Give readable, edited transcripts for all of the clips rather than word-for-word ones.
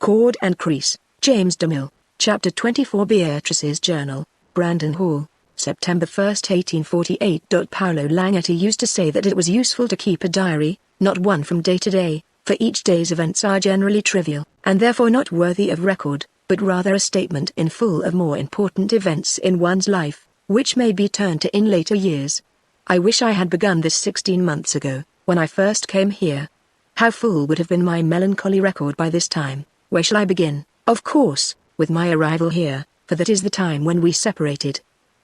Cord and Creese, James de Mille, Chapter 24. Beatrice's Journal, Brandon Hall, September 1, 1848. Paolo Langetti used to say that it was useful to keep a diary, not one from day to day, for each day's events are generally trivial, and therefore not worthy of record, but rather a statement in full of more important events in one's life, which may be turned to in later years. I wish I had begun this 16 months ago, when I first came here. How full would have been my melancholy record by this time. Where shall I begin? Of course, with my arrival here, for that is the time when we separated.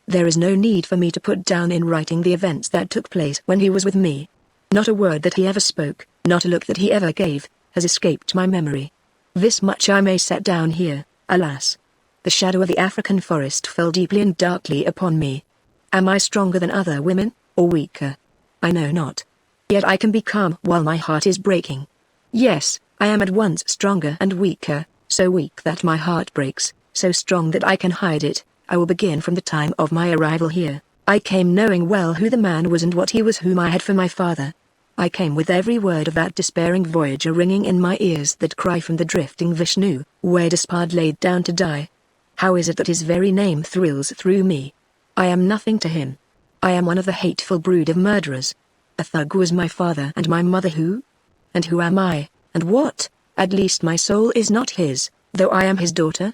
There is no need for me to put down in writing the events that took place when he was with me. Not a word that he ever spoke, not a look that he ever gave, has escaped my memory. This much I may set down here. Alas! The shadow of the African forest fell deeply and darkly upon me. Am I stronger than other women, or weaker? I know not. Yet I can be calm while my heart is breaking. Yes, I am at once stronger and weaker, so weak that my heart breaks, so strong that I can hide it. I will begin from the time of my arrival here. I came knowing well who the man was and what he was whom I had for my father. I came with every word of that despairing voyager ringing in my ears, that cry from the drifting Vishnu, where Despard laid down to die. How is it that his very name thrills through me? I am nothing to him. I am one of the hateful brood of murderers. A thug was my father and my mother who? And who am I, and what? At least my soul is not his, though I am his daughter.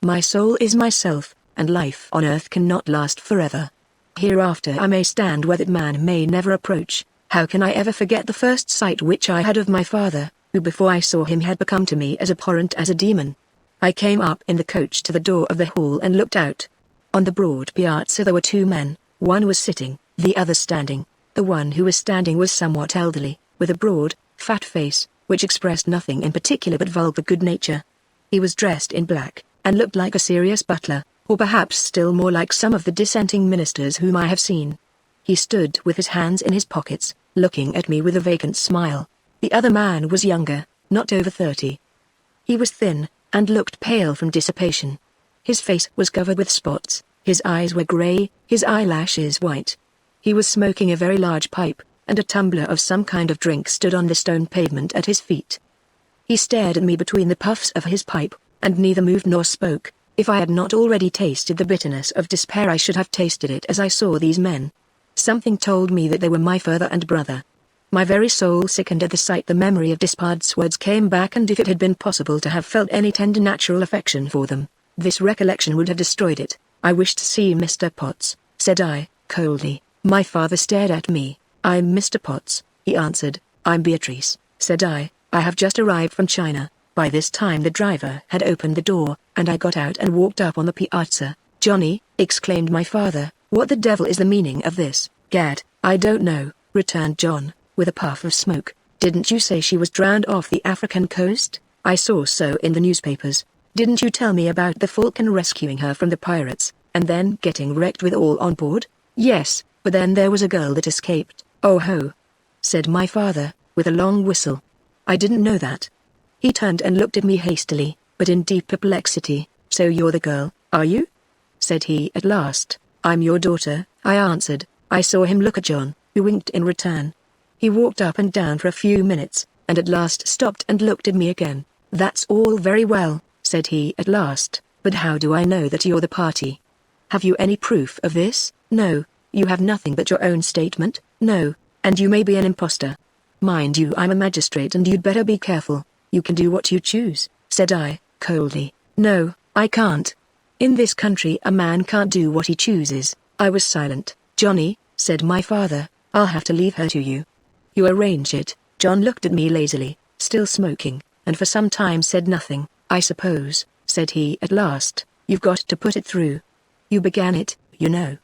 My soul is myself, and life on earth cannot last forever. Hereafter I may stand where that man may never approach. How can I ever forget the first sight which I had of my father, who before I saw him had become to me as abhorrent as a demon? I came up in the coach to the door of the hall and looked out. On the broad piazza there were two men, one was sitting, the other standing. The one who was standing was somewhat elderly, with a broad, fat face, which expressed nothing in particular but vulgar good nature. He was dressed in black, and looked like a serious butler, or perhaps still more like some of the dissenting ministers whom I have seen. He stood with his hands in his pockets, looking at me with a vacant smile. The other man was younger, not over 30. He was thin, and looked pale from dissipation. His face was covered with spots, his eyes were grey, his eyelashes white. He was smoking a very large pipe, and a tumbler of some kind of drink stood on the stone pavement at his feet. He stared at me between the puffs of his pipe, and neither moved nor spoke. If I had not already tasted the bitterness of despair, I should have tasted it as I saw these men. Something told me that they were my father and brother. My very soul sickened at the sight. The memory of Despard's words came back, and if it had been possible to have felt any tender natural affection for them, this recollection would have destroyed it. I wish to see Mr. Potts, said I, coldly. My father stared at me. I'm Mr. Potts, he answered. I'm Beatrice, said I. I have just arrived from China. By this time the driver had opened the door, and I got out and walked up on the piazza. Johnny, exclaimed my father, what the devil is the meaning of this? Gad, I don't know, returned John, with a puff of smoke. Didn't you say she was drowned off the African coast? I saw so in the newspapers. Didn't you tell me about the Falcon rescuing her from the pirates, and then getting wrecked with all on board? Yes, but then there was a girl that escaped. Oh ho! Said my father, with a long whistle. I didn't know that. He turned and looked at me hastily, but in deep perplexity. So you're the girl, are you? Said he at last. I'm your daughter, I answered. I saw him look at John, who winked in return. He walked up and down for a few minutes, and at last stopped and looked at me again. That's all very well, said he at last, but how do I know that you're the party? Have you any proof of this? No. You have nothing but your own statement? No, and you may be an impostor. Mind you, I'm a magistrate and you'd better be careful. You can do what you choose, said I, coldly. No, I can't. In this country a man can't do what he chooses. I was silent. Johnny, said my father, I'll have to leave her to you. You arrange it. John looked at me lazily, still smoking, and for some time said nothing. I suppose, said he at last, you've got to put it through. You began it, you know.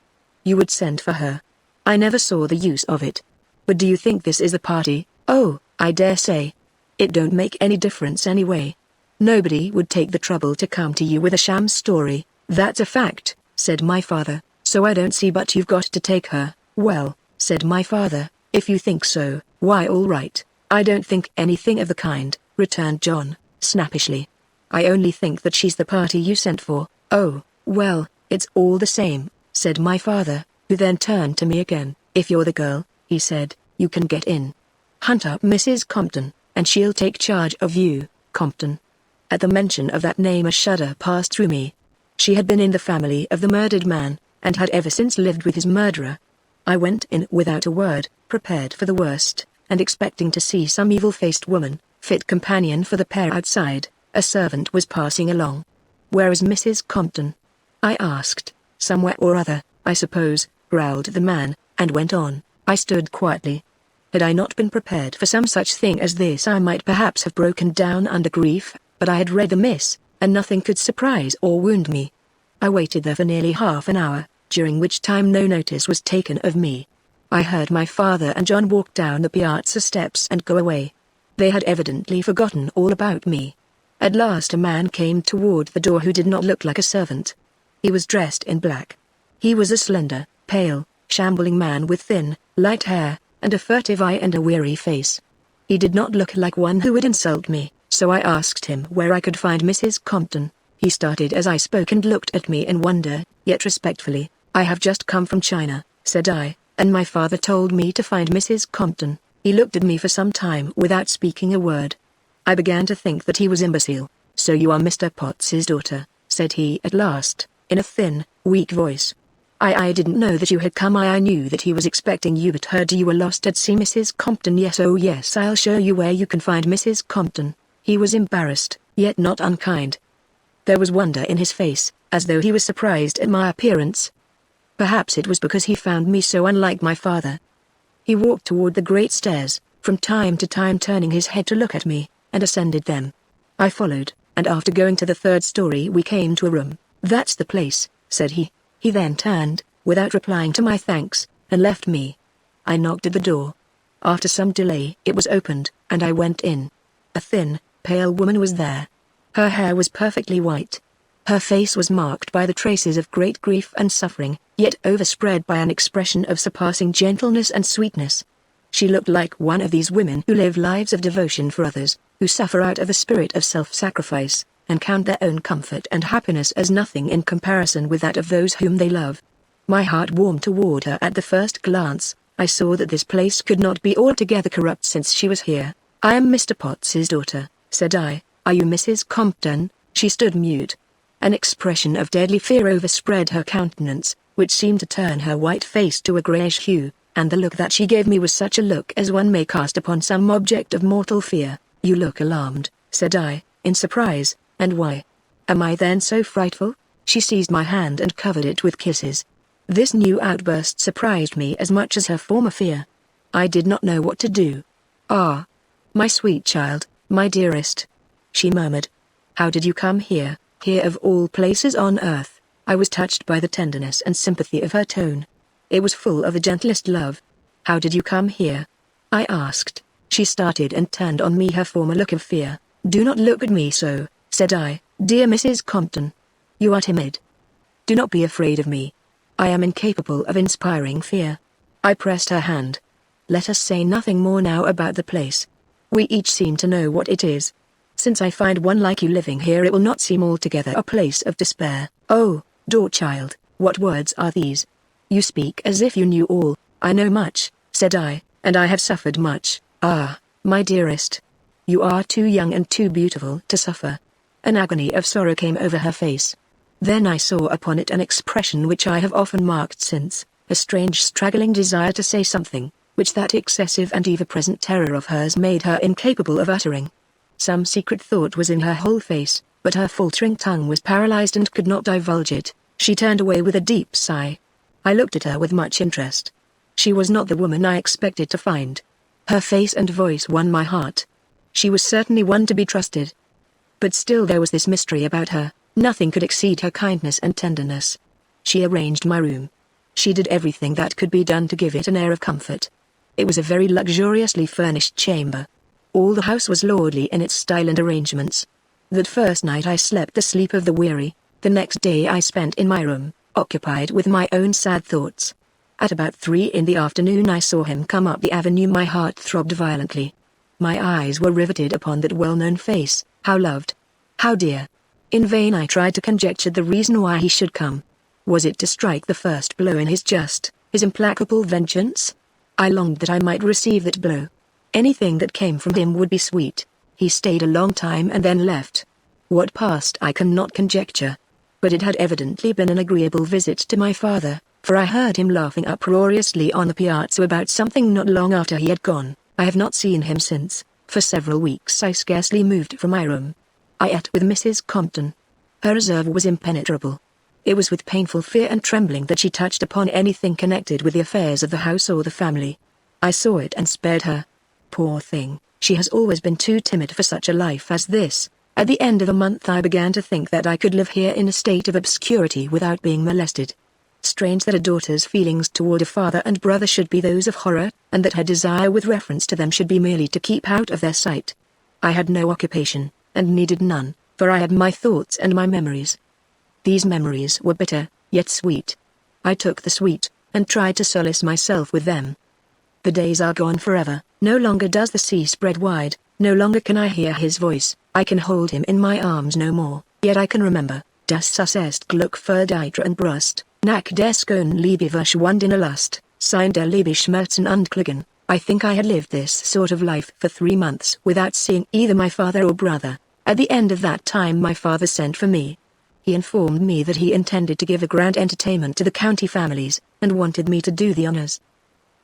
You would send for her. I never saw the use of it. But do you think this is the party? Oh, I dare say. It don't make any difference anyway. Nobody would take the trouble to come to you with a sham story. That's a fact, said my father, so I don't see but you've got to take her. Well, said my father, if you think so, why all right. I don't think anything of the kind, returned John, snappishly. I only think that she's the party you sent for. Oh, well, it's all the same, said my father, who then turned to me again. If you're the girl, he said, you can get in. Hunt up Mrs. Compton, and she'll take charge of you, Compton. At the mention of that name a shudder passed through me. She had been in the family of the murdered man, and had ever since lived with his murderer. I went in without a word, prepared for the worst, and expecting to see some evil-faced woman, fit companion for the pair outside. A servant was passing along. "Where is Mrs. Compton?" I asked. "Somewhere or other, I suppose," growled the man, and went on. I stood quietly. Had I not been prepared for some such thing as this, I might perhaps have broken down under grief, but I had read the miss, and nothing could surprise or wound me. I waited there for nearly half an hour, during which time no notice was taken of me. I heard my father and John walk down the piazza steps and go away. They had evidently forgotten all about me. At last a man came toward the door who did not look like a servant. He was dressed in black. He was a slender, pale, shambling man with thin, light hair, and a furtive eye and a weary face. He did not look like one who would insult me, so I asked him where I could find Mrs. Compton. He started as I spoke and looked at me in wonder, yet respectfully. "I have just come from China," said I, "and my father told me to find Mrs. Compton." He looked at me for some time without speaking a word. I began to think that he was imbecile. "So you are Mr. Potts's daughter," said he at last, in a thin, weak voice. I didn't know that you had come." I knew that he was expecting you, but heard you were lost at sea, Mrs. Compton. "Yes, oh yes, I'll show you where you can find Mrs. Compton." He was embarrassed, yet not unkind. There was wonder in his face, as though he was surprised at my appearance. Perhaps it was because he found me so unlike my father. He walked toward the great stairs, from time to time turning his head to look at me, and ascended them. I followed, and after going to the third story we came to a room. "That's the place," said he. He then turned, without replying to my thanks, and left me. I knocked at the door. After some delay it was opened, and I went in. A thin, pale woman was there. Her hair was perfectly white. Her face was marked by the traces of great grief and suffering, yet overspread by an expression of surpassing gentleness and sweetness. She looked like one of these women who live lives of devotion for others, who suffer out of a spirit of self-sacrifice, and count their own comfort and happiness as nothing in comparison with that of those whom they love. My heart warmed toward her at the first glance. I saw that this place could not be altogether corrupt since she was here. "I am Mr. Potts's daughter," said I. "Are you Mrs. Compton?" She stood mute. An expression of deadly fear overspread her countenance, which seemed to turn her white face to a greyish hue, and the look that she gave me was such a look as one may cast upon some object of mortal fear. "You look alarmed," said I, in surprise. "And why? Am I then so frightful?" She seized my hand and covered it with kisses. This new outburst surprised me as much as her former fear. I did not know what to do. "Ah, my sweet child, my dearest," she murmured. "How did you come here of all places on earth?" I was touched by the tenderness and sympathy of her tone. It was full of the gentlest love. "How did you come here?" I asked. She started and turned on me her former look of fear. "Do not look at me so," said I, "dear Mrs. Compton. You are timid. Do not be afraid of me. I am incapable of inspiring fear." I pressed her hand. "Let us say nothing more now about the place. We each seem to know what it is. Since I find one like you living here, it will not seem altogether a place of despair." "Oh, dear child, what words are these? You speak as if you knew all." "I know much," said I, "and I have suffered much." "Ah, my dearest. You are too young and too beautiful to suffer." An agony of sorrow came over her face. Then I saw upon it an expression which I have often marked since, a strange straggling desire to say something, which that excessive and ever-present terror of hers made her incapable of uttering. Some secret thought was in her whole face, but her faltering tongue was paralyzed and could not divulge it. She turned away with a deep sigh. I looked at her with much interest. She was not the woman I expected to find. Her face and voice won my heart. She was certainly one to be trusted. But still there was this mystery about her. Nothing could exceed her kindness and tenderness. She arranged my room. She did everything that could be done to give it an air of comfort. It was a very luxuriously furnished chamber. All the house was lordly in its style and arrangements. That first night I slept the sleep of the weary. The next day I spent in my room, occupied with my own sad thoughts. At about 3 in the afternoon I saw him come up the avenue. My heart throbbed violently. My eyes were riveted upon that well-known face. How loved! How dear! In vain I tried to conjecture the reason why he should come. Was it to strike the first blow in his implacable vengeance? I longed that I might receive that blow. Anything that came from him would be sweet. He stayed a long time and then left. What passed I cannot conjecture. But it had evidently been an agreeable visit to my father, for I heard him laughing uproariously on the piazza about something not long after he had gone. I have not seen him since. For several weeks I scarcely moved from my room. I ate with Mrs. Compton. Her reserve was impenetrable. It was with painful fear and trembling that she touched upon anything connected with the affairs of the house or the family. I saw it and spared her. Poor thing, she has always been too timid for such a life as this. At the end of a month I began to think that I could live here in a state of obscurity without being molested. Strange that a daughter's feelings toward a father and brother should be those of horror, and that her desire with reference to them should be merely to keep out of their sight. I had no occupation, and needed none, for I had my thoughts and my memories. These memories were bitter, yet sweet. I took the sweet, and tried to solace myself with them. The days are gone forever, no longer does the sea spread wide, no longer can I hear his voice, I can hold him in my arms no more, yet I can remember, das ist Glück für die Brust, nach der schönen Liebe verschwunden Lust, sein der Liebe Schmerzen und Klagen. I think I had lived this sort of life for 3 months without seeing either my father or brother. At the end of that time my father sent for me. He informed me that he intended to give a grand entertainment to the county families, and wanted me to do the honors.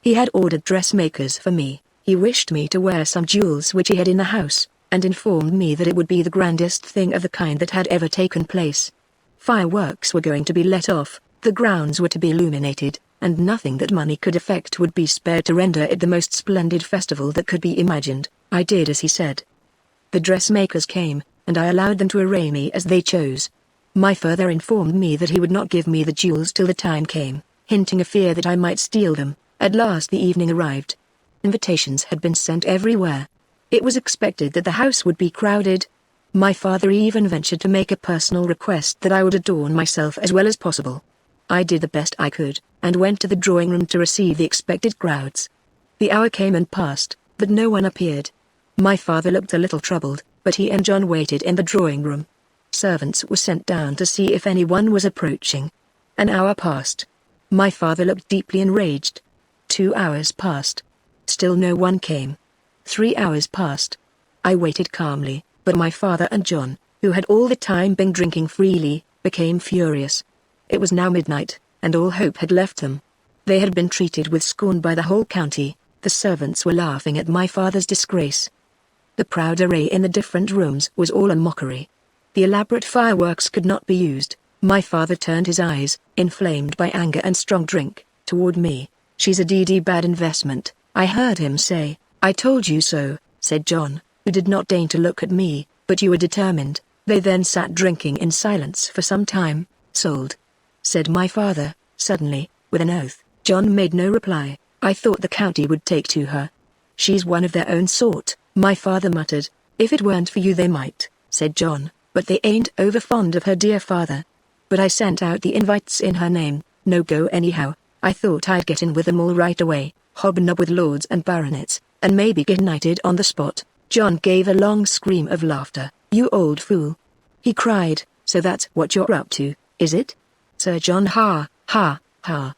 He had ordered dressmakers for me. He wished me to wear some jewels which he had in the house, and informed me that it would be the grandest thing of the kind that had ever taken place. Fireworks were going to be let off, the grounds were to be illuminated, and nothing that money could effect would be spared to render it the most splendid festival that could be imagined. I did as he said. The dressmakers came, and I allowed them to array me as they chose. My father informed me that he would not give me the jewels till the time came, hinting a fear that I might steal them. At last the evening arrived. Invitations had been sent everywhere. It was expected that the house would be crowded. My father even ventured to make a personal request that I would adorn myself as well as possible. I did the best I could, and went to the drawing room to receive the expected crowds. The hour came and passed, but no one appeared. My father looked a little troubled, but he and John waited in the drawing room. Servants were sent down to see if anyone was approaching. An hour passed. My father looked deeply enraged. 2 hours passed. Still no one came. 3 hours passed. I waited calmly, but my father and John, who had all the time been drinking freely, became furious. It was now midnight, and all hope had left them. They had been treated with scorn by the whole county. The servants were laughing at my father's disgrace. The proud array in the different rooms was all a mockery. The elaborate fireworks could not be used. My father turned his eyes, inflamed by anger and strong drink, toward me. "She's a bad investment," I heard him say. "I told you so," said John, who did not deign to look at me, "but you were determined." They then sat drinking in silence for some time. "Sold," said my father, suddenly, with an oath. John made no reply. "I thought the county would take to her. She's one of their own sort," my father muttered. "If it weren't for you they might," said John, "but they ain't over fond of her, dear father. But I sent out the invites in her name, no go anyhow. I thought I'd get in with them all right away, hobnob with lords and baronets, and maybe get knighted on the spot." John gave a long scream of laughter. "You old fool," he cried, "so that's what you're up to, is it? Sir John, ha, ha, ha.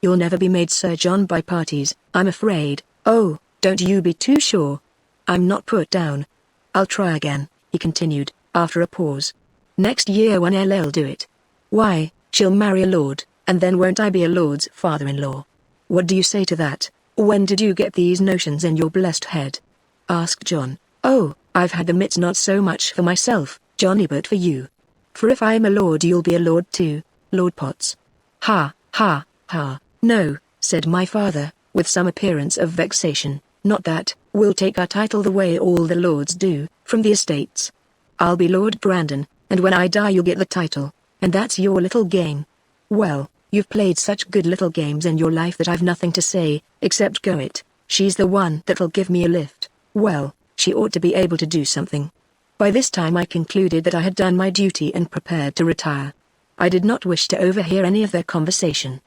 You'll never be made Sir John by parties, I'm afraid. Oh, don't you be too sure. I'm not put down. I'll try again," he continued, after a pause. "Next year when I'll do it. Why, she'll marry a lord, and then won't I be a lord's father-in-law? What do you say to that? When did you get these notions in your blessed head?" asked John. "Oh, I've had them. It's not so much for myself, Johnny, but for you. For if I'm a lord you'll be a lord too, Lord Potts." "Ha, ha, ha, no," said my father, with some appearance of vexation, "not that. We'll take our title the way all the lords do, from the estates. I'll be Lord Brandon, and when I die you'll get the title, and that's your little game. Well, you've played such good little games in your life that I've nothing to say, except go it. She's the one that'll give me a lift. Well, she ought to be able to do something." By this time I concluded that I had done my duty and prepared to retire. I did not wish to overhear any of their conversation.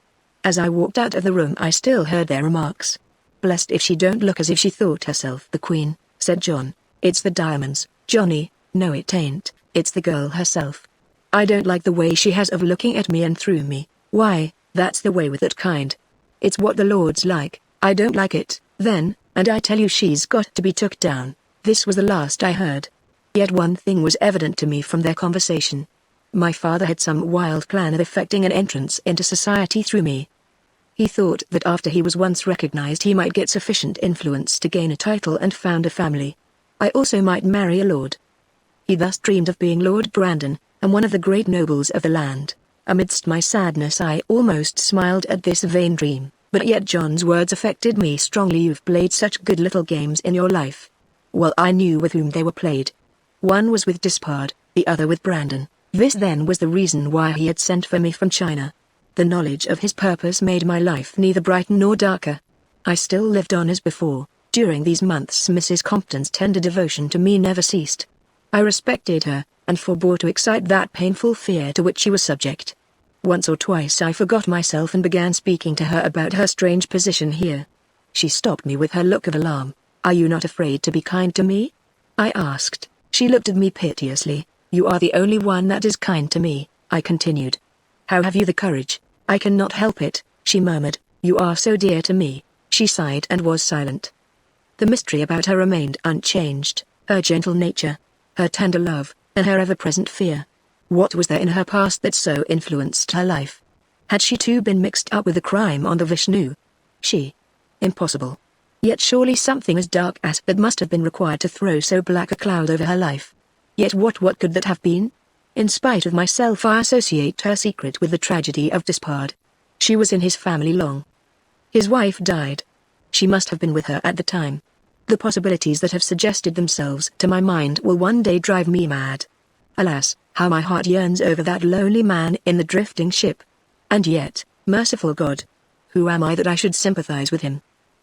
As I walked out of the room I still heard their remarks. "Blessed if she don't look as if she thought herself the queen," said John. "It's the diamonds, Johnny." "No it ain't, it's the girl herself. I don't like the way she has of looking at me and through me." "Why, that's the way with that kind. It's what the lords like." "I don't like it, then, and I tell you she's got to be took down." This was the last I heard. Yet one thing was evident to me from their conversation. My father had some wild plan of effecting an entrance into society through me. He thought that after he was once recognized he might get sufficient influence to gain a title and found a family. I also might marry a lord. He thus dreamed of being Lord Brandon, and one of the great nobles of the land. Amidst my sadness I almost smiled at this vain dream, but yet John's words affected me strongly. You've played such good little games in your life. Well, I knew with whom they were played. One was with Despard, the other with Brandon. This then was the reason why he had sent for me from China. The knowledge of his purpose made my life neither brighter nor darker. I still lived on as before. During these months Mrs. Compton's tender devotion to me never ceased. I respected her, and forbore to excite that painful fear to which she was subject. Once or twice I forgot myself and began speaking to her about her strange position here. She stopped me with her look of alarm. "Are you not afraid to be kind to me?" I asked. She looked at me piteously. "You are the only one that is kind to me," I continued. "How have you the courage?" "I cannot help it," she murmured. "You are so dear to me." She sighed and was silent. The mystery about her remained unchanged, her gentle nature, her tender love, and her ever-present fear. What was there in her past that so influenced her life? Had she too been mixed up with the crime on the Vishnu? She? Impossible. Yet surely something as dark as that must have been required to throw so black a cloud over her life. Yet what could that have been? In spite of myself I associate her secret with the tragedy of Despard. She was in his family long. His wife died. She must have been with her at the time. The possibilities that have suggested themselves to my mind will one day drive me mad. Alas, how my heart yearns over that lonely man in the drifting ship. And yet, merciful God, who am I that I should sympathize with him?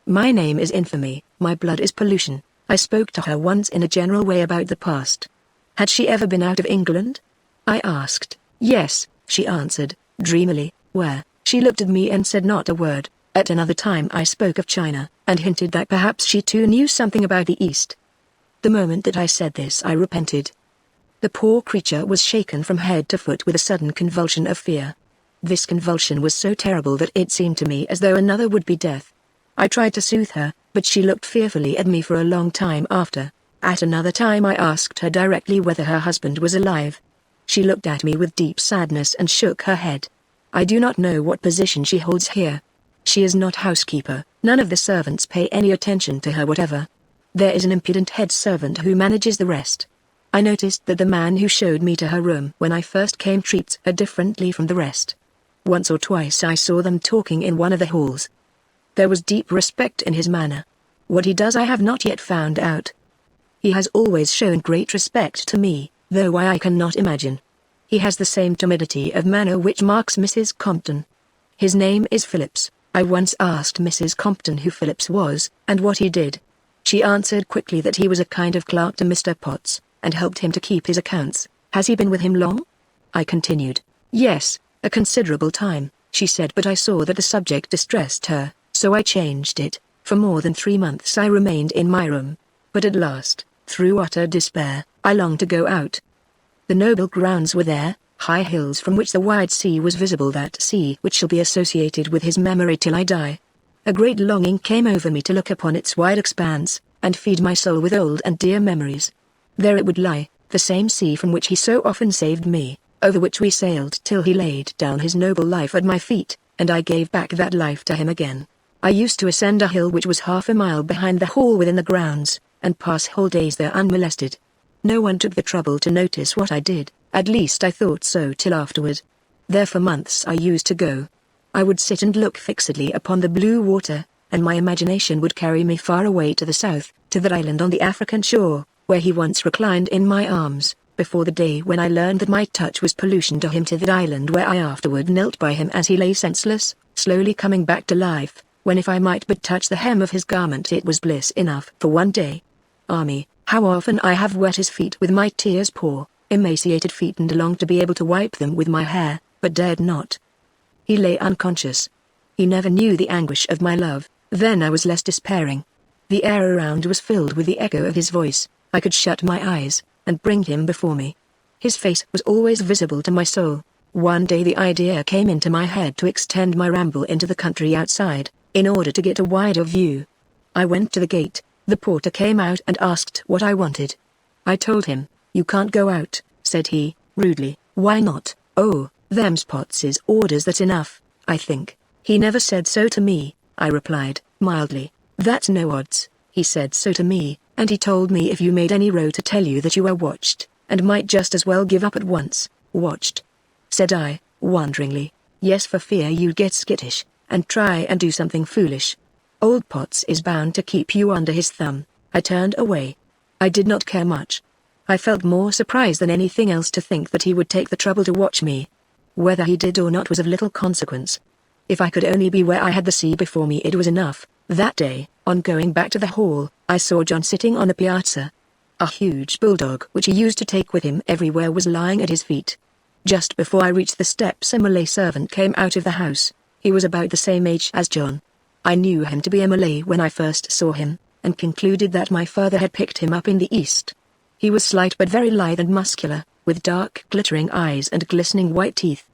My name is infamy, my blood is pollution. I spoke to her once in a general way about the past. Had she ever been out of England? I asked. Yes, she answered, dreamily. Where? She looked at me and said not a word. At another time I spoke of China, and hinted that perhaps she too knew something about the East. The moment that I said this I repented. The poor creature was shaken from head to foot with a sudden convulsion of fear. This convulsion was so terrible that it seemed to me as though another would be death. I tried to soothe her, but she looked fearfully at me for a long time after. At another time I asked her directly whether her husband was alive. She looked at me with deep sadness and shook her head. I do not know what position she holds here. She is not housekeeper, none of the servants pay any attention to her whatever. There is an impudent head servant who manages the rest. I noticed that the man who showed me to her room when I first came treats her differently from the rest. Once or twice I saw them talking in one of the halls. There was deep respect in his manner. What he does I have not yet found out. He has always shown great respect to me, though why I cannot imagine. He has the same timidity of manner which marks Mrs. Compton. His name is Phillips. I once asked Mrs. Compton who Phillips was, and what he did. She answered quickly that he was a kind of clerk to Mr. Potts, and helped him to keep his accounts. Has he been with him long? I continued. Yes, a considerable time, she said, but I saw that the subject distressed her, so I changed it. For more than 3 months I remained in my room. But at last, through utter despair, I longed to go out. The noble grounds were there, high hills from which the wide sea was visible, that sea which shall be associated with his memory till I die. A great longing came over me to look upon its wide expanse, and feed my soul with old and dear memories. There it would lie, the same sea from which he so often saved me, over which we sailed till he laid down his noble life at my feet, and I gave back that life to him again. I used to ascend a hill which was half a mile behind the hall within the grounds, and pass whole days there unmolested. No one took the trouble to notice what I did, at least I thought so till afterward. There for months I used to go. I would sit and look fixedly upon the blue water, and my imagination would carry me far away to the south, to that island on the African shore, where he once reclined in my arms, before the day when I learned that my touch was pollution to him, to that island where I afterward knelt by him as he lay senseless, slowly coming back to life, when if I might but touch the hem of his garment it was bliss enough for one day. Ah me, how often I have wet his feet with my tears, poor, emaciated feet, and longed to be able to wipe them with my hair, but dared not. He lay unconscious. He never knew the anguish of my love. Then I was less despairing. The air around was filled with the echo of his voice. I could shut my eyes, and bring him before me. His face was always visible to my soul. One day the idea came into my head to extend my ramble into the country outside, in order to get a wider view. I went to the gate. The porter came out and asked what I wanted. I told him. "You can't go out," said he, rudely. "Why not?" "Oh, them's Potts's orders, that's enough, I think." "He never said so to me," I replied, mildly. "That's no odds, he said so to me, and he told me if you made any row to tell you that you were watched, and might just as well give up at once." "Watched?" said I, wonderingly. "Yes, for fear you'd get skittish, and try and do something foolish. Old Potts is bound to keep you under his thumb." I turned away. I did not care much. I felt more surprised than anything else to think that he would take the trouble to watch me. Whether he did or not was of little consequence. If I could only be where I had the sea before me, it was enough. That day, on going back to the hall, I saw John sitting on the piazza. A huge bulldog which he used to take with him everywhere was lying at his feet. Just before I reached the steps, a Malay servant came out of the house. He was about the same age as John. I knew him to be a Malay when I first saw him, and concluded that my father had picked him up in the East. He was slight but very lithe and muscular, with dark glittering eyes and glistening white teeth.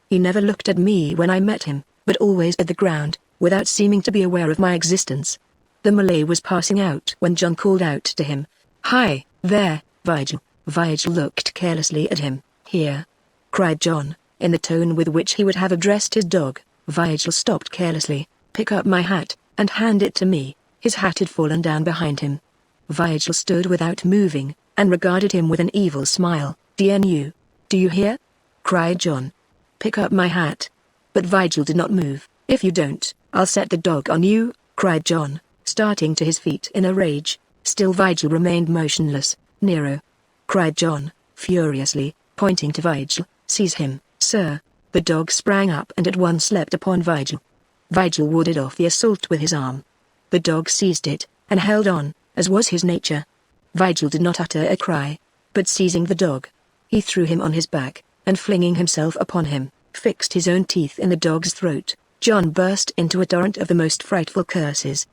He never looked at me when I met him, but always at the ground, without seeming to be aware of my existence. The Malay was passing out when John called out to him, "Hi, there, Vigil." Vigil looked carelessly at him. "Here," cried John, in the tone with which he would have addressed his dog. Vigil stopped carelessly. "Pick up my hat, and hand it to me." His hat had fallen down behind him. Vigil stood without moving, and regarded him with an evil smile. "DNU. Do you hear?" cried John. "Pick up my hat." But Vigil did not move. "If you don't, I'll set the dog on you," cried John, starting to his feet in a rage. Still Vigil remained motionless. "Nero!" cried John, furiously, pointing to Vigil. "Seize him, sir." The dog sprang up and at once leapt upon Vigil. Vigil warded off the assault with his arm. The dog seized it, and held on, as was his nature. Vigil did not utter a cry, but seizing the dog, he threw him on his back, and flinging himself upon him, fixed his own teeth in the dog's throat. John burst into a torrent of the most frightful curses.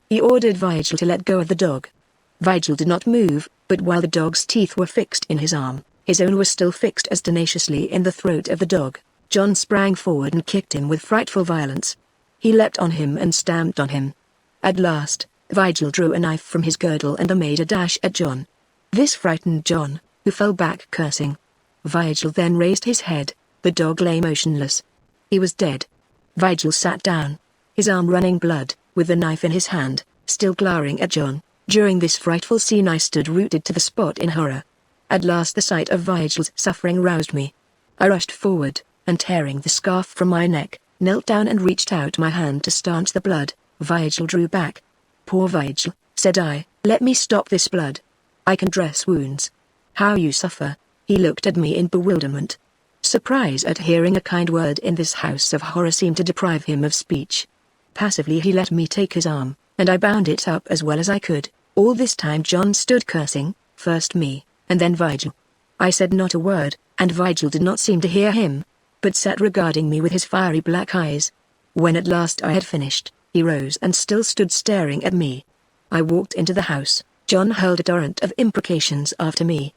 He ordered Vigil to let go of the dog. Vigil did not move, but while the dog's teeth were fixed in his arm, his own was still fixed as tenaciously in the throat of the dog. John sprang forward and kicked him with frightful violence. He leapt on him and stamped on him. At last, Vigil drew a knife from his girdle and made a dash at John. This frightened John, who fell back cursing. Vigil then raised his head. The dog lay motionless. He was dead. Vigil sat down, his arm running blood, with the knife in his hand, still glowering at John. During this frightful scene I stood rooted to the spot in horror. At last the sight of Vigil's suffering roused me. I rushed forward, and tearing the scarf from my neck, knelt down and reached out my hand to stanch the blood. Vigil drew back. "Poor Vigil," said I, "let me stop this blood. I can dress wounds." "How you suffer." He looked at me in bewilderment. Surprise at hearing a kind word in this house of horror seemed to deprive him of speech. Passively he let me take his arm, and I bound it up as well as I could. All this time John stood cursing, first me, and then Vigil. I said not a word, and Vigil did not seem to hear him, but sat regarding me with his fiery black eyes. When at last I had finished, he rose and still stood staring at me. I walked into the house. John hurled a torrent of imprecations after me.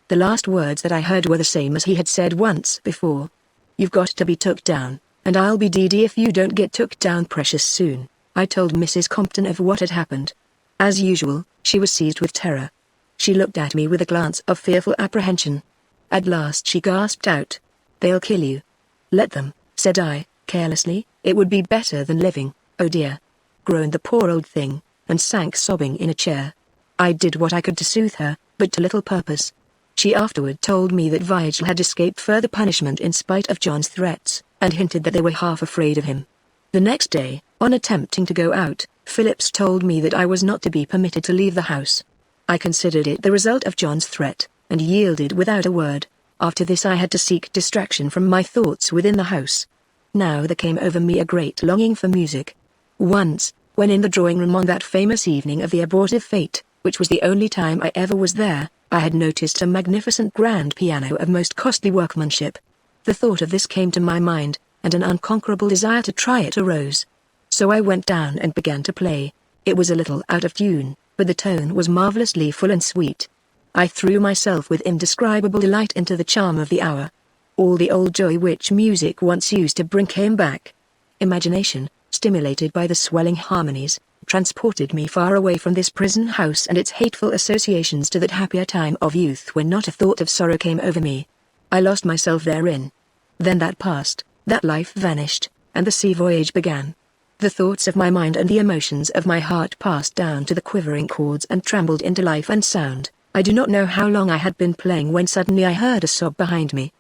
The last words that I heard were the same as he had said once before. "You've got to be took down, and I'll be DD if you don't get took down precious soon." I told Mrs. Compton of what had happened. As usual, she was seized with terror. She looked at me with a glance of fearful apprehension. At last she gasped out, "They'll kill you." "Let them," said I, carelessly. "It would be better than living." "Oh dear," groaned the poor old thing, and sank sobbing in a chair. I did what I could to soothe her, but to little purpose. She afterward told me that Vigil had escaped further punishment in spite of John's threats, and hinted that they were half afraid of him. The next day, on attempting to go out, Phillips told me that I was not to be permitted to leave the house. I considered it the result of John's threat, and yielded without a word. After this I had to seek distraction from my thoughts within the house. Now there came over me a great longing for music. Once, when in the drawing room on that famous evening of the abortive fete, which was the only time I ever was there, I had noticed a magnificent grand piano of most costly workmanship. The thought of this came to my mind, and an unconquerable desire to try it arose. So I went down and began to play. It was a little out of tune, but the tone was marvelously full and sweet. I threw myself with indescribable delight into the charm of the hour. All the old joy which music once used to bring came back. Imagination, stimulated by the swelling harmonies, transported me far away from this prison house and its hateful associations to that happier time of youth when not a thought of sorrow came over me. I lost myself therein. Then that passed, that life vanished, and the sea voyage began. The thoughts of my mind and the emotions of my heart passed down to the quivering chords and trembled into life and sound. I do not know how long I had been playing when suddenly I heard a sob behind me.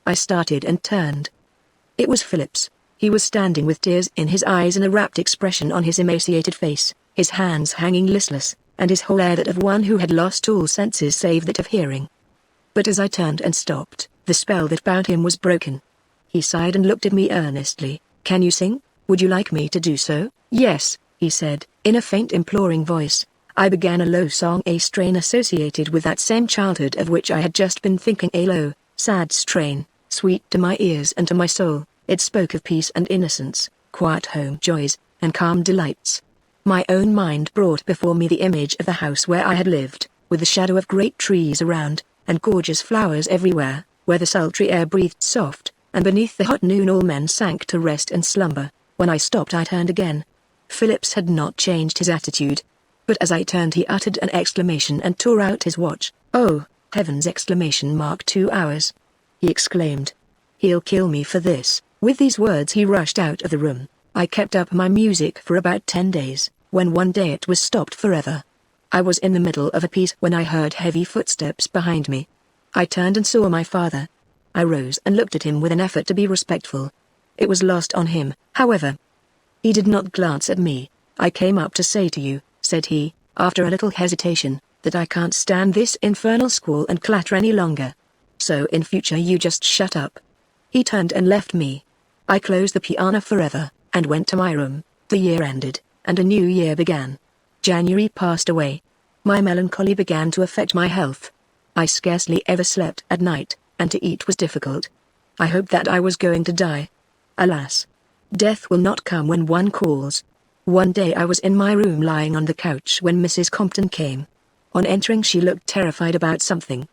I started and turned. It was Phillips. He was standing with tears in his eyes and a rapt expression on his emaciated face, his hands hanging listless, and his whole air that of one who had lost all senses save that of hearing. But as I turned and stopped, the spell that bound him was broken. He sighed and looked at me earnestly. "Can you sing? Would you like me to do so?" "Yes," he said, in a faint imploring voice. I began a low song, a strain associated with that same childhood of which I had just been thinking, a low, sad strain, sweet to my ears and to my soul. It spoke of peace and innocence, quiet home joys, and calm delights. My own mind brought before me the image of the house where I had lived, with the shadow of great trees around, and gorgeous flowers everywhere, where the sultry air breathed soft, and beneath the hot noon all men sank to rest and slumber. When I stopped I turned again. Phillips had not changed his attitude. But as I turned he uttered an exclamation and tore out his watch. "Oh, heavens!" 2 hours. He exclaimed. "He'll kill me for this." With these words he rushed out of the room. I kept up my music for about 10 days, when one day it was stopped forever. I was in the middle of a piece when I heard heavy footsteps behind me. I turned and saw my father. I rose and looked at him with an effort to be respectful. It was lost on him, however. He did not glance at me. "I came up to say to you," said he, after a little hesitation, "that I can't stand this infernal squall and clatter any longer. So in future you just shut up." He turned and left me. I closed the piano forever, and went to my room. The year ended, and a new year began. January passed away. My melancholy began to affect my health. I scarcely ever slept at night, and to eat was difficult. I hoped that I was going to die. Alas! Death will not come when one calls. One day I was in my room lying on the couch when Mrs. Compton came. On entering she looked terrified about something.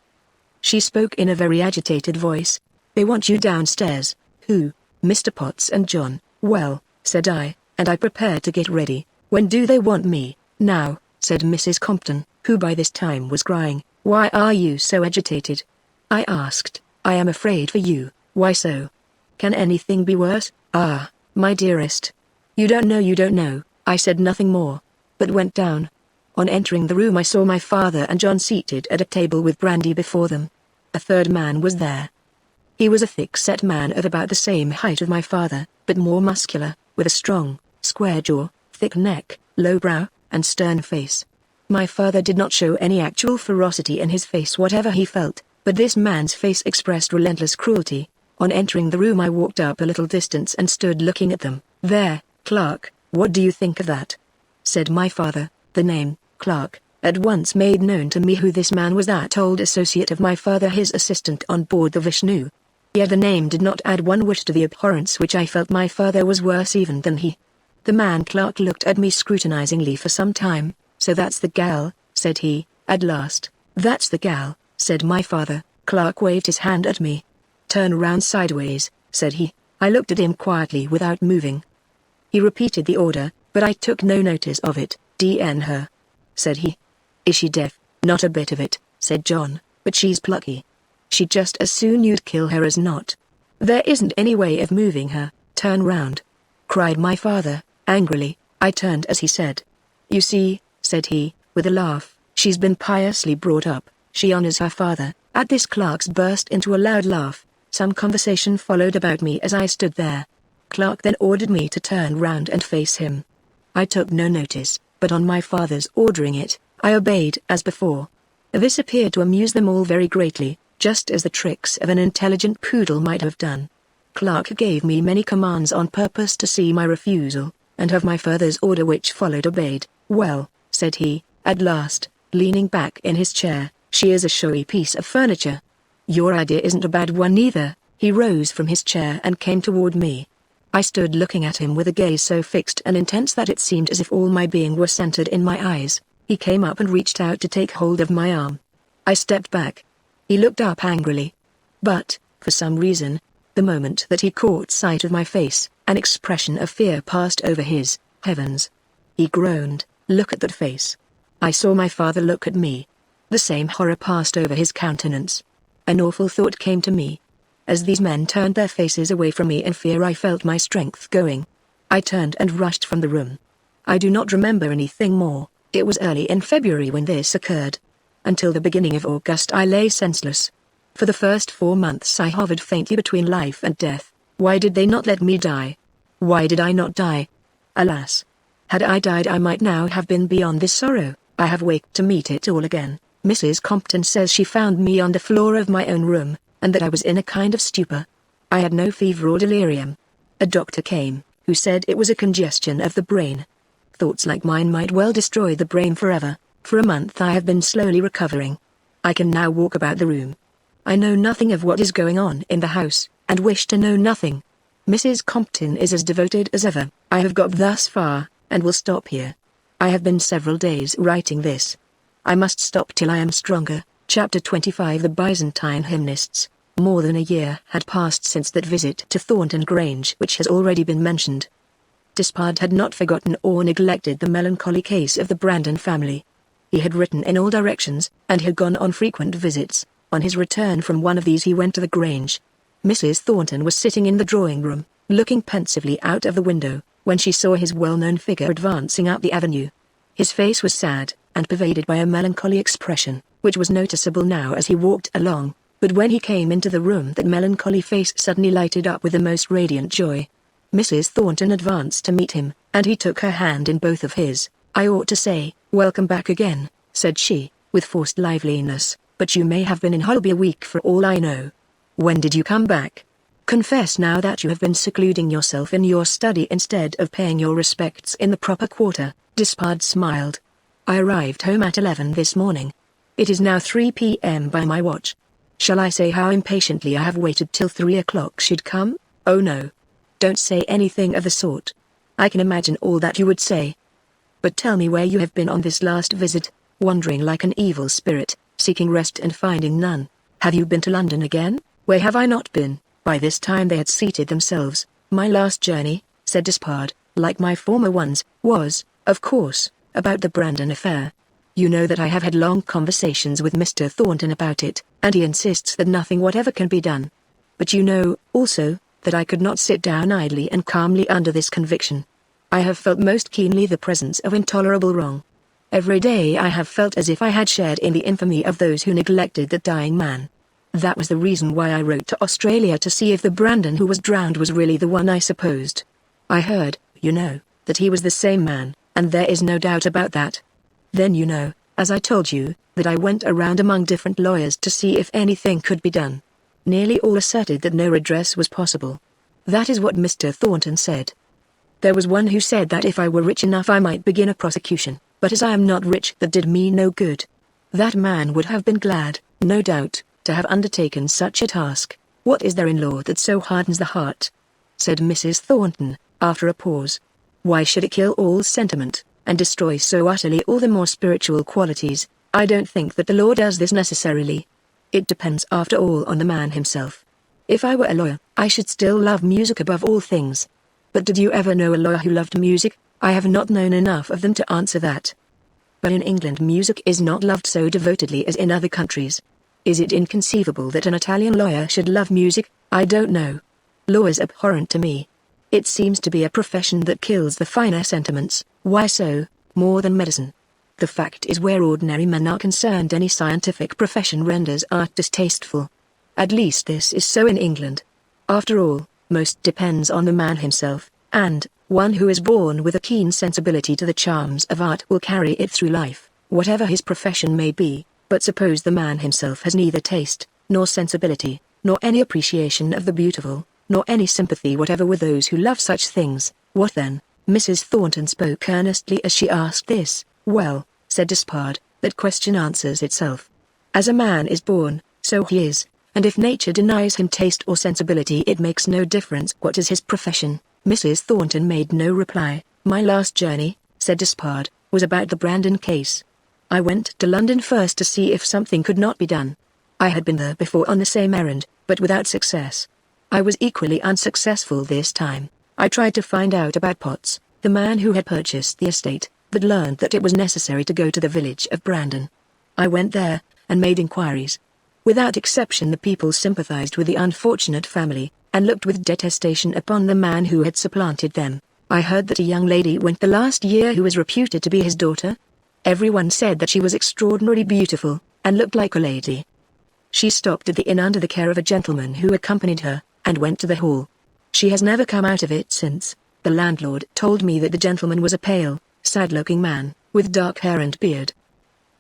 She spoke in a very agitated voice. "They want you downstairs." "Who?" "Mr. Potts and John." "Well," said I, and I prepared to get ready. "When do they want me?" "Now," said Mrs. Compton, who by this time was crying. "Why are you so agitated?" I asked. "I am afraid for you." "Why so? Can anything be worse?" "Ah, my dearest. You don't know." I said nothing more, but went down. On entering the room I saw my father and John seated at a table with brandy before them. A third man was there. He was a thick-set man of about the same height as my father, but more muscular, with a strong, square jaw, thick neck, low brow, and stern face. My father did not show any actual ferocity in his face whatever he felt, but this man's face expressed relentless cruelty. On entering the room I walked up a little distance and stood looking at them. "There, Clark, what do you think of that?" said my father. The name, Clark, at once made known to me who this man was, that old associate of my father, his assistant on board the Vishnu. Yet the name did not add one whit to the abhorrence which I felt. My father was worse even than he. The man Clark looked at me scrutinizingly for some time. "So that's the gal," said he, at last. "That's the gal," said my father. Clark waved his hand at me. "Turn around sideways," said he. I looked at him quietly without moving. He repeated the order, but I took no notice of it. "DN her," said he. "Is she deaf?" "Not a bit of it," said John, "but she's plucky. She'd just as soon you'd kill her as not. There isn't any way of moving her." "Turn round," cried my father, angrily. I turned as he said. "You see," said he, with a laugh, "she's been piously brought up, she honors her father." At this Clark's burst into a loud laugh. Some conversation followed about me as I stood there. Clark then ordered me to turn round and face him. I took no notice, but on my father's ordering it, I obeyed as before. This appeared to amuse them all very greatly, just as the tricks of an intelligent poodle might have done. Clark gave me many commands on purpose to see my refusal, and have my father's order which followed obeyed. "Well," said he, at last, leaning back in his chair, "she is a showy piece of furniture. Your idea isn't a bad one either." He rose from his chair and came toward me. I stood looking at him with a gaze so fixed and intense that it seemed as if all my being were centered in my eyes. He came up and reached out to take hold of my arm. I stepped back. He looked up angrily. But, for some reason, the moment that he caught sight of my face, an expression of fear passed over his. Heavens! He groaned, "Look at that face." I saw my father look at me. The same horror passed over his countenance. An awful thought came to me. As these men turned their faces away from me in fear, I felt my strength going. I turned and rushed from the room. I do not remember anything more. It was early in February when this occurred. Until the beginning of August I lay senseless. For the first 4 months I hovered faintly between life and death. Why did they not let me die? Why did I not die? Alas! Had I died I might now have been beyond this sorrow. I have waked to meet it all again. Mrs. Compton says she found me on the floor of my own room, and that I was in a kind of stupor. I had no fever or delirium. A doctor came, who said it was a congestion of the brain. Thoughts like mine might well destroy the brain forever. For a month I have been slowly recovering. I can now walk about the room. I know nothing of what is going on in the house, and wish to know nothing. Mrs. Compton is as devoted as ever. I have got thus far, and will stop here. I have been several days writing this. I must stop till I am stronger. Chapter 25. The Byzantine Hymnists. More than a year had passed since that visit to Thornton Grange which has already been mentioned. Despard had not forgotten or neglected the melancholy case of the Brandon family. He had written in all directions, and had gone on frequent visits. On his return from one of these he went to the Grange. Mrs. Thornton was sitting in the drawing-room, looking pensively out of the window, when she saw his well-known figure advancing up the avenue. His face was sad, and pervaded by a melancholy expression, which was noticeable now as he walked along, but when he came into the room that melancholy face suddenly lighted up with the most radiant joy. Mrs. Thornton advanced to meet him, and he took her hand in both of his. "I ought to say, welcome back again," said she, with forced liveliness, "but you may have been in Holby a week for all I know. When did you come back? Confess now that you have been secluding yourself in your study instead of paying your respects in the proper quarter." Despard smiled. "I arrived home at 11 this morning. It is now 3 p.m. by my watch. Shall I say how impatiently I have waited till 3 o'clock should come? Oh no. Don't say anything of the sort. I can imagine all that you would say. But tell me where you have been on this last visit, wandering like an evil spirit, seeking rest and finding none. Have you been to London again? Where have I not been?" By this time they had seated themselves. "My last journey," said Despard, "like my former ones, was, of course, about the Brandon affair. You know that I have had long conversations with Mr. Thornton about it, and he insists that nothing whatever can be done. But you know, also, that I could not sit down idly and calmly under this conviction. I have felt most keenly the presence of intolerable wrong. Every day I have felt as if I had shared in the infamy of those who neglected the dying man. That was the reason why I wrote to Australia to see if the Brandon who was drowned was really the one I supposed. I heard, you know, that he was the same man, and there is no doubt about that. Then you know, as I told you, that I went around among different lawyers to see if anything could be done. Nearly all asserted that no redress was possible. That is what Mr. Thornton said. There was one who said that if I were rich enough I might begin a prosecution, but as I am not rich that did me no good. That man would have been glad, no doubt, to have undertaken such a task. What is there in law that so hardens the heart?" said Mrs. Thornton, after a pause. "Why should it kill all sentiment, and destroy so utterly all the more spiritual qualities? I don't think that the law does this necessarily. It depends after all on the man himself. If I were a lawyer, I should still love music above all things. But did you ever know a lawyer who loved music? I have not known enough of them to answer that. But in England music is not loved so devotedly as in other countries. Is it inconceivable that an Italian lawyer should love music? I don't know. Law is abhorrent to me. It seems to be a profession that kills the finer sentiments. Why so? More than medicine. The fact is where ordinary men are concerned any scientific profession renders art distasteful. At least this is so in England. After all, most depends on the man himself, and one who is born with a keen sensibility to the charms of art will carry it through life, whatever his profession may be. But suppose the man himself has neither taste, nor sensibility, nor any appreciation of the beautiful, nor any sympathy whatever with those who love such things, what then? Mrs. Thornton spoke earnestly as she asked this. "Well," said Despard, "that question answers itself. As a man is born, so he is, and if nature denies him taste or sensibility it makes no difference what is his profession." Mrs. Thornton made no reply. "My last journey," said Despard, "was about the Brandon case. I went to London first to see if something could not be done. I had been there before on the same errand, but without success. I was equally unsuccessful this time. I tried to find out about Potts, the man who had purchased the estate, but learned that it was necessary to go to the village of Brandon. I went there, and made inquiries. Without exception the people sympathized with the unfortunate family, and looked with detestation upon the man who had supplanted them. I heard that a young lady went the last year who was reputed to be his daughter. Everyone said that she was extraordinarily beautiful, and looked like a lady. She stopped at the inn under the care of a gentleman who accompanied her, and went to the hall. She has never come out of it since. The landlord told me that the gentleman was a pale, sad-looking man, with dark hair and beard.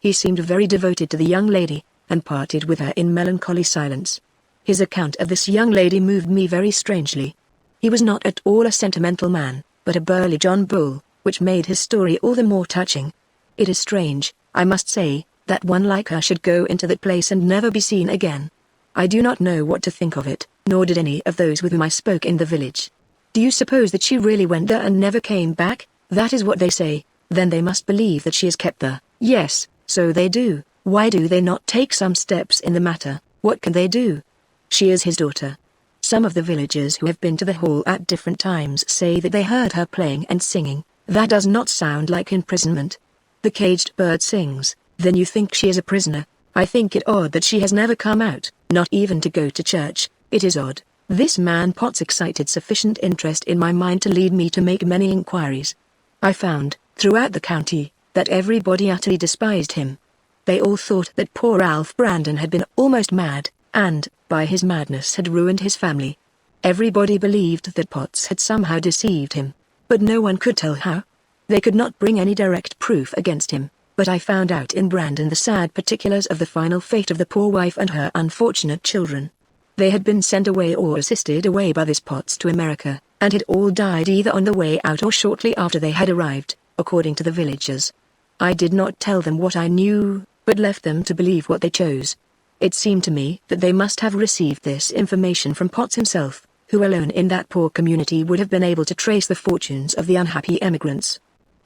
He seemed very devoted to the young lady, and parted with her in melancholy silence. His account of this young lady moved me very strangely. He was not at all a sentimental man, but a burly John Bull, which made his story all the more touching. It is strange, I must say, that one like her should go into that place and never be seen again. I do not know what to think of it, nor did any of those with whom I spoke in the village. Do you suppose that she really went there and never came back? That is what they say. Then they must believe that she is kept there. Yes, so they do. Why do they not take some steps in the matter? What can they do? She is his daughter. Some of the villagers who have been to the hall at different times say that they heard her playing and singing. That does not sound like imprisonment. The caged bird sings. Then you think she is a prisoner? I think it odd that she has never come out, not even to go to church. It is odd. This man Potts excited sufficient interest in my mind to lead me to make many inquiries. I found, throughout the county, that everybody utterly despised him. They all thought that poor Alf Brandon had been almost mad, and, by his madness had ruined his family. Everybody believed that Potts had somehow deceived him, but no one could tell how. They could not bring any direct proof against him, but I found out in Brandon the sad particulars of the final fate of the poor wife and her unfortunate children. They had been sent away or assisted away by this Potts to America, and had all died either on the way out or shortly after they had arrived, according to the villagers. I did not tell them what I knew, but left them to believe what they chose. It seemed to me that they must have received this information from Potts himself, who alone in that poor community would have been able to trace the fortunes of the unhappy emigrants.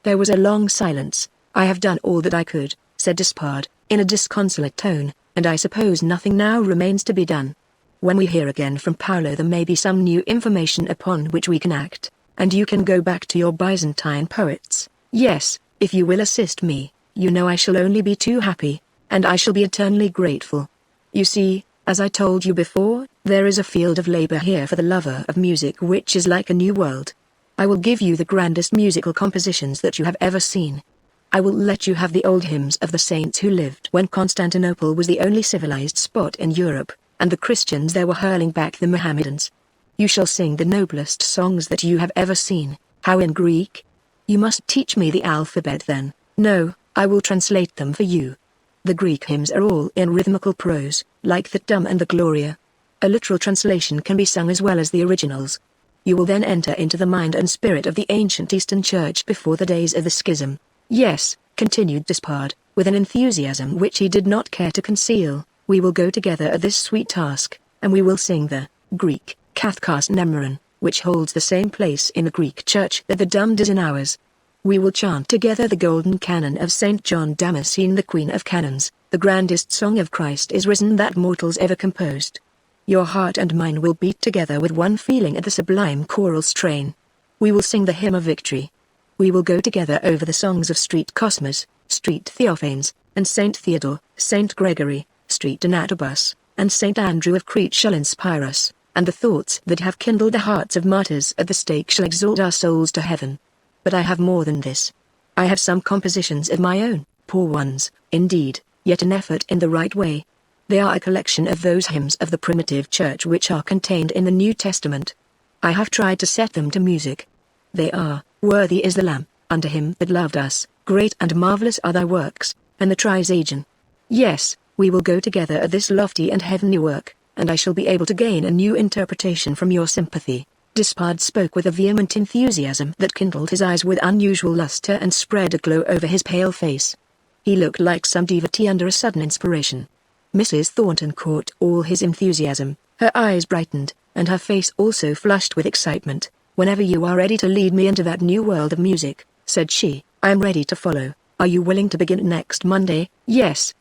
There was a long silence. I have done all that I could, said Despard, in a disconsolate tone, and I suppose nothing now remains to be done. When we hear again from Paolo there may be some new information upon which we can act, and you can go back to your Byzantine poets. Yes, if you will assist me, you know I shall only be too happy, and I shall be eternally grateful. You see, as I told you before, there is a field of labor here for the lover of music which is like a new world. I will give you the grandest musical compositions that you have ever seen. I will let you have the old hymns of the saints who lived when Constantinople was the only civilized spot in Europe, and the Christians there were hurling back the Mohammedans. You shall sing the noblest songs that you have ever seen. How in Greek? You must teach me the alphabet then. No, I will translate them for you. The Greek hymns are all in rhythmical prose, like the Dum and the Gloria. A literal translation can be sung as well as the originals. You will then enter into the mind and spirit of the ancient Eastern Church before the days of the schism. Yes, continued Despard, with an enthusiasm which he did not care to conceal, we will go together at this sweet task, and we will sing the Greek Cathcast Nemeron, which holds the same place in the Greek Church that the Dum does in ours. We will chant together the golden canon of St. John Damascene, the Queen of Canons. The grandest song of Christ is risen that mortals ever composed. Your heart and mine will beat together with one feeling at the sublime choral strain. We will sing the hymn of victory. We will go together over the songs of St. Cosmas, St. Theophanes, and St. Theodore, St. Gregory, St. Donatobus, and St. Andrew of Crete shall inspire us, and the thoughts that have kindled the hearts of martyrs at the stake shall exalt our souls to heaven. But I have more than this. I have some compositions of my own, poor ones, indeed, yet an effort in the right way. They are a collection of those hymns of the primitive church which are contained in the New Testament. I have tried to set them to music. They are, Worthy is the Lamb, unto him that loved us, great and marvelous are thy works, and the Trisagion. Yes, we will go together at this lofty and heavenly work, and I shall be able to gain a new interpretation from your sympathy. Despard spoke with a vehement enthusiasm that kindled his eyes with unusual luster and spread a glow over his pale face. He looked like some devotee under a sudden inspiration. Mrs. Thornton caught all his enthusiasm, her eyes brightened, and her face also flushed with excitement. Whenever you are ready to lead me into that new world of music, said she, I am ready to follow. Are you willing to begin next Monday? Yes.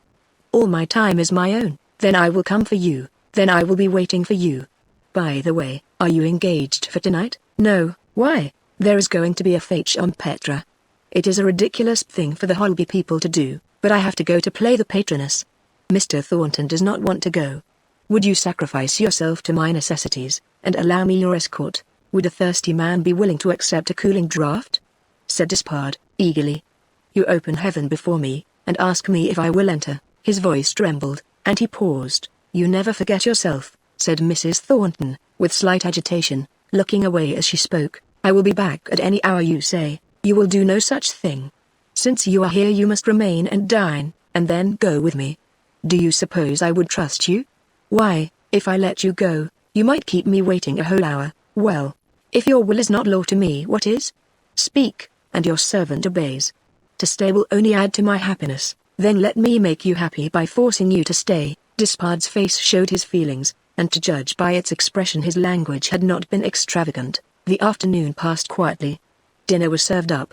All my time is my own. Then I will come for you. Then I will be waiting for you. By the way, are you engaged for tonight? No. Why? There is going to be a fete on Petra. It is a ridiculous thing for the Holby people to do, but I have to go to play the patroness. Mr. Thornton does not want to go. Would you sacrifice yourself to my necessities, and allow me your escort? Would a thirsty man be willing to accept a cooling draught? Said Despard, eagerly. You open heaven before me, and ask me if I will enter. His voice trembled, and he paused. You never forget yourself, said Mrs. Thornton, with slight agitation, looking away as she spoke. I will be back at any hour you say. You will do no such thing. Since you are here you must remain and dine, and then go with me. Do you suppose I would trust you? Why, if I let you go, you might keep me waiting a whole hour. Well, if your will is not law to me, what is? Speak, and your servant obeys. To stay will only add to my happiness. Then let me make you happy by forcing you to stay. Despard's face showed his feelings, and to judge by its expression his language had not been extravagant. The afternoon passed quietly. Dinner was served up.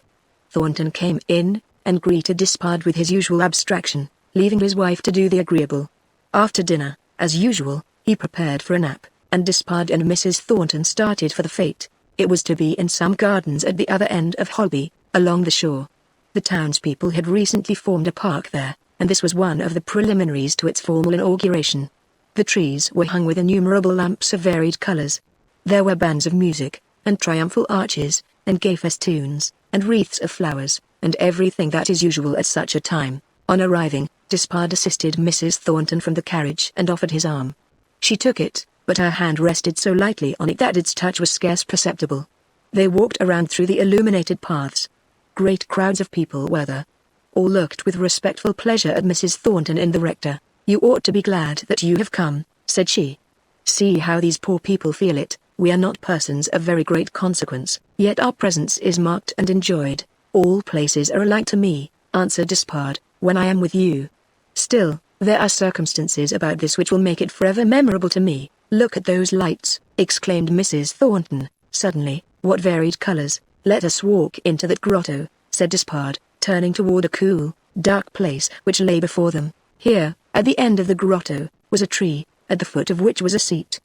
Thornton came in, and greeted Despard with his usual abstraction, leaving his wife to do the agreeable. After dinner, as usual, he prepared for a nap, and Despard and Mrs. Thornton started for the fete. It was to be in some gardens at the other end of Holby, along the shore. The townspeople had recently formed a park there, and this was one of the preliminaries to its formal inauguration. The trees were hung with innumerable lamps of varied colors. There were bands of music, and triumphal arches, and gay festoons, and wreaths of flowers, and everything that is usual at such a time. On arriving, Despard assisted Mrs. Thornton from the carriage and offered his arm. She took it, but her hand rested so lightly on it that its touch was scarce perceptible. They walked around through the illuminated paths. Great crowds of people were there. All looked with respectful pleasure at Mrs. Thornton and the rector. You ought to be glad that you have come, said she. See how these poor people feel it. We are not persons of very great consequence, yet our presence is marked and enjoyed. All places are alike to me, answered Despard, when I am with you. Still, there are circumstances about this which will make it forever memorable to me. Look at those lights, exclaimed Mrs. Thornton, suddenly. What varied colors. Let us walk into that grotto, said Despard, turning toward a cool, dark place which lay before them. Here, at the end of the grotto, was a tree, at the foot of which was a seat.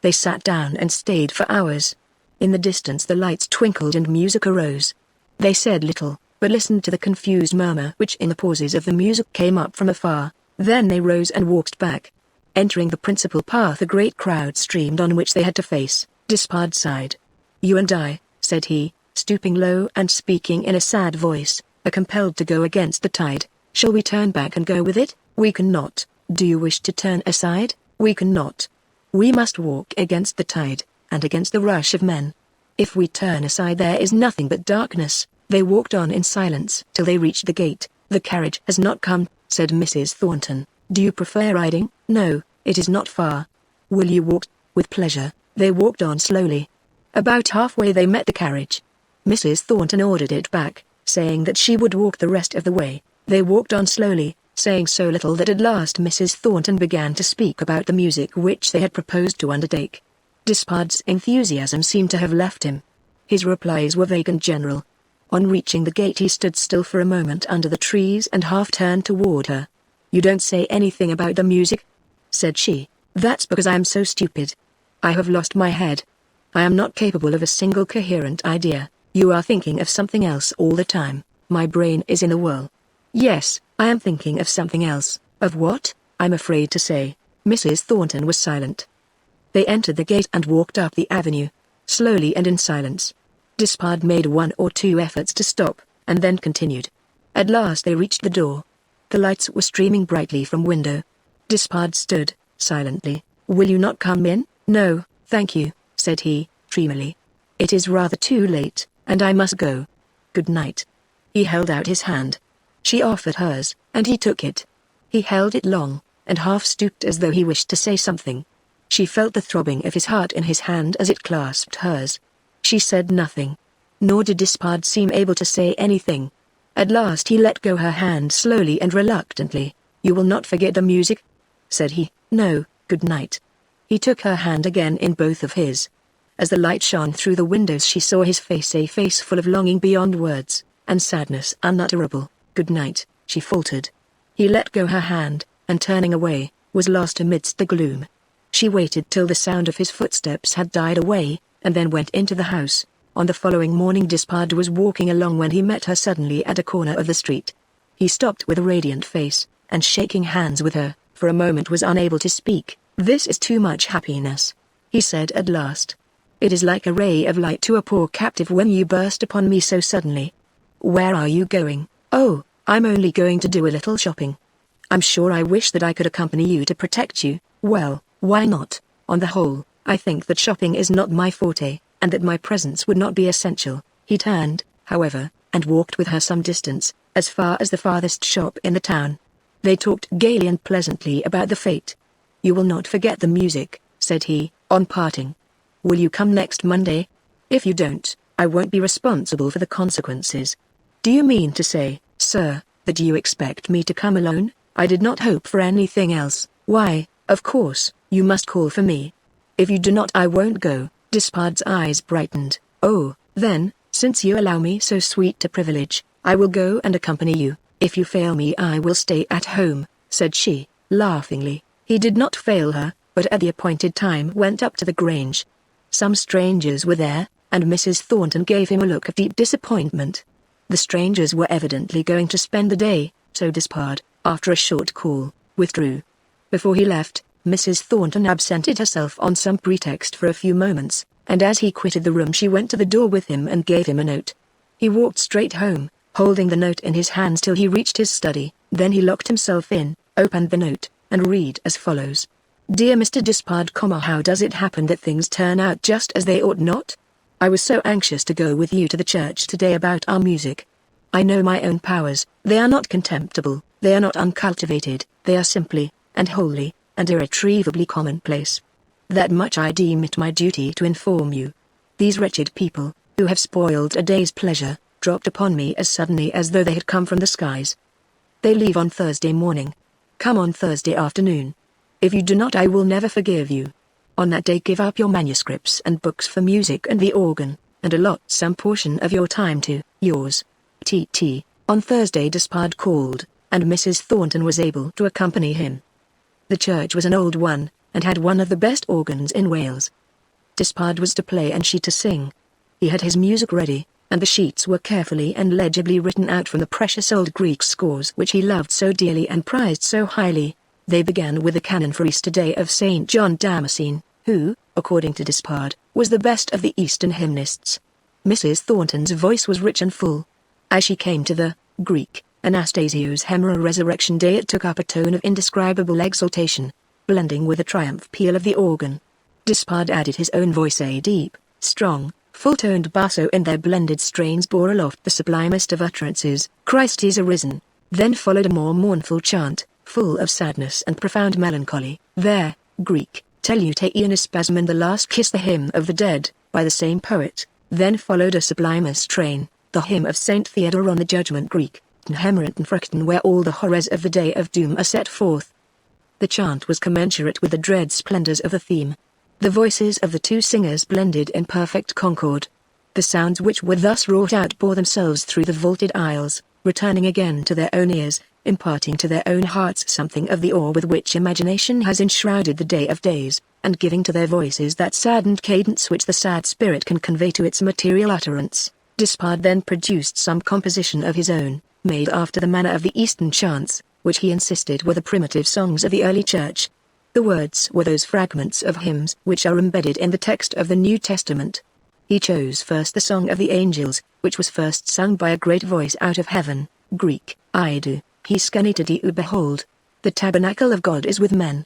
They sat down and stayed for hours. In the distance the lights twinkled and music arose. They said little, but listened to the confused murmur which in the pauses of the music came up from afar. Then they rose and walked back. Entering the principal path a great crowd streamed on which they had to face. Despard sighed. You and I, said he, stooping low and speaking in a sad voice, are compelled to go against the tide. Shall we turn back and go with it? We cannot. Do you wish to turn aside? We cannot. We must walk against the tide, and against the rush of men. If we turn aside there is nothing but darkness. They walked on in silence till they reached the gate. The carriage has not come, said Mrs. Thornton. Do you prefer riding? No, it is not far. Will you walk? With pleasure. They walked on slowly. About halfway they met the carriage. Mrs. Thornton ordered it back, saying that she would walk the rest of the way. They walked on slowly, saying so little that at last Mrs. Thornton began to speak about the music which they had proposed to undertake. Despard's enthusiasm seemed to have left him. His replies were vague and general. On reaching the gate he stood still for a moment under the trees and half turned toward her. You don't say anything about the music? Said she. That's because I am so stupid. I have lost my head. I am not capable of a single coherent idea. You are thinking of something else all the time. My brain is in a whirl. Yes, I am thinking of something else. Of what? I'm afraid to say. Mrs. Thornton was silent. They entered the gate and walked up the avenue, slowly and in silence. Despard made one or two efforts to stop, and then continued. At last they reached the door. The lights were streaming brightly from window. Despard stood, silently. Will you not come in? No, thank you, said he, dreamily. It is rather too late, and I must go. Good night. He held out his hand. She offered hers, and he took it. He held it long, and half stooped as though he wished to say something. She felt the throbbing of his heart in his hand as it clasped hers. She said nothing. Nor did Despard seem able to say anything. At last he let go her hand slowly and reluctantly. You will not forget the music? Said he. No, good night. He took her hand again in both of his. As the light shone through the windows she saw his face, a face full of longing beyond words, and sadness unutterable. Good night, she faltered. He let go her hand, and turning away, was lost amidst the gloom. She waited till the sound of his footsteps had died away, and then went into the house. On the following morning Despard was walking along when he met her suddenly at a corner of the street. He stopped with a radiant face, and shaking hands with her, for a moment was unable to speak. "This is too much happiness," he said at last. "It is like a ray of light to a poor captive when you burst upon me so suddenly. Where are you going?" "Oh, I'm only going to do a little shopping." "I'm sure I wish that I could accompany you to protect you." "Well, why not? On the whole, I think that shopping is not my forte, and that my presence would not be essential." He turned, however, and walked with her some distance, as far as the farthest shop in the town. They talked gaily and pleasantly about the fete. "You will not forget the music," said he, on parting. "Will you come next Monday? If you don't, I won't be responsible for the consequences." "Do you mean to say, sir, that you expect me to come alone?" "I did not hope for anything else." "Why, of course, you must call for me. If you do not I won't go." Despard's eyes brightened. "Oh, then, since you allow me so sweet a privilege, I will go and accompany you. If you fail me I will stay at home," said she, laughingly. He did not fail her, but at the appointed time went up to the Grange. Some strangers were there, and Mrs. Thornton gave him a look of deep disappointment. The strangers were evidently going to spend the day, so Despard, after a short call, withdrew. Before he left, Mrs. Thornton absented herself on some pretext for a few moments, and as he quitted the room she went to the door with him and gave him a note. He walked straight home, holding the note in his hands till he reached his study. Then he locked himself in, opened the note, and read as follows. "Dear Mr. Despard, how does it happen that things turn out just as they ought not? I was so anxious to go with you to the church today about our music. I know my own powers, they are not contemptible, they are not uncultivated, they are simply, and wholly, and irretrievably commonplace. That much I deem it my duty to inform you. These wretched people, who have spoiled a day's pleasure, dropped upon me as suddenly as though they had come from the skies. They leave on Thursday morning. Come on Thursday afternoon. If you do not I will never forgive you. On that day give up your manuscripts and books for music and the organ, and allot some portion of your time to yours, T.T. On Thursday Despard called, and Mrs. Thornton was able to accompany him. The church was an old one, and had one of the best organs in Wales. Despard was to play and she to sing. He had his music ready, and the sheets were carefully and legibly written out from the precious old Greek scores which he loved so dearly and prized so highly. They began with the canon for Easter Day of St. John Damascene, who, according to Despard, was the best of the Eastern hymnists. Mrs. Thornton's voice was rich and full. As she came to the Greek, Anastasios Hemera Resurrection Day it took up a tone of indescribable exaltation, blending with the triumph peal of the organ. Despard added his own voice, a deep, strong, full-toned basso in their blended strains bore aloft the sublimest of utterances, "Christ is arisen." Then followed a more mournful chant, full of sadness and profound melancholy. There, Greek, Teleuteion Spasm and the Last Kiss, the Hymn of the Dead, by the same poet. Then followed a sublimer strain, the hymn of Saint Theodore on the Judgment, Greek, Hemerant and Fruchten, where all the horrors of the day of doom are set forth. The chant was commensurate with the dread splendors of the theme. The voices of the two singers blended in perfect concord. The sounds which were thus wrought out bore themselves through the vaulted aisles, returning again to their own ears, imparting to their own hearts something of the awe with which imagination has enshrouded the day of days, and giving to their voices that saddened cadence which the sad spirit can convey to its material utterance. Despard then produced some composition of his own, made after the manner of the Eastern chants, which he insisted were the primitive songs of the early church. The words were those fragments of hymns which are embedded in the text of the New Testament. He chose first the Song of the Angels, which was first sung by a great voice out of heaven, Greek, Idu, he scanitadi behold, the tabernacle of God is with men.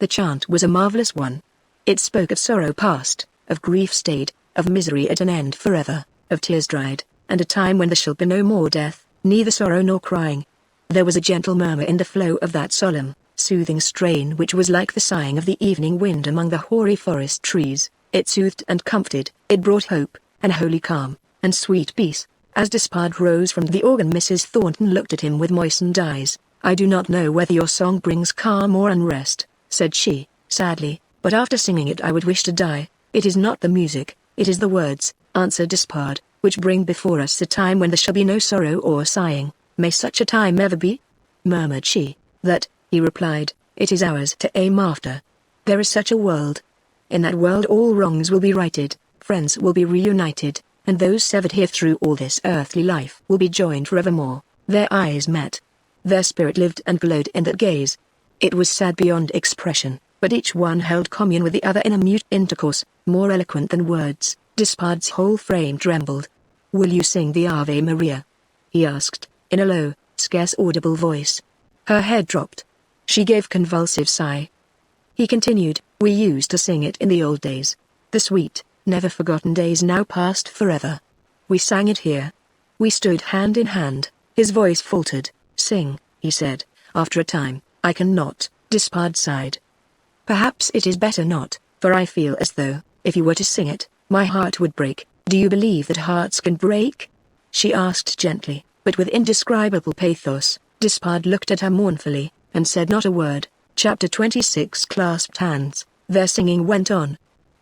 The chant was a marvelous one. It spoke of sorrow past, of grief stayed, of misery at an end forever, of tears dried, and a time when there shall be no more death, neither sorrow nor crying. There was a gentle murmur in the flow of that solemn, soothing strain which was like the sighing of the evening wind among the hoary forest trees. It soothed and comforted, it brought hope, and holy calm, and sweet peace. As Despard rose from the organ Mrs. Thornton looked at him with moistened eyes. "I do not know whether your song brings calm or unrest," said she, sadly, "but after singing it I would wish to die." "It is not the music, it is the words," answered Despard, "which bring before us a time when there shall be no sorrow or sighing." "May such a time ever be?" murmured she. "That," he replied, "it is ours to aim after. There is such a world. In that world all wrongs will be righted, friends will be reunited, and those severed here through all this earthly life will be joined forevermore. Their eyes met. Their spirit lived and glowed in that gaze. It was sad beyond expression, but each one held commune with the other in a mute intercourse, more eloquent than words. Despard's whole frame trembled. "Will you sing the Ave Maria?" he asked, in a low, scarce audible voice. Her head dropped. She gave a convulsive sigh. He continued, "We used to sing it in the old days. The sweet, never-forgotten days now past forever. We sang it here. We stood hand in hand." His voice faltered. "Sing," he said, after a time. "I cannot," Despard sighed. "Perhaps it is better not, for I feel as though, if you were to sing it, my heart would break." "Do you believe that hearts can break?" she asked gently, but with indescribable pathos. Despard looked at her mournfully, and said not a word. Chapter 26. Clasped hands. Their singing went on.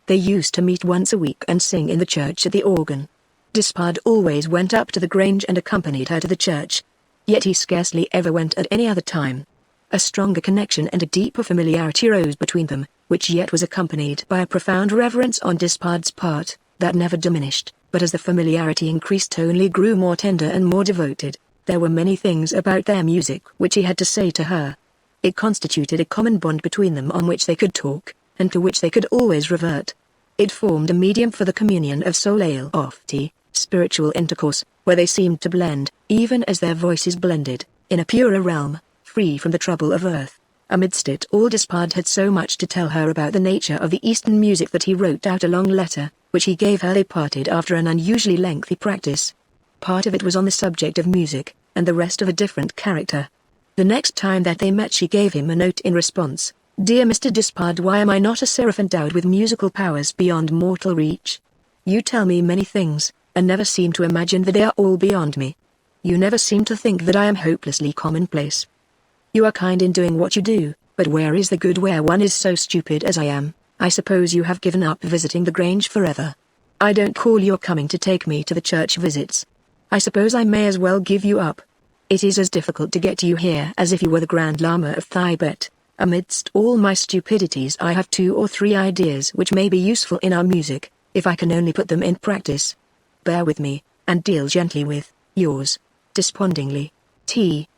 They used to meet once a week and sing in the church at the organ. Despard always went up to the Grange and accompanied her to the church. Yet he scarcely ever went at any other time. A stronger connection and a deeper familiarity rose between them, which yet was accompanied by a profound reverence on Despard's part, that never diminished, but as the familiarity increased only grew more tender and more devoted. There were many things about their music which he had to say to her. It constituted a common bond between them on which they could talk, and to which they could always revert. It formed a medium for the communion of soul lofty, spiritual intercourse, where they seemed to blend, even as their voices blended, in a purer realm, free from the trouble of earth. Amidst it all Despard had so much to tell her about the nature of the Eastern music that he wrote out a long letter, which he gave her. They parted after an unusually lengthy practice. Part of it was on the subject of music, and the rest of a different character. The next time that they met she gave him a note in response. "Dear Mr. Despard, why am I not a seraph endowed with musical powers beyond mortal reach? You tell me many things, and never seem to imagine that they are all beyond me. You never seem to think that I am hopelessly commonplace. You are kind in doing what you do, but where is the good where one is so stupid as I am? I suppose you have given up visiting the Grange forever. I don't call your coming to take me to the church visits. I suppose I may as well give you up. It is as difficult to get you here as if you were the Grand Lama of Thibet. Amidst all my stupidities I have 2 or 3 ideas which may be useful in our music, if I can only put them in practice. Bear with me, and deal gently with, yours, despondingly, T.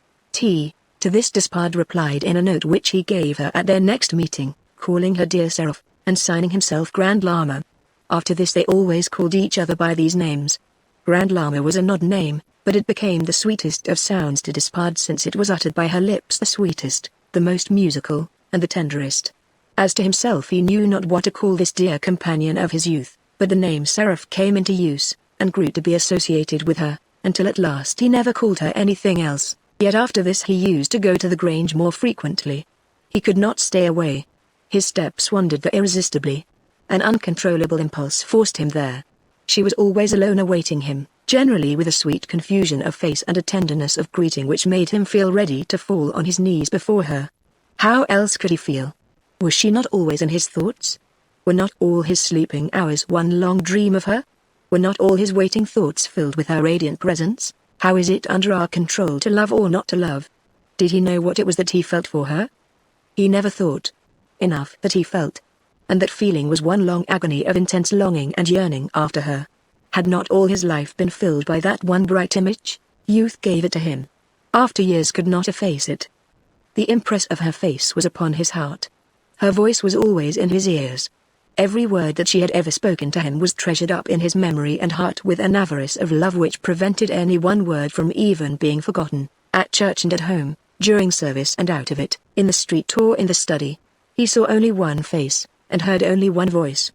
To this Despard replied in a note which he gave her at their next meeting, calling her Dear Seraph, and signing himself Grand Lama. After this they always called each other by these names. Grand Lama was an odd name, but it became the sweetest of sounds to Despard since it was uttered by her lips, the sweetest, the most musical, and the tenderest. As to himself he knew not what to call this dear companion of his youth, but the name Seraph came into use, and grew to be associated with her, until at last he never called her anything else. Yet after this he used to go to the Grange more frequently. He could not stay away. His steps wandered there irresistibly. An uncontrollable impulse forced him there. She was always alone awaiting him, generally with a sweet confusion of face and a tenderness of greeting which made him feel ready to fall on his knees before her. How else could he feel? Was she not always in his thoughts? Were not all his sleeping hours one long dream of her? Were not all his waking thoughts filled with her radiant presence? How is it under our control to love or not to love? Did he know what it was that he felt for her? He never thought. Enough that he felt. And that feeling was one long agony of intense longing and yearning after her. Had not all his life been filled by that one bright image? Youth gave it to him. After years could not efface it. The impress of her face was upon his heart. Her voice was always in his ears. Every word that she had ever spoken to him was treasured up in his memory and heart with an avarice of love which prevented any one word from even being forgotten, at church and at home, during service and out of it, in the street or in the study. He saw only one face, and heard only one voice.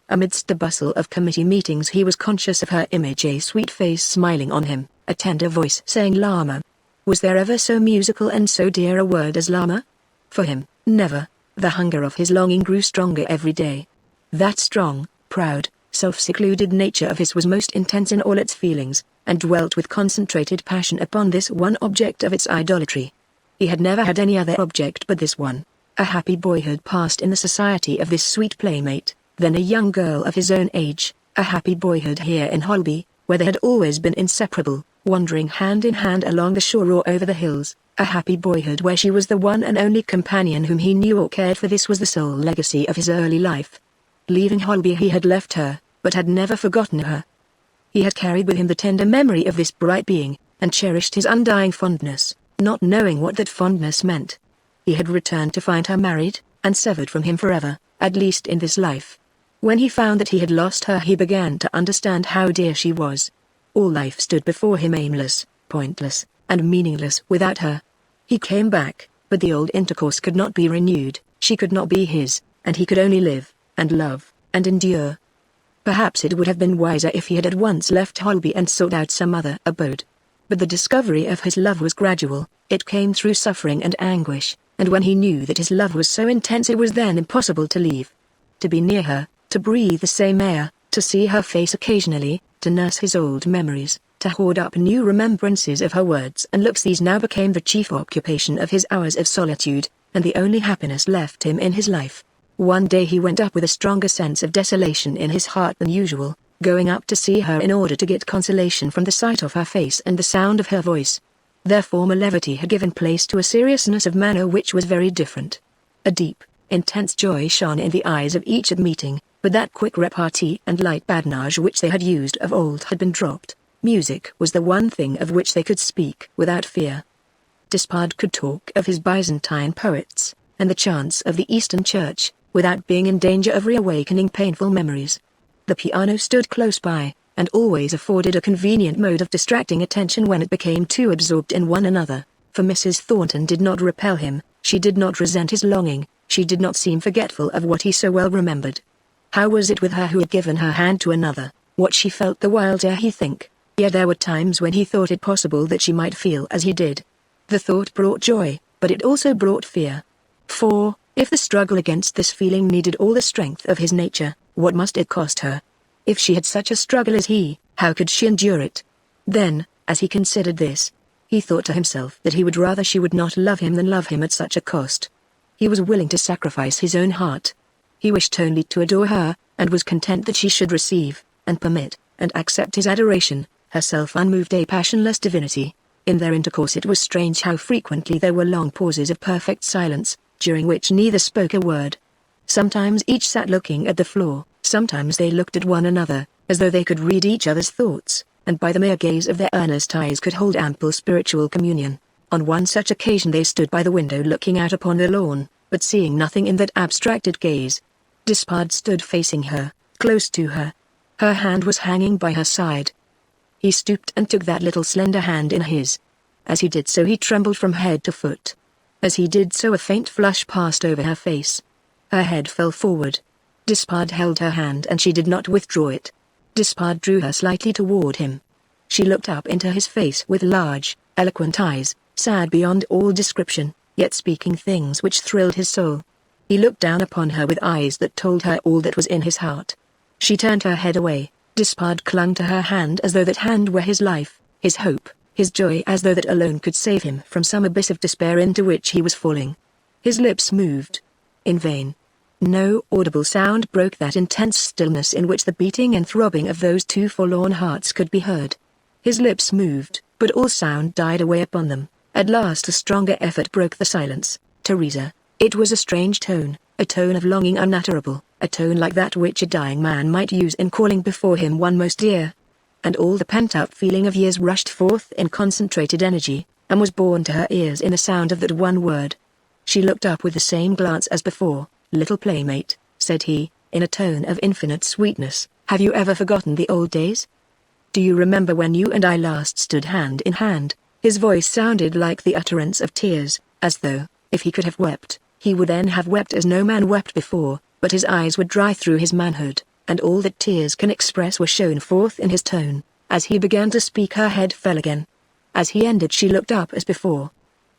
Amidst the bustle of committee meetings he was conscious of her image, a sweet face smiling on him, a tender voice saying Lama. Was there ever so musical and so dear a word as Lama? For him, never. The hunger of his longing grew stronger every day. That strong, proud, self-secluded nature of his was most intense in all its feelings, and dwelt with concentrated passion upon this one object of its idolatry. He had never had any other object but this one. A happy boyhood passed in the society of this sweet playmate, then a young girl of his own age, a happy boyhood here in Holby, where they had always been inseparable, wandering hand in hand along the shore or over the hills, a happy boyhood where she was the one and only companion whom he knew or cared for. This was the sole legacy of his early life. Leaving Holby he had left her, but had never forgotten her. He had carried with him the tender memory of this bright being, and cherished his undying fondness, not knowing what that fondness meant. He had returned to find her married, and severed from him forever, at least in this life. When he found that he had lost her, he began to understand how dear she was. All life stood before him aimless, pointless, and meaningless without her. He came back, but the old intercourse could not be renewed, she could not be his, and he could only live, and love, and endure. Perhaps it would have been wiser if he had at once left Holby and sought out some other abode. But the discovery of his love was gradual, it came through suffering and anguish, and when he knew that his love was so intense it was then impossible to leave. To be near her, to breathe the same air, to see her face occasionally, to nurse his old memories, to hoard up new remembrances of her words and looks, these now became the chief occupation of his hours of solitude, and the only happiness left him in his life. One day he went up with a stronger sense of desolation in his heart than usual, going up to see her in order to get consolation from the sight of her face and the sound of her voice. Their former levity had given place to a seriousness of manner which was very different. A deep, intense joy shone in the eyes of each at meeting, but that quick repartee and light badinage which they had used of old had been dropped. Music was the one thing of which they could speak without fear. Despard could talk of his Byzantine poets, and the chants of the Eastern Church, without being in danger of reawakening painful memories. The piano stood close by, and always afforded a convenient mode of distracting attention when it became too absorbed in one another, for Mrs. Thornton did not repel him, she did not resent his longing, she did not seem forgetful of what he so well remembered. How was it with her who had given her hand to another? What she felt the while dare he think? Yet there were times when he thought it possible that she might feel as he did. The thought brought joy, but it also brought fear. For, if the struggle against this feeling needed all the strength of his nature, what must it cost her? If she had such a struggle as he, how could she endure it? Then, as he considered this, he thought to himself that he would rather she would not love him than love him at such a cost. He was willing to sacrifice his own heart. He wished only to adore her, and was content that she should receive, and permit, and accept his adoration, herself unmoved, a passionless divinity. In their intercourse it was strange how frequently there were long pauses of perfect silence, during which neither spoke a word. Sometimes each sat looking at the floor, sometimes they looked at one another, as though they could read each other's thoughts, and by the mere gaze of their earnest eyes could hold ample spiritual communion. On one such occasion they stood by the window looking out upon the lawn, but seeing nothing in that abstracted gaze. Despard stood facing her, close to her. Her hand was hanging by her side. He stooped and took that little slender hand in his. As he did so he trembled from head to foot. As he did so a faint flush passed over her face. Her head fell forward. Despard held her hand and she did not withdraw it. Despard drew her slightly toward him. She looked up into his face with large, eloquent eyes, sad beyond all description, yet speaking things which thrilled his soul. He looked down upon her with eyes that told her all that was in his heart. She turned her head away. Despard clung to her hand as though that hand were his life, his hope, his joy, as though that alone could save him from some abyss of despair into which he was falling. His lips moved. In vain. No audible sound broke that intense stillness in which the beating and throbbing of those two forlorn hearts could be heard. His lips moved, but all sound died away upon them. At last a stronger effort broke the silence. Teresa. It was a strange tone, a tone of longing unutterable, a tone like that which a dying man might use in calling before him one most dear. And all the pent-up feeling of years rushed forth in concentrated energy, and was borne to her ears in the sound of that one word. She looked up with the same glance as before. "Little playmate," said he, in a tone of infinite sweetness, "have you ever forgotten the old days? Do you remember when you and I last stood hand in hand?" His voice sounded like the utterance of tears, as though, if he could have wept, he would then have wept as no man wept before, but his eyes were dry through his manhood, and all that tears can express were shown forth in his tone. As he began to speak her head fell again. As he ended she looked up as before.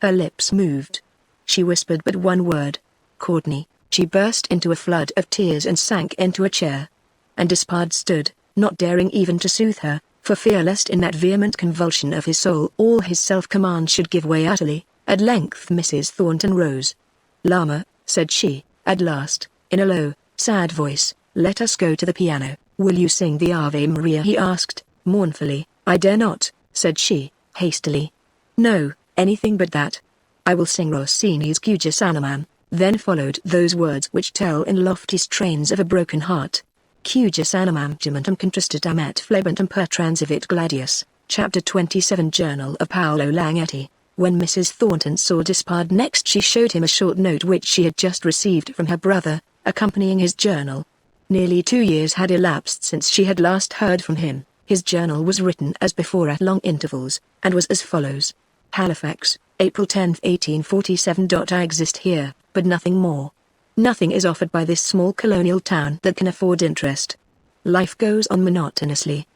Her lips moved. She whispered but one word. "Courtney." She burst into a flood of tears and sank into a chair. And Despard stood, not daring even to soothe her, for fear lest in that vehement convulsion of his soul all his self-command should give way utterly. At length Mrs. Thornton rose. "Lama," said she, at last, in a low, sad voice, "let us go to the piano." "Will you sing the Ave Maria?" he asked, mournfully. "I dare not," said she, hastily. "No, anything but that. I will sing Rossini's Cuja Sanaman." Then followed those words which tell in lofty strains of a broken heart. Cujus animam gementum contristatam et flebentum per transivit gladius. Chapter 27 Journal of Paolo Langhetti. When Mrs. Thornton saw Despard next, she showed him a short note which she had just received from her brother, accompanying his journal. Nearly 2 years had elapsed since she had last heard from him. His journal was written as before at long intervals, and was as follows. Halifax, April 10, 1847. I exist here, but nothing more. Nothing is offered by this small colonial town that can afford interest. Life goes on monotonously.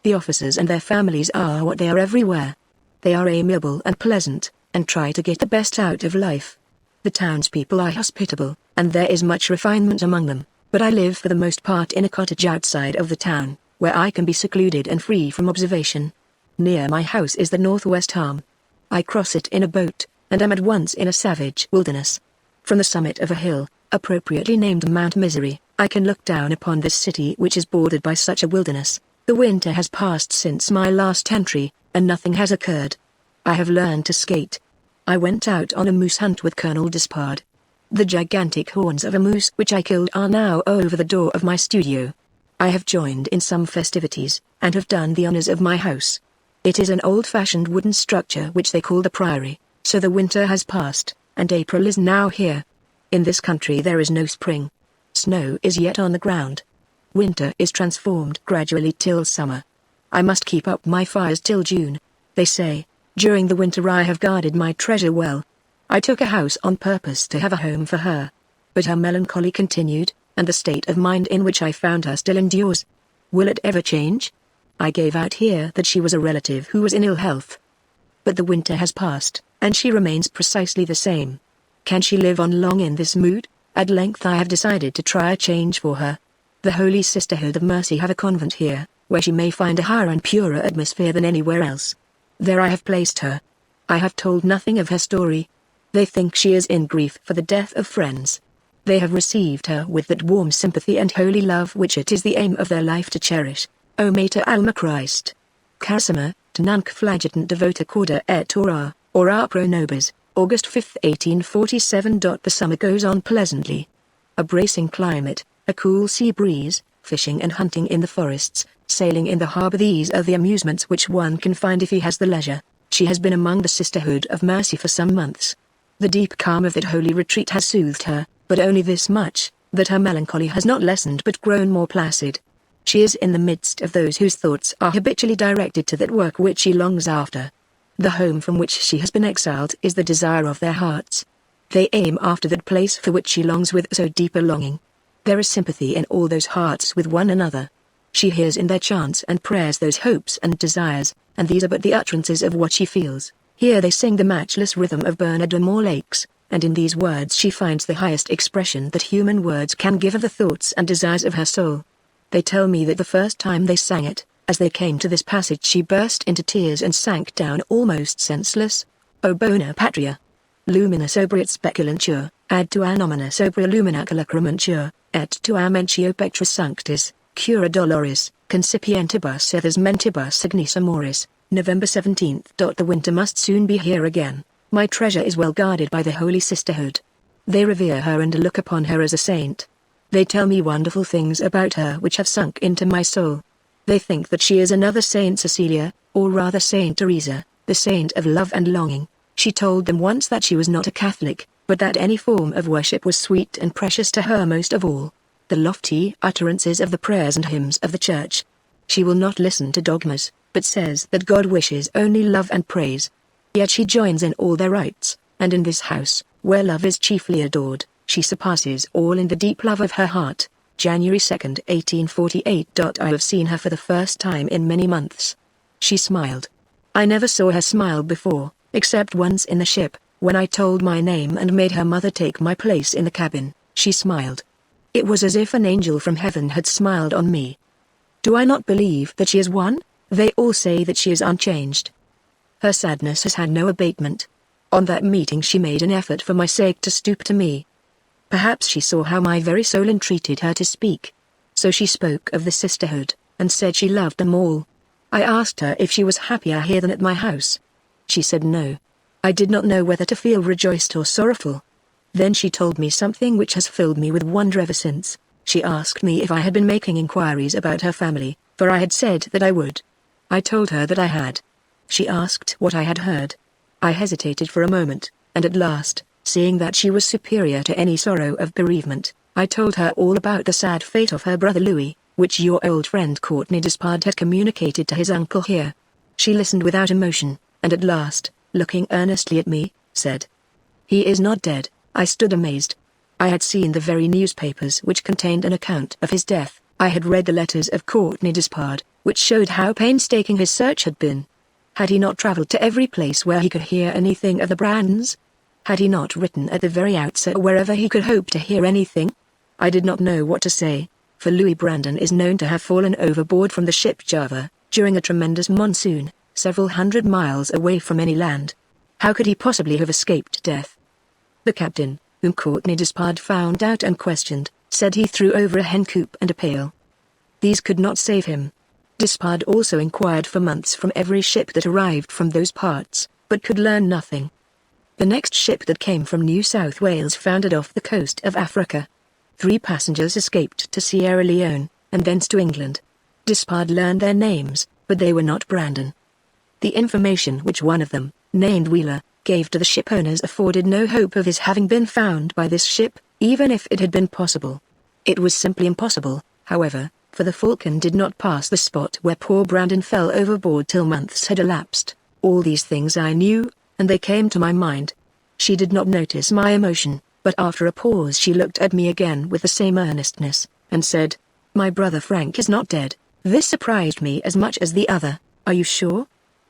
The officers and their families are what they are everywhere. They are amiable and pleasant, and try to get the best out of life. The townspeople are hospitable, and there is much refinement among them, but I live for the most part in a cottage outside of the town, where I can be secluded and free from observation. Near my house is the northwest arm. I cross it in a boat, and am at once in a savage wilderness. From the summit of a hill, appropriately named Mount Misery, I can look down upon this city which is bordered by such a wilderness. The winter has passed since my last entry, and nothing has occurred. I have learned to skate. I went out on a moose hunt with Colonel Despard. The gigantic horns of a moose which I killed are now over the door of my studio. I have joined in some festivities, and have done the honors of my house. It is an old-fashioned wooden structure which they call the Priory, so the winter has passed, and April is now here. In this country there is no spring. Snow is yet on the ground. Winter is transformed gradually till summer. I must keep up my fires till June. They say, during the winter I have guarded my treasure well. I took a house on purpose to have a home for her. But her melancholy continued, and the state of mind in which I found her still endures. Will it ever change? I gave out here that she was a relative who was in ill health. But the winter has passed, and she remains precisely the same. Can she live on long in this mood? At length I have decided to try a change for her. The Holy Sisterhood of Mercy have a convent here, where she may find a higher and purer atmosphere than anywhere else. There I have placed her. I have told nothing of her story. They think she is in grief for the death of friends. They have received her with that warm sympathy and holy love which it is the aim of their life to cherish. O Mater Alma Christ. Carissima, to nunc flagetant devota corda et ora pro nobis, August 5, 1847. The summer goes on pleasantly. A bracing climate, a cool sea breeze, fishing and hunting in the forests, sailing in the harbor, these are the amusements which one can find if he has the leisure. She has been among the Sisterhood of Mercy for some months. The deep calm of that holy retreat has soothed her, but only this much, that her melancholy has not lessened but grown more placid. She is in the midst of those whose thoughts are habitually directed to that work which she longs after. The home from which she has been exiled is the desire of their hearts. They aim after that place for which she longs with so deep a longing. There is sympathy in all those hearts with one another. She hears in their chants and prayers those hopes and desires, and these are but the utterances of what she feels. Here they sing the matchless rhythm of Bernard de Moor Lakes, and in these words she finds the highest expression that human words can give of the thoughts and desires of her soul. They tell me that the first time they sang it, as they came to this passage, she burst into tears and sank down almost senseless. O bona patria! Lumina sobriat speculantur, ad tua nomina sobria luminaca lacrymentur, et tua mentio pectra sanctis, cura doloris, concipientibus ethers mentibus ignis amoris. November 17. The winter must soon be here again. My treasure is well guarded by the Holy Sisterhood. They revere her and look upon her as a saint. They tell me wonderful things about her which have sunk into my soul. They think that she is another Saint Cecilia, or rather Saint Teresa, the saint of love and longing. She told them once that she was not a Catholic, but that any form of worship was sweet and precious to her most of all. The lofty utterances of the prayers and hymns of the Church. She will not listen to dogmas, but says that God wishes only love and praise. Yet she joins in all their rites, and in this house, where love is chiefly adored, she surpasses all in the deep love of her heart. January 2, 1848. I have seen her for the first time in many months. She smiled. I never saw her smile before, except once in the ship, when I told my name and made her mother take my place in the cabin. She smiled. It was as if an angel from heaven had smiled on me. Do I not believe that she is one? They all say that she is unchanged. Her sadness has had no abatement. On that meeting she made an effort for my sake to stoop to me. Perhaps she saw how my very soul entreated her to speak. So she spoke of the sisterhood, and said she loved them all. I asked her if she was happier here than at my house. She said no. I did not know whether to feel rejoiced or sorrowful. Then she told me something which has filled me with wonder ever since. She asked me if I had been making inquiries about her family, for I had said that I would. I told her that I had. She asked what I had heard. I hesitated for a moment, and at last, seeing that she was superior to any sorrow of bereavement, I told her all about the sad fate of her brother Louis, which your old friend Courtney Despard had communicated to his uncle here. She listened without emotion, and at last, looking earnestly at me, said, "He is not dead." I stood amazed. I had seen the very newspapers which contained an account of his death. I had read the letters of Courtney Despard, which showed how painstaking his search had been. Had he not travelled to every place where he could hear anything of the Brandons? Had he not written at the very outset wherever he could hope to hear anything? I did not know what to say, for Louis Brandon is known to have fallen overboard from the ship Java, during a tremendous monsoon, several hundred miles away from any land. How could he possibly have escaped death? The captain, whom Courtney Despard found out and questioned, said he threw over a hen coop and a pail. These could not save him. Despard also inquired for months from every ship that arrived from those parts, but could learn nothing. The next ship that came from New South Wales foundered off the coast of Africa. 3 passengers escaped to Sierra Leone, and thence to England. Despard learned their names, but they were not Brandon. The information which one of them, named Wheeler, gave to the ship owners afforded no hope of his having been found by this ship, even if it had been possible. It was simply impossible, however, for the Falcon did not pass the spot where poor Brandon fell overboard till months had elapsed. All these things I knew, and they came to my mind. She did not notice my emotion, but after a pause she looked at me again with the same earnestness, and said, "My brother Frank is not dead." This surprised me as much as the other. "Are you sure?"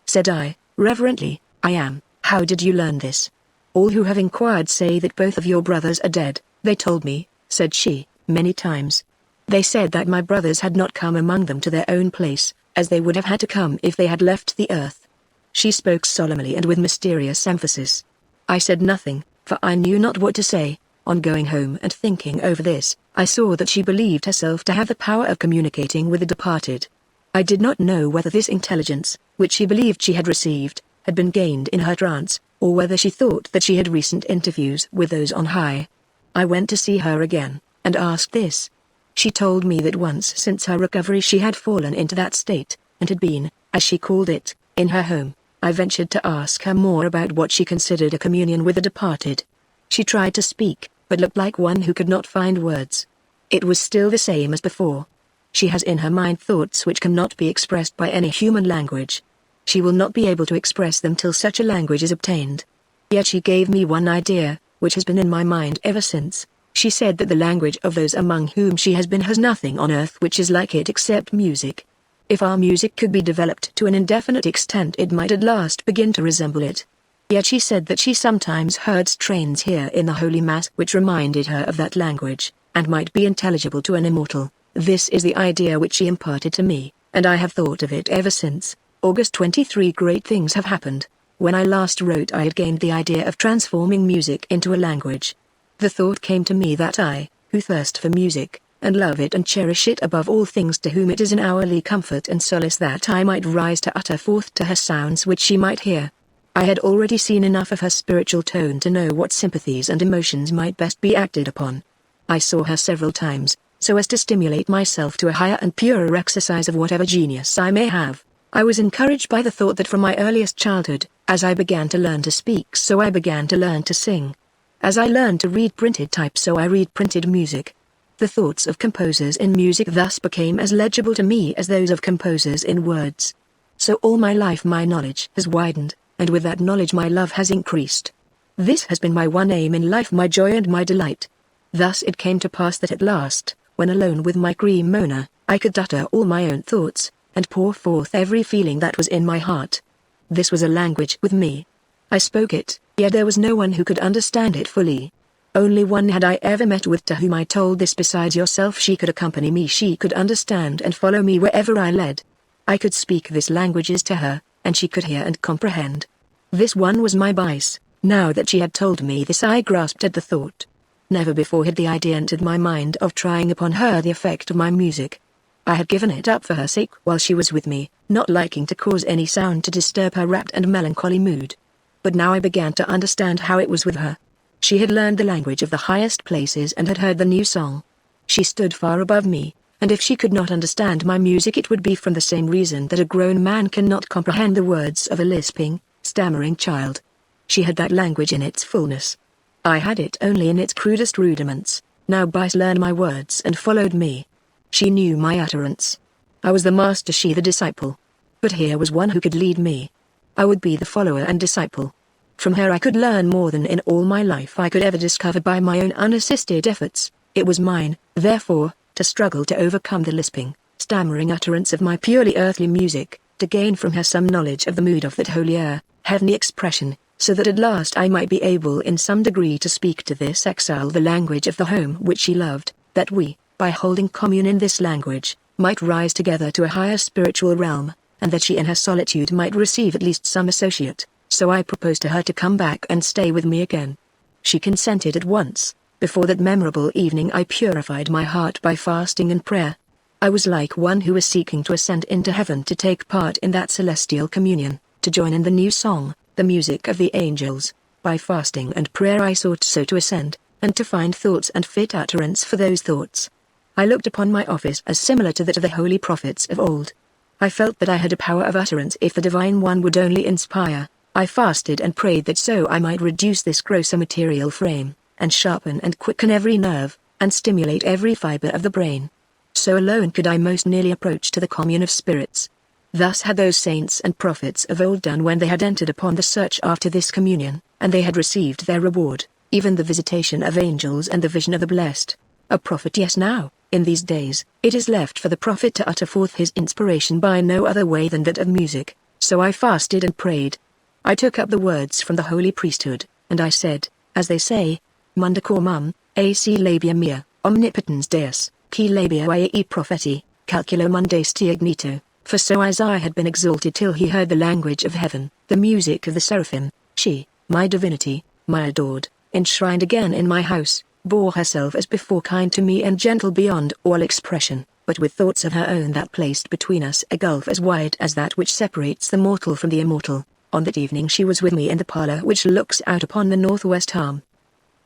said I, reverently. "I am." "How did you learn this?" "All who have inquired say that both of your brothers are dead." "They told me," said she, "many times. They said that my brothers had not come among them to their own place, as they would have had to come if they had left the earth." She spoke solemnly and with mysterious emphasis. I said nothing, for I knew not what to say. On going home and thinking over this, I saw that she believed herself to have the power of communicating with the departed. I did not know whether this intelligence, which she believed she had received, had been gained in her trance, or whether she thought that she had recent interviews with those on high. I went to see her again, and asked this. She told me that once since her recovery she had fallen into that state, and had been, as she called it, in her home. I ventured to ask her more about what she considered a communion with the departed. She tried to speak, but looked like one who could not find words. It was still the same as before. She has in her mind thoughts which cannot be expressed by any human language. She will not be able to express them till such a language is obtained. Yet she gave me one idea, which has been in my mind ever since. She said that the language of those among whom she has been has nothing on earth which is like it except music. If our music could be developed to an indefinite extent it might at last begin to resemble it. Yet she said that she sometimes heard strains here in the Holy Mass which reminded her of that language, and might be intelligible to an immortal. This is the idea which she imparted to me, and I have thought of it ever since. August 23. Great things have happened. When I last wrote I had gained the idea of transforming music into a language. The thought came to me that I, who thirst for music, and love it and cherish it above all things, to whom it is an hourly comfort and solace, that I might rise to utter forth to her sounds which she might hear. I had already seen enough of her spiritual tone to know what sympathies and emotions might best be acted upon. I saw her several times, so as to stimulate myself to a higher and purer exercise of whatever genius I may have. I was encouraged by the thought that from my earliest childhood, as I began to learn to speak, so I began to learn to sing. As I learned to read printed type, so I read printed music. The thoughts of composers in music thus became as legible to me as those of composers in words. So all my life my knowledge has widened, and with that knowledge my love has increased. This has been my one aim in life, my joy and my delight. Thus it came to pass that at last, when alone with my cream Mona, I could utter all my own thoughts, and pour forth every feeling that was in my heart. This was a language with me. I spoke it, yet there was no one who could understand it fully. Only one had I ever met with to whom I told this. Besides yourself, she could accompany me, she could understand and follow me wherever I led. I could speak this languages to her, and she could hear and comprehend. This one was my vice. Now that she had told me this I grasped at the thought. Never before had the idea entered my mind of trying upon her the effect of my music. I had given it up for her sake while she was with me, not liking to cause any sound to disturb her rapt and melancholy mood. But now I began to understand how it was with her. She had learned the language of the highest places and had heard the new song. She stood far above me, and if she could not understand my music it would be from the same reason that a grown man cannot comprehend the words of a lisping, stammering child. She had that language in its fullness. I had it only in its crudest rudiments. Now Bice learned my words and followed me. She knew my utterance. I was the master, she the disciple. But here was one who could lead me. I would be the follower and disciple. From her I could learn more than in all my life I could ever discover by my own unassisted efforts. It was mine, therefore, to struggle to overcome the lisping, stammering utterance of my purely earthly music, to gain from her some knowledge of the mood of that holier, heavenly expression, so that at last I might be able in some degree to speak to this exile the language of the home which she loved, that we, by holding commune in this language, might rise together to a higher spiritual realm, and that she in her solitude might receive at least some associate. So I proposed to her to come back and stay with me again. She consented at once. Before that memorable evening I purified my heart by fasting and prayer. I was like one who was seeking to ascend into heaven to take part in that celestial communion, to join in the new song, the music of the angels. By fasting and prayer I sought so to ascend, and to find thoughts and fit utterance for those thoughts. I looked upon my office as similar to that of the holy prophets of old. I felt that I had a power of utterance if the Divine One would only inspire. I fasted and prayed that so I might reduce this grosser material frame, and sharpen and quicken every nerve, and stimulate every fiber of the brain. So alone could I most nearly approach to the commune of spirits. Thus had those saints and prophets of old done when they had entered upon the search after this communion, and they had received their reward, even the visitation of angels and the vision of the blessed. A prophet, yes, now, in these days, it is left for the prophet to utter forth his inspiration by no other way than that of music. So I fasted and prayed. I took up the words from the holy priesthood, and I said, as they say, Munda cormum, ac labia mea, omnipotens Deus, qui labia iei propheti, calculo mundasti ignito, for so Isaiah had been exalted till he heard the language of heaven, the music of the seraphim. She, my divinity, my adored, enshrined again in my house, bore herself as before kind to me and gentle beyond all expression, but with thoughts of her own that placed between us a gulf as wide as that which separates the mortal from the immortal. On that evening she was with me in the parlor which looks out upon the northwest arm.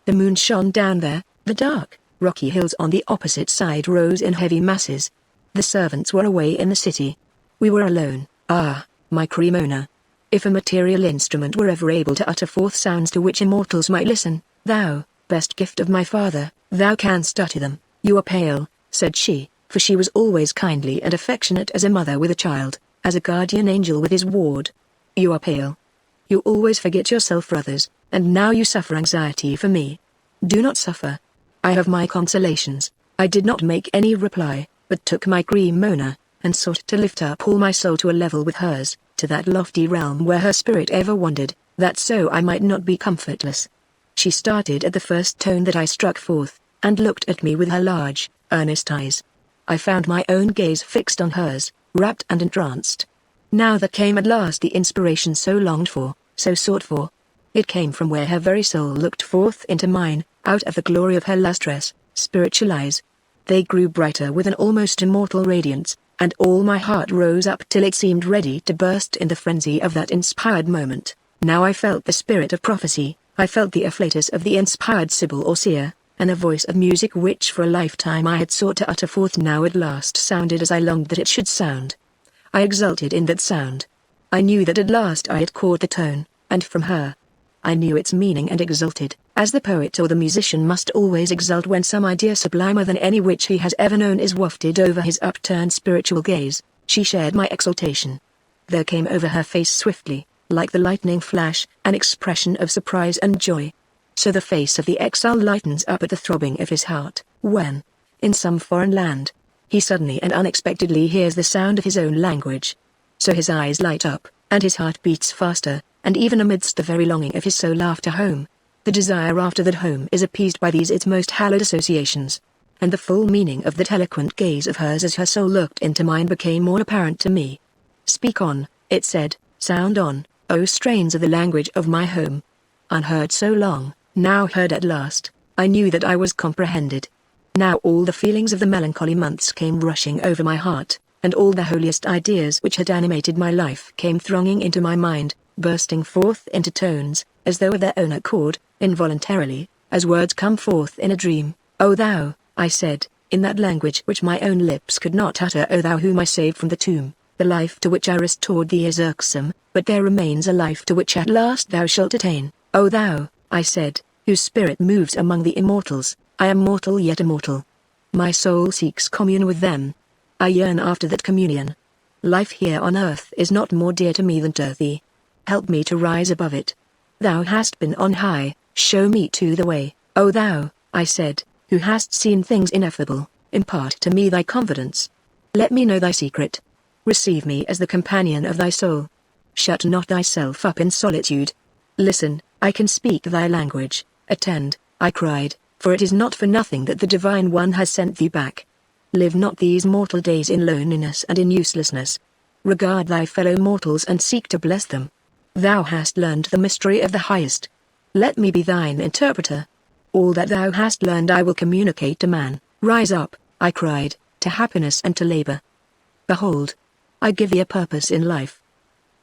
The moon shone down there, the dark, rocky hills on the opposite side rose in heavy masses. The servants were away in the city. We were alone. Ah, my Cremona! If a material instrument were ever able to utter forth sounds to which immortals might listen, thou, best gift of my father, thou canst utter them. You are pale, said she, for she was always kindly and affectionate as a mother with a child, as a guardian angel with his ward. You are pale. You always forget yourself for others, and now you suffer anxiety for me. Do not suffer. I have my consolations. I did not make any reply, but took my Cremona, and sought to lift up all my soul to a level with hers, to that lofty realm where her spirit ever wandered, that so I might not be comfortless. She started at the first tone that I struck forth, and looked at me with her large, earnest eyes. I found my own gaze fixed on hers, rapt and entranced. Now there came at last the inspiration so longed for, so sought for. It came from where her very soul looked forth into mine, out of the glory of her lustrous, spiritual eyes. They grew brighter with an almost immortal radiance, and all my heart rose up till it seemed ready to burst in the frenzy of that inspired moment. Now I felt the spirit of prophecy, I felt the afflatus of the inspired sibyl or seer, and a voice of music which for a lifetime I had sought to utter forth now at last sounded as I longed that it should sound. I exulted in that sound. I knew that at last I had caught the tone, and from her. I knew its meaning and exulted, as the poet or the musician must always exult when some idea sublimer than any which he has ever known is wafted over his upturned spiritual gaze. She shared my exultation. There came over her face swiftly, like the lightning flash, an expression of surprise and joy. So the face of the exile lightens up at the throbbing of his heart, when, in some foreign land, he suddenly and unexpectedly hears the sound of his own language. So his eyes light up, and his heart beats faster, and even amidst the very longing of his soul after home, the desire after that home is appeased by these its most hallowed associations. And the full meaning of that eloquent gaze of hers as her soul looked into mine became more apparent to me. Speak on, it said, sound on, O strains of the language of my home. Unheard so long, now heard at last, I knew that I was comprehended. Now all the feelings of the melancholy months came rushing over my heart, and all the holiest ideas which had animated my life came thronging into my mind, bursting forth into tones, as though of their own accord, involuntarily, as words come forth in a dream. O thou, I said, in that language which my own lips could not utter. O thou whom I saved from the tomb, the life to which I restored thee is irksome, but there remains a life to which at last thou shalt attain. O thou, I said, whose spirit moves among the immortals, I am mortal yet immortal. My soul seeks commune with them. I yearn after that communion. Life here on earth is not more dear to me than to thee. Help me to rise above it. Thou hast been on high, show me to the way. O thou, I said, who hast seen things ineffable, impart to me thy confidence. Let me know thy secret. Receive me as the companion of thy soul. Shut not thyself up in solitude. Listen, I can speak thy language. Attend, I cried, for it is not for nothing that the Divine One has sent thee back. Live not these mortal days in loneliness and in uselessness. Regard thy fellow mortals and seek to bless them. Thou hast learned the mystery of the highest. Let me be thine interpreter. All that thou hast learned I will communicate to man. Rise up, I cried, to happiness and to labor. Behold, I give thee a purpose in life.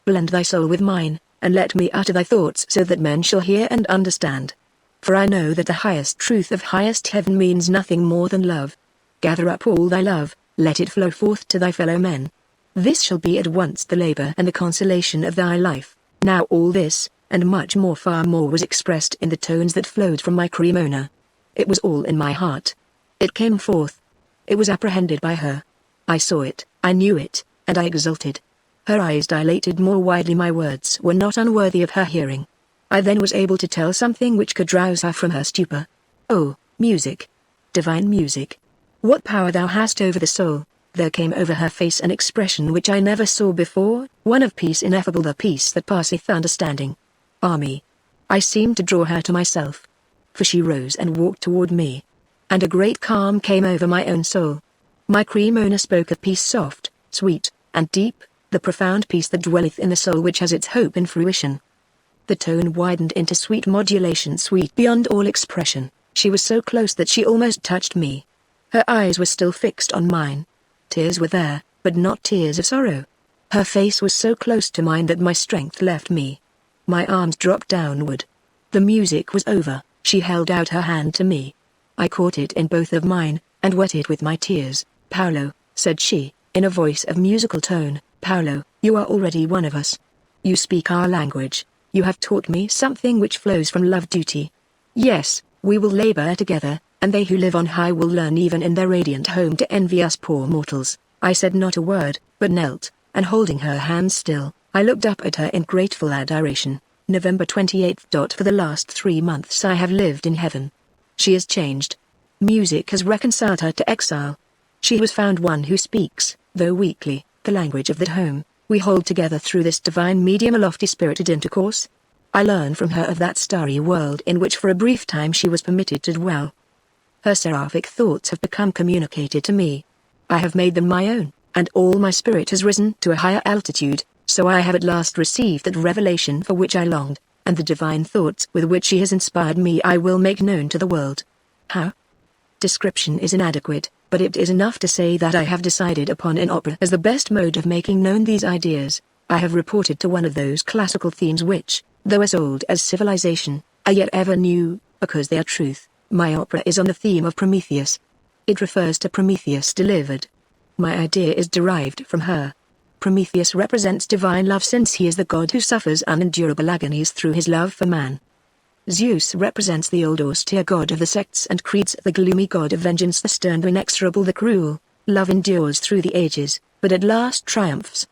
Blend thy soul with mine, and let me utter thy thoughts so that men shall hear and understand. For I know that the highest truth of highest heaven means nothing more than love. Gather up all thy love, let it flow forth to thy fellow men. This shall be at once the labor and the consolation of thy life. Now all this, and much more, far more, was expressed in the tones that flowed from my Cremona. It was all in my heart. It came forth. It was apprehended by her. I saw it, I knew it, and I exulted. Her eyes dilated more widely. My words were not unworthy of her hearing. I then was able to tell something which could rouse her from her stupor. Oh, music! Divine music! What power thou hast over the soul! There came over her face an expression which I never saw before, one of peace ineffable, the peace that passeth understanding. Me. I seemed to draw her to myself. For she rose and walked toward me. And a great calm came over my own soul. My Cremona spoke of peace soft, sweet, and deep, the profound peace that dwelleth in the soul which has its hope in fruition. The tone widened into sweet modulation, sweet beyond all expression. She was so close that she almost touched me. Her eyes were still fixed on mine. Tears were there, but not tears of sorrow. Her face was so close to mine that my strength left me. My arms dropped downward. The music was over. She held out her hand to me. I caught it in both of mine, and wet it with my tears. Paolo, said she, in a voice of musical tone, Paolo, you are already one of us. You speak our language. You have taught me something which flows from love duty. Yes, we will labor together, and they who live on high will learn even in their radiant home to envy us poor mortals. I said not a word, but knelt, and holding her hand still, I looked up at her in grateful adoration. November 28. For the last 3 months I have lived in heaven. She is changed. Music has reconciled her to exile. She has found one who speaks, though weakly, the language of that home. We hold together through this divine medium a lofty spirited intercourse. I learn from her of that starry world in which for a brief time she was permitted to dwell. Her seraphic thoughts have become communicated to me. I have made them my own, and all my spirit has risen to a higher altitude, so I have at last received that revelation for which I longed, and the divine thoughts with which she has inspired me I will make known to the world. How? Description is inadequate, but it is enough to say that I have decided upon an opera as the best mode of making known these ideas. I have reported to one of those classical themes which, though as old as civilization, are yet ever new, because they are truth. My opera is on the theme of Prometheus. It refers to Prometheus delivered. My idea is derived from her. Prometheus represents divine love since he is the god who suffers unendurable agonies through his love for man. Zeus represents the old austere god of the sects and creeds, the gloomy god of vengeance, the stern, the inexorable, the cruel. Love endures through the ages, but at last triumphs.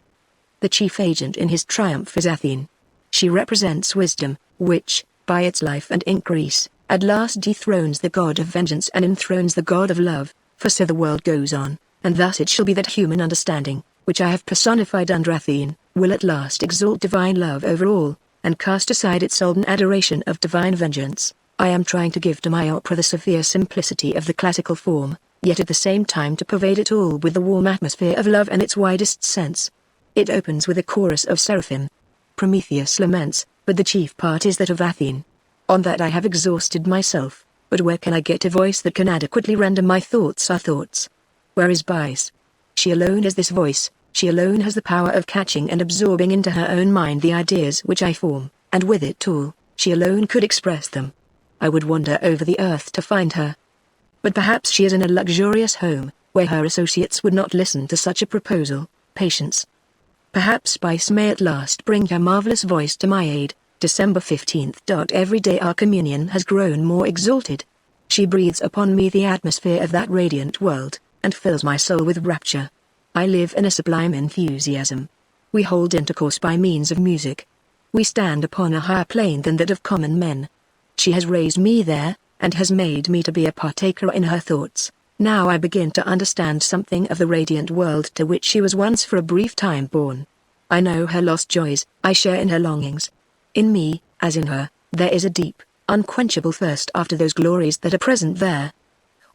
The chief agent in his triumph is Athene. She represents wisdom, which, by its life and increase, at last dethrones the god of vengeance and enthrones the god of love, for so the world goes on, and thus it shall be that human understanding, which I have personified under Athene, will at last exalt divine love over all, and cast aside its olden adoration of divine vengeance. I am trying to give to my opera the severe simplicity of the classical form, yet at the same time to pervade it all with the warm atmosphere of love and its widest sense. It opens with a chorus of seraphim. Prometheus laments, but the chief part is that of Athene. On that I have exhausted myself, but where can I get a voice that can adequately render my thoughts our thoughts? Where is Bice? She alone is this voice. She alone has the power of catching and absorbing into her own mind the ideas which I form, and with it all, she alone could express them. I would wander over the earth to find her. But perhaps she is in a luxurious home, where her associates would not listen to such a proposal. Patience. Perhaps Spice may at last bring her marvelous voice to my aid. December 15th. Every day our communion has grown more exalted. She breathes upon me the atmosphere of that radiant world, and fills my soul with rapture. I live in a sublime enthusiasm. We hold intercourse by means of music. We stand upon a higher plane than that of common men. She has raised me there, and has made me to be a partaker in her thoughts. Now I begin to understand something of the radiant world to which she was once for a brief time born. I know her lost joys, I share in her longings. In me, as in her, there is a deep, unquenchable thirst after those glories that are present there.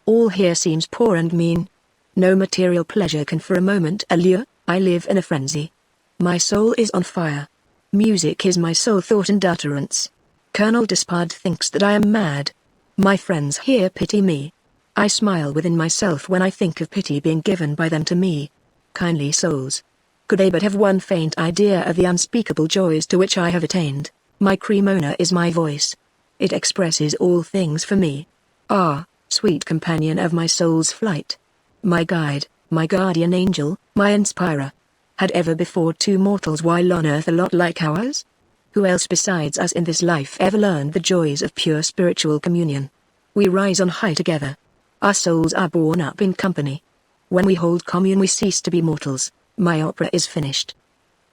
All here seems poor and mean. No material pleasure can for a moment allure. I live in a frenzy. My soul is on fire. Music is my sole thought and utterance. Colonel Despard thinks that I am mad. My friends here pity me. I smile within myself when I think of pity being given by them to me. Kindly souls. Could they but have one faint idea of the unspeakable joys to which I have attained. My Cremona is my voice. It expresses all things for me. Ah, sweet companion of my soul's flight. My guide, my guardian angel, my inspirer. Had ever before two mortals while on earth a lot like ours? Who else besides us in this life ever learned the joys of pure spiritual communion? We rise on high together. Our souls are borne up in company. When we hold commune we cease to be mortals. My opera is finished.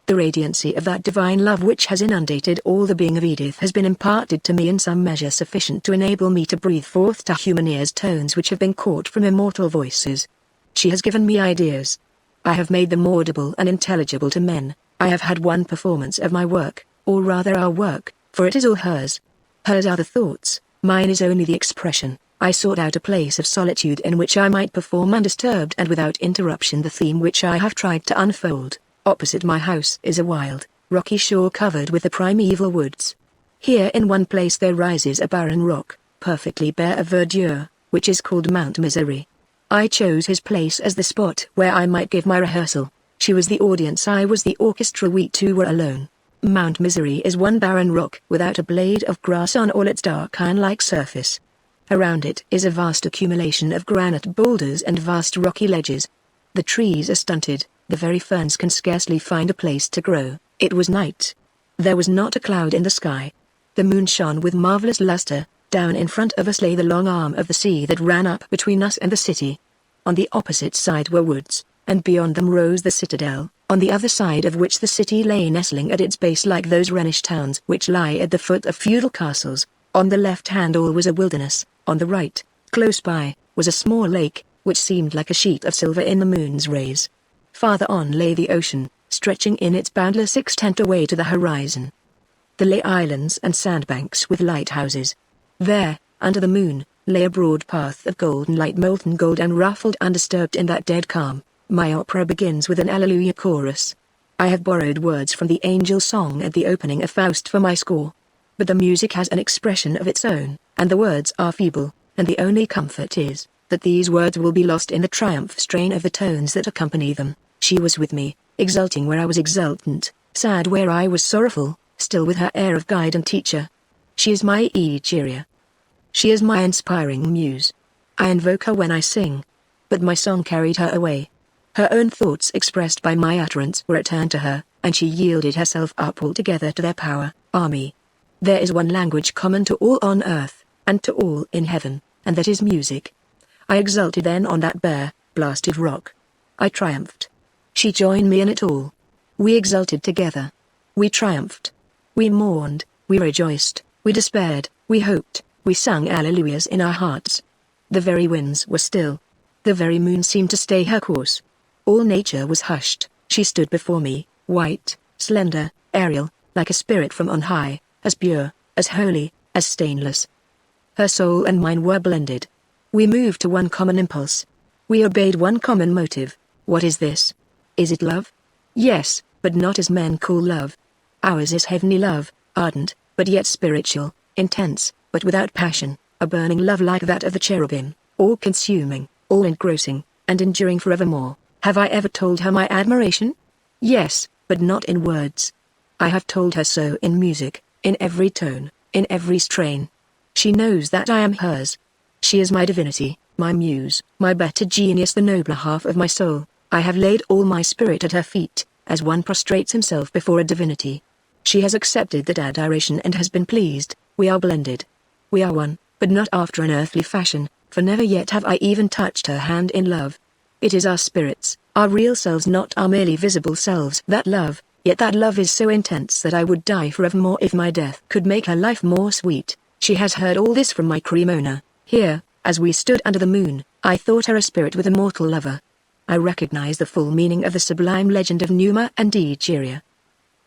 The radiancy of that divine love which has inundated all the being of Edith has been imparted to me in some measure sufficient to enable me to breathe forth to human ears tones which have been caught from immortal voices. She has given me ideas. I have made them audible and intelligible to men. I have had one performance of my work, or rather our work, for it is all hers. Hers are the thoughts, mine is only the expression. I sought out a place of solitude in which I might perform undisturbed and without interruption the theme which I have tried to unfold. Opposite my house is a wild, rocky shore covered with the primeval woods. Here in one place there rises a barren rock, perfectly bare of verdure, which is called Mount Misery. I chose his place as the spot where I might give my rehearsal. She was the audience, I was the orchestra, we two were alone. Mount Misery is one barren rock without a blade of grass on all its dark iron-like surface. Around it is a vast accumulation of granite boulders and vast rocky ledges. The trees are stunted, the very ferns can scarcely find a place to grow. It was night. There was not a cloud in the sky. The moon shone with marvelous luster. Down in front of us lay the long arm of the sea that ran up between us and the city. On the opposite side were woods, and beyond them rose the citadel, on the other side of which the city lay nestling at its base like those Rhenish towns which lie at the foot of feudal castles. On the left hand all was a wilderness. On the right, close by, was a small lake, which seemed like a sheet of silver in the moon's rays. Farther on lay the ocean, stretching in its boundless extent away to the horizon. There lay islands and sandbanks with lighthouses. There, under the moon, lay a broad path of golden light, molten gold and ruffled undisturbed in that dead calm. My opera begins with an Alleluia chorus. I have borrowed words from the angel song at the opening of Faust for my score. But the music has an expression of its own, and the words are feeble, and the only comfort is, that these words will be lost in the triumph strain of the tones that accompany them. She was with me, exulting where I was exultant, sad where I was sorrowful, still with her air of guide and teacher. She is my Egeria. She is my inspiring muse. I invoke her when I sing. But my song carried her away. Her own thoughts expressed by my utterance were returned to her, and she yielded herself up altogether to their power. Me. There is one language common to all on earth, and to all in heaven, and that is music. I exulted then on that bare, blasted rock. I triumphed. She joined me in it all. We exulted together. We triumphed. We mourned, we rejoiced, we despaired, we hoped, we sung alleluias in our hearts. The very winds were still. The very moon seemed to stay her course. All nature was hushed. She stood before me, white, slender, aerial, like a spirit from on high, as pure, as holy, as stainless. Her soul and mine were blended. We moved to one common impulse. We obeyed one common motive. What is this? Is it love? Yes, but not as men call love. Ours is heavenly love, ardent, but yet spiritual, intense, but without passion, a burning love like that of the cherubim, all-consuming, all-engrossing, and enduring forevermore. Have I ever told her my admiration? Yes, but not in words. I have told her so in music, in every tone, in every strain. She knows that I am hers. She is my divinity, My muse, my better genius, the nobler half of my soul, I have laid all my spirit at her feet, as one prostrates himself before a divinity. She has accepted that adoration and has been pleased. We are blended. We are one, but not after an earthly fashion, for never yet have I even touched her hand in love. It is our spirits, our real selves, not our merely visible selves, that love, yet that love is so intense that I would die forevermore if my death could make her life more sweet. She has heard all this from my Cremona. Here, as we stood under the moon, I thought her a spirit with a mortal lover. I recognize the full meaning of the sublime legend of Numa and Egeria.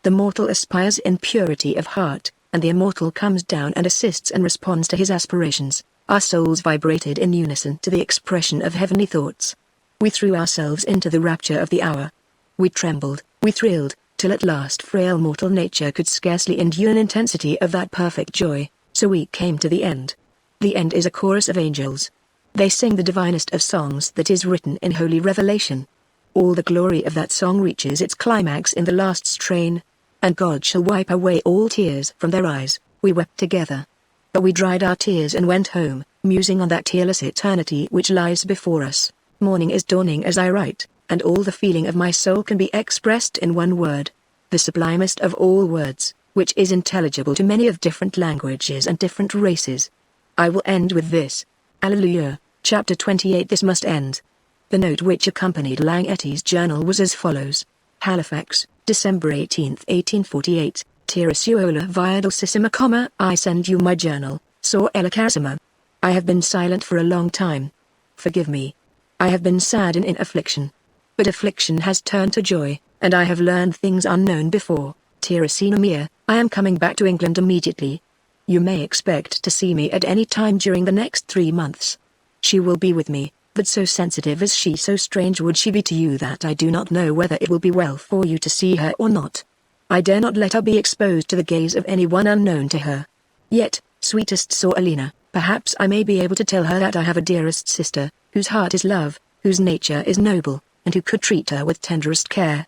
The mortal aspires in purity of heart, and the immortal comes down and assists and responds to his aspirations. Our souls vibrated in unison to the expression of heavenly thoughts. We threw ourselves into the rapture of the hour. We trembled, we thrilled, till at last frail mortal nature could scarcely endure an intensity of that perfect joy, so we came to the end. The end is a chorus of angels. They sing the divinest of songs that is written in holy revelation. All the glory of that song reaches its climax in the last strain. And God shall wipe away all tears from their eyes. We wept together. But we dried our tears and went home, musing on that tearless eternity which lies before us. Morning is dawning as I write, and all the feeling of my soul can be expressed in one word. The sublimest of all words, which is intelligible to many of different languages and different races. I will end with this. Alleluia, chapter 28. This must end. The note which accompanied Langeti's journal was as follows. Halifax, December 18, 1848, Tirasuola via Dulcissima, I send you my journal, Sor Ella Carissima. I have been silent for a long time. Forgive me. I have been sad and in affliction. But affliction has turned to joy, and I have learned things unknown before. Teresina mia, I am coming back to England immediately. You may expect to see me at any time during the next 3 months. She will be with me. But so sensitive is she, so strange would she be to you, that I do not know whether it will be well for you to see her or not. I dare not let her be exposed to the gaze of anyone unknown to her. Yet, sweetest Sor Elena, perhaps I may be able to tell her that I have a dearest sister, whose heart is love, whose nature is noble, and who could treat her with tenderest care.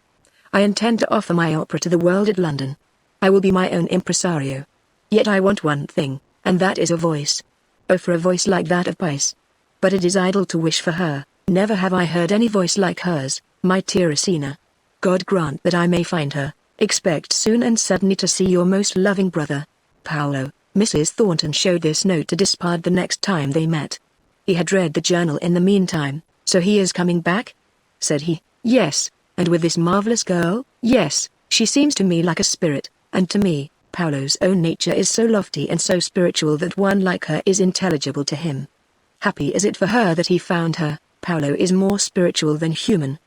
I intend to offer my opera to the world at London. I will be my own impresario. Yet I want one thing, and that is a voice. Oh, for a voice like that of Pice. But it is idle to wish for her. Never have I heard any voice like hers, my Teresina. God grant that I may find her. Expect soon and suddenly to see your most loving brother, Paolo. Mrs. Thornton showed this note to Despard the next time they met. He had read the journal in the meantime. So he is coming back? Said he. Yes, and with this marvelous girl? Yes, she seems to me like a spirit, and to me, Paolo's own nature is so lofty and so spiritual that one like her is intelligible to him. Happy is it for her that he found her. Paolo is more spiritual than human.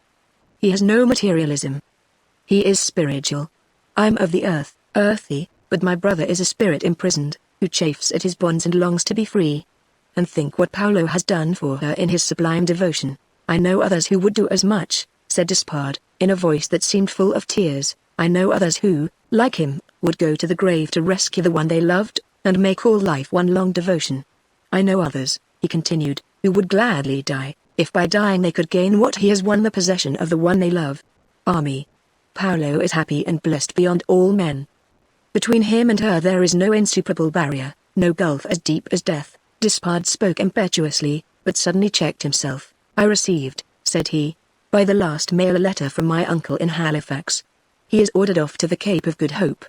He has no materialism. He is spiritual. I'm of the earth, earthy, but my brother is a spirit imprisoned, who chafes at his bonds and longs to be free. And think what Paolo has done for her in his sublime devotion. I know others who would do as much, said Despard, in a voice that seemed full of tears. I know others who, like him, would go to the grave to rescue the one they loved, and make all life one long devotion. I know others, he continued, who would gladly die, if by dying they could gain what he has won, the possession of the one they love. Me. Paolo is happy and blessed beyond all men. Between him and her there is no insuperable barrier, no gulf as deep as death. Despard spoke impetuously, but suddenly checked himself. I received, said he, by the last mail a letter from my uncle in Halifax. He is ordered off to the Cape of Good Hope.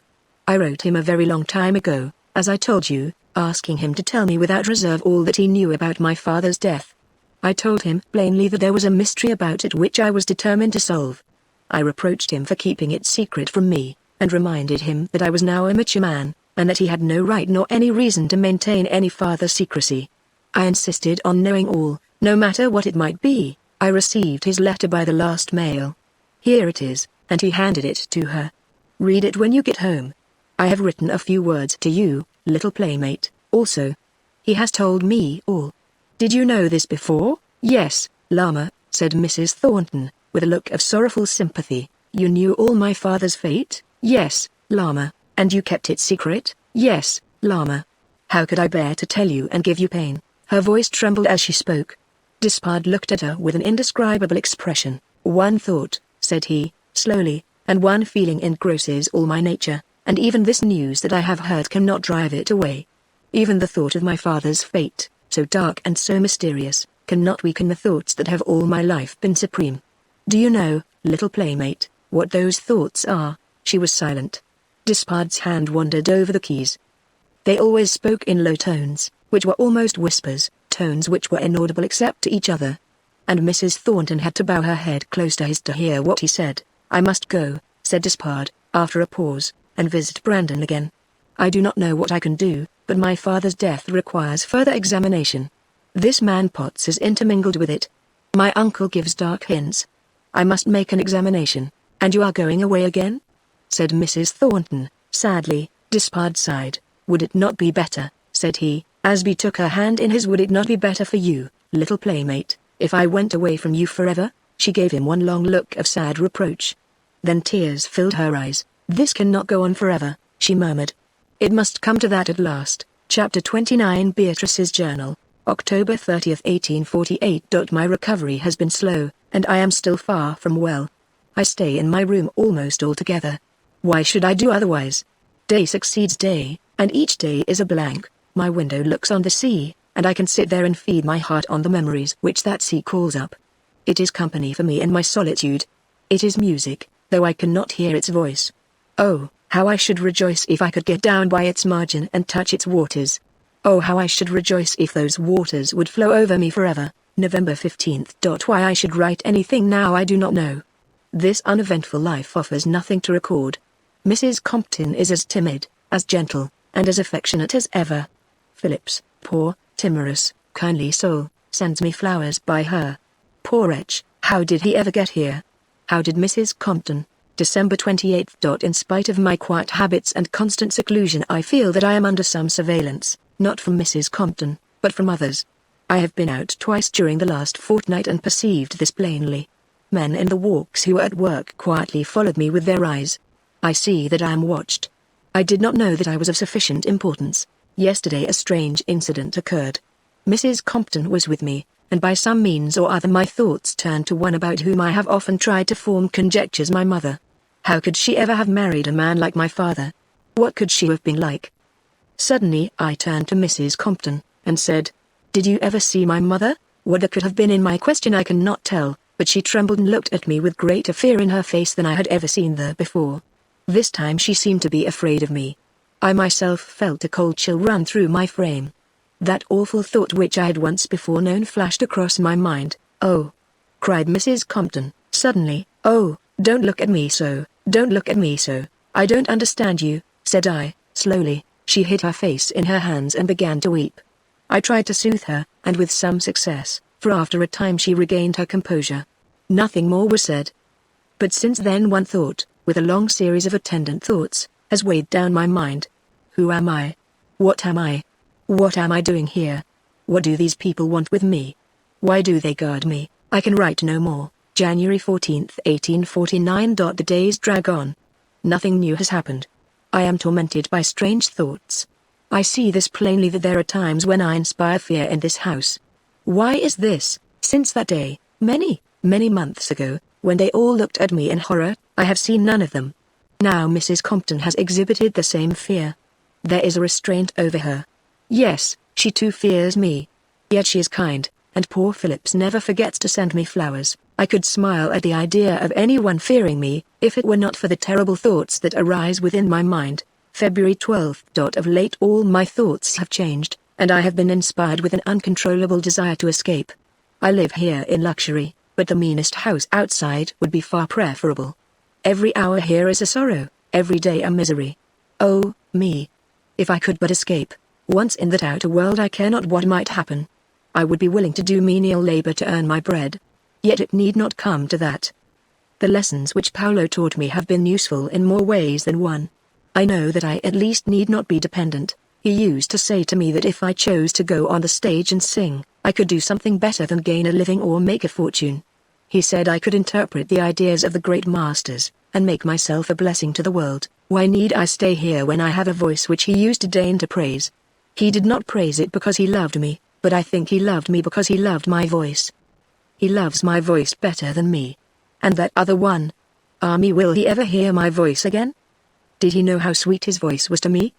I wrote him a very long time ago, as I told you, asking him to tell me without reserve all that he knew about my father's death. I told him plainly that there was a mystery about it which I was determined to solve. I reproached him for keeping it secret from me, and reminded him that I was now a mature man, and that he had no right nor any reason to maintain any farther secrecy. I insisted on knowing all, no matter what it might be. I received his letter by the last mail. Here it is, and he handed it to her. Read it when you get home. I have written a few words to you, little playmate, also. He has told me all. Did you know this before? Yes, Lama, said Mrs. Thornton, with a look of sorrowful sympathy. You knew all my father's fate? Yes, Lama, and you kept it secret? Yes, Lama. How could I bear to tell you and give you pain? Her voice trembled as she spoke. Despard looked at her with an indescribable expression. One thought, said he, slowly, and one feeling engrosses all my nature, and even this news that I have heard cannot drive it away. Even the thought of my father's fate, so dark and so mysterious, cannot weaken the thoughts that have all my life been supreme. Do you know, little playmate, what those thoughts are? She was silent. Despard's hand wandered over the keys. They always spoke in low tones, which were almost whispers, tones which were inaudible except to each other. And Mrs. Thornton had to bow her head close to his to hear what he said. "I must go," said Despard, after a pause, "and visit Brandon again. I do not know what I can do, but my father's death requires further examination. This man Potts is intermingled with it. My uncle gives dark hints. I must make an examination." "And you are going away again?" said Mrs. Thornton, sadly. Despard sighed. "Would it not be better," said he, as he took her hand in his, "would it not be better for you, little playmate, if I went away from you forever?" She gave him one long look of sad reproach. Then tears filled her eyes. "This cannot go on forever," she murmured. "It must come to that at last." Chapter 29 Beatrice's Journal, October 30, 1848. My recovery has been slow, and I am still far from well. I stay in my room almost altogether. Why should I do otherwise? Day succeeds day, and each day is a blank. My window looks on the sea, and I can sit there and feed my heart on the memories which that sea calls up. It is company for me in my solitude. It is music, though I cannot hear its voice. Oh, how I should rejoice if I could get down by its margin and touch its waters. Oh, how I should rejoice if those waters would flow over me forever. November 15th. Why I should write anything now I do not know. This uneventful life offers nothing to record. Mrs. Compton is as timid, as gentle, and as affectionate as ever. Phillips, poor, timorous, kindly soul, sends me flowers by her. Poor wretch, how did he ever get here? How did Mrs. Compton? December 28th. In spite of my quiet habits and constant seclusion, I feel that I am under some surveillance, not from Mrs. Compton, but from others. I have been out twice during the last fortnight and perceived this plainly. Men in the walks who were at work quietly followed me with their eyes. I see that I am watched. I did not know that I was of sufficient importance. Yesterday a strange incident occurred. Mrs. Compton was with me, and by some means or other my thoughts turned to one about whom I have often tried to form conjectures, my mother. How could she ever have married a man like my father? What could she have been like? Suddenly I turned to Mrs. Compton, and said, "Did you ever see my mother?" What there could have been in my question I cannot tell, but she trembled and looked at me with greater fear in her face than I had ever seen there before. This time she seemed to be afraid of me. I myself felt a cold chill run through my frame. That awful thought which I had once before known flashed across my mind. "Oh!" cried Mrs. Compton, suddenly. "Oh, don't look at me so, don't look at me so. I don't understand you," said I, slowly. She hid her face in her hands and began to weep. I tried to soothe her, and with some success, for after a time she regained her composure. Nothing more was said. But since then one thought, with a long series of attendant thoughts, has weighed down my mind. Who am I? What am I? What am I doing here? What do these people want with me? Why do they guard me? I can write no more. January 14th, 1849. The days drag on. Nothing new has happened. I am tormented by strange thoughts. I see this plainly that there are times when I inspire fear in this house. Why is this? Since that day, many months ago, when they all looked at me in horror, I have seen none of them. Now Mrs. Compton has exhibited the same fear. There is a restraint over her. Yes, she too fears me. Yet she is kind, and poor Phillips never forgets to send me flowers. I could smile at the idea of anyone fearing me, if it were not for the terrible thoughts that arise within my mind. February 12th. Of late all my thoughts have changed, and I have been inspired with an uncontrollable desire to escape. I live here in luxury, but the meanest house outside would be far preferable. Every hour here is a sorrow, every day a misery. Oh, me! If I could but escape. Once in that outer world I care not what might happen. I would be willing to do menial labor to earn my bread. Yet it need not come to that. The lessons which Paolo taught me have been useful in more ways than one. I know that I at least need not be dependent. He used to say to me that if I chose to go on the stage and sing, I could do something better than gain a living or make a fortune. He said I could interpret the ideas of the great masters, and make myself a blessing to the world. Why need I stay here when I have a voice which he used to deign to praise? He did not praise it because he loved me, but I think he loved me because he loved my voice. He loves my voice better than me. And that other one? Ah me, will he ever hear my voice again? Did he know how sweet his voice was to me?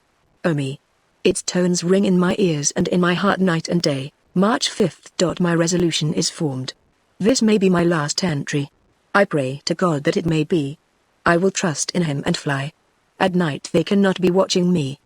Oh me! Its tones ring in my ears and in my heart night and day. March 5th. My resolution is formed. This may be my last entry. I pray to God that it may be. I will trust in him and fly. At night they cannot be watching me.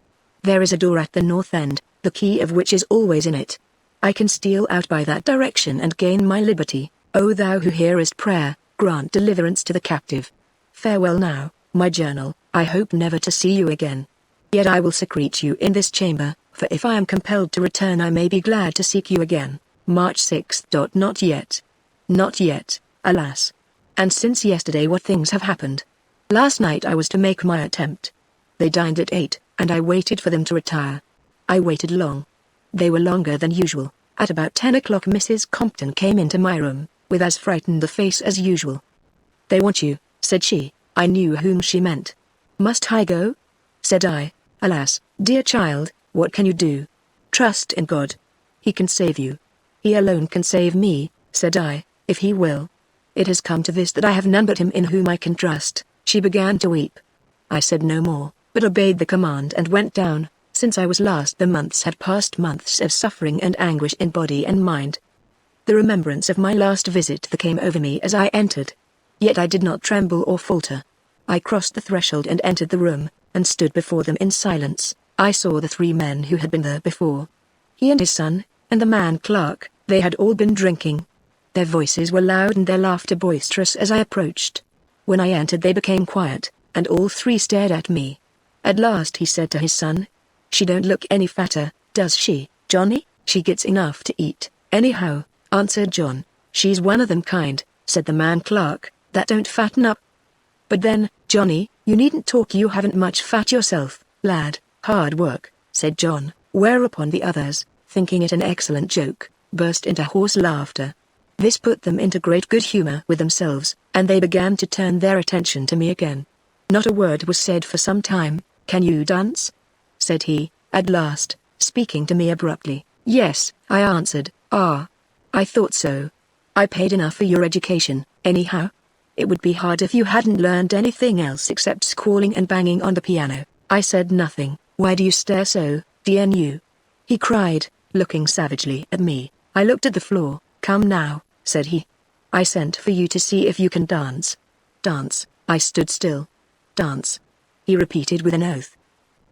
There is a door at the north end, the key of which is always in it. I can steal out by that direction and gain my liberty. O thou who hearest prayer, grant deliverance to the captive. Farewell now, my journal. I hope never to see you again. Yet I will secrete you in this chamber, for if I am compelled to return I may be glad to seek you again. March 6th. Not yet. Not yet, alas. And since yesterday what things have happened. Last night I was to make my attempt. They dined at 8, and I waited for them to retire. I waited long. They were longer than usual. At about 10 o'clock Mrs. Compton came into my room, with as frightened a face as usual. They want you, said she. I knew whom she meant. Must I go? Said I. Alas, dear child, what can you do? Trust in God. He can save you. He alone can save me, said I, if he will. It has come to this that I have none but him in whom I can trust. She began to weep. I said no more, but obeyed the command and went down. Since I was last the months had passed, months of suffering and anguish in body and mind. The remembrance of my last visit came over me as I entered. Yet I did not tremble or falter. I crossed the threshold and entered the room, and stood before them in silence. I saw the 3 men who had been there before. He and his son, and the man Clark. They had all been drinking. Their voices were loud and their laughter boisterous as I approached. When I entered they became quiet, and all 3 stared at me. At last he said to his son, "She don't look any fatter, does she, Johnny?" "She gets enough to eat, anyhow," answered John. "She's one of them kind," said the man Clark, "that don't fatten up." "But then, Johnny, you needn't talk, you haven't much fat yourself, lad. Hard work," said John, whereupon the others, thinking it an excellent joke, burst into hoarse laughter. This put them into great good humor with themselves, and they began to turn their attention to me again. Not a word was said for some time. "Can you dance?" said he, at last, speaking to me abruptly. "Yes," I answered. "Ah, I thought so. I paid enough for your education, anyhow. It would be hard if you hadn't learned anything else except squalling and banging on the piano." I said nothing. "Why do you stare so, DNU?" he cried, looking savagely at me. I looked at the floor. "Come now," said he. "I sent for you to see if you can dance." "Dance?" I stood still. "Dance," he repeated with an oath.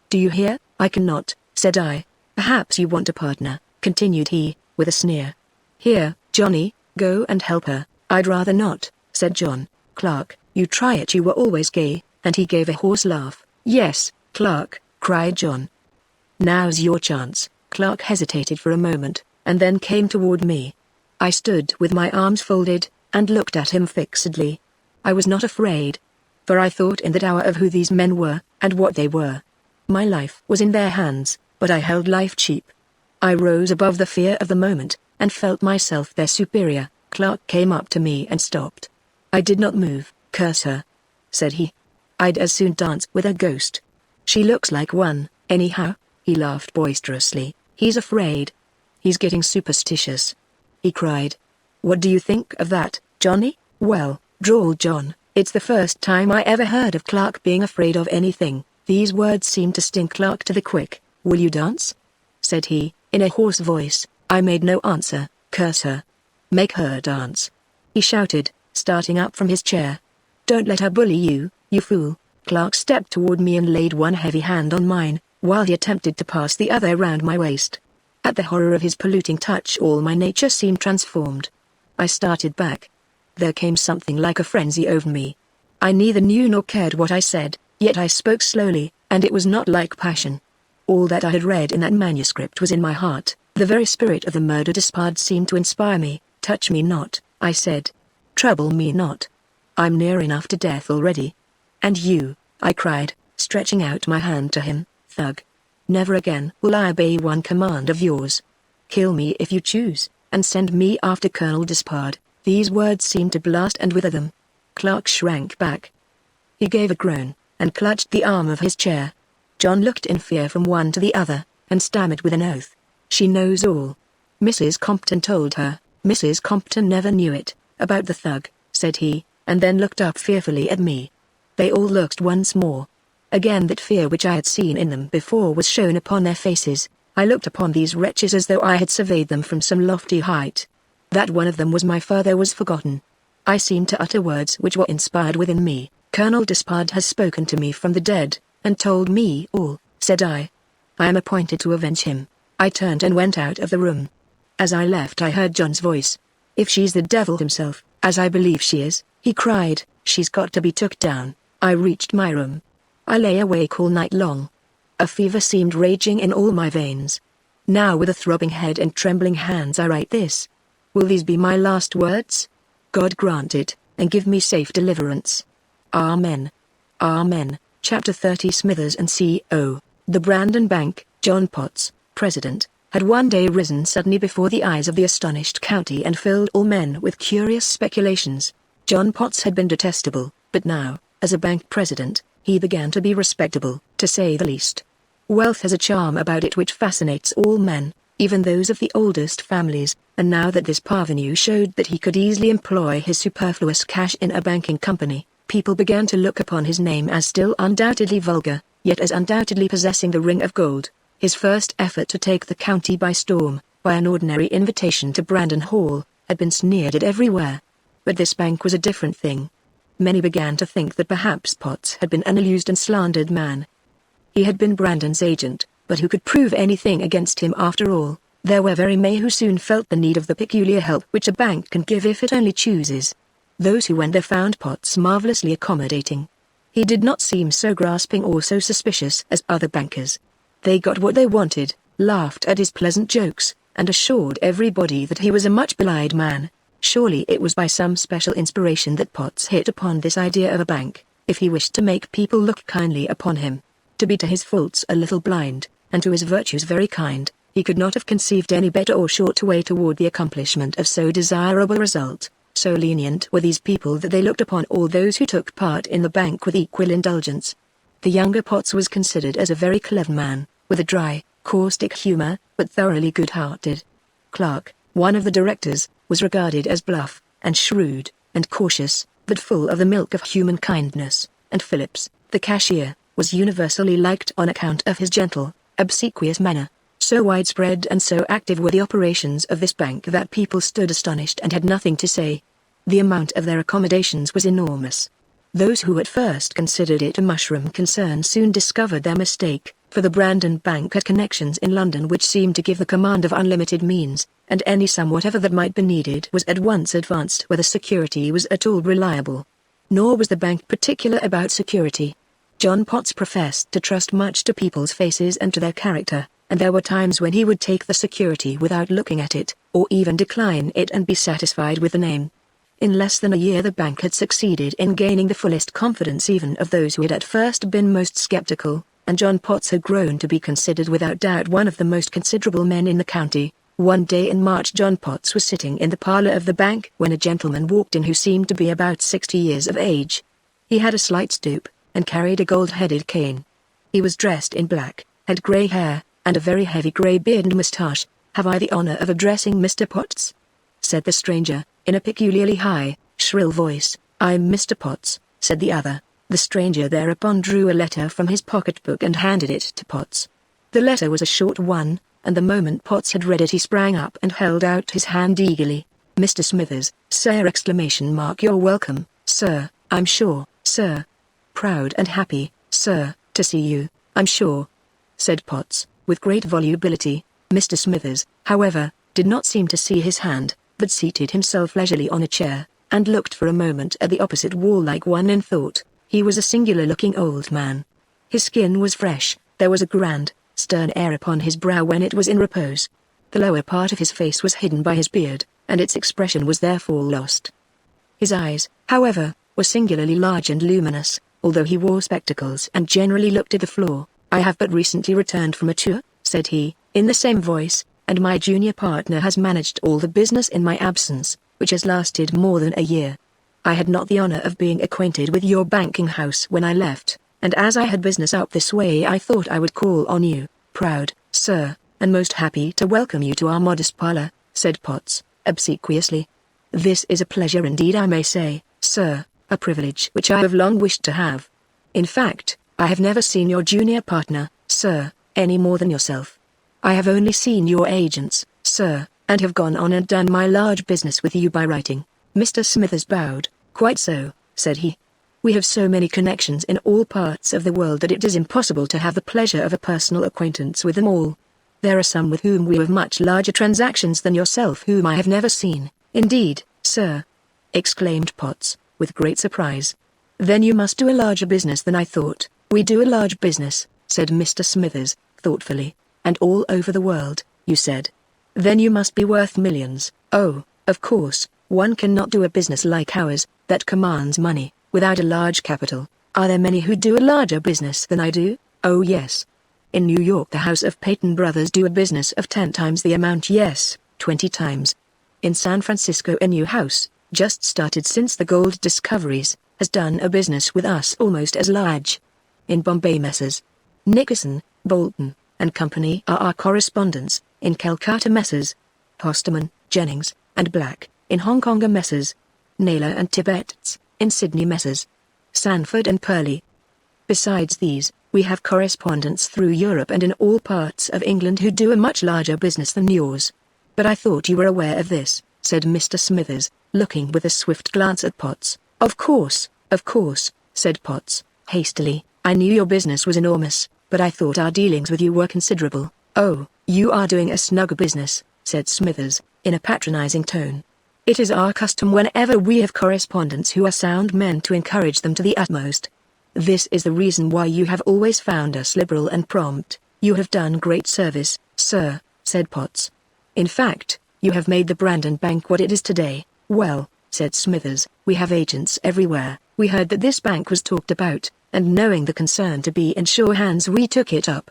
"Do you hear? I cannot," said I. "Perhaps you want a partner," continued he, with a sneer. "Here, Johnny, go and help her." "I'd rather not," said John. "Clark, you try it, you were always gay," and he gave a hoarse laugh. "Yes, Clark," cried John. "Now's your chance." Clark hesitated for a moment, and then came toward me. I stood with my arms folded, and looked at him fixedly. I was not afraid, for I thought in that hour of who these men were, and what they were. My life was in their hands, but I held life cheap. I rose above the fear of the moment, and felt myself their superior. Clark came up to me and stopped. I did not move. "Curse her," said he. "I'd as soon dance with a ghost. She looks like one, anyhow." He laughed boisterously. "He's afraid. He's getting superstitious," he cried. "What do you think of that, Johnny?" "Well," drawled John, "it's the first time I ever heard of Clark being afraid of anything." These words seemed to sting Clark to the quick. "Will you dance?" said he, in a hoarse voice. I made no answer. "Curse her. Make her dance," he shouted, starting up from his chair. "Don't let her bully you, you fool." Clark stepped toward me and laid one heavy hand on mine, while he attempted to pass the other round my waist. At the horror of his polluting touch all my nature seemed transformed. I started back. There came something like a frenzy over me. I neither knew nor cared what I said, yet I spoke slowly, and it was not like passion. All that I had read in that manuscript was in my heart. The very spirit of the murder despard seemed to inspire me. "Touch me not," I said. "Trouble me not. I'm near enough to death already." "And you," I cried, stretching out my hand to him, "thug. Never again will I obey one command of yours. Kill me if you choose, and send me after Colonel Despard." These words seemed to blast and wither them. Clark shrank back. He gave a groan, and clutched the arm of his chair. John looked in fear from one to the other, and stammered with an oath. "She knows all. Mrs. Compton told her." "Mrs. Compton never knew it, about the thug," said he, and then looked up fearfully at me. They all looked once more. Again that fear which I had seen in them before was shown upon their faces. I looked upon these wretches as though I had surveyed them from some lofty height. That one of them was my father was forgotten. I seemed to utter words which were inspired within me. Colonel Despard has spoken to me from the dead, and told me all, said I. I am appointed to avenge him. I turned and went out of the room. As I left I heard John's voice. If she's the devil himself, as I believe she is, he cried, she's got to be took down. I reached my room. I lay awake all night long. A fever seemed raging in all my veins. Now with a throbbing head and trembling hands I write this. Will these be my last words? God grant it, and give me safe deliverance. Amen. Amen. Chapter 30. Smithers and C.O. The Brandon Bank, John Potts, President, had one day risen suddenly before the eyes of the astonished county and filled all men with curious speculations. John Potts had been detestable, but now, as a bank president, he began to be respectable, to say the least. Wealth has a charm about it which fascinates all men, even those of the oldest families, and now that this parvenu showed that he could easily employ his superfluous cash in a banking company, people began to look upon his name as still undoubtedly vulgar, yet as undoubtedly possessing the ring of gold. His first effort to take the county by storm, by an ordinary invitation to Brandon Hall, had been sneered at everywhere. But this bank was a different thing. Many began to think that perhaps Potts had been an ill-used and slandered man. He had been Brandon's agent, but who could prove anything against him after all? There were very many who soon felt the need of the peculiar help which a bank can give if it only chooses. Those who went there found Potts marvelously accommodating. He did not seem so grasping or so suspicious as other bankers. They got what they wanted, laughed at his pleasant jokes, and assured everybody that he was a much belied man. Surely it was by some special inspiration that Potts hit upon this idea of a bank, if he wished to make people look kindly upon him. To be to his faults a little blind, and to his virtues very kind, he could not have conceived any better or shorter way toward the accomplishment of so desirable a result. So lenient were these people that they looked upon all those who took part in the bank with equal indulgence. The younger Potts was considered as a very clever man, with a dry, caustic humor, but thoroughly good-hearted. Clark, one of the directors, was regarded as bluff, and shrewd, and cautious, but full of the milk of human kindness, and Phillips, the cashier, was universally liked on account of his gentle, obsequious manner. So widespread and so active were the operations of this bank that people stood astonished and had nothing to say. The amount of their accommodations was enormous. Those who at first considered it a mushroom concern soon discovered their mistake, for the Brandon Bank had connections in London which seemed to give the command of unlimited means, and any sum whatever that might be needed was at once advanced where the security was at all reliable. Nor was the bank particular about security. John Potts professed to trust much to people's faces and to their character, and there were times when he would take the security without looking at it, or even decline it and be satisfied with the name. In less than a year the bank had succeeded in gaining the fullest confidence even of those who had at first been most skeptical, and John Potts had grown to be considered without doubt one of the most considerable men in the county. One day in March John Potts was sitting in the parlor of the bank when a gentleman walked in who seemed to be about 60 years of age. He had a slight stoop, and carried a gold-headed cane. He was dressed in black, had grey hair, and a very heavy grey beard and moustache. "Have I the honor of addressing Mr. Potts?" said the stranger, in a peculiarly high, shrill voice. "I'm Mr. Potts," said the other. The stranger thereupon drew a letter from his pocketbook and handed it to Potts. The letter was a short one, and the moment Potts had read it he sprang up and held out his hand eagerly. "Mr. Smithers, sir! You're welcome, sir, I'm sure, sir. Proud and happy, sir, to see you, I'm sure," said Potts, with great volubility. Mr. Smithers, however, did not seem to see his hand, but seated himself leisurely on a chair, and looked for a moment at the opposite wall like one in thought. He was a singular-looking old man. His skin was fresh, there was a grand, stern air upon his brow when it was in repose. The lower part of his face was hidden by his beard, and its expression was therefore lost. His eyes, however, were singularly large and luminous, although he wore spectacles and generally looked at the floor. "I have but recently returned from a tour," said he, in the same voice, "and my junior partner has managed all the business in my absence, which has lasted more than a year. I had not the honor of being acquainted with your banking house when I left, and as I had business up this way I thought I would call on you. Proud, sir, and most happy to welcome you to our modest parlor," said Potts, obsequiously. "This is a pleasure indeed, I may say, sir, a privilege which I have long wished to have. In fact, I have never seen your junior partner, sir, any more than yourself. I have only seen your agents, sir, and have gone on and done my large business with you by writing." Mr. Smithers bowed. "Quite so," said he. "We have so many connections in all parts of the world that it is impossible to have the pleasure of a personal acquaintance with them all. There are some with whom we have much larger transactions than yourself whom I have never seen." "Indeed, sir!" exclaimed Potts, with great surprise. "Then you must do a larger business than I thought." "We do a large business," said Mr. Smithers, thoughtfully. "And all over the world, you said. Then you must be worth millions." "Oh, of course, one cannot do a business like ours, that commands money, without a large capital." "Are there many who do a larger business than I do?" "Oh yes. In New York the House of Peyton Brothers do a business of 10 times the amount, yes, 20 times. In San Francisco a new house, just started since the gold discoveries, has done a business with us almost as large. In Bombay Messrs. Nickerson, Bolton, and Company are our correspondents. In Calcutta Messrs. Hosterman, Jennings, and Black. In Hong Kong are Messrs. Naylor and Tibbets. In Sydney Messrs. Sanford and Purley. Besides these, we have correspondents through Europe and in all parts of England who do a much larger business than yours." "But I thought you were aware of this," said Mr. Smithers, looking with a swift glance at Potts. Of course," said Potts, hastily. "I knew your business was enormous, but I thought our dealings with you were considerable." "Oh, you are doing a snug business," said Smithers, in a patronizing tone. "It is our custom whenever we have correspondents who are sound men to encourage them to the utmost. This is the reason why you have always found us liberal and prompt." "You have done great service, sir," said Potts. "In fact, you have made the Brandon Bank what it is today." "Well," said Smithers, "we have agents everywhere. We heard that this bank was talked about, and knowing the concern to be in sure hands we took it up.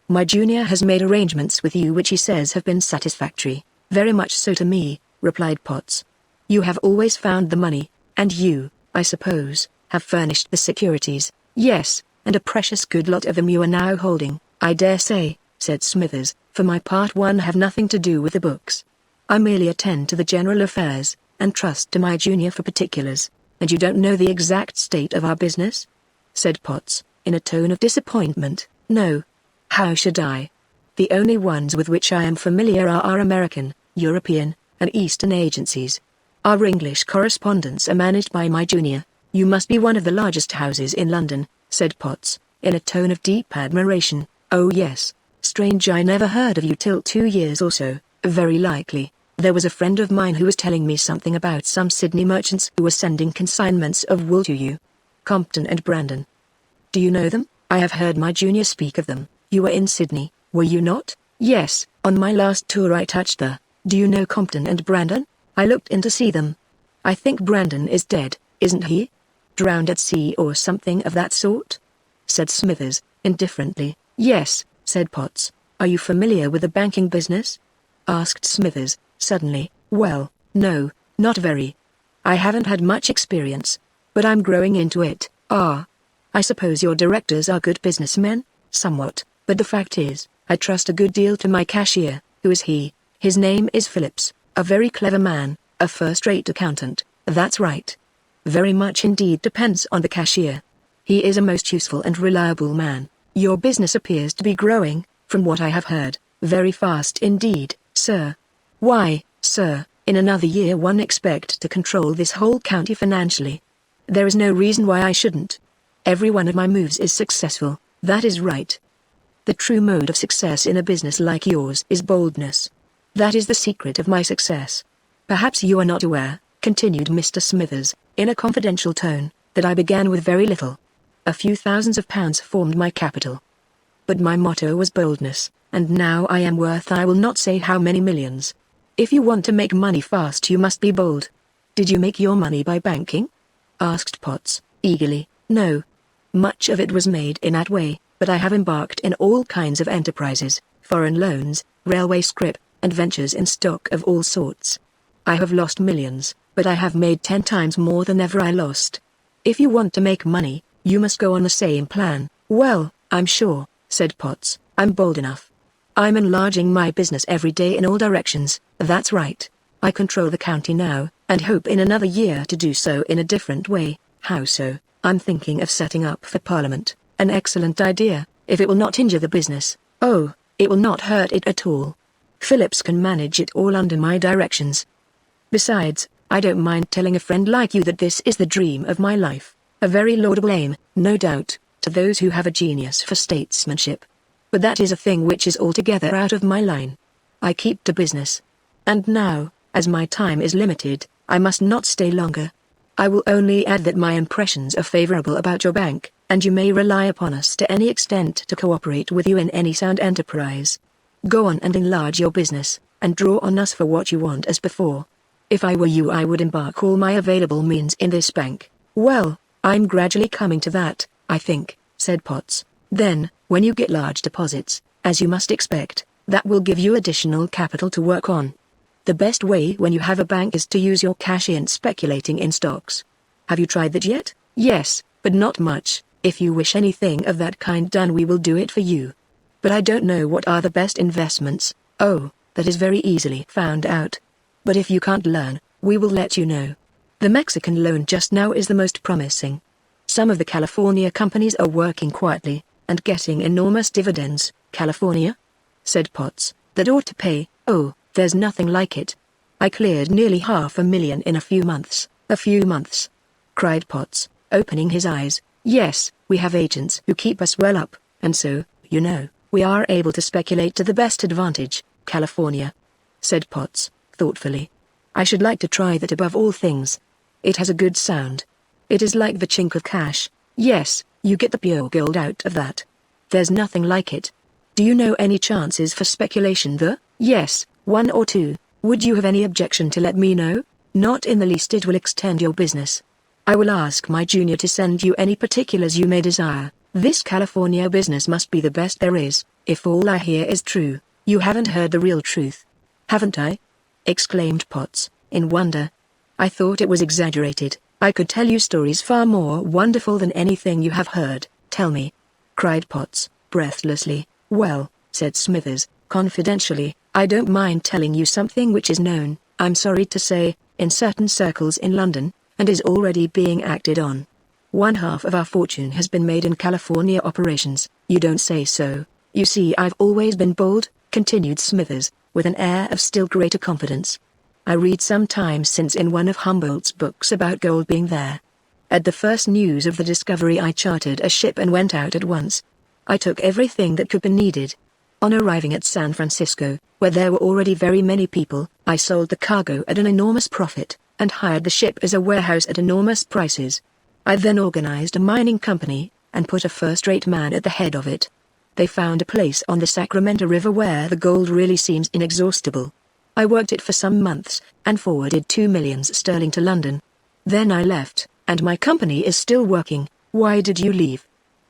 My junior has made arrangements with you which he says have been satisfactory." "Very much so to me," replied Potts. "You have always found the money, and you, I suppose, have furnished the securities." "Yes, and a precious good lot of them you are now holding." "I dare say," said Smithers. "For my part one have nothing to do with the books. I merely attend to the general affairs, and trust to my junior for particulars." "And you don't know the exact state of our business?" said Potts, in a tone of disappointment. "No. How should I? The only ones with which I am familiar are our American, European, and Eastern agencies. Our English correspondents are managed by my junior." "You must be one of the largest houses in London," said Potts, in a tone of deep admiration. "Oh yes. Strange I never heard of you till 2 years or so." "Very likely. There was a friend of mine who was telling me something about some Sydney merchants who were sending consignments of wool to you. Compton and Brandon. Do you know them?" "I have heard my junior speak of them." "You were in Sydney, were you not?" "Yes, on my last tour I touched there." "Do you know Compton and Brandon?" "I looked in to see them." "I think Brandon is dead, isn't he? Drowned at sea or something of that sort?" said Smithers, indifferently. "Yes," said Potts. "Are you familiar with the banking business?" asked Smithers, suddenly. "Well, no, not very. I haven't had much experience, but I'm growing into it." "Ah. I suppose your directors are good businessmen?" "Somewhat, but the fact is, I trust a good deal to my cashier." "Who is he?" "His name is Phillips, a very clever man, a first-rate accountant." "That's right. Very much indeed depends on the cashier. He is a most useful and reliable man. Your business appears to be growing, from what I have heard, very fast indeed, sir." "Why, sir, in another year one expect to control this whole county financially. There is no reason why I shouldn't. Every one of my moves is successful." "That is right. The true mode of success in a business like yours is boldness. That is the secret of my success. Perhaps you are not aware," continued Mr. Smithers, in a confidential tone, "that I began with very little. A few thousands of pounds formed my capital. But my motto was boldness, and now I am worth I will not say how many millions. If you want to make money fast you must be bold." "Did you make your money by banking?" asked Potts, eagerly. "No. Much of it was made in that way, but I have embarked in all kinds of enterprises, foreign loans, railway scrip, and ventures in stock of all sorts. I have lost millions, but I have made 10 times more than ever I lost. If you want to make money, you must go on the same plan." "Well, I'm sure," said Potts, "I'm bold enough. I'm enlarging my business every day in all directions." "That's right. I control the county now, and hope in another year to do so in a different way." "How so?" "I'm thinking of setting up for Parliament." "An excellent idea, if it will not injure the business." "Oh, It will not hurt it at all. Phillips can manage it all under my directions. Besides, I don't mind telling a friend like you that this is the dream of my life, a very laudable aim, no doubt, to those who have a genius for statesmanship. But that is a thing which is altogether out of my line. I keep to business. And now, as my time is limited, I must not stay longer. I will only add that my impressions are favorable about your bank, and you may rely upon us to any extent to cooperate with you in any sound enterprise. Go on and enlarge your business, and draw on us for what you want as before. If I were you, I would embark all my available means in this bank. Well, I'm gradually coming to that, I think, said Potts. Then, when you get large deposits, as you must expect, that will give you additional capital to work on. The best way when you have a bank is to use your cash in speculating in stocks. Have you tried that yet? Yes, but not much. If you wish anything of that kind done, we will do it for you. But I don't know what are the best investments. Oh, that is very easily found out. But if you can't learn, we will let you know. The Mexican loan just now is the most promising. Some of the California companies are working quietly, and getting enormous dividends. California? Said Potts. That ought to pay. Oh, there's nothing like it. I cleared nearly $500,000 in a few months. A few months? Cried Potts, opening his eyes. Yes, we have agents who keep us well up, and so, you know, we are able to speculate to the best advantage. California? Said Potts, thoughtfully. I should like to try that above all things. It has a good sound. It is like the chink of cash. Yes, you get the pure gold out of that. There's nothing like it. Do you know any chances for speculation there? Yes, one or two. Would you have any objection to let me know? Not in the least. It will extend your business. I will ask my junior to send you any particulars you may desire. This California business must be the best there is. If all I hear is true, you haven't heard the real truth. Haven't I? Exclaimed Potts, in wonder. I thought it was exaggerated. I could tell you stories far more wonderful than anything you have heard. Tell me, cried Potts, breathlessly. Well, said Smithers, confidentially, I don't mind telling you something which is known, I'm sorry to say, in certain circles in London, and is already being acted on. One half of our fortune has been made in California operations. You don't say so. You see, I've always been bold, continued Smithers, with an air of still greater confidence. I read some time since in one of Humboldt's books about gold being there. At the first news of the discovery, I chartered a ship and went out at once. I took everything that could be needed. On arriving at San Francisco, where there were already very many people, I sold the cargo at an enormous profit, and hired the ship as a warehouse at enormous prices. I then organized a mining company, and put a first-rate man at the head of it. They found a place on the Sacramento River where the gold really seems inexhaustible. I worked it for some months, and forwarded 2 million sterling to London. Then I left, and my company is still working. Why did you leave?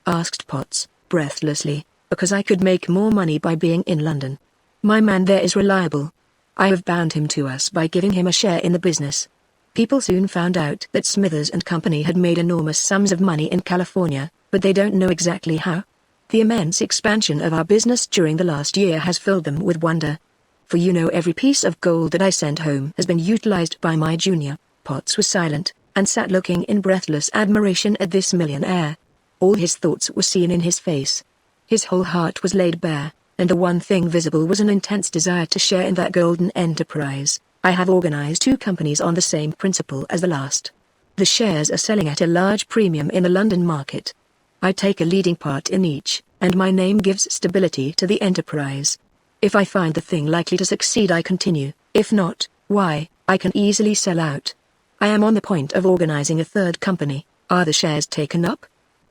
Asked Potts, breathlessly. Because I could make more money by being in London. My man there is reliable. I have bound him to us by giving him a share in the business. People soon found out that Smithers and Company had made enormous sums of money in California, but they don't know exactly how. The immense expansion of our business during the last year has filled them with wonder. For you know, every piece of gold that I sent home has been utilized by my junior. Potts was silent, and sat looking in breathless admiration at this millionaire. All his thoughts were seen in his face. His whole heart was laid bare, and the one thing visible was an intense desire to share in that golden enterprise. I have organized 2 companies on the same principle as the last. The shares are selling at a large premium in the London market. I take a leading part in each, and my name gives stability to the enterprise. If I find the thing likely to succeed, I continue. If not, why, I can easily sell out. I am on the point of organizing a 3rd company. Are the shares taken up?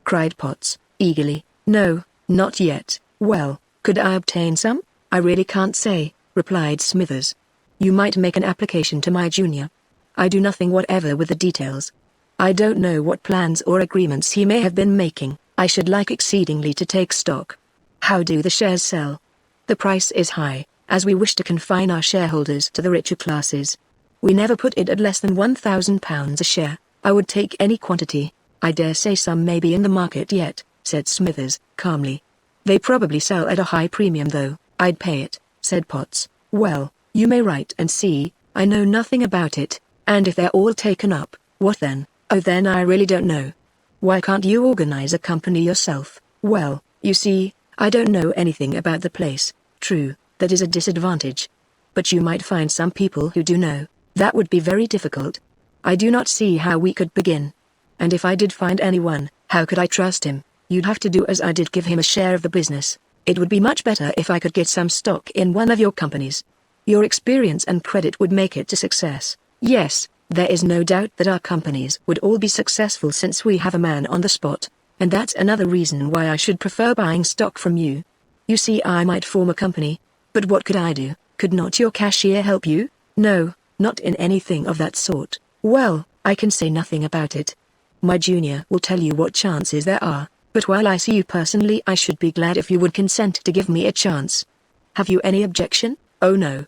Cried Potts, eagerly. No, not yet. Well, could I obtain some? I really can't say, replied Smithers. You might make an application to my junior. I do nothing whatever with the details. I don't know what plans or agreements he may have been making. I should like exceedingly to take stock. How do the shares sell? The price is high, as we wish to confine our shareholders to the richer classes. We never put it at less than £1,000 a share. I would take any quantity. I dare say some may be in the market yet, said Smithers, calmly. They probably sell at a high premium though. I'd pay it, said Potts. Well, you may write and see. I know nothing about it, and if they're all taken up, what then? Oh, then I really don't know. Why can't you organize a company yourself? Well, you see, I don't know anything about the place. True, that is a disadvantage. But you might find some people who do know. That would be very difficult. I do not see how we could begin. And if I did find anyone, how could I trust him? You'd have to do as I did, give him a share of the business. It would be much better if I could get some stock in one of your companies. Your experience and credit would make it a success. Yes, there is no doubt that our companies would all be successful since we have a man on the spot. And that's another reason why I should prefer buying stock from you. You see, I might form a company. But what could I do? Could not your cashier help you? No, not in anything of that sort. Well, I can say nothing about it. My junior will tell you what chances there are, but while I see you personally, I should be glad if you would consent to give me a chance. Have you any objection? Oh no.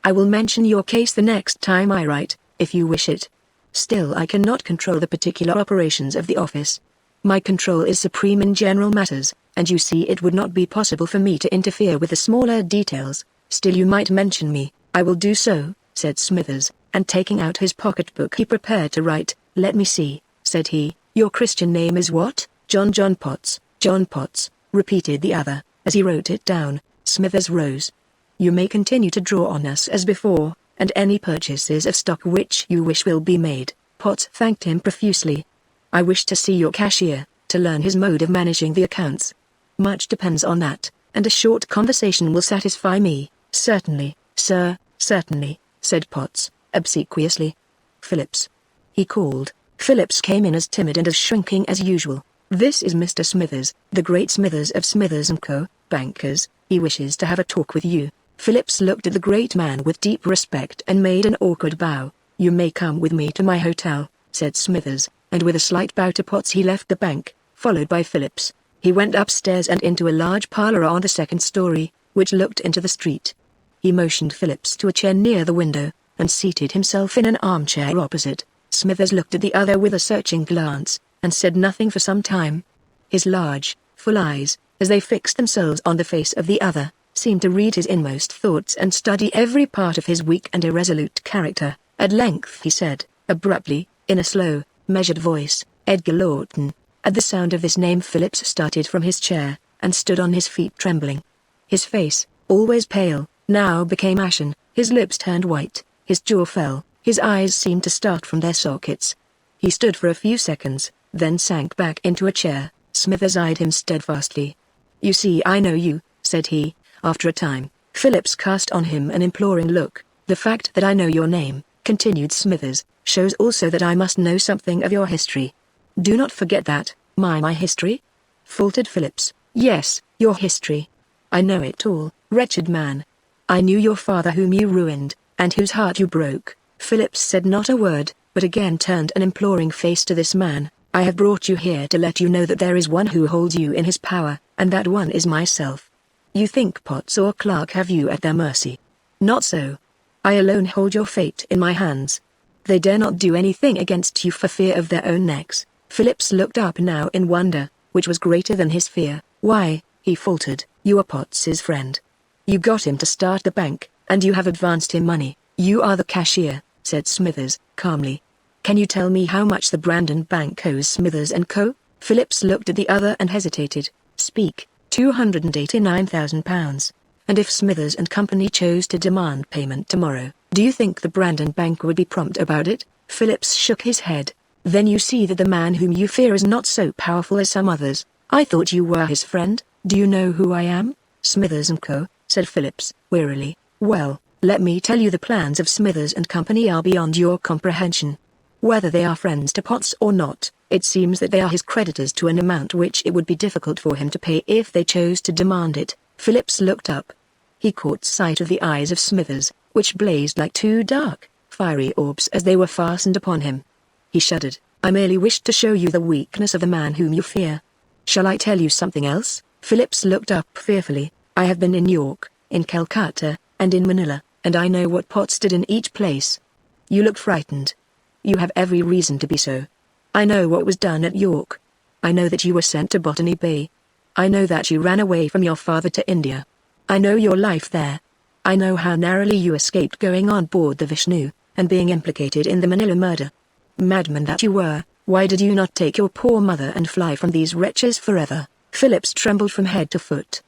I will mention your case the next time I write, if you wish it. Still, I cannot control the particular operations of the office. My control is supreme in general matters, and you see it would not be possible for me to interfere with the smaller details. Still, you might mention me. I will do so, said Smithers, and taking out his pocketbook he prepared to write. Let me see, said he. Your Christian name is what? John Potts. John Potts, repeated the other, as he wrote it down. Smithers rose. You may continue to draw on us as before, and any purchases of stock which you wish will be made. Potts thanked him profusely. I wish to see your cashier, to learn his mode of managing the accounts. Much depends on that, and a short conversation will satisfy me. Certainly, sir, certainly, said Potts, obsequiously. Phillips, he called. Phillips came in as timid and as shrinking as usual. This is Mr. Smithers, the great Smithers of Smithers & Co., bankers. He wishes to have a talk with you. Phillips looked at the great man with deep respect and made an awkward bow. You may come with me to my hotel, said Smithers, and with a slight bow to Potts he left the bank, followed by Phillips. He went upstairs and into a large parlor on the second story, which looked into the street. He motioned Phillips to a chair near the window, and seated himself in an armchair opposite. Smithers looked at the other with a searching glance, and said nothing for some time. His large, full eyes, as they fixed themselves on the face of the other, seemed to read his inmost thoughts and study every part of his weak and irresolute character. At length he said, abruptly, in a slow, measured voice, Edgar Lawton. At the sound of this name Phillips started from his chair, and stood on his feet trembling. His face, always pale, now became ashen, his lips turned white, his jaw fell, his eyes seemed to start from their sockets. He stood for a few seconds, then sank back into a chair. Smithers eyed him steadfastly. You see, I know you, said he, after a time. Phillips cast on him an imploring look. The fact that I know your name, continued Smithers, shows also that I must know something of your history. Do not forget that. My history? Faltered Phillips. Yes, your history. I know it all, wretched man. I knew your father whom you ruined, and whose heart you broke. Phillips said not a word, but again turned an imploring face to this man. I have brought you here to let you know that there is one who holds you in his power, and that one is myself. You think Potts or Clark have you at their mercy. Not so. I alone hold your fate in my hands. They dare not do anything against you for fear of their own necks. Phillips looked up now in wonder, which was greater than his fear. Why, he faltered, you are Potts's friend. You got him to start the bank, and you have advanced him money. You are the cashier, said Smithers, calmly. Can you tell me how much the Brandon Bank owes Smithers & Co.? Phillips looked at the other and hesitated. Speak. £289,000. And if Smithers & Company chose to demand payment tomorrow, do you think the Brandon Bank would be prompt about it? Phillips shook his head. Then you see that the man whom you fear is not so powerful as some others. I thought you were his friend. Do you know who I am? Smithers & Co., said Phillips, wearily. Well, let me tell you, the plans of Smithers & Company are beyond your comprehension. Whether they are friends to Potts or not, it seems that they are his creditors to an amount which it would be difficult for him to pay if they chose to demand it. Phillips looked up. He caught sight of the eyes of Smithers, which blazed like two dark, fiery orbs as they were fastened upon him. He shuddered. I merely wished to show you the weakness of the man whom you fear. Shall I tell you something else? Phillips looked up fearfully. I have been in New York, in Calcutta, and in Manila, and I know what Potts did in each place. You look frightened. You have every reason to be so. I know what was done at York. I know that you were sent to Botany Bay. I know that you ran away from your father to India. I know your life there. I know how narrowly you escaped going on board the Vishnu, and being implicated in the Manila murder. Madman that you were, why did you not take your poor mother and fly from these wretches forever? Phillips trembled from head to foot.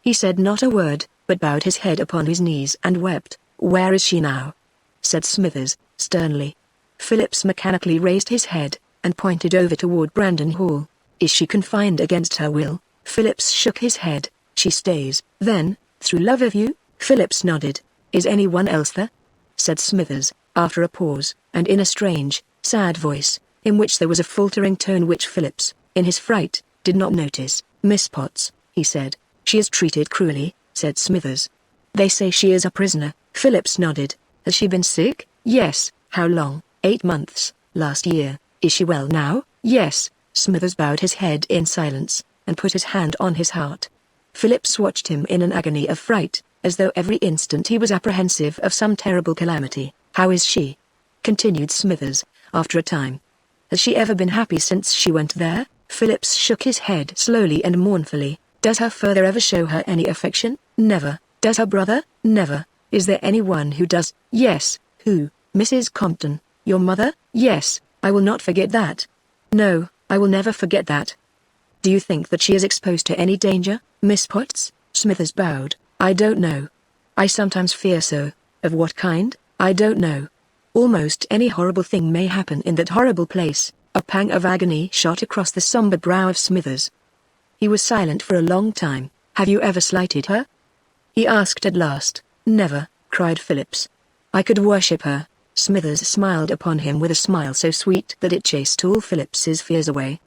He said not a word, but bowed his head upon his knees and wept. "Where is she now?" said Smithers, sternly. Phillips mechanically raised his head, and pointed over toward Brandon Hall. "Is she confined against her will?" Phillips shook his head. "She stays." "Then, through love of you?" Phillips nodded. "Is anyone else there?" said Smithers, after a pause, and in a strange, sad voice, in which there was a faltering tone which Phillips, in his fright, did not notice. "Miss Potts," he said. "She is treated cruelly," said Smithers. "They say she is a prisoner." Phillips nodded. "Has she been sick?" "Yes." "How long?" 8 months, last year." "Is she well now?" "Yes." Smithers bowed his head in silence, and put his hand on his heart. Phillips watched him in an agony of fright, as though every instant he was apprehensive of some terrible calamity. "How is she?" continued Smithers, after a time. "Has she ever been happy since she went there?" Phillips shook his head slowly and mournfully. "Does her father ever show her any affection?" "Never." "Does her brother?" "Never." "Is there anyone who does?" "Yes." "Who?" "Mrs. Compton." "Your mother?" "Yes." "I will not forget that." "No, I will never forget that." "Do you think that she is exposed to any danger, Miss Potts?" Smithers bowed. "I don't know. I sometimes fear so." "Of what kind?" "I don't know. Almost any horrible thing may happen in that horrible place." A pang of agony shot across the somber brow of Smithers. He was silent for a long time. "Have you ever slighted her?" he asked at last. "Never," cried Phillips. "I could worship her." Smithers smiled upon him with a smile so sweet that it chased all Phillips's fears away.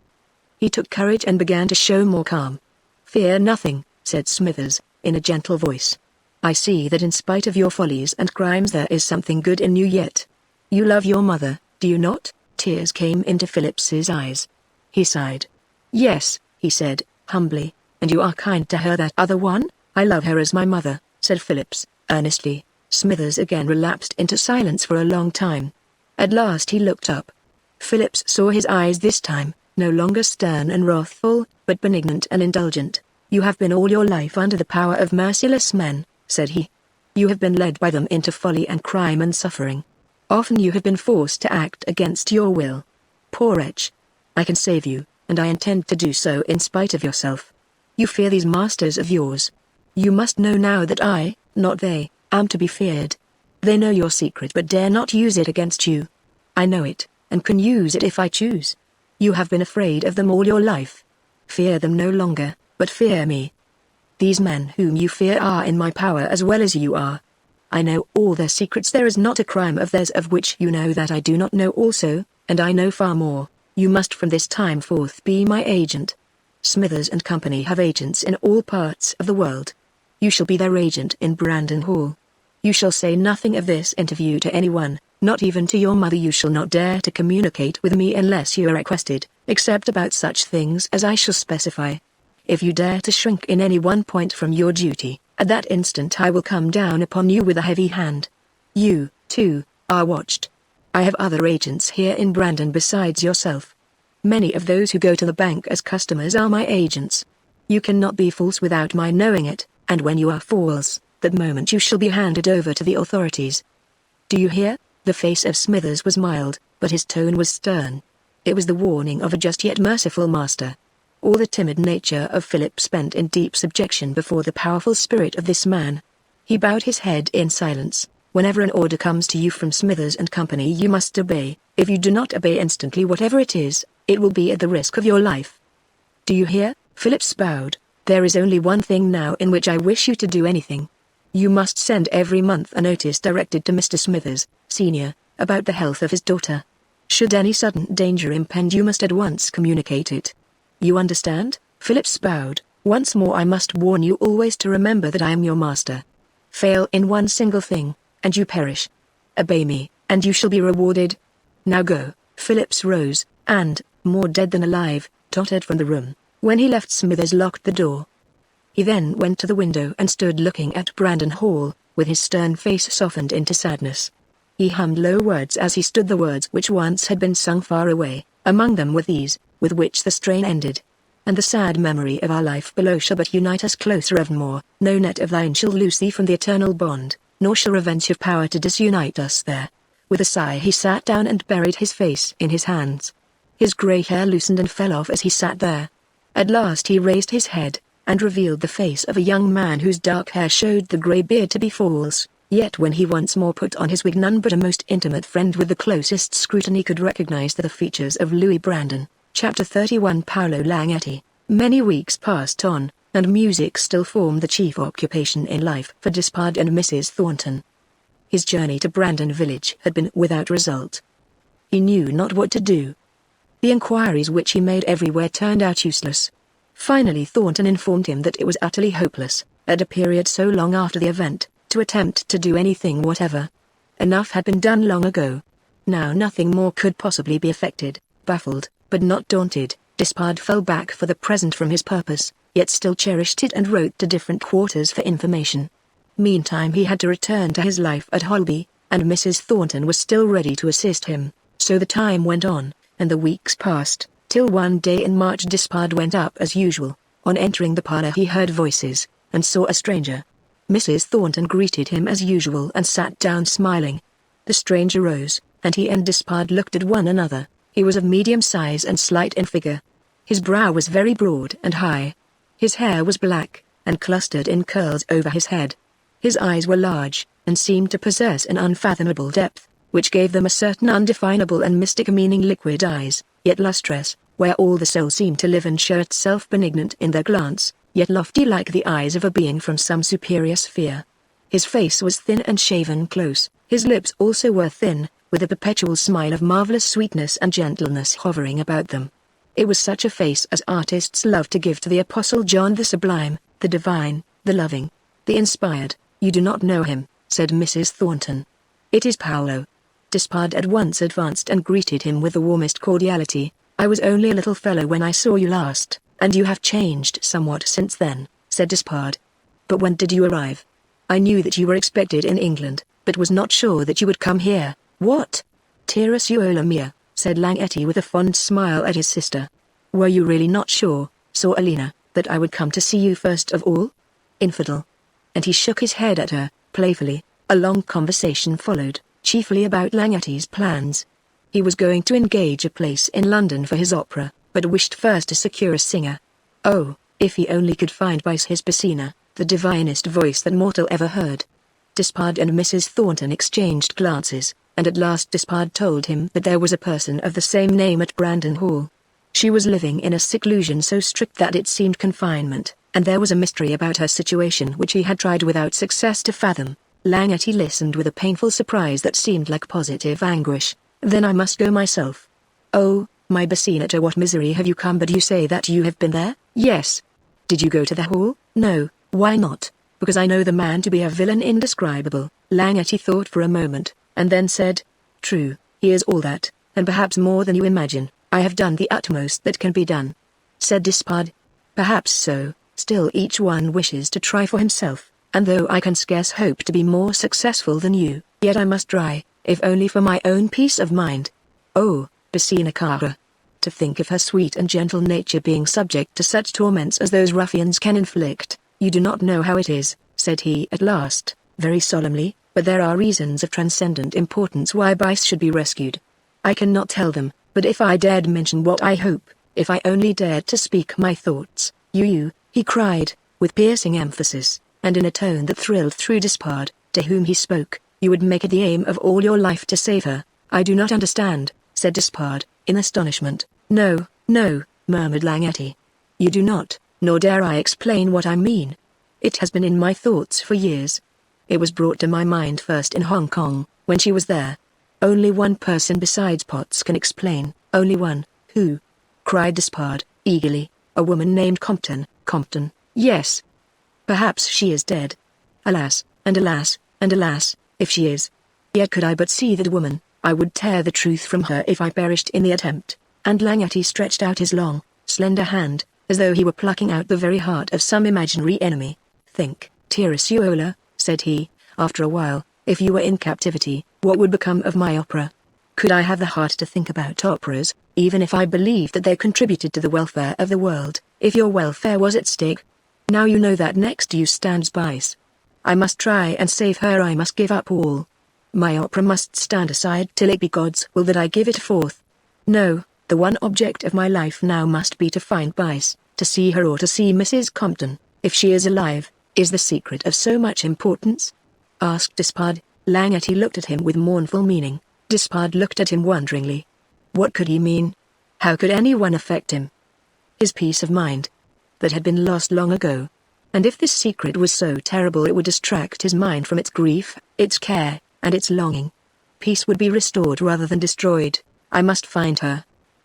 He took courage and began to show more calm. "Fear nothing," said Smithers, in a gentle voice. "I see that in spite of your follies and crimes there is something good in you yet. You love your mother, do you not?" Tears came into Phillips's eyes. He sighed. "Yes," he said, humbly. "And you are kind to her, that other one?" "I love her as my mother," said Phillips, earnestly. Smithers again relapsed into silence for a long time. At last he looked up. Phillips saw his eyes this time, no longer stern and wrathful, but benignant and indulgent. "You have been all your life under the power of merciless men," said he. "You have been led by them into folly and crime and suffering. Often you have been forced to act against your will. Poor wretch! I can save you, and I intend to do so in spite of yourself. You fear these masters of yours. You must know now that I, not they, am to be feared. They know your secret but dare not use it against you. I know it, and can use it if I choose. You have been afraid of them all your life. Fear them no longer, but fear me. These men whom you fear are in my power as well as you are. I know all their secrets. There is not a crime of theirs of which you know that I do not know also, and I know far more. You must from this time forth be my agent. Smithers and Company have agents in all parts of the world. You shall be their agent in Brandon Hall. You shall say nothing of this interview to anyone, not even to your mother. You shall not dare to communicate with me unless you are requested, except about such things as I shall specify. If you dare to shrink in any one point from your duty, at that instant I will come down upon you with a heavy hand. You, too, are watched. I have other agents here in Brandon besides yourself. Many of those who go to the bank as customers are my agents. You cannot be false without my knowing it, and when you are false, that moment you shall be handed over to the authorities. Do you hear?" The face of Smithers was mild, but his tone was stern. It was the warning of a just yet merciful master. All the timid nature of Philip spent in deep subjection before the powerful spirit of this man. He bowed his head in silence. "Whenever an order comes to you from Smithers and Company you must obey. If you do not obey instantly, whatever it is, it will be at the risk of your life. Do you hear?" Phillips bowed. "There is only one thing now in which I wish you to do anything. You must send every month a notice directed to Mr. Smithers, Sr., about the health of his daughter. Should any sudden danger impend you must at once communicate it. You understand?" Phillips bowed. "Once more I must warn you always to remember that I am your master. Fail in one single thing, and you perish. Obey me, and you shall be rewarded. Now go." Phillips rose, and, more dead than alive, tottered from the room. When he left, Smithers locked the door. He then went to the window and stood looking at Brandon Hall, with his stern face softened into sadness. He hummed low words as he stood, the words which once had been sung far away. Among them were these, with which the strain ended. "And the sad memory of our life below shall but unite us closer evermore. No net of thine shall loose thee from the eternal bond, nor shall revenge have power to disunite us there." With a sigh he sat down and buried his face in his hands. His grey hair loosened and fell off as he sat there. At last he raised his head. and revealed the face of a young man whose dark hair showed the grey beard to be false. Yet when he once more put on his wig, none but a most intimate friend with the closest scrutiny could recognize the features of Louis Brandon. Chapter 31. Paolo Langhetti. Many weeks passed on, and music still formed the chief occupation in life for Despard and Mrs. Thornton. His journey to Brandon village had been without result. He knew not what to do. The inquiries which he made everywhere turned out useless. Finally Thornton informed him that it was utterly hopeless, at a period so long after the event, to attempt to do anything whatever. Enough had been done long ago. Now nothing more could possibly be effected. Baffled, but not daunted, Despard fell back for the present from his purpose, yet still cherished it and wrote to different quarters for information. Meantime he had to return to his life at Holby, and Mrs. Thornton was still ready to assist him, so the time went on, and the weeks passed, till one day in March Despard went up as usual. On entering the parlor he heard voices, and saw a stranger. Mrs. Thornton greeted him as usual and sat down smiling. The stranger rose, and he and Despard looked at one another. He was of medium size and slight in figure. His brow was very broad and high. His hair was black, and clustered in curls over his head. His eyes were large, and seemed to possess an unfathomable depth, which gave them a certain undefinable and mystic meaning. Liquid eyes, yet lustrous, where all the soul seemed to live and show itself, benignant in their glance, yet lofty like the eyes of a being from some superior sphere. His face was thin and shaven close, his lips also were thin, with a perpetual smile of marvelous sweetness and gentleness hovering about them. It was such a face as artists love to give to the Apostle John, the sublime, the divine, the loving, the inspired. "You do not know him," said Mrs. Thornton. "It is Paolo." Despard at once advanced and greeted him with the warmest cordiality. "I was only a little fellow when I saw you last, and you have changed somewhat since then," said Despard. "But when did you arrive?" "I knew that you were expected in England, but was not sure that you would come here." "What? Tirasuola mia," said Langhetti with a fond smile at his sister. "Were you really not sure, Sor Elena, that I would come to see you first of all? Infidel." And he shook his head at her, playfully. A long conversation followed, chiefly about Langhetti's plans. He was going to engage a place in London for his opera, but wished first to secure a singer. Oh, if he only could find Bice his Piscina, the divinest voice that mortal ever heard. Despard and Mrs. Thornton exchanged glances, and at last Despard told him that there was a person of the same name at Brandon Hall. She was living in a seclusion so strict that it seemed confinement, and there was a mystery about her situation which he had tried without success to fathom. Langhetti listened with a painful surprise that seemed like positive anguish. "Then I must go myself." "Oh, my Piscina, to what misery have you come? But you say that you have been there?" "Yes." "Did you go to the hall?" "No." "Why not?" "Because I know the man to be a villain indescribable." Langhetti thought for a moment, and then said, "True, he is all that, and perhaps more than you imagine. I have done the utmost that can be done," said Despard. "Perhaps so, still each one wishes to try for himself, and though I can scarce hope to be more successful than you, yet I must try, if only for my own peace of mind. Oh, Piscina cara! To think of her sweet and gentle nature being subject to such torments as those ruffians can inflict. You do not know how it is," said he at last, very solemnly, "but there are reasons of transcendent importance why Bice should be rescued. I cannot tell them, but if I dared mention what I hope, if I only dared to speak my thoughts, you, he cried, with piercing emphasis, and in a tone that thrilled through Despard, to whom he spoke, "you would make it the aim of all your life to save her." "I do not understand," said Despard, in astonishment. "No, no," murmured Langhetti. "You do not, nor dare I explain what I mean. It has been in my thoughts for years. It was brought to my mind first in Hong Kong, when she was there. Only one person besides Potts can explain." "Only one? Who?" cried Despard, eagerly. "A woman named Compton." "Compton?" "Yes." "Perhaps she is dead." "Alas, and alas, and alas, if she is. Yet could I but see that woman, I would tear the truth from her if I perished in the attempt." And Langhetti stretched out his long, slender hand, as though he were plucking out the very heart of some imaginary enemy. "Think, Tirasuola," said he, after a while, "if you were in captivity, what would become of my opera? Could I have the heart to think about operas, even if I believed that they contributed to the welfare of the world, if your welfare was at stake? Now you know that next to you stands Bice. I must try and save her. I must give up all. My opera must stand aside till it be God's will that I give it forth. No, the one object of my life now must be to find Bice, to To see her or to see Mrs. Compton, if she is alive, is the secret of so much importance?" asked Despard. Langetty looked at him with mournful meaning. Despard looked at him wonderingly. What could he mean? How could anyone affect him? His peace of mind. That had been lost long ago. And if this secret was so terrible, it would distract his mind from its grief, its care, and its longing. Peace would be restored rather than destroyed. "I must find her.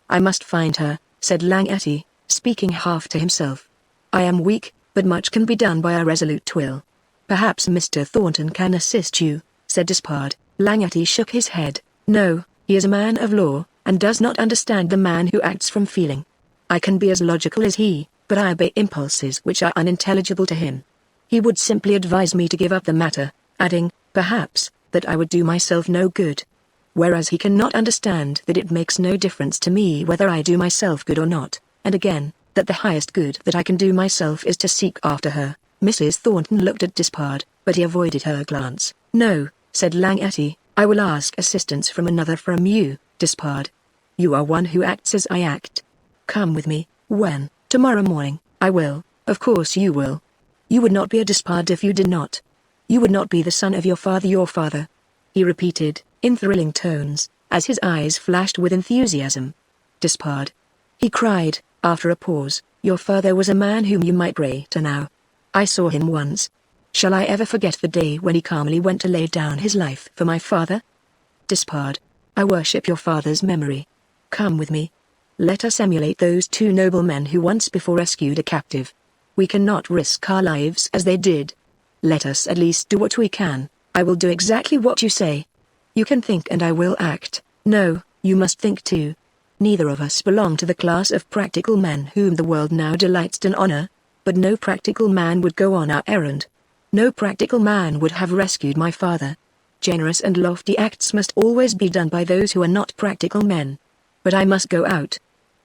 I must find her," said Langetty, speaking half to himself. "I am weak, but much can be done by a resolute will." "Perhaps Mr. Thornton can assist you," said Despard. Langetty shook his head. "No, he is a man of law, and does not understand the man who acts from feeling. I can be as logical as he, but I obey impulses which are unintelligible to him. He would simply advise me to give up the matter, adding, perhaps, that I would do myself no good. Whereas he cannot understand that it makes no difference to me whether I do myself good or not, and again, that the highest good that I can do myself is to seek after her." Mrs. Thornton looked at Despard, but he avoided her glance. "No," said Langetty, "I will ask assistance from another, from you, Despard. You are one who acts as I act. Come with me." "When?" "Tomorrow morning." "I will." "Of course you will. You would not be a Despard if you did not. You would not be the son of your father," he repeated, in thrilling tones, as his eyes flashed with enthusiasm. "Despard," he cried, after a pause, "your father was a man whom you might pray to now. I saw him once. Shall I ever forget the day when he calmly went to lay down his life for my father? Despard, I worship your father's memory. Come with me. Let us emulate those two noble men who once before rescued a captive. We cannot risk our lives as they did. Let us at least do what we can. I will do exactly what you say. You can think and I will act. No, you must think too. Neither of us belong to the class of practical men whom the world now delights to honor, but no practical man would go on our errand. No practical man would have rescued my father. Generous and lofty acts must always be done by those who are not practical men. But I must go out.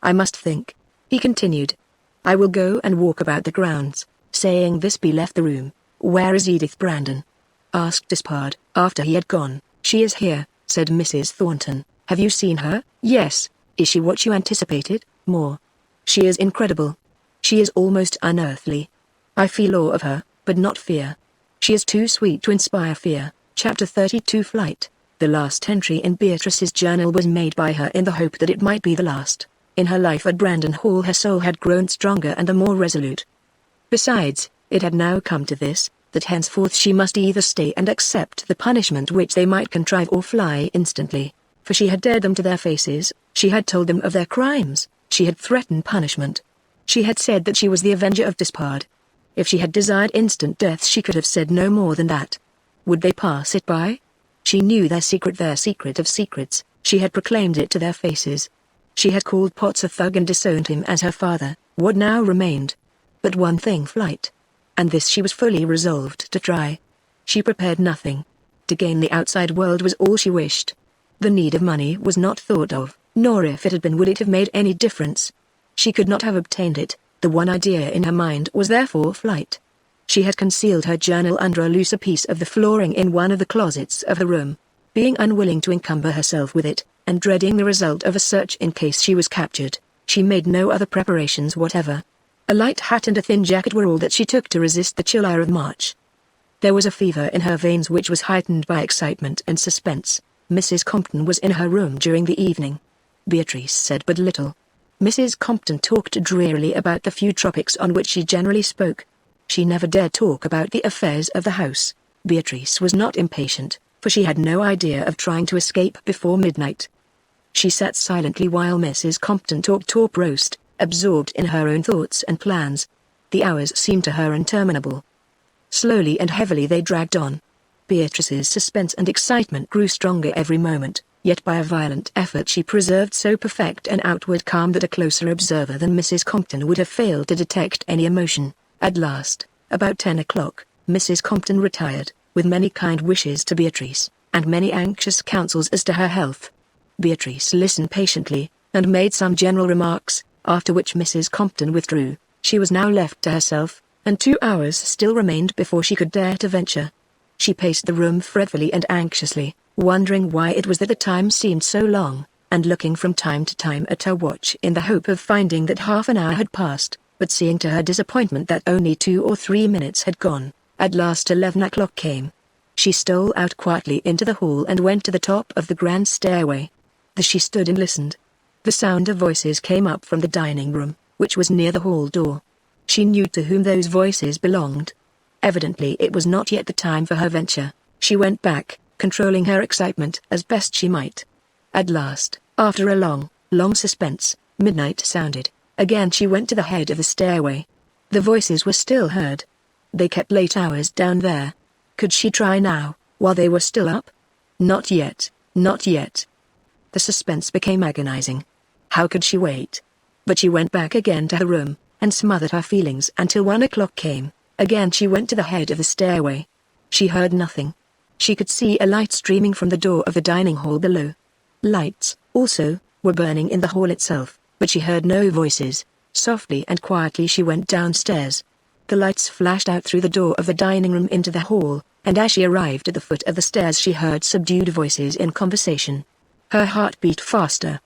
I must think," he continued. "I will go and walk about the grounds." Saying this, he left the room. "Where is Edith Brandon?" asked Despard, after he had gone. "She is here," said Mrs. Thornton. "Have you seen her?" "Yes." "Is she what you anticipated?" "More. She is incredible. She is almost unearthly. I feel awe of her, but not fear. She is too sweet to inspire fear." Chapter 32 Flight. The last entry in Beatrice's journal was made by her in the hope that it might be the last. In her life at Brandon Hall her soul had grown stronger and the more resolute. Besides, it had now come to this, that henceforth she must either stay and accept the punishment which they might contrive or fly instantly. For she had dared them to their faces, she had told them of their crimes, she had threatened punishment. She had said that she was the avenger of Despard. If she had desired instant death she could have said no more than that. Would they pass it by? She knew their secret of secrets, she had proclaimed it to their faces. She had called Potts a thug and disowned him as her father. What now remained? But one thing: flight. And this she was fully resolved to try. She prepared nothing. To gain the outside world was all she wished. The need of money was not thought of, nor if it had been would it have made any difference. She could not have obtained it. The one idea in her mind was therefore flight. She had concealed her journal under a looser piece of the flooring in one of the closets of her room. Being unwilling to encumber herself with it, and dreading the result of a search in case she was captured, she made no other preparations whatever. A light hat and a thin jacket were all that she took to resist the chill air of March. There was a fever in her veins which was heightened by excitement and suspense. Mrs. Compton was in her room during the evening. Beatrice said but little. Mrs. Compton talked drearily about the few topics on which she generally spoke. She never dared talk about the affairs of the house. Beatrice was not impatient, for she had no idea of trying to escape before midnight. She sat silently while Mrs. Compton talked top roast, absorbed in her own thoughts and plans. The hours seemed to her interminable. Slowly and heavily they dragged on. Beatrice's suspense and excitement grew stronger every moment, yet by a violent effort she preserved so perfect an outward calm that a closer observer than Mrs. Compton would have failed to detect any emotion. At last, about 10 o'clock, Mrs. Compton retired, with many kind wishes to Beatrice, and many anxious counsels as to her health. Beatrice listened patiently, and made some general remarks, after which Mrs. Compton withdrew. She was now left to herself, and 2 hours still remained before she could dare to venture. She paced the room fretfully and anxiously, wondering why it was that the time seemed so long, and looking from time to time at her watch in the hope of finding that half an hour had passed. but seeing to her disappointment that only 2 or 3 minutes had gone, at last 11 o'clock came. She stole out quietly into the hall and went to the top of the grand stairway. There she stood and listened. The sound of voices came up from the dining room, which was near the hall door. She knew to whom those voices belonged. Evidently it was not yet the time for her venture. She went back, controlling her excitement as best she might. At last, after a long suspense, midnight sounded. Again she went to the head of the stairway. The voices were still heard. They kept late hours down there. Could she try now, while they were still up? Not yet, not yet. The suspense became agonizing. How could she wait? But she went back again to her room, and smothered her feelings until 1 o'clock came. Again she went to the head of the stairway. She heard nothing. She could see a light streaming from the door of the dining hall below. Lights, also, were burning in the hall itself, but she heard no voices. Softly and quietly she went downstairs. The lights flashed out through the door of the dining room into the hall, and as she arrived at the foot of the stairs she heard subdued voices in conversation. Her heart beat faster.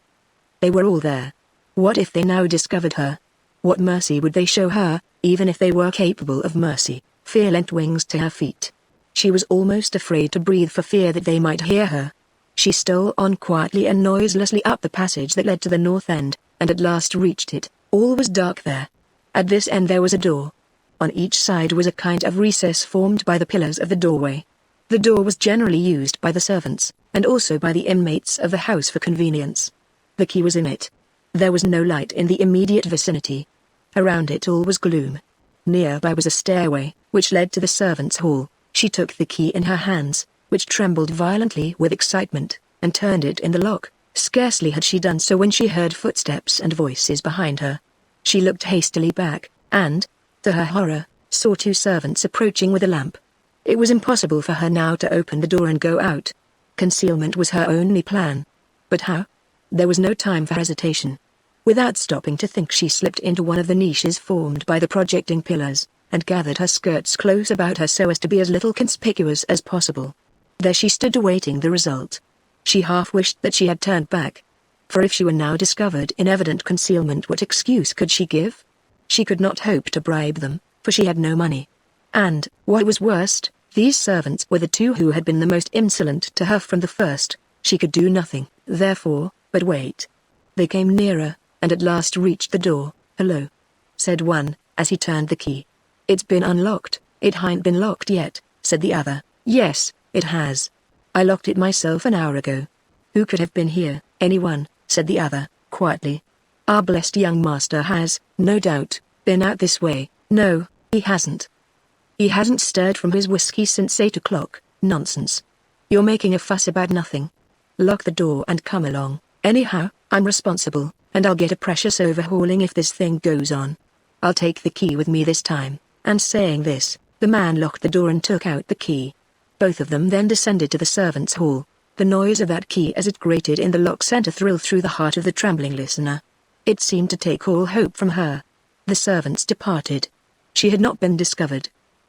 They were all there. What if they now discovered her? What mercy would they show her, even if they were capable of mercy? Fear lent wings to her feet. She was almost afraid to breathe for fear that they might hear her. She stole on quietly and noiselessly up the passage that led to the north end, and at last reached it. All was dark there. At this end there was a door. On each side was a kind of recess formed by the pillars of the doorway. The door was generally used by the servants, and also by the inmates of the house for convenience. The key was in it. There was no light in the immediate vicinity. Around it all was gloom. Nearby was a stairway, which led to the servants' hall. She took the key in her hands, which trembled violently with excitement, and turned it in the lock. Scarcely had she done so when she heard footsteps and voices behind her. She looked hastily back, and, to her horror, saw 2 servants approaching with a lamp. It was impossible for her now to open the door and go out. Concealment was her only plan. But how? There was no time for hesitation. Without stopping to think she slipped into one of the niches formed by the projecting pillars, and gathered her skirts close about her so as to be as little conspicuous as possible. There she stood awaiting the result. She half wished that she had turned back. For if she were now discovered in evident concealment, what excuse could she give? She could not hope to bribe them, for she had no money. And, what was worst, these servants were the 2 who had been the most insolent to her from the first. She could do nothing, therefore, but wait. They came nearer, and at last reached the door. "Hello," said one, as he turned the key. "It's been unlocked." "It hain't been locked yet," said the other. "Yes, it has. I locked it myself an hour ago." "Who could have been here?" "Anyone," said the other, quietly. "Our blessed young master has, no doubt, been out this way." "No, he hasn't. He hasn't stirred from his whiskey since 8 o'clock. "Nonsense. You're making a fuss about nothing. Lock the door and come along. Anyhow, I'm responsible, and I'll get a precious overhauling if this thing goes on. I'll take the key with me this time." And saying this, the man locked the door and took out the key. Both of them then descended to the servants' hall. The noise of that key as it grated in the lock sent a thrill through the heart of the trembling listener. It seemed to take all hope from her. The servants departed. She had not been discovered.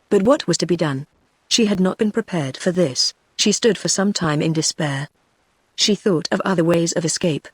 But what was to be done? She had not been prepared for this. She stood for some time in despair. She thought of other ways of escape.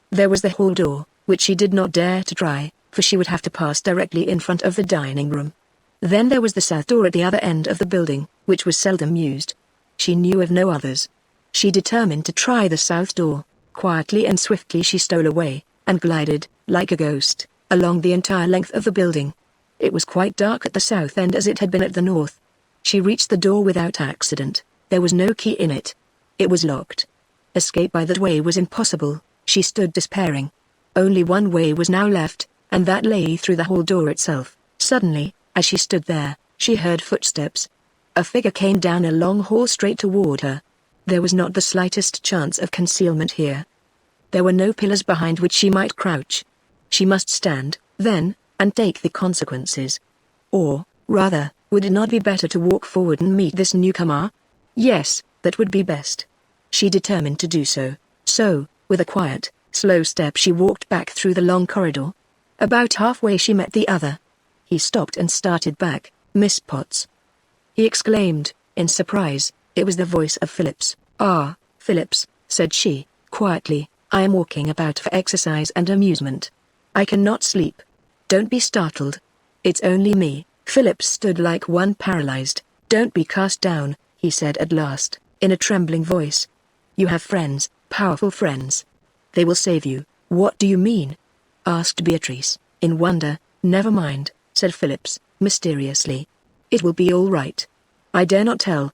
There was the hall door, which she did not dare to try, for she would have to pass directly in front of the dining room. Then there was the south door at the other end of the building, which was seldom used. She knew of no others. She determined to try the south door. Quietly and swiftly she stole away, and glided, like a ghost, along the entire length of the building. It was quite dark at the south end as it had been at the north. She reached the door without accident. There was no key in it. It was locked. Escape by that way was impossible. She stood despairing. Only one way was now left, and that lay through the hall door itself. Suddenly, as she stood there, she heard footsteps. A figure came down a long hall straight toward her. There was not the slightest chance of concealment here. There were no pillars behind which she might crouch. She must stand, then, and take the consequences. Or, rather, would it not be better to walk forward and meet this newcomer? Yes, that would be best. She determined to do so. So, with a quiet, slow step she walked back through the long corridor. About halfway she met the other. He stopped and started back. "Miss Potts!" he exclaimed, in surprise. It was the voice of Phillips. "Ah, Phillips," said she, quietly, "I am walking about for exercise and amusement. I cannot sleep. Don't be startled. It's only me. Philip stood like one paralyzed. Don't be cast down, he said at last, in a trembling voice. You have friends, powerful friends. They will save you. What do you mean? Asked Beatrice, in wonder. Never mind, said Phillips, mysteriously. It will be all right. I dare not tell.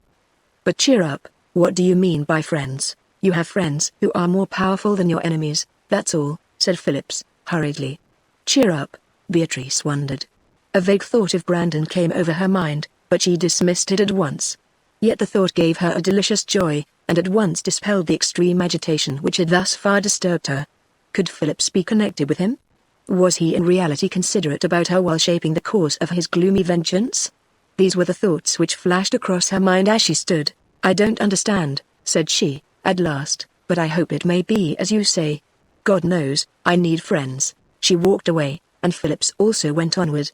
But cheer up. What do you mean by friends? You have friends who are more powerful than your enemies, that's all, said Phillips, hurriedly. Cheer up, Beatrice wondered. A vague thought of Brandon came over her mind, but she dismissed it at once. Yet the thought gave her a delicious joy, and at once dispelled the extreme agitation which had thus far disturbed her. Could Phillips be connected with him? Was he in reality considerate about her while shaping the course of his gloomy vengeance? These were the thoughts which flashed across her mind as she stood. I don't understand, said she, at last, but I hope it may be as you say. God knows, I need friends. She walked away, and Phillips also went onward.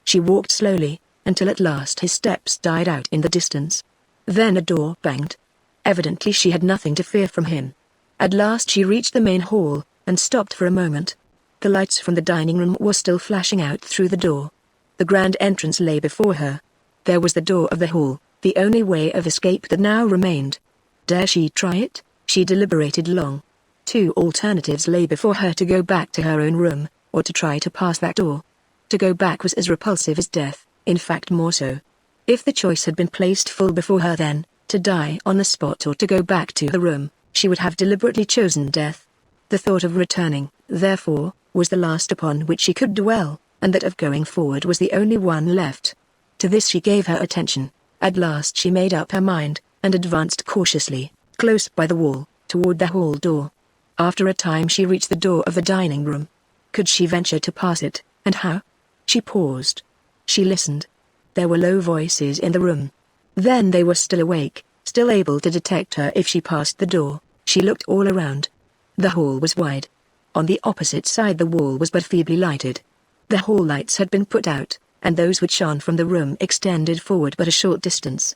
She walked slowly, until at last his steps died out in the distance. Then a door banged. Evidently she had nothing to fear from him. At last she reached the main hall, and stopped for a moment. The lights from the dining room were still flashing out through the door. The grand entrance lay before her. There was the door of the hall, the only way of escape that now remained. Dare she try it? She deliberated long. Two alternatives lay before her: to go back to her own room, or to try to pass that door. To go back was as repulsive as death, in fact more so. If the choice had been placed full before her then, to die on the spot or to go back to the room, she would have deliberately chosen death. The thought of returning, therefore, was the last upon which she could dwell, and that of going forward was the only one left. To this she gave her attention. At last she made up her mind, and advanced cautiously, close by the wall, toward the hall door. After a time she reached the door of the dining room. Could she venture to pass it, and how? She paused. She listened. There were low voices in the room. Then they were still awake, still able to detect her if she passed the door. She looked all around. The hall was wide. On the opposite side the wall was but feebly lighted. The hall lights had been put out, and those which shone from the room extended forward but a short distance.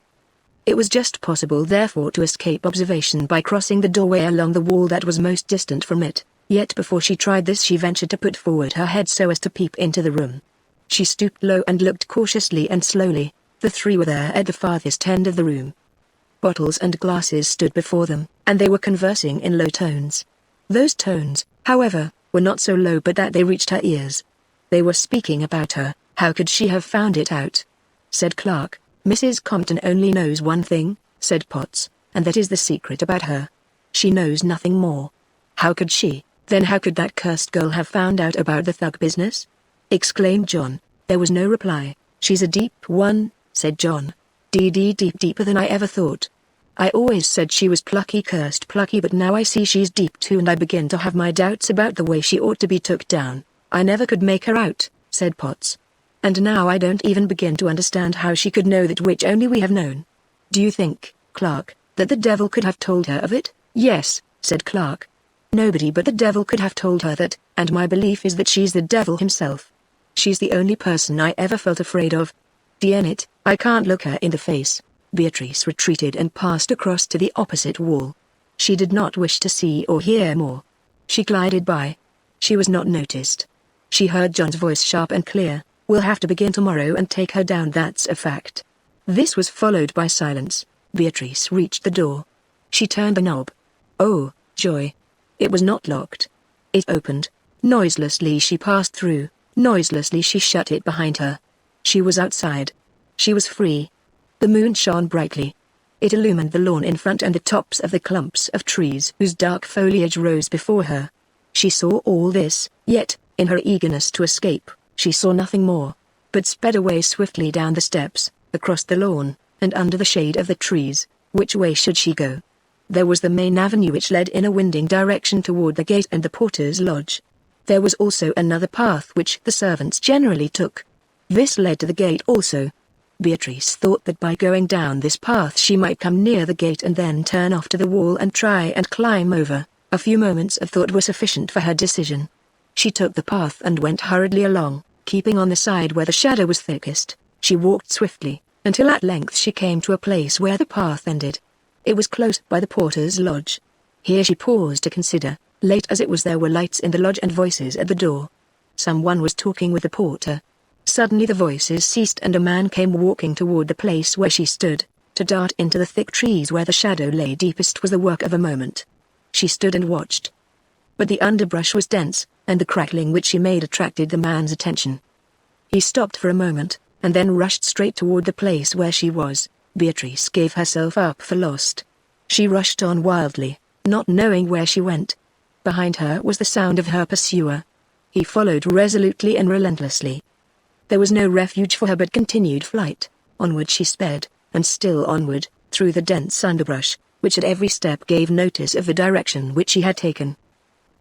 It was just possible therefore to escape observation by crossing the doorway along the wall that was most distant from it, yet before she tried this she ventured to put forward her head so as to peep into the room. She stooped low and looked cautiously and slowly. The three were there at the farthest end of the room. Bottles and glasses stood before them, and they were conversing in low tones. Those tones, however, were not so low but that they reached her ears. They were speaking about her. How could she have found it out? Said Clark. Mrs. Compton only knows one thing, said Potts, and that is the secret about her. She knows nothing more. How could she, then how could that cursed girl have found out about the thug business? Exclaimed John. There was no reply. She's a deep one, said John. Deeper than I ever thought. I always said she was plucky, cursed plucky, but now I see she's deep too, and I begin to have my doubts about the way she ought to be took down. I never could make her out, said Potts. And now I don't even begin to understand how she could know that which only we have known. Do you think, Clark, that the devil could have told her of it? Yes, said Clark. Nobody but the devil could have told her that, and my belief is that she's the devil himself. She's the only person I ever felt afraid of. It, I can't look her in the face. Beatrice retreated and passed across to the opposite wall. She did not wish to see or hear more. She glided by. She was not noticed. She heard John's voice sharp and clear. We'll have to begin tomorrow and take her down, that's a fact. This was followed by silence. Beatrice reached the door. She turned the knob. Oh, joy. It was not locked. It opened. Noiselessly she passed through. Noiselessly she shut it behind her. She was outside. She was free. The moon shone brightly. It illumined the lawn in front and the tops of the clumps of trees whose dark foliage rose before her. She saw all this, yet, in her eagerness to escape, she saw nothing more, but sped away swiftly down the steps, across the lawn, and under the shade of the trees. Which way should she go? There was the main avenue which led in a winding direction toward the gate and the porter's lodge. There was also another path which the servants generally took. This led to the gate also. Beatrice thought that by going down this path she might come near the gate and then turn off to the wall and try and climb over. A few moments of thought were sufficient for her decision. She took the path and went hurriedly along, keeping on the side where the shadow was thickest. She walked swiftly, until at length she came to a place where the path ended. It was close by the porter's lodge. Here she paused to consider. Late as it was, there were lights in the lodge and voices at the door. Someone was talking with the porter. Suddenly the voices ceased and a man came walking toward the place where she stood. To dart into the thick trees where the shadow lay deepest was the work of a moment. She stood and watched. But the underbrush was dense, and the crackling which she made attracted the man's attention. He stopped for a moment, and then rushed straight toward the place where she was. Beatrice gave herself up for lost. She rushed on wildly, not knowing where she went. Behind her was the sound of her pursuer. He followed resolutely and relentlessly. There was no refuge for her but continued flight. Onward she sped, and still onward, through the dense underbrush, which at every step gave notice of the direction which she had taken.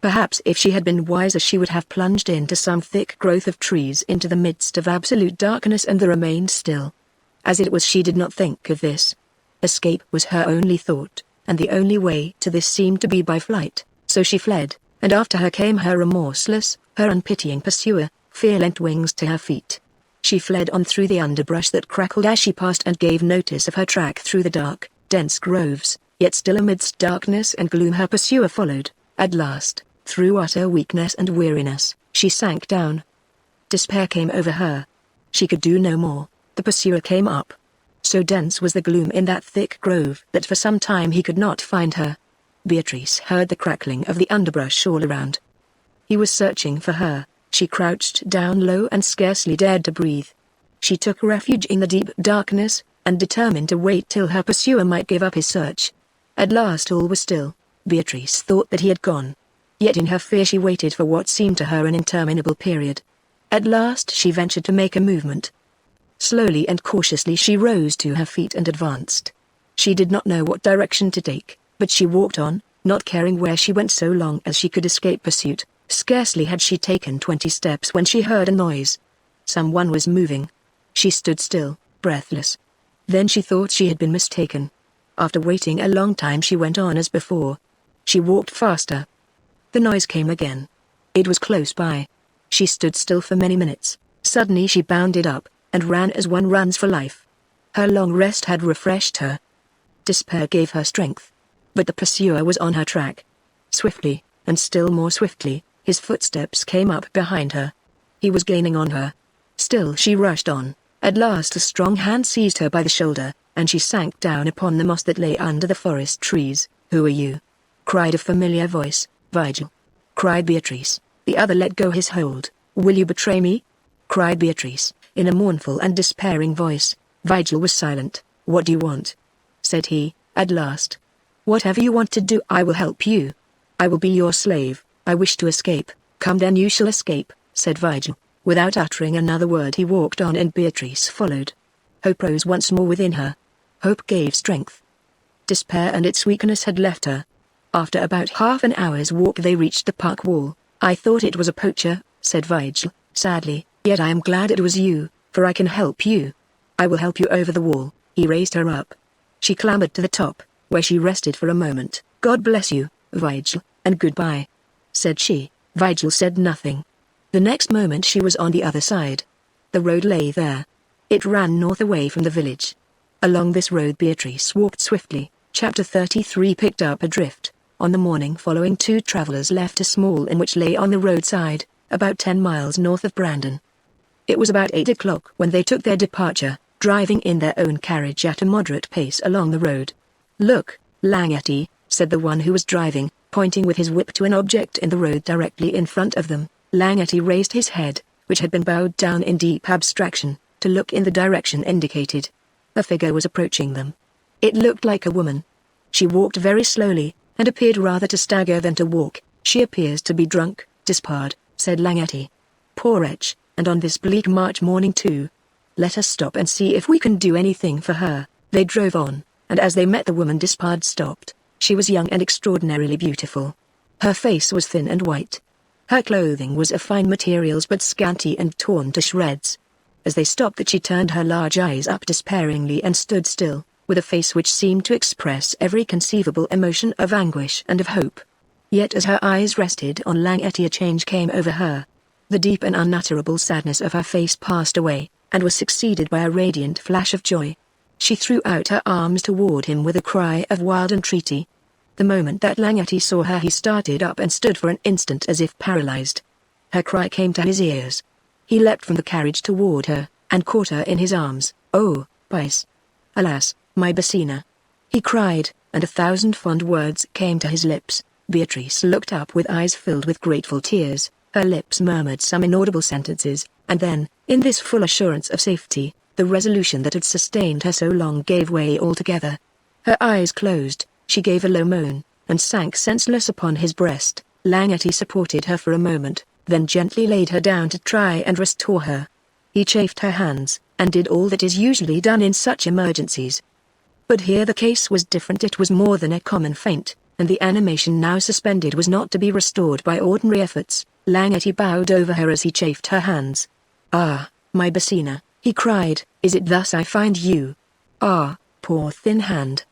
Perhaps if she had been wiser she would have plunged into some thick growth of trees into the midst of absolute darkness and remained still. As it was she did not think of this. Escape was her only thought, and the only way to this seemed to be by flight, so she fled, and after her came her remorseless, her unpitying pursuer. Fear lent wings to her feet. She fled on through the underbrush that crackled as she passed and gave notice of her track through the dark, dense groves, yet still amidst darkness and gloom her pursuer followed. At last, through utter weakness and weariness, she sank down. Despair came over her. She could do no more. The pursuer came up. So dense was the gloom in that thick grove that for some time he could not find her. Beatrice heard the crackling of the underbrush all around. He was searching for her. She crouched down low and scarcely dared to breathe. She took refuge in the deep darkness, and determined to wait till her pursuer might give up his search. At last all was still. Beatrice thought that he had gone. Yet in her fear she waited for what seemed to her an interminable period. At last she ventured to make a movement. Slowly and cautiously she rose to her feet and advanced. She did not know what direction to take, but she walked on, not caring where she went so long as she could escape pursuit. Scarcely had she taken 20 steps when she heard a noise. Someone was moving. She stood still, breathless. Then she thought she had been mistaken. After waiting a long time she went on as before. She walked faster. The noise came again. It was close by. She stood still for many minutes. Suddenly she bounded up, and ran as one runs for life. Her long rest had refreshed her. Despair gave her strength. But the pursuer was on her track. Swiftly, and still more swiftly, his footsteps came up behind her. He was gaining on her. Still she rushed on. At last a strong hand seized her by the shoulder, and she sank down upon the moss that lay under the forest trees. "Who are you?" cried a familiar voice. "Vigil," cried Beatrice. The other let go his hold. "Will you betray me?" cried Beatrice, in a mournful and despairing voice. Vigil was silent. "What do you want?" said he, at last. "Whatever you want to do I will help you. I will be your slave. I wish to escape." "Come then you shall escape," said Vigil. Without uttering another word he walked on and Beatrice followed. Hope rose once more within her. Hope gave strength. Despair and its weakness had left her. After about half an hour's walk they reached the park wall. "I thought it was a poacher," said Vigil, sadly, "yet I am glad it was you, for I can help you. I will help you over the wall." He raised her up. She clambered to the top, where she rested for a moment. "God bless you, Vigil, and goodbye," said she. Vigil said nothing. The next moment she was on the other side. The road lay there. It ran north away from the village. Along this road Beatrice walked swiftly. Chapter 33 Picked up adrift. On the morning following 2 travelers left a small inn which lay on the roadside, about 10 miles north of Brandon. It was about 8 o'clock when they took their departure, driving in their own carriage at a moderate pace along the road. "Look, Langetti," said the one who was driving, pointing with his whip to an object in the road directly in front of them. Langetti raised his head, which had been bowed down in deep abstraction, to look in the direction indicated. A figure was approaching them. It looked like a woman. She walked very slowly, and appeared rather to stagger than to walk. "She appears to be drunk, Dispard," said Langetti. "Poor wretch, and on this bleak March morning too. Let us stop and see if we can do anything for her." They drove on, and as they met the woman Dispard stopped. She was young and extraordinarily beautiful. Her face was thin and white. Her clothing was of fine materials but scanty and torn to shreds. As they stopped she turned her large eyes up despairingly and stood still, with a face which seemed to express every conceivable emotion of anguish and of hope. Yet as her eyes rested on Langetti a change came over her. The deep and unutterable sadness of her face passed away, and was succeeded by a radiant flash of joy. She threw out her arms toward him with a cry of wild entreaty. The moment that Langetti saw her he started up and stood for an instant as if paralyzed. Her cry came to his ears. He leapt from the carriage toward her, and caught her in his arms. "Oh, Pice! Alas, my Basina!" he cried, and 1,000 fond words came to his lips. Beatrice looked up with eyes filled with grateful tears, her lips murmured some inaudible sentences, and then, in this full assurance of safety, the resolution that had sustained her so long gave way altogether. Her eyes closed, she gave a low moan, and sank senseless upon his breast. Langety supported her for a moment, then gently laid her down to try and restore her. He chafed her hands, and did all that is usually done in such emergencies. But here the case was different. It was more than a common faint, and the animation now suspended was not to be restored by ordinary efforts. Langety bowed over her as he chafed her hands. "Ah, my Basina," he cried, "is it thus I find you? Ah, poor thin hand.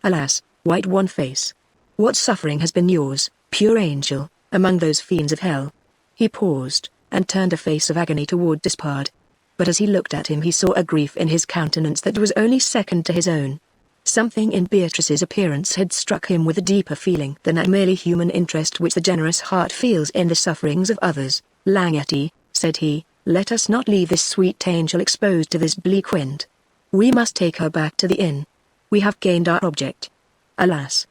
Alas, white wan face. What suffering has been yours, pure angel, among those fiends of hell?" He paused, and turned a face of agony toward Despard. But as he looked at him he saw a grief in his countenance that was only second to his own. Something in Beatrice's appearance had struck him with a deeper feeling than that merely human interest which the generous heart feels in the sufferings of others. "Langety," said he, "let us not leave this sweet angel exposed to this bleak wind. We must take her back to the inn. We have gained our object. Alas!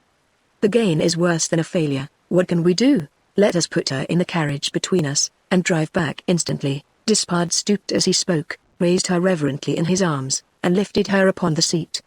The gain is worse than a failure. What can we do? Let us put her in the carriage between us, and drive back instantly." Despard stooped as he spoke, raised her reverently in his arms, and lifted her upon the seat.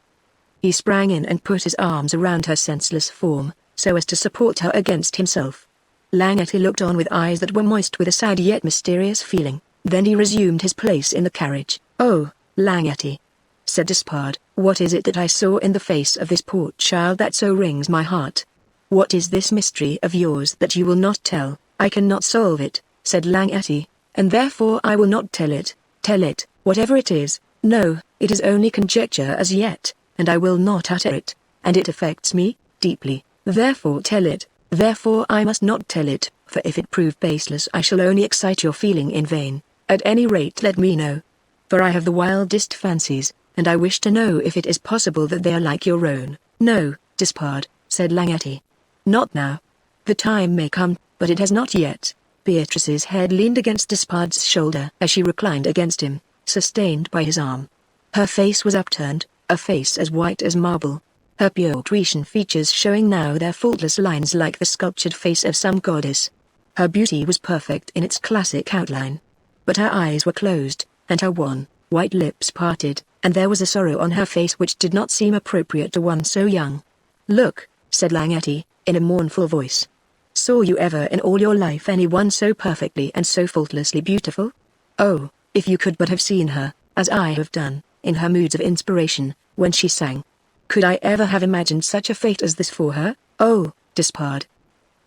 He sprang in and put his arms around her senseless form, so as to support her against himself. Langety looked on with eyes that were moist with a sad yet mysterious feeling, then he resumed his place in the carriage. "Oh, Langety," said Despard, "what is it that I saw in the face of this poor child that so wrings my heart? What is this mystery of yours that you will not tell?" "I cannot solve it," said Langety, "and therefore I will not tell it. Tell it, whatever it is. No, it is only conjecture as yet, and I will not utter it, and it affects me deeply. Therefore tell it. Therefore I must not tell it, for if it prove baseless I shall only excite your feeling in vain. At any rate let me know. For I have the wildest fancies, and I wish to know if it is possible that they are like your own." "No, Despard," said Langety. "Not now. The time may come, but it has not yet." Beatrice's head leaned against Despard's shoulder as she reclined against him, sustained by his arm. Her face was upturned, a face as white as marble, her pure Grecian features showing now their faultless lines like the sculptured face of some goddess. Her beauty was perfect in its classic outline. But her eyes were closed, and her wan, white lips parted, and there was a sorrow on her face which did not seem appropriate to one so young. "Look," said Langety, in a mournful voice. "Saw you ever in all your life anyone so perfectly and so faultlessly beautiful? Oh, if you could but have seen her, as I have done, in her moods of inspiration, when she sang. Could I ever have imagined such a fate as this for her? Oh, Despard,"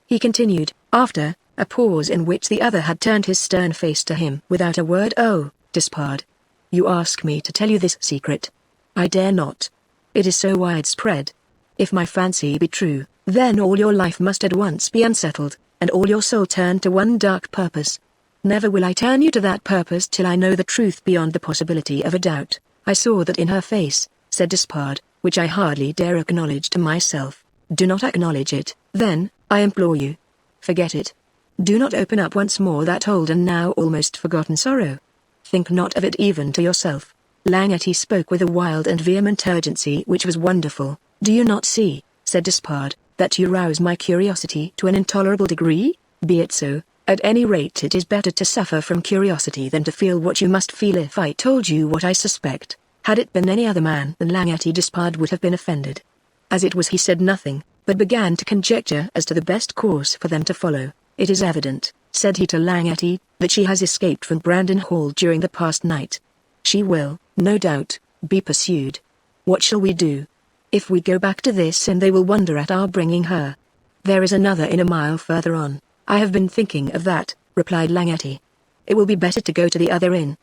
he continued, after a pause in which the other had turned his stern face to him without a word. "Oh, Despard, you ask me to tell you this secret. I dare not. It is so widespread. If my fancy be true, then all your life must at once be unsettled, and all your soul turned to one dark purpose. Never will I turn you to that purpose till I know the truth beyond the possibility of a doubt." "I saw that in her face," said Despard, "which I hardly dare acknowledge to myself." "Do not acknowledge it, then, I implore you. Forget it. Do not open up once more that old and now almost forgotten sorrow. Think not of it even to yourself." Langety spoke with a wild and vehement urgency which was wonderful. "Do you not see," said Despard, "that you rouse my curiosity to an intolerable degree? Be it so. At any rate it is better to suffer from curiosity than to feel what you must feel if I told you what I suspect." Had it been any other man than Langety, Despard would have been offended. As it was he said nothing, but began to conjecture as to the best course for them to follow. "It is evident," said he to Langety, "that she has escaped from Brandon Hall during the past night. She will, no doubt, be pursued. What shall we do? If we go back to this inn they will wonder at our bringing her. There is another inn a mile further on." "I have been thinking of that," replied Langety. "It will be better to go to the other inn.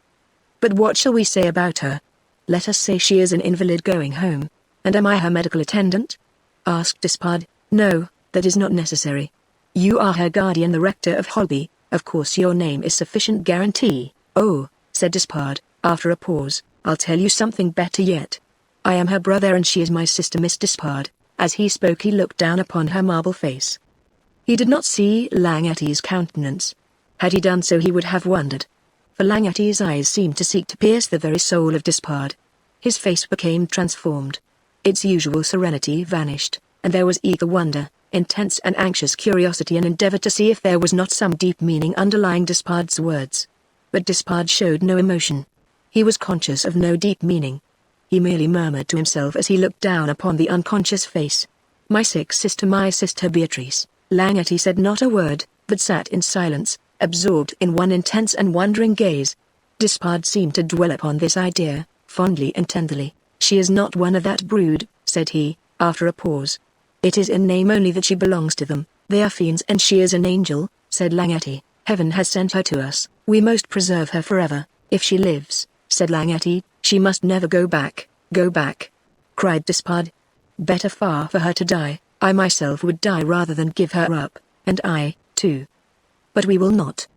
But what shall we say about her? Let us say she is an invalid going home. And am I her medical attendant?" asked Despard. "No, that is not necessary. You are her guardian, the rector of Holby. Of course your name is sufficient guarantee." "Oh," said Despard, after a pause, "I'll tell you something better yet. I am her brother and she is my sister, Miss Despard." As he spoke he looked down upon her marble face. He did not see Langety's countenance. Had he done so he would have wondered. for Langetty's eyes seemed to seek to pierce the very soul of Despard. His face became transformed. Its usual serenity vanished, and there was eager wonder, intense and anxious curiosity, and endeavor to see if there was not some deep meaning underlying Despard's words. But Despard showed no emotion. He was conscious of no deep meaning. He merely murmured to himself as he looked down upon the unconscious face. My sick sister, my sister Beatrice." Langetty said not a word, but sat in silence, absorbed in one intense and wondering gaze. Despard seemed to dwell upon this idea, fondly and tenderly. "She is not one of that brood," said he, after a pause. "It is in name only that she belongs to them. They are fiends and she is an angel," said Langetty. "Heaven has sent her to us. We must preserve her forever. If she lives," said Langetty, "she must never go back." "Go back?" cried Despard. "Better far for her to die. I myself would die rather than give her up, and I, too. But we will not.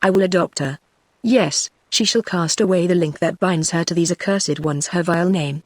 I will adopt her. Yes, she shall cast away the link that binds her to these accursed ones, her vile name.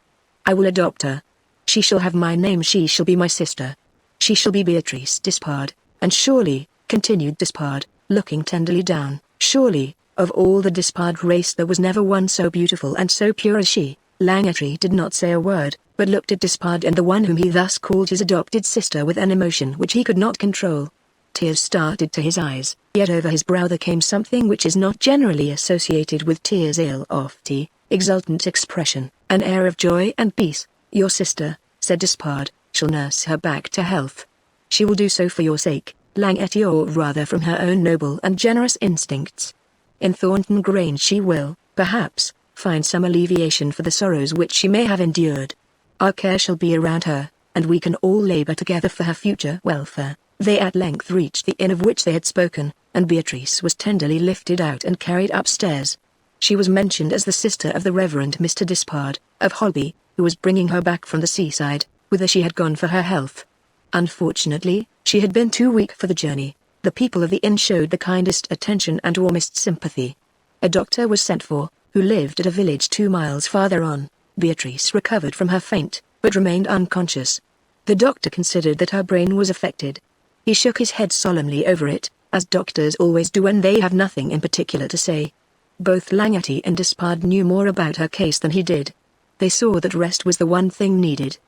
I will adopt her. She shall have my name, she shall be my sister. She shall be Beatrice Despard, and surely," continued Despard, looking tenderly down, "surely, of all the Despard race there was never one so beautiful and so pure as she." Langetty did not say a word, but looked at Despard and the one whom he thus called his adopted sister with an emotion which he could not control. Tears started to his eyes, yet over his brow there came something which is not generally associated with tears, a lofty, exultant expression, an air of joy and peace. "Your sister," said Despard, "shall nurse her back to health. She will do so for your sake, Langetty, or rather from her own noble and generous instincts. In Thornton Grange she will, perhaps, find some alleviation for the sorrows which she may have endured. Our care shall be around her, and we can all labor together for her future welfare." They at length reached the inn of which they had spoken, and Beatrice was tenderly lifted out and carried upstairs. She was mentioned as the sister of the Reverend Mr. Despard, of Holby, who was bringing her back from the seaside, whither she had gone for her health. Unfortunately, she had been too weak for the journey. The people of the inn showed the kindest attention and warmest sympathy. A doctor was sent for, who lived at a village 2 miles farther on. Beatrice recovered from her faint, but remained unconscious. The doctor considered that her brain was affected. He shook his head solemnly over it, as doctors always do when they have nothing in particular to say. Both Langetty and Despard knew more about her case than he did. They saw that rest was the one thing needed.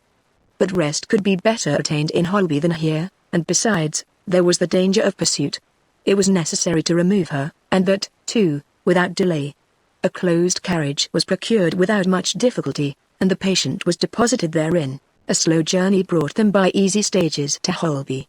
But rest could be better attained in Holby than here, and besides, there was the danger of pursuit. It was necessary to remove her, and that, too, without delay. A closed carriage was procured without much difficulty, and the patient was deposited therein. A slow journey brought them by easy stages to Holby.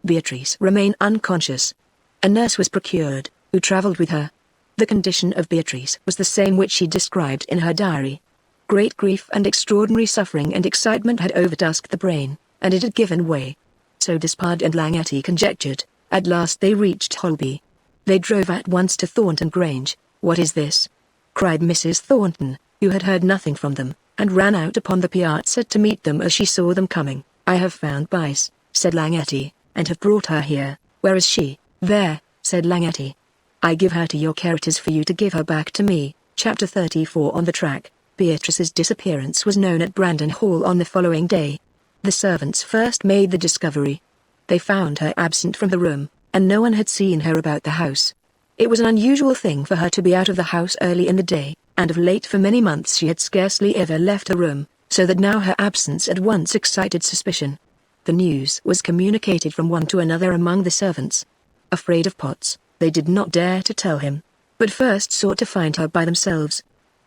Beatrice remained unconscious. A nurse was procured, who travelled with her. The condition of Beatrice was the same which she described in her diary. Great grief and extraordinary suffering and excitement had overtasked the brain, and it had given way. So Despard and Langetty conjectured. At last they reached Holby. They drove at once to Thornton Grange. "What is this?" cried Mrs. Thornton, who had heard nothing from them, and ran out upon the piazza to meet them as she saw them coming. "I have found Bice," said Langetty, "and have brought her here." "Where is she?" "There," said Langetty. "I give her to your care. It is for you to give her back to me." Chapter 34. On the track. Beatrice's disappearance was known at Brandon Hall on the following day. The servants first made the discovery. They found her absent from the room, and no one had seen her about the house. It was an unusual thing for her to be out of the house early in the day, and of late for many months she had scarcely ever left her room, so that now her absence at once excited suspicion. The news was communicated from one to another among the servants. Afraid of Potts, they did not dare to tell him, but first sought to find her by themselves.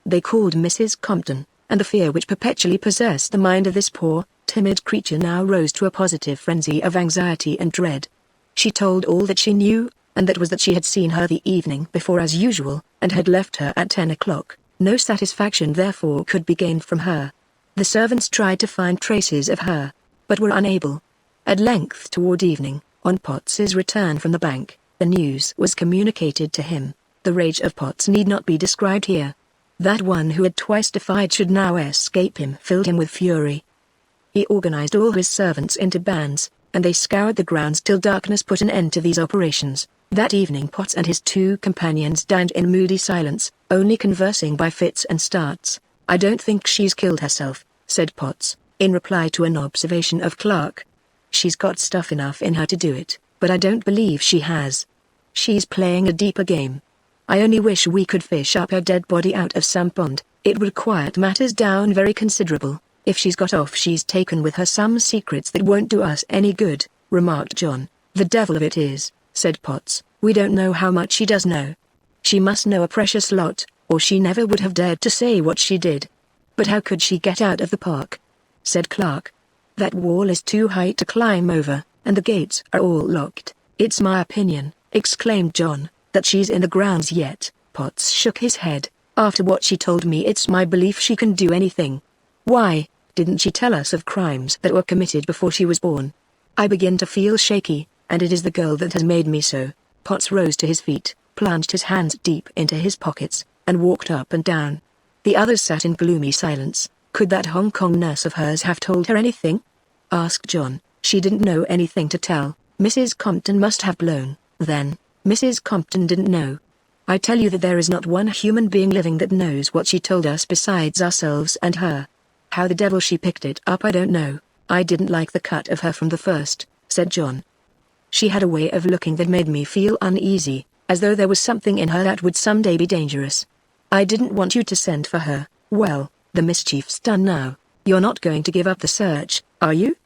They called Mrs. Compton, and the fear which perpetually possessed the mind of this poor, timid creature now rose to a positive frenzy of anxiety and dread. She told all that she knew, and that was that she had seen her the evening before as usual, and had left her at 10 o'clock. No satisfaction therefore could be gained from her. The servants tried to find traces of her, but were unable. At length toward evening, on Potts's return from the bank, the news was communicated to him. The rage of Potts need not be described here. That one who had twice defied should now escape him filled him with fury. He organized all his servants into bands, and they scoured the grounds till darkness put an end to these operations. That evening Potts and his 2 companions dined in moody silence, only conversing by fits and starts. "I don't think she's killed herself," said Potts, in reply to an observation of Clark. "She's got stuff enough in her to do it, but I don't believe she has. She's playing a deeper game." I only wish we could fish up her dead body out of some pond. It would quiet matters down very considerable. If she's got off, she's taken with her some secrets that won't do us any good," remarked John. "The devil of it is," said Potts, "we don't know how much she does know. She must know a precious lot, or she never would have dared to say what she did." "But how could she get out of the park?" said Clark. "That wall is too high to climb over, and the gates are all locked." "It's my opinion," exclaimed John, "that she's in the grounds yet." Potts shook his head. "After what she told me, it's my belief she can do anything." "Why, didn't she tell us of crimes that were committed before she was born?" "I begin to feel shaky, and it is the girl that has made me so." Potts rose to his feet, plunged his hands deep into his pockets, and walked up and down. The others sat in gloomy silence. "Could that Hong Kong nurse of hers have told her anything?" asked John. "She didn't know anything to tell. Mrs. Compton must have blown." "Then, Mrs. Compton didn't know?" "I tell you that there is not one human being living that knows what she told us besides ourselves and her. How the devil she picked it up I don't know. I didn't like the cut of her from the first," said John. "She had a way of looking that made me feel uneasy, as though there was something in her that would someday be dangerous. I didn't want you to send for her." "Well, the mischief's done now. You're not going to give up the search, are you?"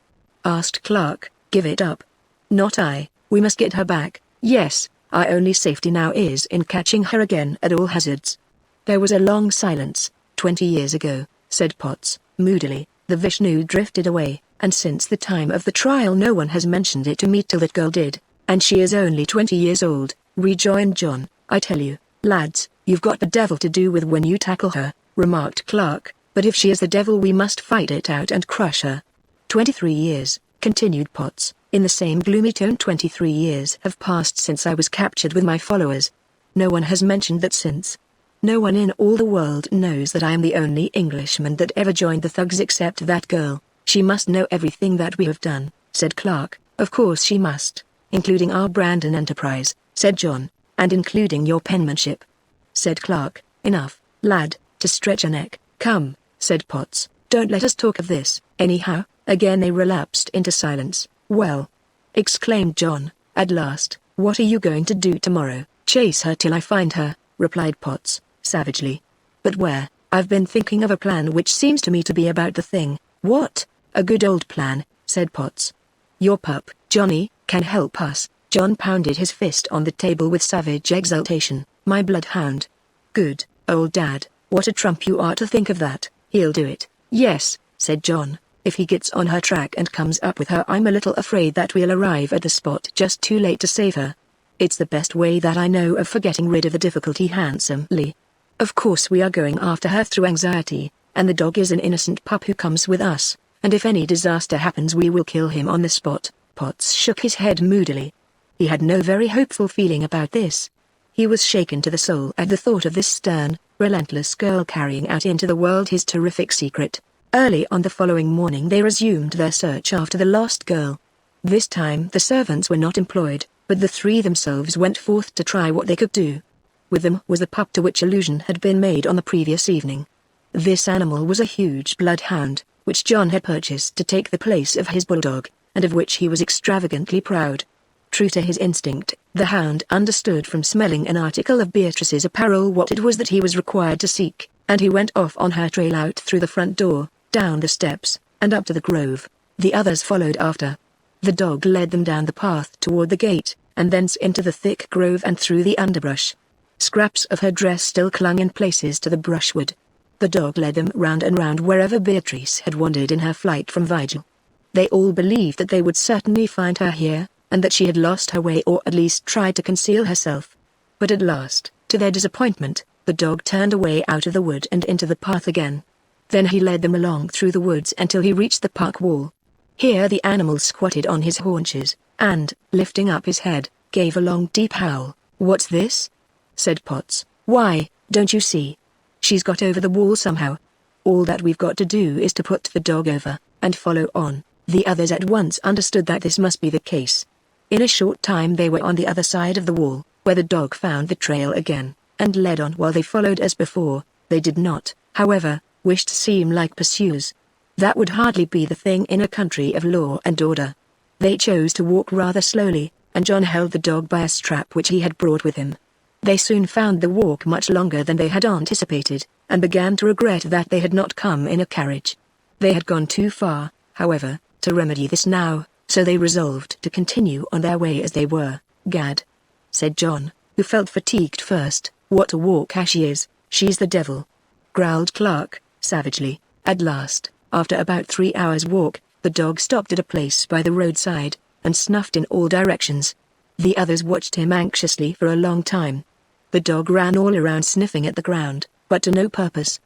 asked Clark. "Give it up? Not I. We must get her back." "Yes, our only safety now is in catching her again at all hazards." There was a long silence. 20 years ago," said Potts, moodily, "the Vishnu drifted away, and since the time of the trial no one has mentioned it to me till that girl did." "And she is only 20 years old," rejoined John. "I tell you, lads, you've got the devil to do with when you tackle her," remarked Clark. "But if she is the devil we must fight it out and crush her." 23 years, continued Potts, in the same gloomy tone. 23 years have passed since I was captured with my followers. No one has mentioned that since. No one in all the world knows that I am the only Englishman that ever joined the thugs except that girl. She must know everything that we have done," said Clark. "Of course she must, including our Brandon enterprise," said John. "And including your penmanship," said Clark. "Enough, lad, to stretch a neck. Come," said Potts, "don't let us talk of this, anyhow." Again they relapsed into silence. "Well," exclaimed John, at last, "what are you going to do tomorrow?" "Chase her till I find her," replied Potts, savagely. "But where?" "I've been thinking of a plan which seems to me to be about the thing." "What?" "A good old plan," said Potts. "Your pup, Johnny, can help us." John pounded his fist on the table with savage exultation. "My bloodhound. Good, old dad, what a trump you are to think of that. He'll do it." "Yes," said John. "If he gets on her track and comes up with her, I'm a little afraid that we'll arrive at the spot just too late to save her. It's the best way that I know of for getting rid of the difficulty handsomely. Of course we are going after her through anxiety, and the dog is an innocent pup who comes with us, and if any disaster happens we will kill him on the spot." Potts shook his head moodily. He had no very hopeful feeling about this. He was shaken to the soul at the thought of this stern, relentless girl carrying out into the world his terrific secret. Early on the following morning they resumed their search after the lost girl. This time the servants were not employed, but the three themselves went forth to try what they could do. With them was the pup to which allusion had been made on the previous evening. This animal was a huge bloodhound, which John had purchased to take the place of his bulldog, and of which he was extravagantly proud. True to his instinct, the hound understood from smelling an article of Beatrice's apparel what it was that he was required to seek, and he went off on her trail out through the front door, down the steps, and up to the grove. The others followed after. The dog led them down the path toward the gate, and thence into the thick grove and through the underbrush. Scraps of her dress still clung in places to the brushwood. The dog led them round and round wherever Beatrice had wandered in her flight from Vigil. They all believed that they would certainly find her here, and that she had lost her way or at least tried to conceal herself. But at last, to their disappointment, the dog turned away out of the wood and into the path again. Then he led them along through the woods until he reached the park wall. Here the animal squatted on his haunches, and, lifting up his head, gave a long deep howl. "What's this?" said Potts. "Why, don't you see? She's got over the wall somehow. All that we've got to do is to put the dog over, and follow on." The others at once understood that this must be the case. In a short time they were on the other side of the wall, where the dog found the trail again, and led on while they followed as before. They did not, however, wish to seem like pursuers. That would hardly be the thing in a country of law and order. They chose to walk rather slowly, and John held the dog by a strap which he had brought with him. They soon found the walk much longer than they had anticipated, and began to regret that they had not come in a carriage. They had gone too far, however, to remedy this now, so they resolved to continue on their way as they were. "Gad," said John, who felt fatigued first, "what a walk as she is, she's the devil," growled Clark, savagely. At last, after about 3 hours' walk, the dog stopped at a place by the roadside, and snuffed in all directions. The others watched him anxiously for a long time. The dog ran all around sniffing at the ground, but to no purpose.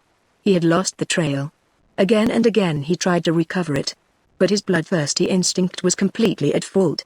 He had lost the trail. Again and again he tried to recover it, but his bloodthirsty instinct was completely at fault.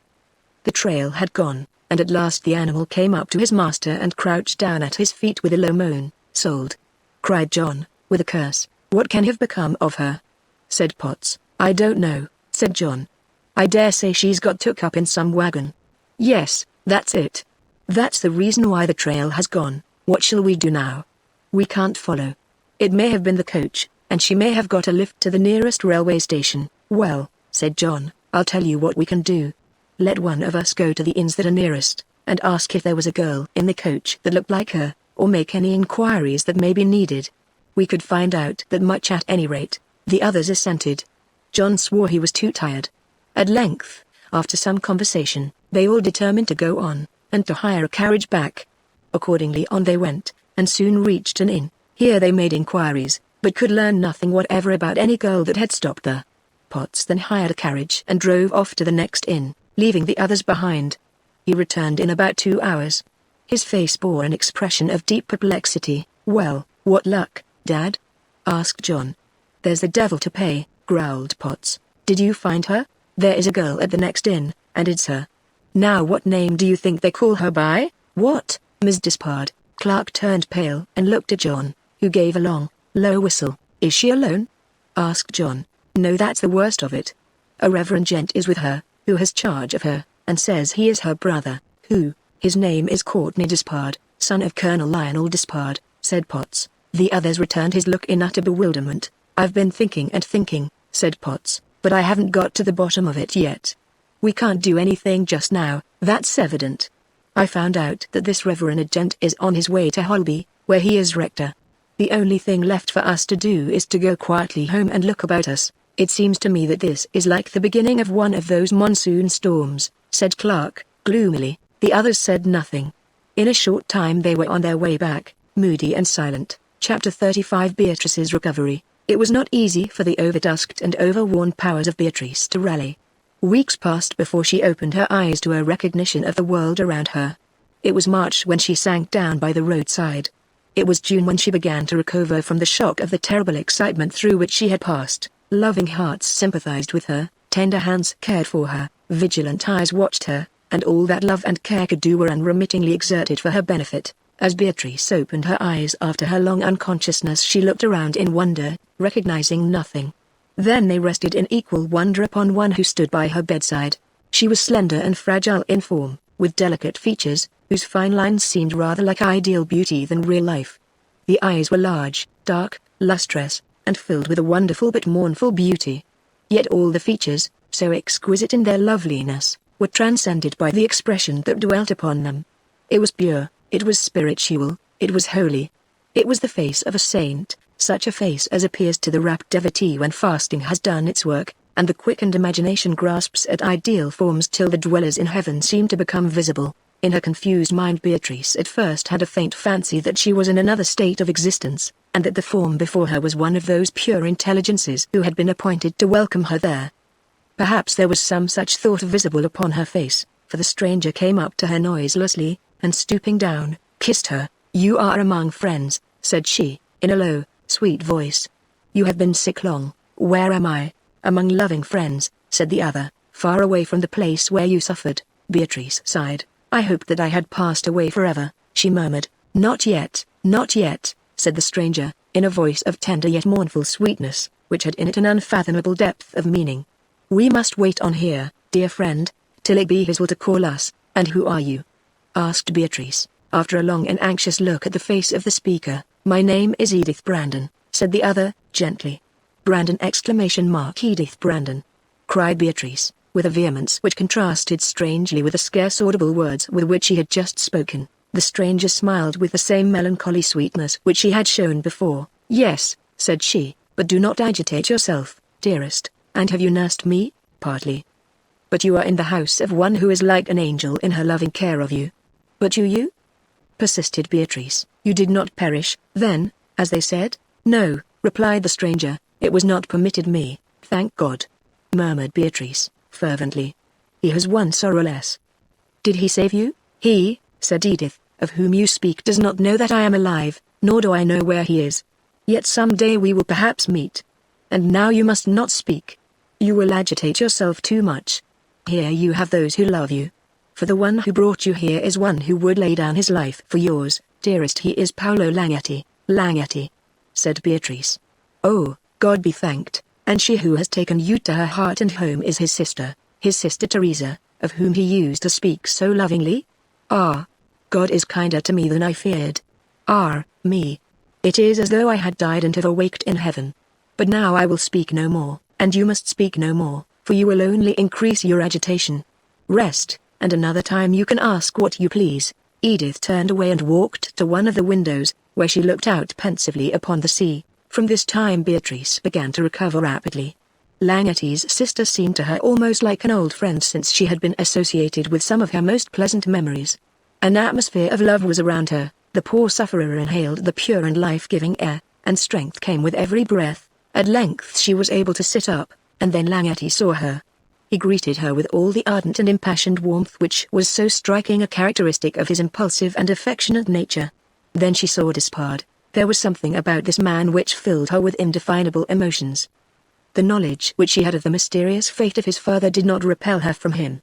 The trail had gone, and at last the animal came up to his master and crouched down at his feet with a low moan. "Sold!" cried John, with a curse. "What can have become of her?" said Potts. "I don't know," said John. "I dare say she's got took up in some wagon." "Yes, that's it. That's the reason why the trail has gone. What shall we do now? We can't follow. It may have been the coach, and she may have got a lift to the nearest railway station." "Well," said John, "I'll tell you what we can do. Let one of us go to the inns that are nearest, and ask if there was a girl in the coach that looked like her, or make any inquiries that may be needed. We could find out that much at any rate." The others assented. John swore he was too tired. At length, after some conversation, they all determined to go on, and to hire a carriage back. Accordingly on they went, and soon reached an inn. Here they made inquiries, but could learn nothing whatever about any girl that had stopped there. Potts then hired a carriage and drove off to the next inn, leaving the others behind. He returned in about 2 hours. His face bore an expression of deep perplexity. "Well, what luck, Dad?" asked John. "There's the devil to pay," growled Potts. "Did you find her? There is a girl at the next inn, and it's her. Now what name do you think they call her by?" "What, Miss Dispard?" Clark turned pale and looked at John, who gave a long, low whistle. "Is she alone?" asked John. "No, that's the worst of it. A reverend gent is with her, who has charge of her, and says he is her brother, who, his name is Courtney Dispard, son of Colonel Lionel Dispard," said Potts. The others returned his look in utter bewilderment. "I've been thinking and thinking," said Potts, "but I haven't got to the bottom of it yet. We can't do anything just now, that's evident. I found out that this reverend gent is on his way to Holby, where he is rector. The only thing left for us to do is to go quietly home and look about us. It seems to me that this is like the beginning of one of those monsoon storms," said Clark, gloomily. The others said nothing. In a short time they were on their way back, moody and silent. Chapter 35 Beatrice's Recovery. It was not easy for the overdusked and overworn powers of Beatrice to rally. Weeks passed before she opened her eyes to a recognition of the world around her. It was March when she sank down by the roadside. It was June when she began to recover from the shock of the terrible excitement through which she had passed. Loving hearts sympathized with her, tender hands cared for her, vigilant eyes watched her, and all that love and care could do were unremittingly exerted for her benefit. As Beatrice opened her eyes after her long unconsciousness, she looked around in wonder, recognizing nothing. Then they rested in equal wonder upon one who stood by her bedside. She was slender and fragile in form, with delicate features, whose fine lines seemed rather like ideal beauty than real life. The eyes were large, dark, lustrous, and filled with a wonderful but mournful beauty. Yet all the features, so exquisite in their loveliness, were transcended by the expression that dwelt upon them. It was pure, it was spiritual, it was holy. It was the face of a saint, such a face as appears to the rapt devotee when fasting has done its work, and the quickened imagination grasps at ideal forms till the dwellers in heaven seem to become visible. In her confused mind Beatrice at first had a faint fancy that she was in another state of existence, and that the form before her was one of those pure intelligences who had been appointed to welcome her there. Perhaps there was some such thought visible upon her face, for the stranger came up to her noiselessly, and stooping down, kissed her. "You are among friends," said she, in a low, sweet voice. "You have been sick long." "Where am I?" "Among loving friends," said the other, "far away from the place where you suffered." Beatrice sighed. "I hoped that I had passed away forever," she murmured. "Not yet, said the stranger, in a voice of tender yet mournful sweetness, which had in it an unfathomable depth of meaning. "We must wait on here, dear friend, till it be his will to call us." "And who are you?" asked Beatrice, after a long and anxious look at the face of the speaker. "My name is Edith Brandon," said the other, gently. "Brandon!" Edith Brandon, cried Beatrice, with a vehemence which contrasted strangely with the scarce audible words with which she had just spoken. The stranger smiled with the same melancholy sweetness which she had shown before. "Yes," said she, "but do not agitate yourself, dearest. And have you nursed me?" "Partly. But you are in the house of one who is like an angel in her loving care of you." "But you?" persisted Beatrice. "You did not perish, then, as they said?" "No," replied the stranger, "it was not permitted me, thank God," murmured Beatrice, fervently. "He has one sorrow less." "Did he save you?" "He," said Edith, "of whom you speak does not know that I am alive, nor do I know where he is. Yet some day we will perhaps meet. And now you must not speak. You will agitate yourself too much. Here you have those who love you. For the one who brought you here is one who would lay down his life for yours, dearest. He is Paolo Langetti." "Langetti," said Beatrice. "Oh, God be thanked, and she who has taken you to her heart and home is his sister Teresa, of whom he used to speak so lovingly? Ah, God is kinder to me than I feared. Ah, me. It is as though I had died and have awaked in heaven. But now I will speak no more, and you must speak no more, for you will only increase your agitation. Rest, and another time you can ask what you please." Edith turned away and walked to one of the windows, where she looked out pensively upon the sea. From this time Beatrice began to recover rapidly. Langetti's sister seemed to her almost like an old friend, since she had been associated with some of her most pleasant memories. An atmosphere of love was around her. The poor sufferer inhaled the pure and life-giving air, and strength came with every breath. At length she was able to sit up, and then Langetti saw her. He greeted her with all the ardent and impassioned warmth which was so striking a characteristic of his impulsive and affectionate nature. Then she saw Despard. There was something about this man which filled her with indefinable emotions. The knowledge which she had of the mysterious fate of his father did not repel her from him.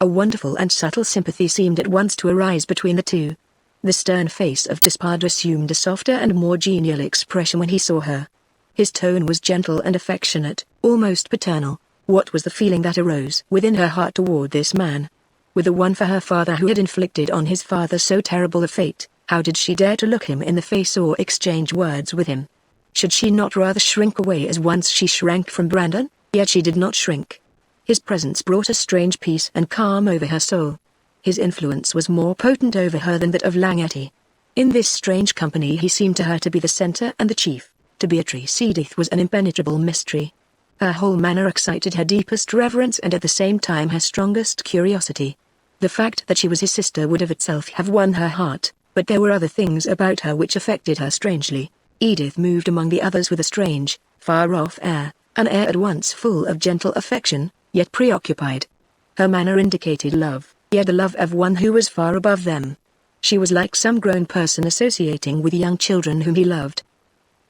A wonderful and subtle sympathy seemed at once to arise between the two. The stern face of Despard assumed a softer and more genial expression when he saw her. His tone was gentle and affectionate, almost paternal. What was the feeling that arose within her heart toward this man? With the one for her father who had inflicted on his father so terrible a fate, how did she dare to look him in the face or exchange words with him? Should she not rather shrink away as once she shrank from Brandon? Yet she did not shrink. His presence brought a strange peace and calm over her soul. His influence was more potent over her than that of Langetti. In this strange company he seemed to her to be the center and the chief. To Beatrice, Edith was an impenetrable mystery. Her whole manner excited her deepest reverence and at the same time her strongest curiosity. The fact that she was his sister would of itself have won her heart, but there were other things about her which affected her strangely. Edith moved among the others with a strange, far-off air, an air at once full of gentle affection, yet preoccupied. Her manner indicated love, yet the love of one who was far above them. She was like some grown person associating with young children whom he loved.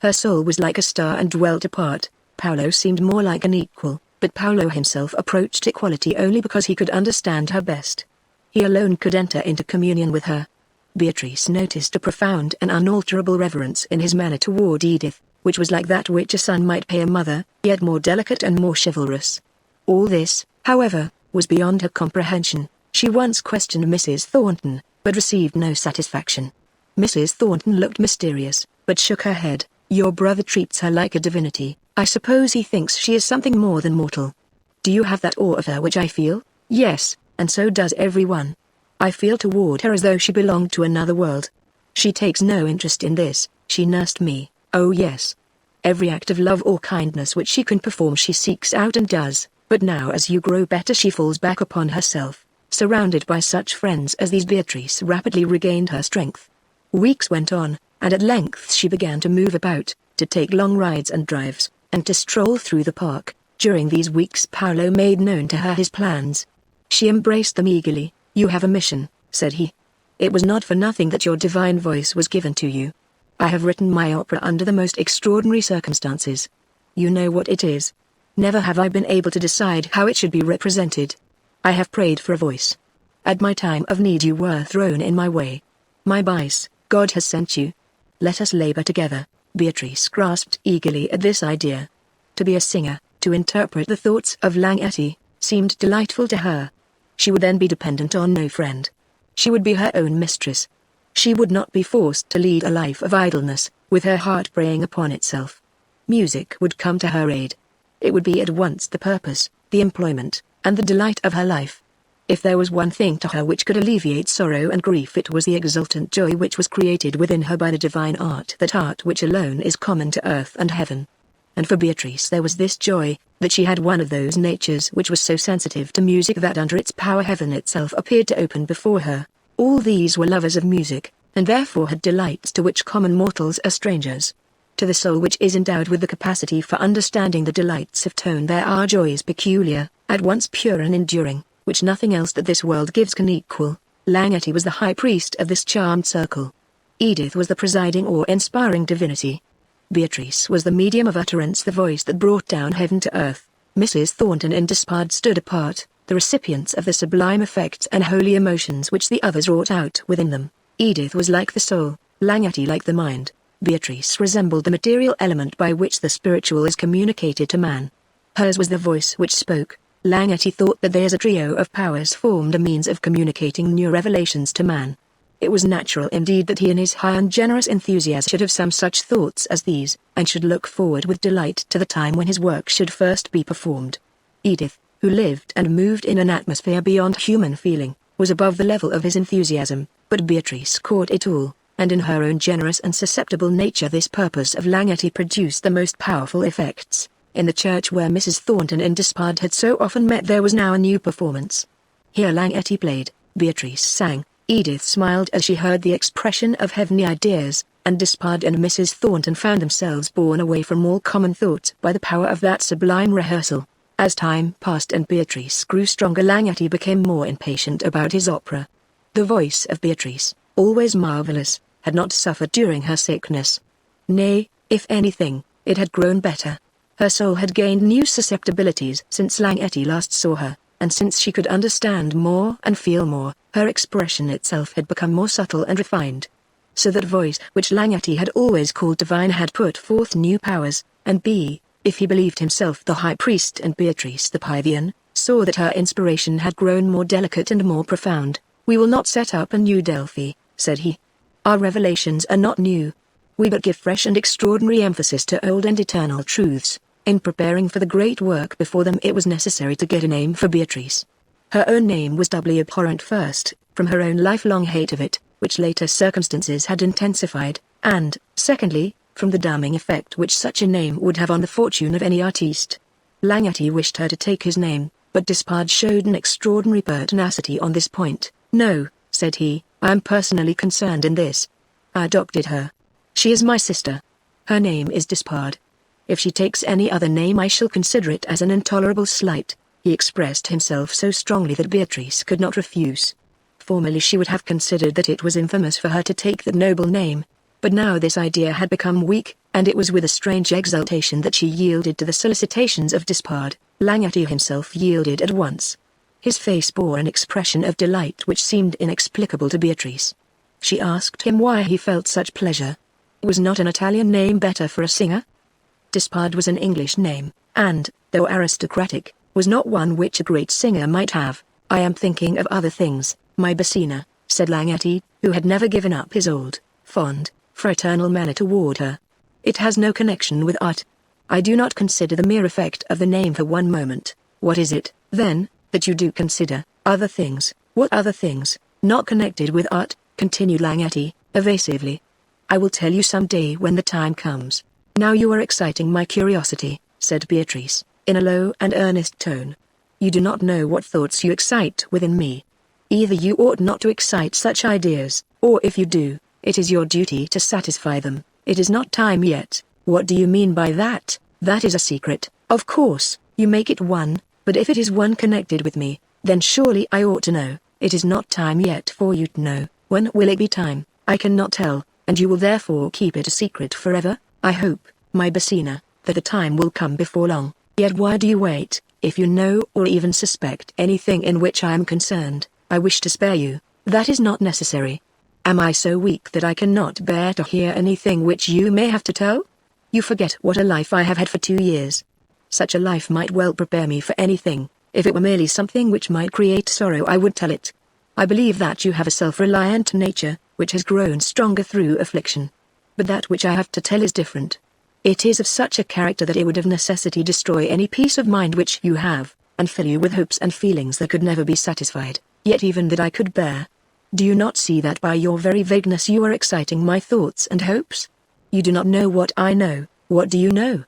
Her soul was like a star and dwelt apart. Paolo seemed more like an equal, but Paolo himself approached equality only because he could understand her best. He alone could enter into communion with her. Beatrice noticed a profound and unalterable reverence in his manner toward Edith, which was like that which a son might pay a mother, yet more delicate and more chivalrous. All this, however, was beyond her comprehension. She once questioned Mrs. Thornton, but received no satisfaction. Mrs. Thornton looked mysterious, but shook her head. "Your brother treats her like a divinity. I suppose he thinks she is something more than mortal." "Do you have that awe of her which I feel?" "Yes, and so does everyone. I feel toward her as though she belonged to another world. She takes no interest in this. She nursed me, oh yes. Every act of love or kindness which she can perform she seeks out and does, but now as you grow better she falls back upon herself." Surrounded by such friends as these, Beatrice rapidly regained her strength. Weeks went on, and at length she began to move about, to take long rides and drives, and to stroll through the park. During these weeks Paolo made known to her his plans. She embraced them eagerly. "You have a mission," said he. "It was not for nothing that your divine voice was given to you. I have written my opera under the most extraordinary circumstances. You know what it is. Never have I been able to decide how it should be represented. I have prayed for a voice. At my time of need you were thrown in my way. My vice, God has sent you. Let us labor together." Beatrice grasped eagerly at this idea. To be a singer, to interpret the thoughts of Langetti, seemed delightful to her. She would then be dependent on no friend. She would be her own mistress. She would not be forced to lead a life of idleness, with her heart preying upon itself. Music would come to her aid. It would be at once the purpose, the employment, and the delight of her life. If there was one thing to her which could alleviate sorrow and grief, it was the exultant joy which was created within her by the divine art, that art which alone is common to earth and heaven. And for Beatrice there was this joy, that she had one of those natures which was so sensitive to music that under its power heaven itself appeared to open before her. All these were lovers of music, and therefore had delights to which common mortals are strangers. To the soul which is endowed with the capacity for understanding the delights of tone there are joys peculiar, at once pure and enduring, which nothing else that this world gives can equal. Langetti was the high priest of this charmed circle. Edith was the presiding awe-inspiring divinity. Beatrice was the medium of utterance, the voice that brought down heaven to earth. Mrs. Thornton and Despard stood apart, the recipients of the sublime effects and holy emotions which the others wrought out within them. Edith was like the soul, Langetti like the mind. Beatrice resembled the material element by which the spiritual is communicated to man. Hers was the voice which spoke. Langetti thought that they as a trio of powers formed a means of communicating new revelations to man. It was natural indeed that he in his high and generous enthusiasm should have some such thoughts as these, and should look forward with delight to the time when his work should first be performed. Edith, who lived and moved in an atmosphere beyond human feeling, was above the level of his enthusiasm, but Beatrice caught it all, and in her own generous and susceptible nature this purpose of Langetti produced the most powerful effects. In the church where Mrs. Thornton and Despard had so often met there was now a new performance. Here Langetti played, Beatrice sang, Edith smiled as she heard the expression of heavenly ideas, and Despard and Mrs. Thornton found themselves borne away from all common thoughts by the power of that sublime rehearsal. As time passed and Beatrice grew stronger, Langetti became more impatient about his opera. The voice of Beatrice, always marvelous, had not suffered during her sickness. Nay, if anything, it had grown better. Her soul had gained new susceptibilities since Langetti last saw her, and since she could understand more and feel more, her expression itself had become more subtle and refined. So that voice which Langetti had always called divine had put forth new powers, and if he believed himself the high priest and Beatrice the Pythian, saw that her inspiration had grown more delicate and more profound. "We will not set up a new Delphi," said he. "Our revelations are not new. We but give fresh and extraordinary emphasis to old and eternal truths." In preparing for the great work before them it was necessary to get a name for Beatrice. Her own name was doubly abhorrent, first, from her own lifelong hate of it, which later circumstances had intensified, and, secondly, from the damning effect which such a name would have on the fortune of any artiste. Langetti wished her to take his name, but Despard showed an extraordinary pertinacity on this point. "No," said he, "I am personally concerned in this. I adopted her. She is my sister. Her name is Despard. If she takes any other name I shall consider it as an intolerable slight." He expressed himself so strongly that Beatrice could not refuse. Formerly she would have considered that it was infamous for her to take that noble name, but now this idea had become weak, and it was with a strange exultation that she yielded to the solicitations of Despard. Langetti himself yielded at once. His face bore an expression of delight which seemed inexplicable to Beatrice. She asked him why he felt such pleasure. Was not an Italian name better for a singer? Despard was an English name, and, though aristocratic, was not one which a great singer might have. "I am thinking of other things, my Basina," said Langetti, who had never given up his old, fond, fraternal manner toward her. "It has no connection with art. I do not consider the mere effect of the name for one moment." "What is it, then, that you do consider?" "Other things." "What other things, not connected with art?" continued Langetti, evasively. "I will tell you some day when the time comes. Now you are exciting my curiosity," said Beatrice, in a low and earnest tone. "You do not know what thoughts you excite within me. Either you ought not to excite such ideas, or if you do, it is your duty to satisfy them. It is not time yet." "What do you mean by that?" "That is a secret. Of course, you make it one, but if it is one connected with me, then surely I ought to know." "It is not time yet for you to know. When will it be time?" "I cannot tell, and you will therefore keep it a secret forever?" "I hope, my Basina, that the time will come before long." "Yet why do you wait? If you know or even suspect anything in which I am concerned, I wish to spare you." "That is not necessary." "Am I so weak that I cannot bear to hear anything which you may have to tell? You forget what a life I have had for 2 years. Such a life might well prepare me for anything. If it were merely something which might create sorrow I would tell it. I believe that you have a self-reliant nature, which has grown stronger through affliction. But that which I have to tell is different. It is of such a character that it would of necessity destroy any peace of mind which you have, and fill you with hopes and feelings that could never be satisfied, yet even that I could bear. Do you not see that by your very vagueness you are exciting my thoughts and hopes? You do not know what I know. What do you know?"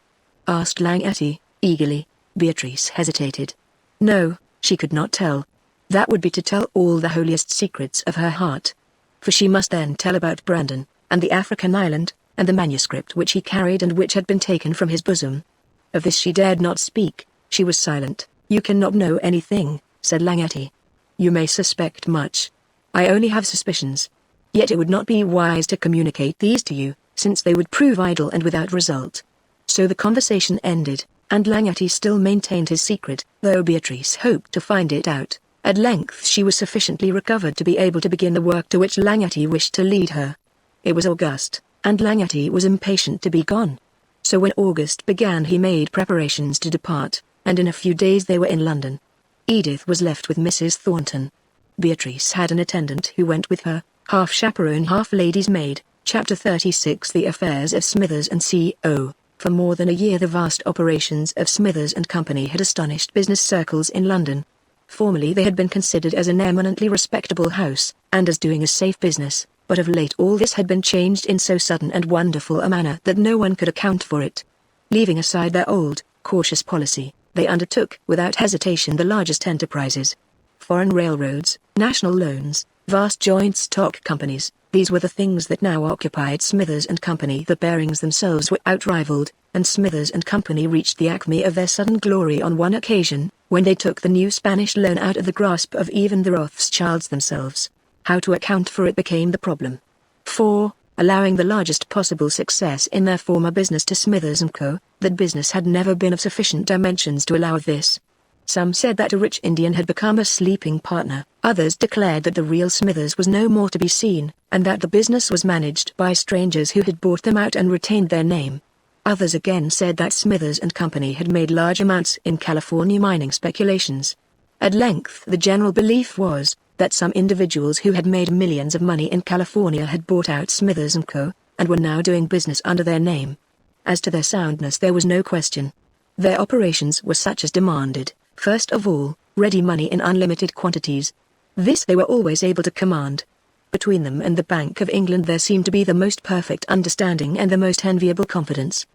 asked Langety, eagerly. Beatrice hesitated. No, she could not tell. That would be to tell all the holiest secrets of her heart. For she must then tell about Brandon, and the African island, and the manuscript which he carried and which had been taken from his bosom. Of this she dared not speak. She was silent. "You cannot know anything," said Langety. "You may suspect much. I only have suspicions. Yet it would not be wise to communicate these to you, since they would prove idle and without result." So the conversation ended, and Langety still maintained his secret, though Beatrice hoped to find it out. At length she was sufficiently recovered to be able to begin the work to which Langety wished to lead her. It was August, and Langety was impatient to be gone. So when August began he made preparations to depart, and in a few days they were in London. Edith was left with Mrs. Thornton. Beatrice had an attendant who went with her, half chaperone half lady's maid. Chapter 36 The affairs of Smithers and Co. For more than a year the vast operations of Smithers and Company had astonished business circles in London. Formerly they had been considered as an eminently respectable house, and as doing a safe business, but of late all this had been changed in so sudden and wonderful a manner that no one could account for it. Leaving aside their old, cautious policy, they undertook without hesitation the largest enterprises. Foreign railroads, national loans, vast joint stock companies, these were the things that now occupied Smithers and Company. The bearings themselves were outrivaled, and Smithers and Company reached the acme of their sudden glory on one occasion, when they took the new Spanish loan out of the grasp of even the Rothschilds themselves. How to account for it became the problem. For, allowing the largest possible success in their former business to Smithers & Co., that business had never been of sufficient dimensions to allow of this. Some said that a rich Indian had become a sleeping partner, others declared that the real Smithers was no more to be seen, and that the business was managed by strangers who had bought them out and retained their name. Others again said that Smithers and Company had made large amounts in California mining speculations. At length the general belief was that some individuals who had made millions of money in California had bought out Smithers & Co., and were now doing business under their name. As to their soundness there was no question. Their operations were such as demanded, first of all, ready money in unlimited quantities. This they were always able to command. Between them and the Bank of England there seemed to be the most perfect understanding and the most enviable confidence.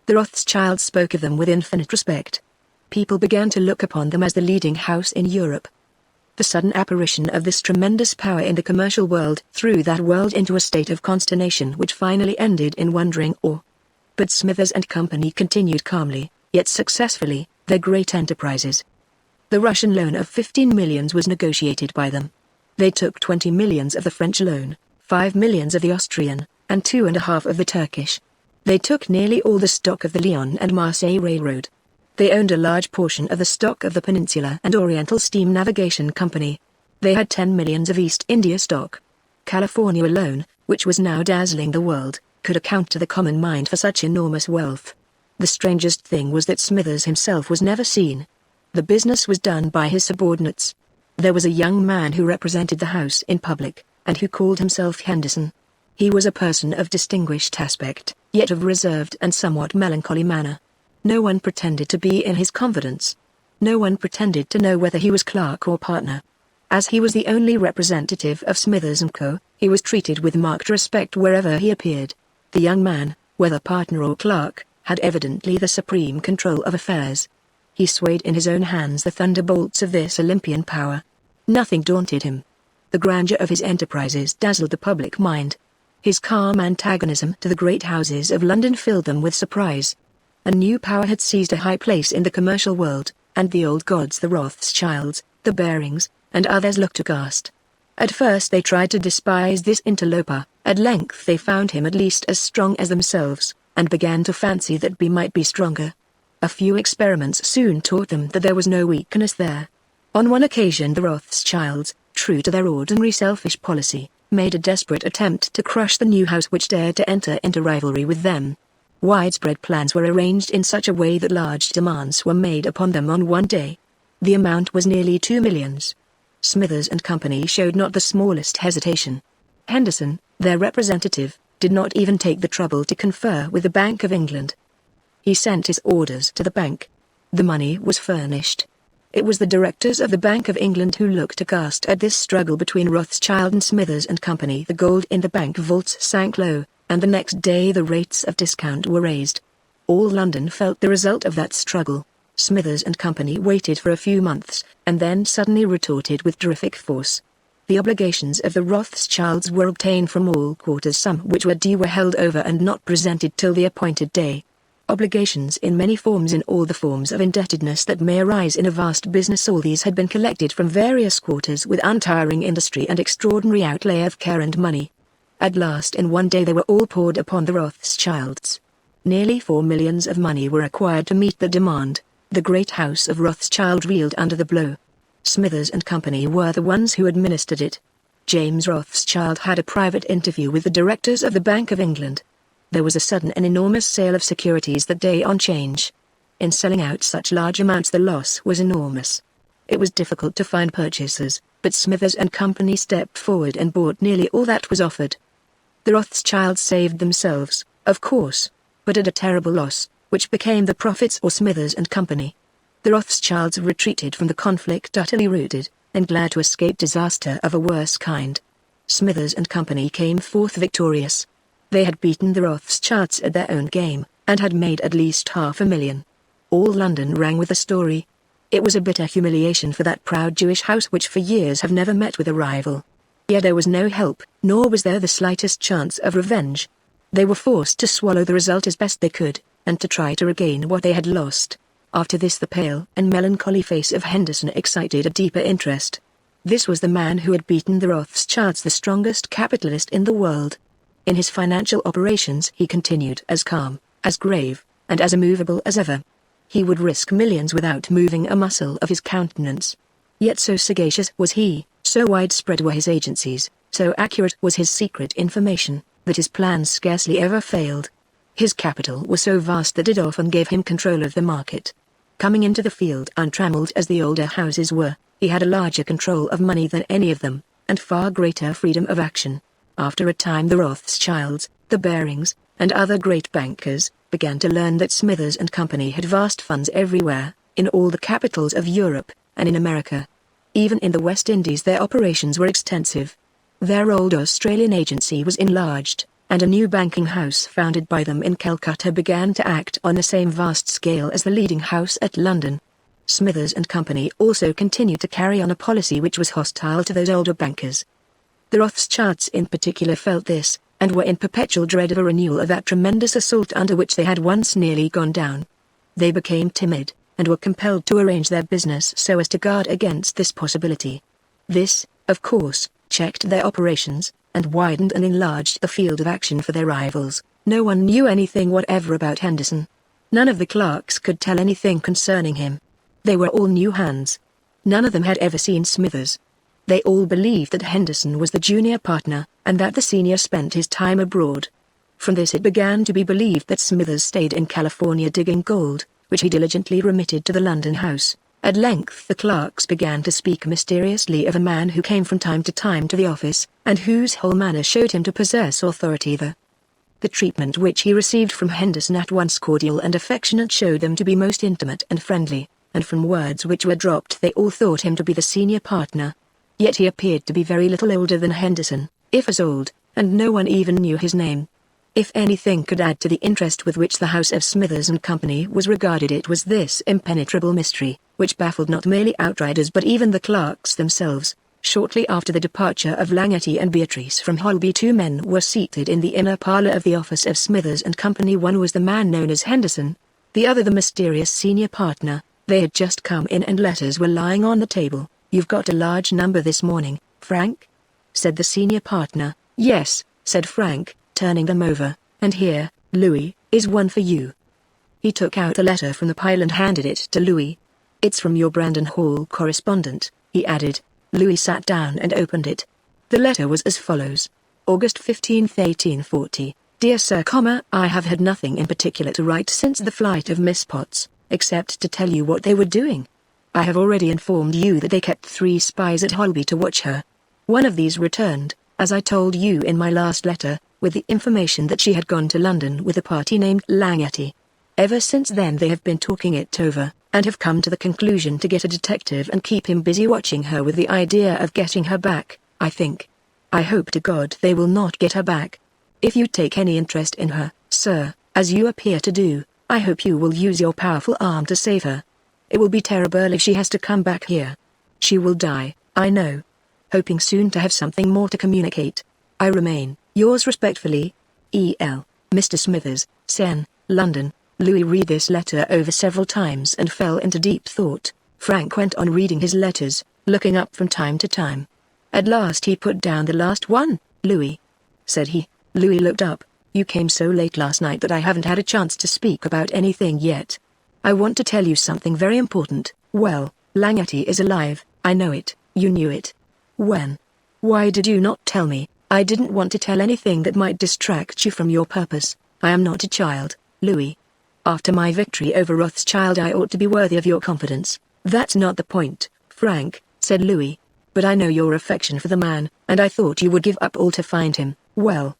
The Rothschilds spoke of them with infinite respect. People began to look upon them as the leading house in Europe. The sudden apparition of this tremendous power in the commercial world threw that world into a state of consternation which finally ended in wondering awe. But Smithers and Company continued calmly, yet successfully, their great enterprises. The Russian loan of 15 millions was negotiated by them. They took 20 millions of the French loan, 5 millions of the Austrian, and 2.5 of the Turkish. They took nearly all the stock of the Lyon and Marseille Railroad. They owned a large portion of the stock of the Peninsula and Oriental Steam Navigation Company. They had 10 millions of East India stock. California alone, which was now dazzling the world, could account to the common mind for such enormous wealth. The strangest thing was that Smithers himself was never seen. The business was done by his subordinates. There was a young man who represented the house in public, and who called himself Henderson. He was a person of distinguished aspect, yet of reserved and somewhat melancholy manner. No one pretended to be in his confidence. No one pretended to know whether he was clerk or partner. As he was the only representative of Smithers & Co., he was treated with marked respect wherever he appeared. The young man, whether partner or clerk, had evidently the supreme control of affairs. He swayed in his own hands the thunderbolts of this Olympian power. Nothing daunted him. The grandeur of his enterprises dazzled the public mind. His calm antagonism to the great houses of London filled them with surprise. A new power had seized a high place in the commercial world, and the old gods, the Rothschilds, the Barings, and others looked aghast. At first they tried to despise this interloper. At length they found him at least as strong as themselves, and began to fancy that he might be stronger. A few experiments soon taught them that there was no weakness there. On one occasion the Rothschilds, true to their ordinary selfish policy, made a desperate attempt to crush the new house which dared to enter into rivalry with them. Widespread plans were arranged in such a way that large demands were made upon them on one day. The amount was nearly 2 millions. Smithers and Company showed not the smallest hesitation. Henderson, their representative, did not even take the trouble to confer with the Bank of England. He sent his orders to the bank. The money was furnished. It was the directors of the Bank of England who looked aghast at this struggle between Rothschild and Smithers and Company. The gold in the bank vaults sank low, and the next day the rates of discount were raised. All London felt the result of that struggle. Smithers and Company waited for a few months, and then suddenly retorted with terrific force. The obligations of the Rothschilds were obtained from all quarters. Some which were due were held over and not presented till the appointed day. Obligations in many forms, in all the forms of indebtedness that may arise in a vast business, all these had been collected from various quarters with untiring industry and extraordinary outlay of care and money. At last in one day they were all poured upon the Rothschilds. Nearly 4 millions of money were required to meet the demand. The great house of Rothschild reeled under the blow. Smithers and Company were the ones who administered it. James Rothschild had a private interview with the directors of the Bank of England. There was a sudden and enormous sale of securities that day on 'Change. In selling out such large amounts the loss was enormous. It was difficult to find purchasers, but Smithers and Company stepped forward and bought nearly all that was offered. The Rothschilds saved themselves, of course, but at a terrible loss, which became the profits of Smithers and Company. The Rothschilds retreated from the conflict utterly routed, and glad to escape disaster of a worse kind. Smithers and Company came forth victorious. They had beaten the Rothschilds at their own game, and had made at least $500,000. All London rang with the story. It was a bitter humiliation for that proud Jewish house which for years have never met with a rival. Yet there was no help, nor was there the slightest chance of revenge. They were forced to swallow the result as best they could, and to try to regain what they had lost. After this the pale and melancholy face of Henderson excited a deeper interest. This was the man who had beaten the Rothschilds, the strongest capitalist in the world. In his financial operations he continued as calm, as grave, and as immovable as ever. He would risk millions without moving a muscle of his countenance. Yet so sagacious was he, so widespread were his agencies, so accurate was his secret information, that his plans scarcely ever failed. His capital was so vast that it often gave him control of the market. Coming into the field untrammeled as the older houses were, he had a larger control of money than any of them, and far greater freedom of action. After a time the Rothschilds, the Barings, and other great bankers, began to learn that Smithers and Company had vast funds everywhere, in all the capitals of Europe, and in America. Even in the West Indies their operations were extensive. Their old Australian agency was enlarged, and a new banking house founded by them in Calcutta began to act on the same vast scale as the leading house at London. Smithers and Company also continued to carry on a policy which was hostile to those older bankers. The Rothschilds in particular felt this, and were in perpetual dread of a renewal of that tremendous assault under which they had once nearly gone down. They became timid, and were compelled to arrange their business so as to guard against this possibility. This, of course, checked their operations, and widened and enlarged the field of action for their rivals. No one knew anything whatever about Henderson. None of the clerks could tell anything concerning him. They were all new hands. None of them had ever seen Smithers. They all believed that Henderson was the junior partner, and that the senior spent his time abroad. From this it began to be believed that Smithers stayed in California digging gold, which he diligently remitted to the London house. At length the clerks began to speak mysteriously of a man who came from time to time to the office, and whose whole manner showed him to possess authority there. The treatment which he received from Henderson, at once cordial and affectionate, showed them to be most intimate and friendly, and from words which were dropped they all thought him to be the senior partner. Yet he appeared to be very little older than Henderson, if as old, and no one even knew his name. If anything could add to the interest with which the house of Smithers and Company was regarded, it was this impenetrable mystery, which baffled not merely outriders but even the clerks themselves. Shortly after the departure of Langetti and Beatrice from Holby, two men were seated in the inner parlour of the office of Smithers and Company. One was the man known as Henderson, the other the mysterious senior partner. They had just come in and letters were lying on the table. "You've got a large number this morning, Frank?" said the senior partner. "Yes," said Frank, turning them over, "and here, Louis, is one for you." He took out a letter from the pile and handed it to Louis. "It's from your Brandon Hall correspondent," he added. Louis sat down and opened it. The letter was as follows. August 15, 1840. Dear Sir, I have had nothing in particular to write since the flight of Miss Potts, except to tell you what they were doing. I have already informed you that they kept 3 spies at Holby to watch her. One of these returned, as I told you in my last letter, with the information that she had gone to London with a party named Langetti. Ever since then they have been talking it over, and have come to the conclusion to get a detective and keep him busy watching her with the idea of getting her back, I think. I hope to God they will not get her back. If you take any interest in her, sir, as you appear to do, I hope you will use your powerful arm to save her. It will be terrible if she has to come back here. She will die, I know. Hoping soon to have something more to communicate. I remain, yours respectfully, E.L., Mr. Smithers, Sen, London. Louis read this letter over several times and fell into deep thought. Frank went on reading his letters, looking up from time to time. At last he put down the last one. Louis, said he. Louis looked up. You came so late last night that I haven't had a chance to speak about anything yet. I want to tell you something very important. Well, Langetti is alive, I know it, you knew it. When? Why did you not tell me? I didn't want to tell anything that might distract you from your purpose. I am not a child, Louis. After my victory over Rothschild I ought to be worthy of your confidence. That's not the point, Frank, said Louis. But I know your affection for the man, and I thought you would give up all to find him. Well,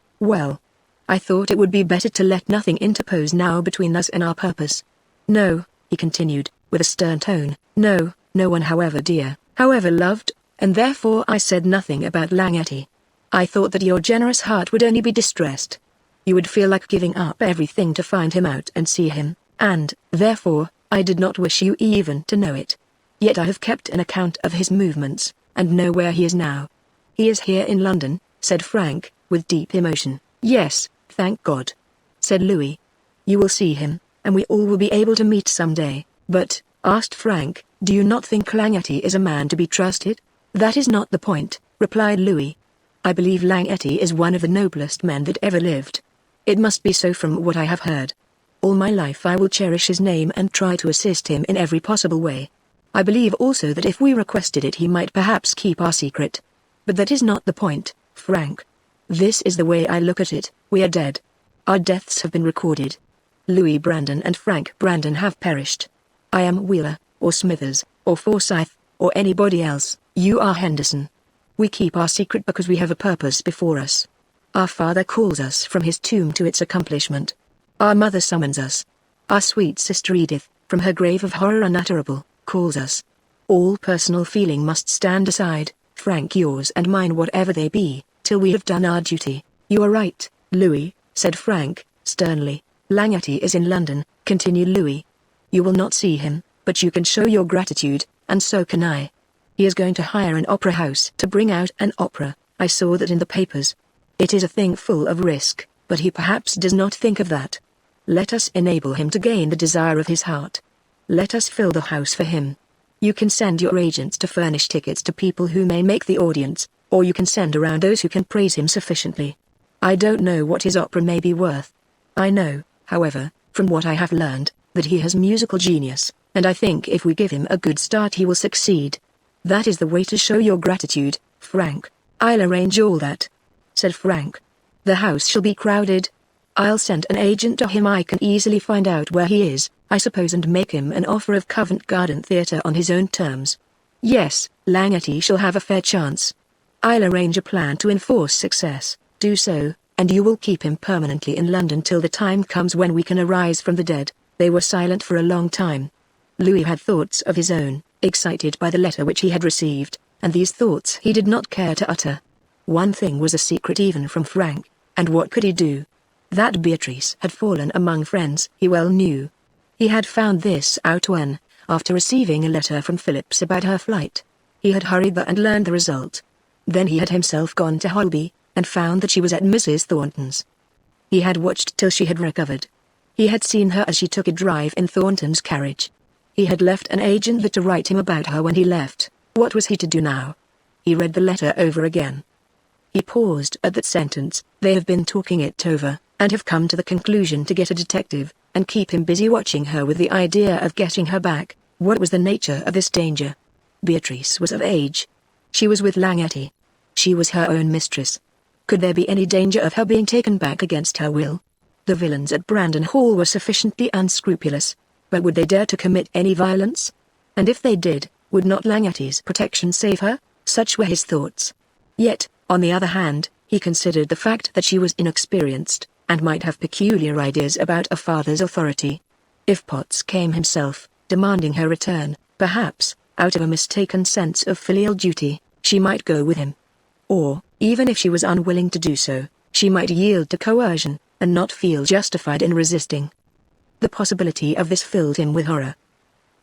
I thought it would be better to let nothing interpose now between us and our purpose. No, he continued, with a stern tone, no one however dear, however loved, and therefore I said nothing about Langetti. I thought that your generous heart would only be distressed. You would feel like giving up everything to find him out and see him, and, therefore, I did not wish you even to know it. Yet I have kept an account of his movements, and know where he is now. He is here in London, said Frank, with deep emotion. Yes, thank God, said Louis. You will see him, and we all will be able to meet some day. But, asked Frank, do you not think Langetti is a man to be trusted? That is not the point, replied Louis. I believe Langetti is one of the noblest men that ever lived. It must be so from what I have heard. All my life I will cherish his name and try to assist him in every possible way. I believe also that if we requested it he might perhaps keep our secret. But that is not the point, Frank. This is the way I look at it. We are dead. Our deaths have been recorded. Louis Brandon and Frank Brandon have perished. I am Wheeler, or Smithers, or Forsyth, or anybody else. You are Henderson. We keep our secret because we have a purpose before us. Our father calls us from his tomb to its accomplishment. Our mother summons us. Our sweet sister Edith, from her grave of horror unutterable, calls us. All personal feeling must stand aside, Frank, yours and mine whatever they be, till we have done our duty. You are right, Louis, said Frank, sternly. Langetti is in London, continued Louis. You will not see him, but you can show your gratitude, and so can I. He is going to hire an opera house to bring out an opera. I saw that in the papers. It is a thing full of risk, but he perhaps does not think of that. Let us enable him to gain the desire of his heart. Let us fill the house for him. You can send your agents to furnish tickets to people who may make the audience, or you can send around those who can praise him sufficiently. I don't know what his opera may be worth. I know, however, from what I have learned, that he has musical genius, and I think if we give him a good start he will succeed. That is the way to show your gratitude, Frank. I'll arrange all that, said Frank. The house shall be crowded. I'll send an agent to him. I can easily find out where he is, I suppose, and make him an offer of Covent Garden Theatre on his own terms. Yes, Langetti shall have a fair chance. I'll arrange a plan to enforce success. Do so, and you will keep him permanently in London till the time comes when we can arise from the dead. They were silent for a long time. Louis had thoughts of his own, excited by the letter which he had received, and these thoughts he did not care to utter. One thing was a secret even from Frank, and what could he do? That Beatrice had fallen among friends he well knew. He had found this out when, after receiving a letter from Phillips about her flight, he had hurried there and learned the result. Then he had himself gone to Holby, and found that she was at Mrs. Thornton's. He had watched till she had recovered. He had seen her as she took a drive in Thornton's carriage. He had left an agent there to write him about her when he left. What was he to do now? He read the letter over again. He paused at that sentence. They have been talking it over, and have come to the conclusion to get a detective, and keep him busy watching her with the idea of getting her back. What was the nature of this danger? Beatrice was of age. She was with Langetti. She was her own mistress. Could there be any danger of her being taken back against her will? The villains at Brandon Hall were sufficiently unscrupulous, but would they dare to commit any violence? And if they did, would not Langetti's protection save her? Such were his thoughts. Yet, on the other hand, he considered the fact that she was inexperienced, and might have peculiar ideas about a father's authority. If Potts came himself, demanding her return. Perhaps, out of a mistaken sense of filial duty, she might go with him. Or, even if she was unwilling to do so, she might yield to coercion, and not feel justified in resisting. The possibility of this filled him with horror.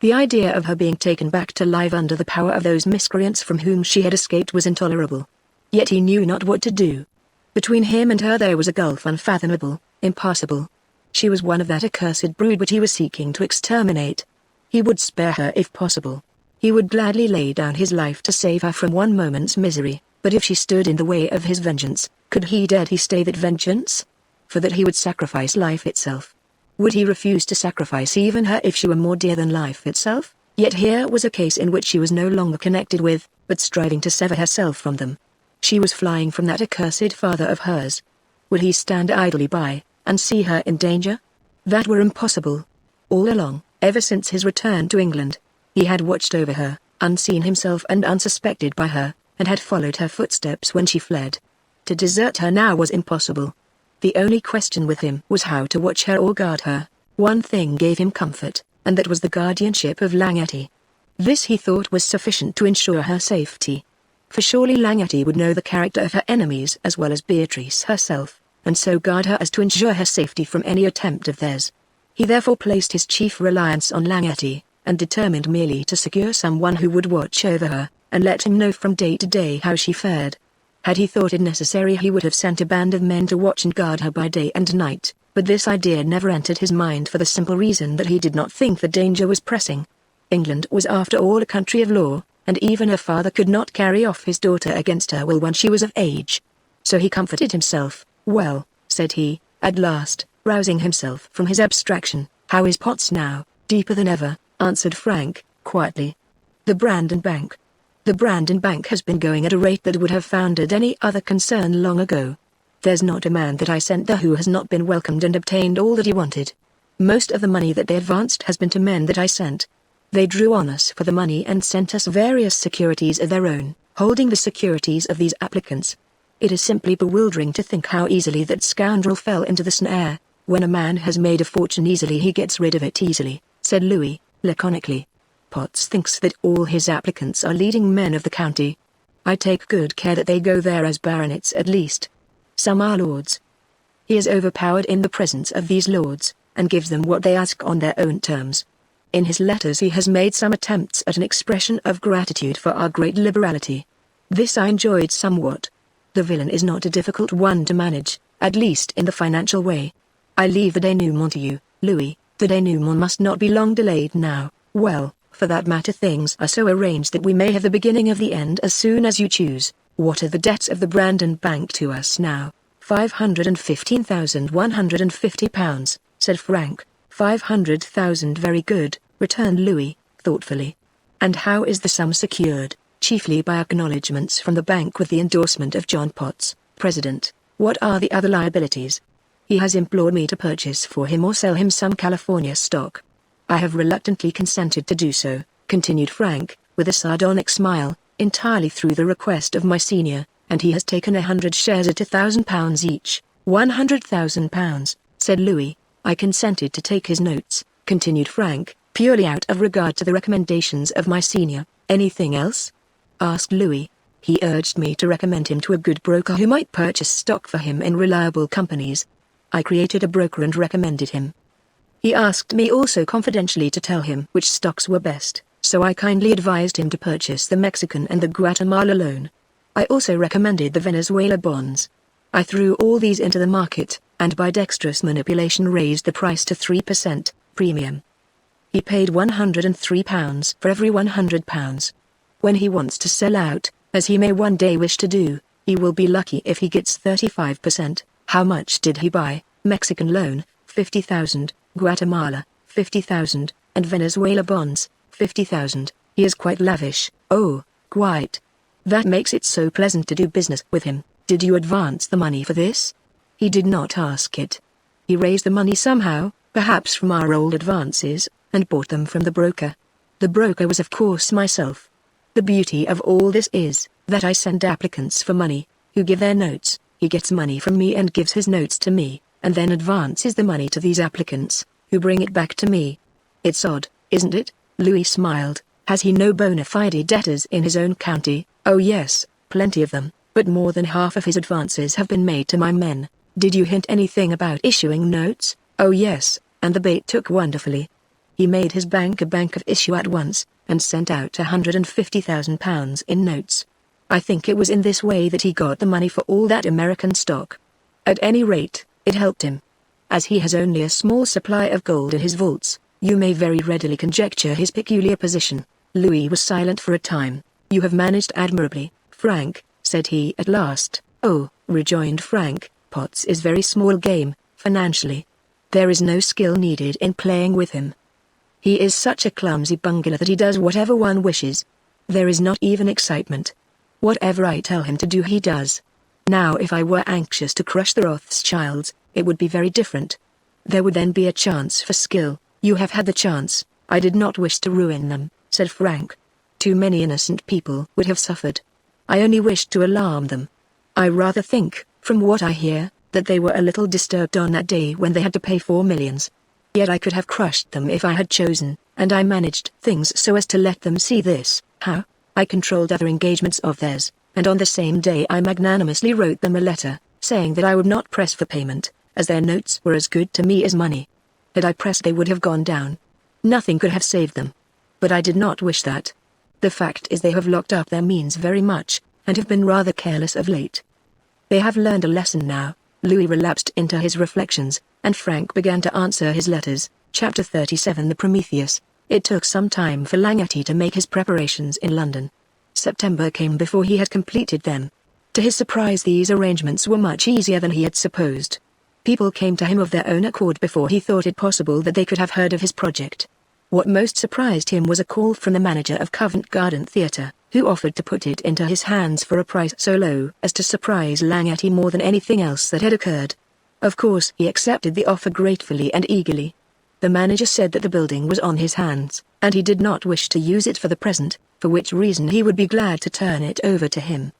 The idea of her being taken back to life under the power of those miscreants from whom she had escaped was intolerable. Yet he knew not what to do. Between him and her there was a gulf unfathomable, impassable. She was one of that accursed brood which he was seeking to exterminate. He would spare her if possible. He would gladly lay down his life to save her from one moment's misery, but if she stood in the way of his vengeance, could he dare he stay that vengeance? For that he would sacrifice life itself. Would he refuse to sacrifice even her if she were more dear than life itself? Yet here was a case in which she was no longer connected with, but striving to sever herself from them. She was flying from that accursed father of hers. Would he stand idly by, and see her in danger? That were impossible. All along, ever since his return to England, he had watched over her, unseen himself and unsuspected by her, and had followed her footsteps when she fled. To desert her now was impossible. The only question with him was how to watch her or guard her. One thing gave him comfort, and that was the guardianship of Langety. This he thought was sufficient to ensure her safety. For surely Langety would know the character of her enemies as well as Beatrice herself, and so guard her as to ensure her safety from any attempt of theirs. He therefore placed his chief reliance on Langety, and determined merely to secure someone who would watch over her, and let him know from day to day how she fared. Had he thought it necessary he would have sent a band of men to watch and guard her by day and night, but this idea never entered his mind for the simple reason that he did not think the danger was pressing. England was after all a country of law, and even her father could not carry off his daughter against her will when she was of age. So he comforted himself. "Well," said he, at last, rousing himself from his abstraction, "how is Potts now?" "Deeper than ever," answered Frank, quietly. "The Brandon Bank." "The Brandon Bank has been going at a rate that would have founded any other concern long ago. There's not a man that I sent there who has not been welcomed and obtained all that he wanted. Most of the money that they advanced has been to men that I sent. They drew on us for the money and sent us various securities of their own, holding the securities of these applicants. It is simply bewildering to think how easily that scoundrel fell into the snare. When a man has made a fortune easily he gets rid of it easily," said Louis, laconically. "Potts thinks that all his applicants are leading men of the county. I take good care that they go there as baronets at least. Some are lords. He is overpowered in the presence of these lords, and gives them what they ask on their own terms. In his letters he has made some attempts at an expression of gratitude for our great liberality. This I enjoyed somewhat. The villain is not a difficult one to manage, at least in the financial way. I leave the denouement to you, Louis. The denouement must not be long delayed now. Well, for that matter things are so arranged that we may have the beginning of the end as soon as you choose. What are the debts of the Brandon Bank to us now?" £515,150, said Frank. 500,000 very good, returned Louis, thoughtfully. "And how is the sum secured?" "Chiefly by acknowledgements from the bank with the endorsement of John Potts, President." "What are the other liabilities?" "He has implored me to purchase for him or sell him some California stock. I have reluctantly consented to do so," continued Frank, with a sardonic smile, "entirely through the request of my senior, and he has taken 100 shares at £1,000 each." £100,000, said Louis. "I consented to take his notes," continued Frank, "purely out of regard to the recommendations of my senior." "Anything else?" asked Louis. "He urged me to recommend him to a good broker who might purchase stock for him in reliable companies. I created a broker and recommended him. He asked me also confidentially to tell him which stocks were best, so I kindly advised him to purchase the Mexican and the Guatemala loan. I also recommended the Venezuela bonds. I threw all these into the market, and by dexterous manipulation raised the price to 3% premium. He paid £103 for every £100. When he wants to sell out, as he may one day wish to do, he will be lucky if he gets 35%. How much did he buy? Mexican loan, 50,000, Guatemala, 50,000, and Venezuela bonds, 50,000. He is quite lavish." "Oh, quite. That makes it so pleasant to do business with him. Did you advance the money for this?" "He did not ask it. He raised the money somehow, perhaps from our old advances, and bought them from the broker. The broker was of course myself. The beauty of all this is, that I send applicants for money, who give their notes. He gets money from me and gives his notes to me, and then advances the money to these applicants, who bring it back to me. It's odd, isn't it? Louis smiled. Has he no bona fide debtors in his own county? Oh yes, plenty of them, but more than half of his advances have been made to my men. Did you hint anything about issuing notes? Oh yes, and the bait took wonderfully. He made his bank a bank of issue at once, and sent out £150,000 in notes. I think it was in this way that he got the money for all that American stock. At any rate, it helped him. As he has only a small supply of gold in his vaults, you may very readily conjecture his peculiar position. Louis was silent for a time. You have managed admirably, Frank, said he at last. Oh, rejoined Frank, Potts is very small game, financially. There is no skill needed in playing with him. He is such a clumsy bungler that he does whatever one wishes. There is not even excitement. Whatever I tell him to do he does. Now if I were anxious to crush the Rothschilds, it would be very different. There would then be a chance for skill. You have had the chance. I did not wish to ruin them, said Frank. Too many innocent people would have suffered. I only wished to alarm them. I rather think, from what I hear, that they were a little disturbed on that day when they had to pay 4 millions. Yet I could have crushed them if I had chosen, and I managed things so as to let them see this. How? I controlled other engagements of theirs, and on the same day I magnanimously wrote them a letter, saying that I would not press for payment, as their notes were as good to me as money. Had I pressed they would have gone down. Nothing could have saved them. But I did not wish that. The fact is they have locked up their means very much, and have been rather careless of late. They have learned a lesson now. Louis relapsed into his reflections, and Frank began to answer his letters. Chapter 37 The Prometheus. It took some time for Langety to make his preparations in London. September came before he had completed them. To his surprise these arrangements were much easier than he had supposed. People came to him of their own accord before he thought it possible that they could have heard of his project. What most surprised him was a call from the manager of Covent Garden Theatre, who offered to put it into his hands for a price so low as to surprise Langety more than anything else that had occurred. Of course he accepted the offer gratefully and eagerly. The manager said that the building was on his hands, and he did not wish to use it for the present, for which reason he would be glad to turn it over to him.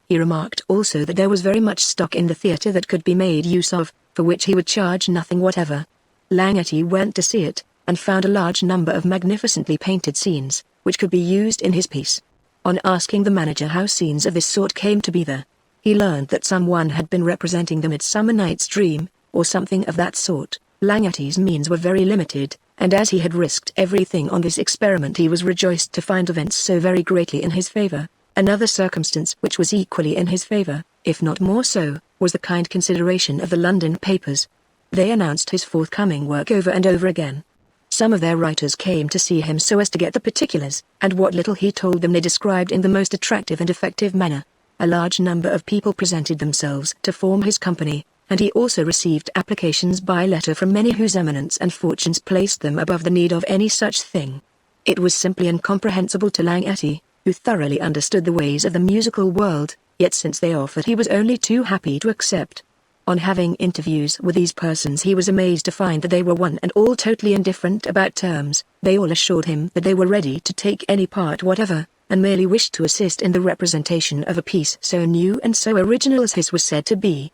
He remarked also that there was very much stock in the theatre that could be made use of, for which he would charge nothing whatever. Langety went to see it, and found a large number of magnificently painted scenes, which could be used in his piece. On asking the manager how scenes of this sort came to be there, he learned that someone had been representing the Midsummer Night's Dream, or something of that sort. Langety's means were very limited, and as he had risked everything on this experiment he was rejoiced to find events so very greatly in his favor. Another circumstance which was equally in his favor, if not more so, was the kind consideration of the London papers. They announced his forthcoming work over and over again. Some of their writers came to see him so as to get the particulars, and what little he told them they described in the most attractive and effective manner. A large number of people presented themselves to form his company, and he also received applications by letter from many whose eminence and fortunes placed them above the need of any such thing. It was simply incomprehensible to Langety, who thoroughly understood the ways of the musical world, yet since they offered he was only too happy to accept. On having interviews with these persons he was amazed to find that they were one and all totally indifferent about terms. They all assured him that they were ready to take any part whatever, and merely wished to assist in the representation of a piece so new and so original as his was said to be.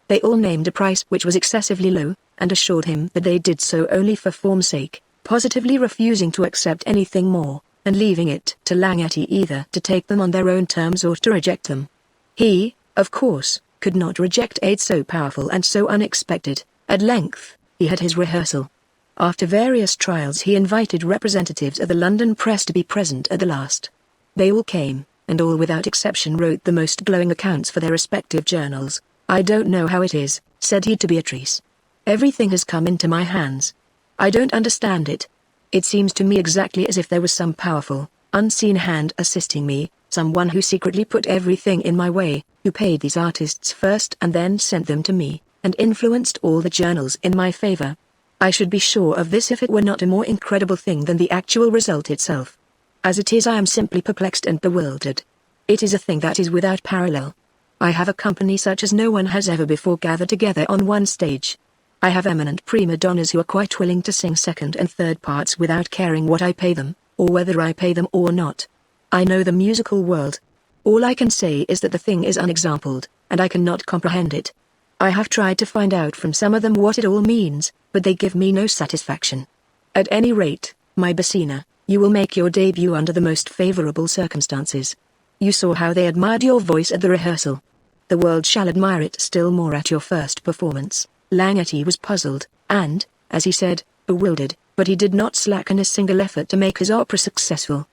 They all named a price which was excessively low, and assured him that they did so only for form's sake, positively refusing to accept anything more, and leaving it to Langety either to take them on their own terms or to reject them. He, of course, could not reject aid so powerful and so unexpected. At length, he had his rehearsal. After various trials he invited representatives of the London press to be present at the last. They all came, and all without exception wrote the most glowing accounts for their respective journals. I don't know how it is, said he to Beatrice. Everything has come into my hands. I don't understand it. It seems to me exactly as if there was some powerful, unseen hand assisting me, someone who secretly put everything in my way, who paid these artists first and then sent them to me, and influenced all the journals in my favor. I should be sure of this if it were not a more incredible thing than the actual result itself. As it is I am simply perplexed and bewildered. It is a thing that is without parallel. I have a company such as no one has ever before gathered together on one stage. I have eminent prima donnas who are quite willing to sing second and third parts without caring what I pay them, or whether I pay them or not. I know the musical world. All I can say is that the thing is unexampled, and I cannot comprehend it. I have tried to find out from some of them what it all means, but they give me no satisfaction. At any rate, My Basina, you will make your debut under the most favorable circumstances. You saw how they admired your voice at the rehearsal. The world shall admire it still more at your first performance. Langetty was puzzled, and, as he said, bewildered, but he did not slacken a single effort to make his opera successful.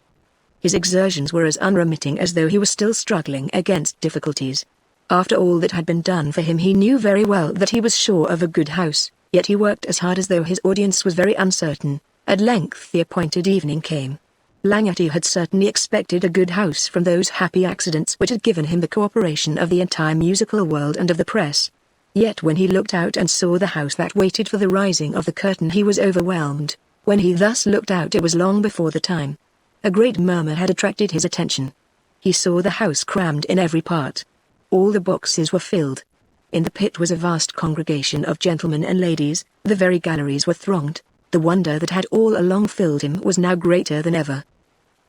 His exertions were as unremitting as though he was still struggling against difficulties. After all that had been done for him, he knew very well that he was sure of a good house, yet he worked as hard as though his audience was very uncertain. At length the appointed evening came. Langetty had certainly expected a good house from those happy accidents which had given him the cooperation of the entire musical world and of the press. Yet when he looked out and saw the house that waited for the rising of the curtain, he was overwhelmed. When he thus looked out, it was long before the time. A great murmur had attracted his attention. He saw the house crammed in every part. All the boxes were filled. In the pit was a vast congregation of gentlemen and ladies, the very galleries were thronged. The wonder that had all along filled him was now greater than ever.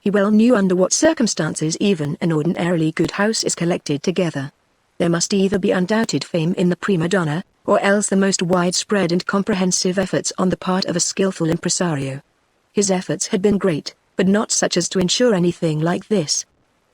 He well knew under what circumstances even an ordinarily good house is collected together. There must either be undoubted fame in the prima donna, or else the most widespread and comprehensive efforts on the part of a skillful impresario. His efforts had been great, but not such as to ensure anything like this.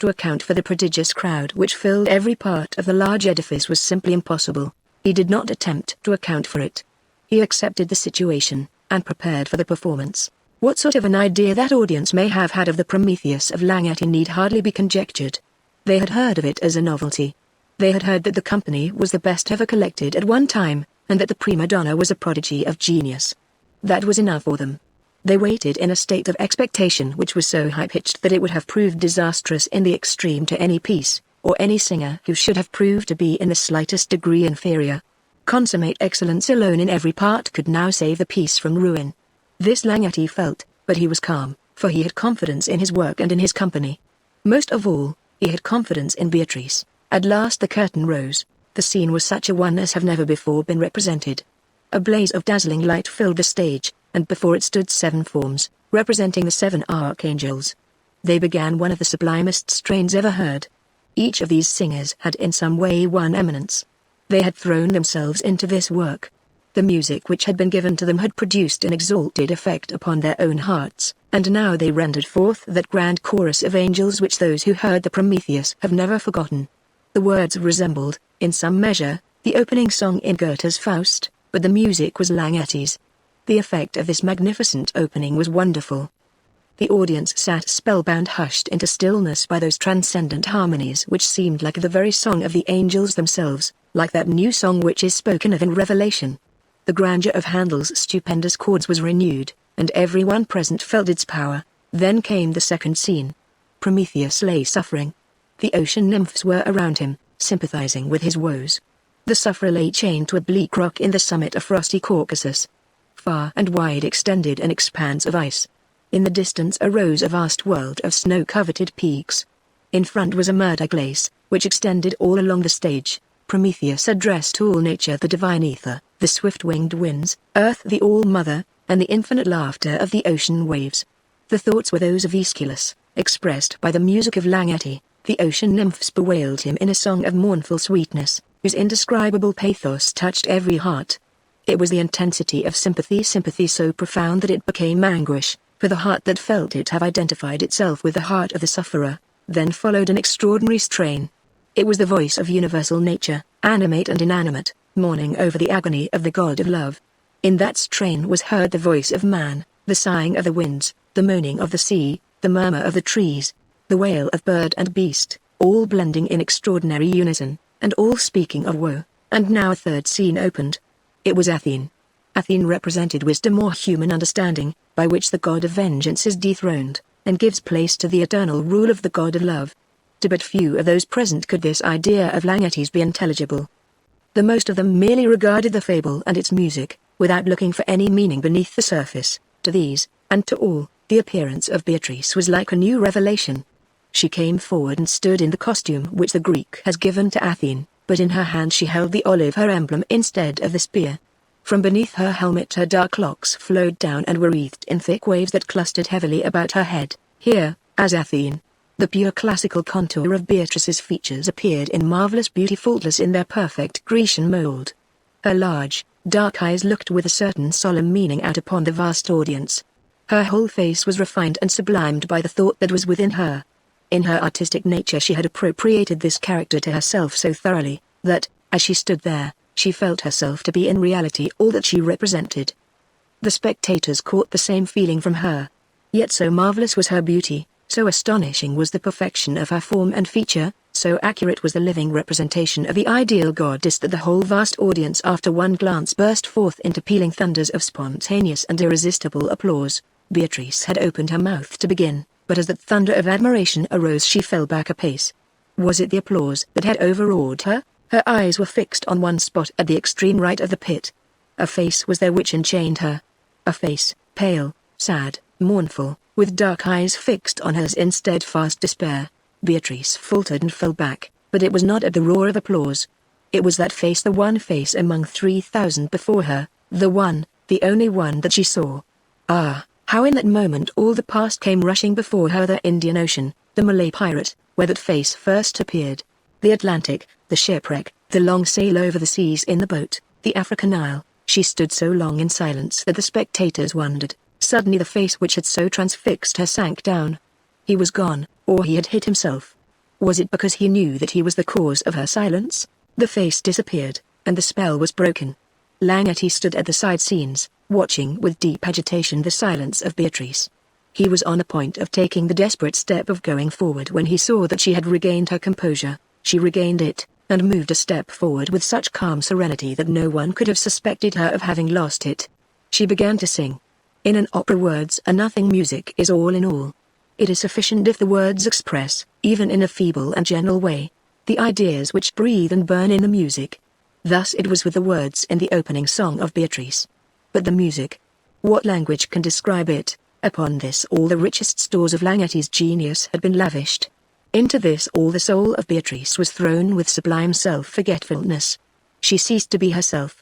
To account for the prodigious crowd which filled every part of the large edifice was simply impossible. He did not attempt to account for it. He accepted the situation, and prepared for the performance. What sort of an idea that audience may have had of the Prometheus of Langetty need hardly be conjectured. They had heard of it as a novelty. They had heard that the company was the best ever collected at one time, and that the prima donna was a prodigy of genius. That was enough for them. They waited in a state of expectation which was so high-pitched that it would have proved disastrous in the extreme to any piece, or any singer who should have proved to be in the slightest degree inferior. Consummate excellence alone in every part could now save the piece from ruin. This Langetty felt, but he was calm, for he had confidence in his work and in his company. Most of all, he had confidence in Beatrice. At last the curtain rose. The scene was such a one as have never before been represented. A blaze of dazzling light filled the stage, and before it stood 7 forms, representing the 7 archangels. They began one of the sublimest strains ever heard. Each of these singers had in some way won eminence. They had thrown themselves into this work. The music which had been given to them had produced an exalted effect upon their own hearts, and now they rendered forth that grand chorus of angels which those who heard the Prometheus have never forgotten. The words resembled, in some measure, the opening song in Goethe's Faust, but the music was Langetty's. The effect of this magnificent opening was wonderful. The audience sat spellbound, hushed into stillness by those transcendent harmonies which seemed like the very song of the angels themselves, like that new song which is spoken of in Revelation. The grandeur of Handel's stupendous chords was renewed, and everyone present felt its power. Then came the second scene. Prometheus lay suffering. The ocean nymphs were around him, sympathizing with his woes. The sufferer lay chained to a bleak rock in the summit of frosty Caucasus. Far and wide extended an expanse of ice. In the distance arose a vast world of snow-coveted peaks. In front was a murder glace, which extended all along the stage. Prometheus addressed all nature, the divine ether, the swift-winged winds, earth the all-mother, and the infinite laughter of the ocean waves. The thoughts were those of Aeschylus, expressed by the music of Langetty. The ocean nymphs bewailed him in a song of mournful sweetness, whose indescribable pathos touched every heart. It was the intensity of sympathy so profound that it became anguish, for the heart that felt it have identified itself with the heart of the sufferer. Then followed an extraordinary strain. It was the voice of universal nature, animate and inanimate, mourning over the agony of the god of love. In that strain was heard the voice of man, the sighing of the winds, the moaning of the sea, the murmur of the trees, the wail of bird and beast, all blending in extraordinary unison, and all speaking of woe. And now a third scene opened. It was Athene. Athene represented wisdom or human understanding, by which the god of vengeance is dethroned, and gives place to the eternal rule of the god of love. To but few of those present could this idea of Langetty's be intelligible. The most of them merely regarded the fable and its music, without looking for any meaning beneath the surface. To these, and to all, the appearance of Beatrice was like a new revelation. She came forward and stood in the costume which the Greek has given to Athene, but in her hand she held the olive, her emblem, instead of the spear. From beneath her helmet her dark locks flowed down and were wreathed in thick waves that clustered heavily about her head. Here, as Athene, the pure classical contour of Beatrice's features appeared in marvelous beauty, faultless in their perfect Grecian mold. Her large, dark eyes looked with a certain solemn meaning out upon the vast audience. Her whole face was refined and sublimed by the thought that was within her. In her artistic nature she had appropriated this character to herself so thoroughly, that, as she stood there, she felt herself to be in reality all that she represented. The spectators caught the same feeling from her. Yet so marvelous was her beauty, so astonishing was the perfection of her form and feature, so accurate was the living representation of the ideal goddess that the whole vast audience after one glance burst forth into pealing thunders of spontaneous and irresistible applause. Beatrice had opened her mouth to begin, but as that thunder of admiration arose she fell back a pace. Was it the applause that had overawed her? Her eyes were fixed on one spot at the extreme right of the pit. A face was there which enchained her. A face, pale, sad, mournful, with dark eyes fixed on hers in steadfast despair. Beatrice faltered and fell back, but it was not at the roar of applause. It was that face, the one face among 3,000 before her, the one, the only one that she saw. Ah, how in that moment all the past came rushing before her: the Indian Ocean, the Malay pirate, where that face first appeared, the Atlantic, the shipwreck, the long sail over the seas in the boat, the African Isle. She stood so long in silence that the spectators wondered. Suddenly the face which had so transfixed her sank down. He was gone, or he had hid himself. Was it because he knew that he was the cause of her silence? The face disappeared, and the spell was broken. Langety stood at the side scenes, watching with deep agitation the silence of Beatrice. He was on the point of taking the desperate step of going forward when he saw that she had regained her composure. She regained it, and moved a step forward with such calm serenity that no one could have suspected her of having lost it. She began to sing. In an opera words are nothing, music is all in all. It is sufficient if the words express, even in a feeble and general way, the ideas which breathe and burn in the music. Thus it was with the words in the opening song of Beatrice. But the music, what language can describe it? Upon this all the richest stores of Langety's genius had been lavished. Into this all the soul of Beatrice was thrown with sublime self-forgetfulness. She ceased to be herself.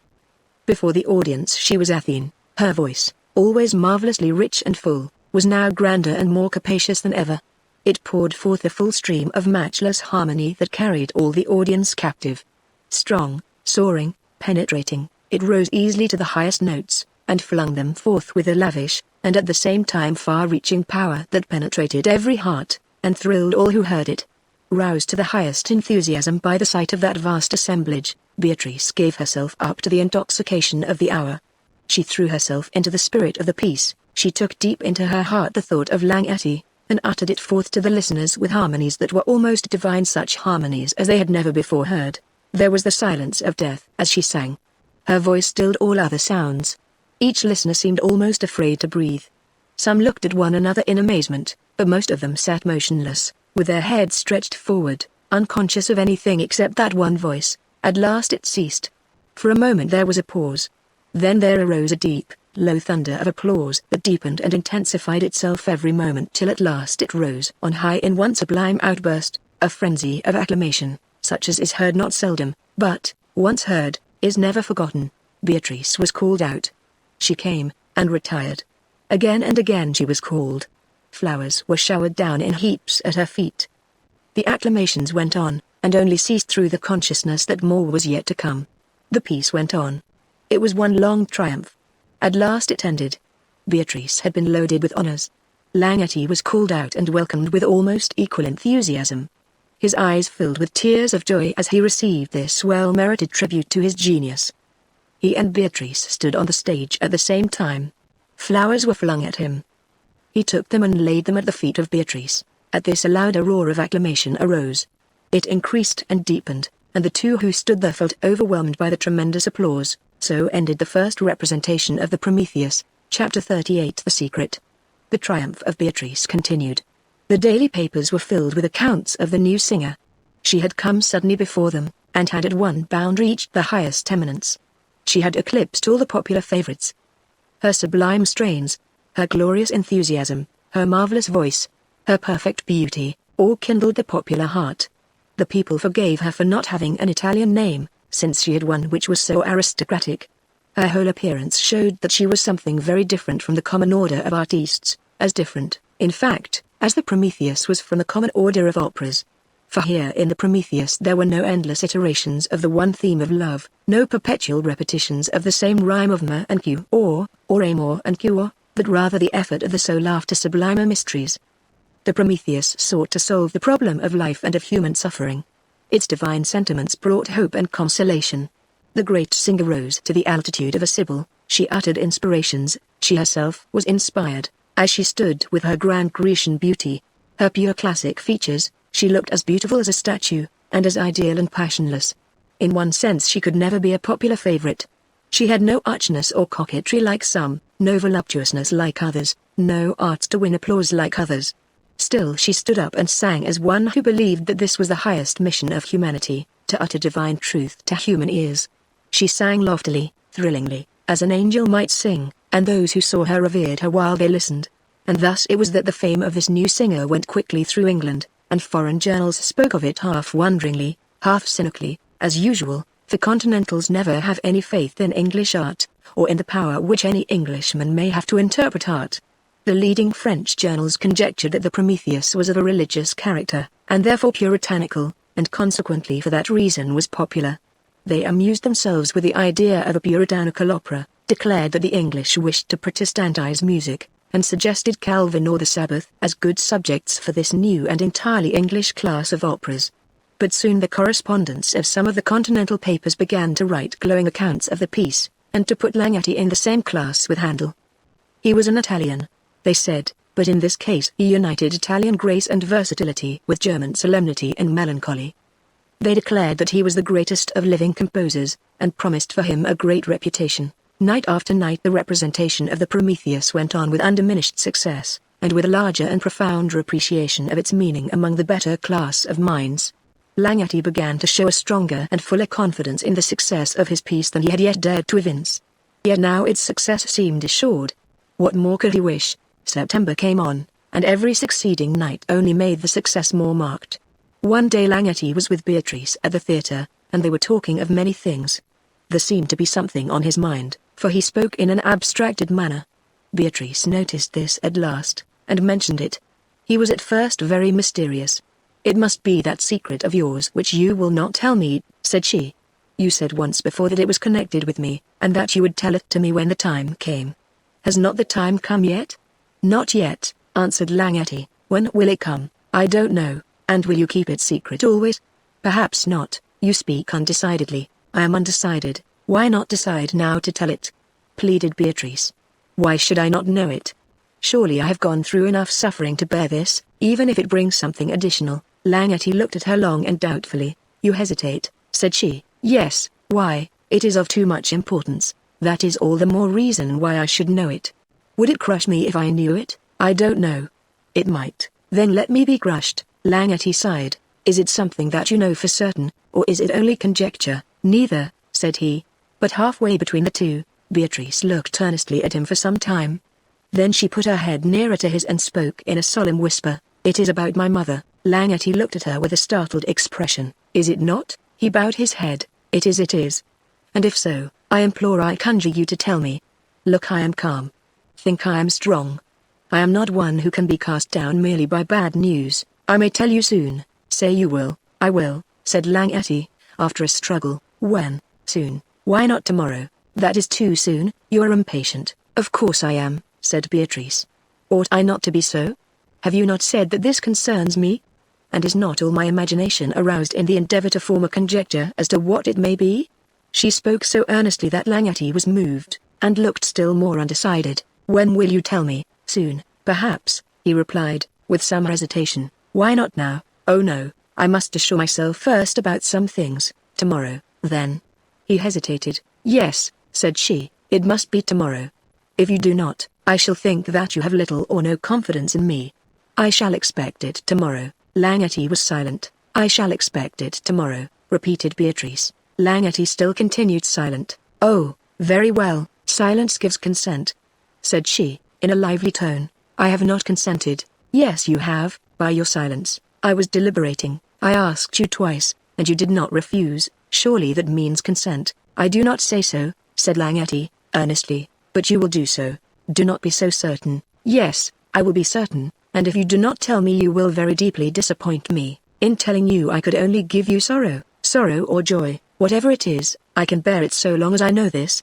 Before the audience she was Athene. Her voice, always marvelously rich and full, was now grander and more capacious than ever. It poured forth a full stream of matchless harmony that carried all the audience captive. Strong, soaring, penetrating, it rose easily to the highest notes, and flung them forth with a lavish, and at the same time far-reaching power that penetrated every heart, and thrilled all who heard it. Roused to the highest enthusiasm by the sight of that vast assemblage, Beatrice gave herself up to the intoxication of the hour. She threw herself into the spirit of the piece, she took deep into her heart the thought of Langety, and uttered it forth to the listeners with harmonies that were almost divine, such harmonies as they had never before heard. There was the silence of death as she sang. Her voice stilled all other sounds. Each listener seemed almost afraid to breathe. Some looked at one another in amazement, but most of them sat motionless, with their heads stretched forward, unconscious of anything except that one voice. At last it ceased. For a moment there was a pause. Then there arose a deep, low thunder of applause that deepened and intensified itself every moment till at last it rose on high in one sublime outburst, a frenzy of acclamation, such as is heard not seldom, but, once heard, is never forgotten. Beatrice was called out. She came, and retired. Again and again she was called. Flowers were showered down in heaps at her feet. The acclamations went on, and only ceased through the consciousness that more was yet to come. The piece went on. It was one long triumph. At last it ended. Beatrice had been loaded with honors. Langety was called out and welcomed with almost equal enthusiasm. His eyes filled with tears of joy as he received this well-merited tribute to his genius. He and Beatrice stood on the stage at the same time. Flowers were flung at him. He took them and laid them at the feet of Beatrice. At this a louder roar of acclamation arose. It increased and deepened, and the two who stood there felt overwhelmed by the tremendous applause. So ended the first representation of the Prometheus, Chapter 38. The Secret. The triumph of Beatrice continued. The daily papers were filled with accounts of the new singer. She had come suddenly before them, and had at one bound reached the highest eminence. She had eclipsed all the popular favorites. Her sublime strains, her glorious enthusiasm, her marvelous voice, her perfect beauty, all kindled the popular heart. The people forgave her for not having an Italian name, since she had one which was so aristocratic. Her whole appearance showed that she was something very different from the common order of artistes, as different, in fact, as the Prometheus was from the common order of operas. For here in the Prometheus there were no endless iterations of the one theme of love, no perpetual repetitions of the same rhyme of me and Q or amor and Q. but rather the effort of the soul after sublimer mysteries. The Prometheus sought to solve the problem of life and of human suffering. Its divine sentiments brought hope and consolation. The great singer rose to the altitude of a sibyl, she uttered inspirations, she herself was inspired, as she stood with her grand Grecian beauty. Her pure classic features, she looked as beautiful as a statue, and as ideal and passionless. In one sense she could never be a popular favorite. She had no archness or coquetry like some, no voluptuousness like others, no arts to win applause like others. Still she stood up and sang as one who believed that this was the highest mission of humanity, to utter divine truth to human ears. She sang loftily, thrillingly, as an angel might sing, and those who saw her revered her while they listened. And thus it was that the fame of this new singer went quickly through England, and foreign journals spoke of it half wonderingly, half cynically, as usual, for Continentals never have any faith in English art, or in the power which any Englishman may have to interpret art. The leading French journals conjectured that the Prometheus was of a religious character, and therefore puritanical, and consequently for that reason was popular. They amused themselves with the idea of a puritanical opera, declared that the English wished to Protestantize music, and suggested Calvin or the Sabbath as good subjects for this new and entirely English class of operas. But soon the correspondents of some of the continental papers began to write glowing accounts of the piece, and to put Langetti in the same class with Handel. He was an Italian, they said, but in this case he united Italian grace and versatility with German solemnity and melancholy. They declared that he was the greatest of living composers, and promised for him a great reputation. Night after night the representation of the Prometheus went on with undiminished success, and with a larger and profounder appreciation of its meaning among the better class of minds. Langetti began to show a stronger and fuller confidence in the success of his piece than he had yet dared to evince. Yet now its success seemed assured. What more could he wish? September came on, and every succeeding night only made the success more marked. One day Langetti was with Beatrice at the theatre, and they were talking of many things. There seemed to be something on his mind, for he spoke in an abstracted manner. Beatrice noticed this at last, and mentioned it. He was at first very mysterious. "It must be that secret of yours which you will not tell me," said she. "You said once before that it was connected with me, and that you would tell it to me when the time came. Has not the time come yet?" "Not yet," answered Langetti. "When will it come? I don't know. And will you keep it secret always?" "Perhaps not. You speak undecidedly." "I am undecided. Why not decide now to tell it?" pleaded Beatrice. "Why should I not know it? Surely I have gone through enough suffering to bear this, even if it brings something additional." Langetti looked at her long and doubtfully. "You hesitate," said she. "Yes, why? It is of too much importance. That is all the more reason why I should know it." "Would it crush me if I knew it?" "I don't know. It might." "Then let me be crushed." Langetti sighed. "Is it something that you know for certain, or is it only conjecture?" "Neither," said he. But halfway between the two, Beatrice looked earnestly at him for some time. Then she put her head nearer to his and spoke in a solemn whisper. "It is about my mother." Langetti looked at her with a startled expression. "Is it not?" He bowed his head. "It is, it is. And if so, I conjure you to tell me. Look, I am calm. Think I am strong. I am not one who can be cast down merely by bad news. I may tell you soon." "Say you will." "I will," said Langetti, after a struggle. "When?" "Soon." "Why not tomorrow?" "That is too soon." "You are impatient." "Of course I am," said Beatrice. "Ought I not to be so? Have you not said that this concerns me? And is not all my imagination aroused in the endeavor to form a conjecture as to what it may be?" She spoke so earnestly that Langetti was moved, and looked still more undecided. "When will you tell me?" "Soon, perhaps," he replied, with some hesitation. "Why not now?" "Oh no, I must assure myself first about some things." "Tomorrow, then?" He hesitated. "Yes," said she, "it must be tomorrow. If you do not, I shall think that you have little or no confidence in me." "I shall expect it tomorrow." Langetti was silent. "I shall expect it tomorrow," repeated Beatrice. Langetti still continued silent. "Oh, very well, silence gives consent," said she, in a lively tone. "I have not consented." "Yes you have, by your silence. I was deliberating. I asked you twice, and you did not refuse. Surely that means consent." "I do not say so," said Langetti, earnestly, "but you will do so. Do not be so certain." "Yes, I will be certain, and if you do not tell me you will very deeply disappoint me. In telling you I could only give you sorrow or joy, whatever it is, I can bear it so long as I know this."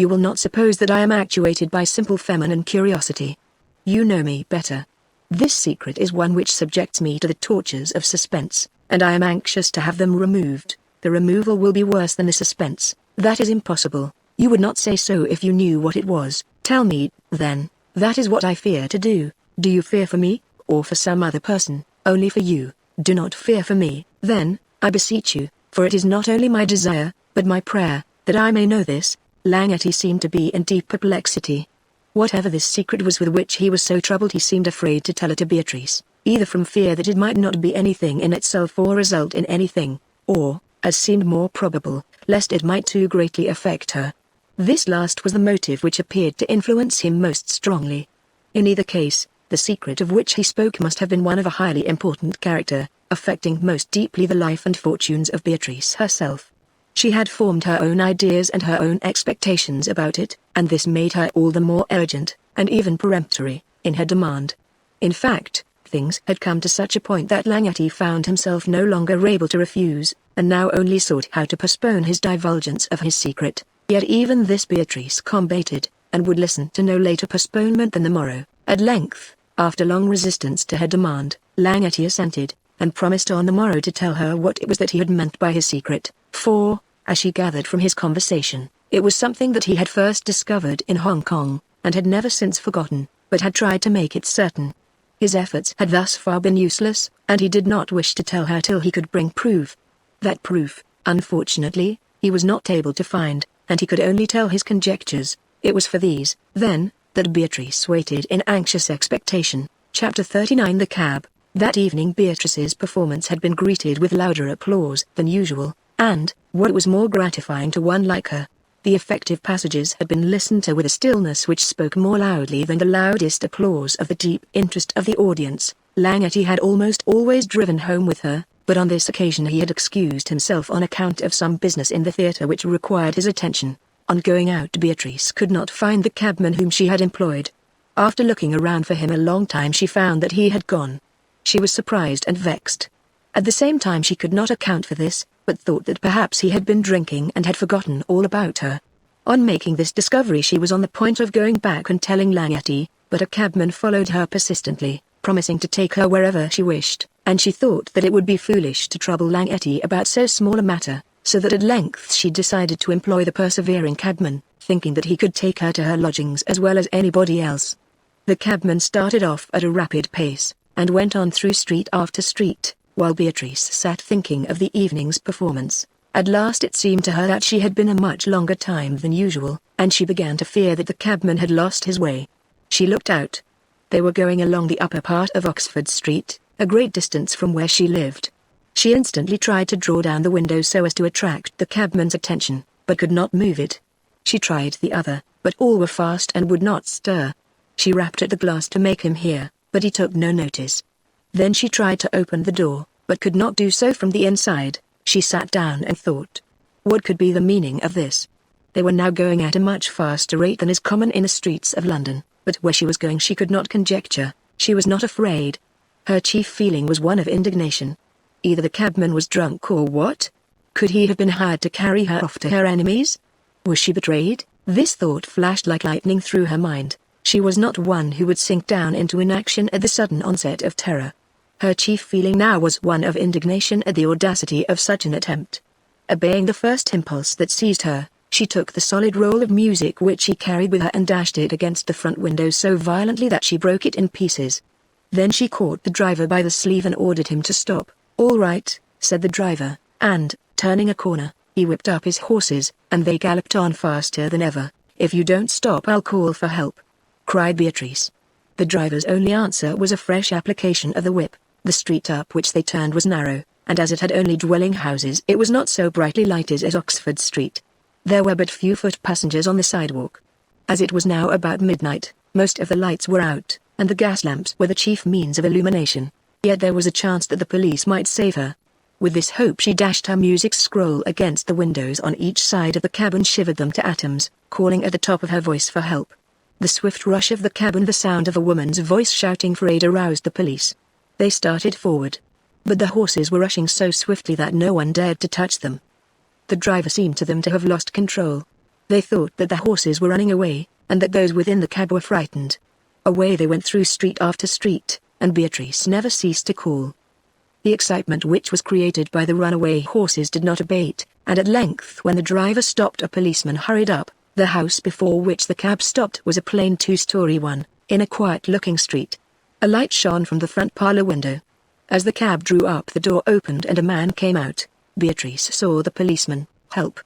You will not suppose that I am actuated by simple feminine curiosity. You know me better. This secret is one which subjects me to the tortures of suspense, and I am anxious to have them removed. The removal will be worse than the suspense. That is impossible. You would not say so if you knew what it was. Tell me, then. That is what I fear to do. Do you fear for me, or for some other person? Only for you. Do not fear for me, then, I beseech you, for it is not only my desire, but my prayer, that I may know this. Langety seemed to be in deep perplexity. Whatever this secret was with which he was so troubled, he seemed afraid to tell it to Beatrice, either from fear that it might not be anything in itself or result in anything, or, as seemed more probable, lest it might too greatly affect her. This last was the motive which appeared to influence him most strongly. In either case, the secret of which he spoke must have been one of a highly important character, affecting most deeply the life and fortunes of Beatrice herself. She had formed her own ideas and her own expectations about it, and this made her all the more urgent, and even peremptory, in her demand. In fact, things had come to such a point that Langety found himself no longer able to refuse, and now only sought how to postpone his divulgence of his secret. Yet even this Beatrice combated, and would listen to no later postponement than the morrow. At length, after long resistance to her demand, Langety assented, and promised on the morrow to tell her what it was that he had meant by his secret, for, as she gathered from his conversation, it was something that he had first discovered in Hong Kong, and had never since forgotten, but had tried to make it certain. His efforts had thus far been useless, and he did not wish to tell her till he could bring proof. That proof, unfortunately, he was not able to find, and he could only tell his conjectures. It was for these, then, that Beatrice waited in anxious expectation. Chapter 39. The Cab. That evening Beatrice's performance had been greeted with louder applause than usual, and, what was more gratifying to one like her, the effective passages had been listened to with a stillness which spoke more loudly than the loudest applause of the deep interest of the audience. Langety had almost always driven home with her, but on this occasion he had excused himself on account of some business in the theatre which required his attention. On going out, Beatrice could not find the cabman whom she had employed. After looking around for him a long time, she found that he had gone. She was surprised and vexed. At the same time she could not account for this, but thought that perhaps he had been drinking and had forgotten all about her. On making this discovery she was on the point of going back and telling Langety, but a cabman followed her persistently, promising to take her wherever she wished, and she thought that it would be foolish to trouble Langety about so small a matter, so that at length she decided to employ the persevering cabman, thinking that he could take her to her lodgings as well as anybody else. The cabman started off at a rapid pace, and went on through street after street, while Beatrice sat thinking of the evening's performance. At last it seemed to her that she had been a much longer time than usual, and she began to fear that the cabman had lost his way. She looked out. They were going along the upper part of Oxford Street, a great distance from where she lived. She instantly tried to draw down the window so as to attract the cabman's attention, but could not move it. She tried the other, but all were fast and would not stir. She rapped at the glass to make him hear, but he took no notice. Then she tried to open the door, but could not do so from the inside. She sat down and thought. What could be the meaning of this? They were now going at a much faster rate than is common in the streets of London, but where she was going she could not conjecture. She was not afraid. Her chief feeling was one of indignation. Either the cabman was drunk or what? Could he have been hired to carry her off to her enemies? Was she betrayed? This thought flashed like lightning through her mind. She was not one who would sink down into inaction at the sudden onset of terror. Her chief feeling now was one of indignation at the audacity of such an attempt. Obeying the first impulse that seized her, she took the solid roll of music which she carried with her and dashed it against the front window so violently that she broke it in pieces. Then she caught the driver by the sleeve and ordered him to stop. "All right," said the driver, and, turning a corner, he whipped up his horses, and they galloped on faster than ever. "If you don't stop I'll call for help," cried Beatrice. The driver's only answer was a fresh application of the whip. The street up which they turned was narrow, and as it had only dwelling houses it was not so brightly lighted as Oxford Street. There were but few foot passengers on the sidewalk. As it was now about midnight, most of the lights were out, and the gas lamps were the chief means of illumination. Yet there was a chance that the police might save her. With this hope she dashed her music scroll against the windows on each side of the cab and shivered them to atoms, calling at the top of her voice for help. The swift rush of the cab and the sound of a woman's voice shouting for aid aroused the police. They started forward. But the horses were rushing so swiftly that no one dared to touch them. The driver seemed to them to have lost control. They thought that the horses were running away, and that those within the cab were frightened. Away they went through street after street, and Beatrice never ceased to call. The excitement which was created by the runaway horses did not abate, and at length when the driver stopped a policeman hurried up. The house before which the cab stopped was a plain two-story one, in a quiet-looking street. A light shone from the front parlor window. As the cab drew up, the door opened and a man came out. Beatrice saw the policeman. "Help!"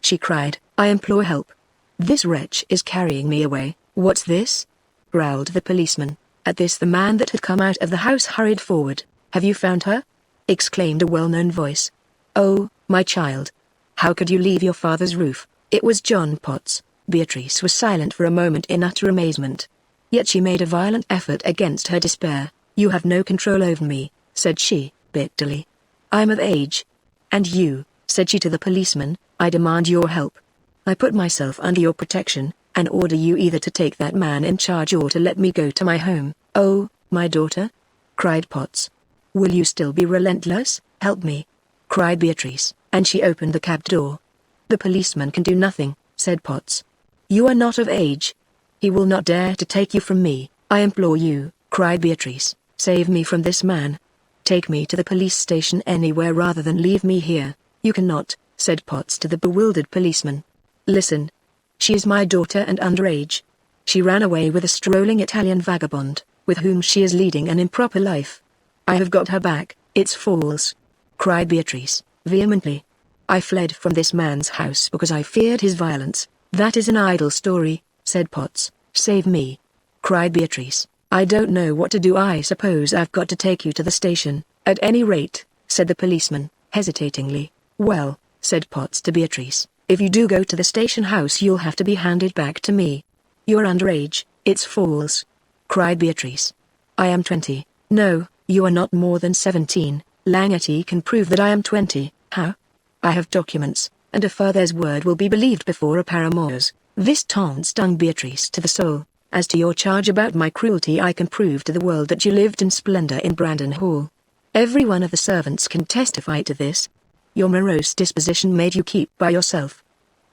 she cried. "I implore help. This wretch is carrying me away." "What's this?" growled the policeman. At this the man that had come out of the house hurried forward. "Have you found her?" exclaimed a well-known voice. "Oh, my child. How could you leave your father's roof?" It was John Potts. Beatrice was silent for a moment in utter amazement. Yet she made a violent effort against her despair. "You have no control over me," said she, bitterly. "I am of age. And you," said she to the policeman, "I demand your help. I put myself under your protection, and order you either to take that man in charge or to let me go to my home." "Oh, my daughter?" cried Potts. "Will you still be relentless?" "Help me," cried Beatrice, and she opened the cab door. "The policeman can do nothing," said Potts. "You are not of age. He will not dare to take you from me. I implore you," cried Beatrice, "save me from this man. Take me to the police station anywhere rather than leave me here." "You cannot," said Potts to the bewildered policeman. "Listen. She is my daughter and underage. She ran away with a strolling Italian vagabond, with whom she is leading an improper life. I have got her back." "It's false," cried Beatrice, vehemently. "I fled from this man's house because I feared his violence." "That is an idle story," said Potts. "Save me," cried Beatrice. "I don't know what to do. I suppose I've got to take you to the station." "At any rate," said the policeman, hesitatingly. "Well," said Potts to Beatrice, "if you do go to the station house you'll have to be handed back to me." "You're underage." "It's false," cried Beatrice. "I am 20. "No, you are not more than 17. Langetty can prove that I am 20. "How?" "I have documents, and a father's word will be believed before a paramour's." This taunt stung Beatrice to the soul. "As to your charge about my cruelty, I can prove to the world that you lived in splendor in Brandon Hall. Every one of the servants can testify to this. Your morose disposition made you keep by yourself.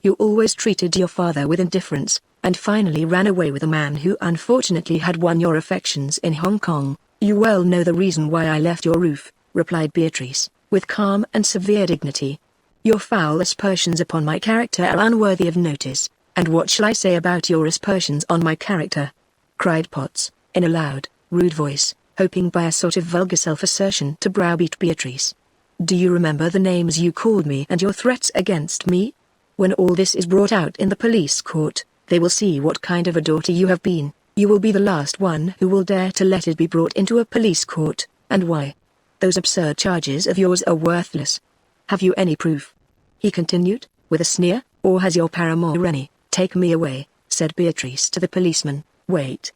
You always treated your father with indifference, and finally ran away with a man who unfortunately had won your affections in Hong Kong." "You well know the reason why I left your roof," replied Beatrice, with calm and severe dignity. "Your foul aspersions upon my character are unworthy of notice, and what shall I say about your aspersions on my character?" cried Potts, in a loud, rude voice, hoping by a sort of vulgar self-assertion to browbeat Beatrice. "Do you remember the names you called me and your threats against me? When all this is brought out in the police court, they will see what kind of a daughter you have been. You will be the last one who will dare to let it be brought into a police court, and why? Those absurd charges of yours are worthless. Have you any proof?" he continued, with a sneer, "or has your paramour any?" "Take me away," said Beatrice to the policeman. "Wait!"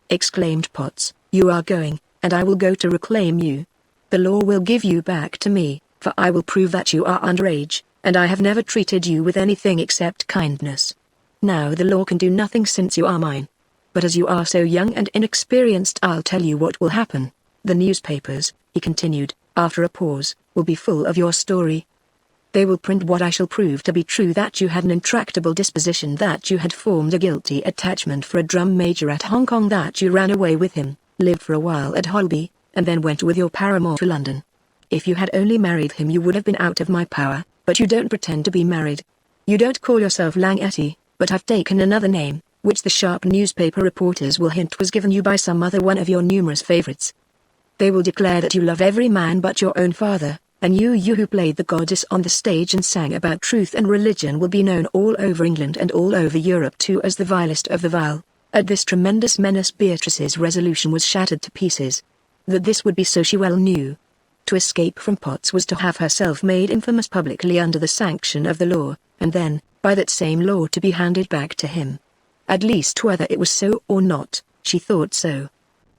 exclaimed Potts. "You are going, and I will go to reclaim you. The law will give you back to me, for I will prove that you are underage, and I have never treated you with anything except kindness. Now the law can do nothing since you are mine. But as you are so young and inexperienced, I'll tell you what will happen. The newspapers," he continued, after a pause, "will be full of your story. They will print what I shall prove to be true, that you had an intractable disposition, that you had formed a guilty attachment for a drum major at Hong Kong, that you ran away with him, lived for a while at Holby, and then went with your paramour to London. If you had only married him you would have been out of my power, but you don't pretend to be married. You don't call yourself Langetty, but have taken another name, which the sharp newspaper reporters will hint was given you by some other one of your numerous favorites. They will declare that you love every man but your own father, and you who played the goddess on the stage and sang about truth and religion will be known all over England and all over Europe too as the vilest of the vile." At this tremendous menace Beatrice's resolution was shattered to pieces. That this would be so she well knew. To escape from Potts was to have herself made infamous publicly under the sanction of the law, and then, by that same law, to be handed back to him. At least whether it was so or not, she thought so.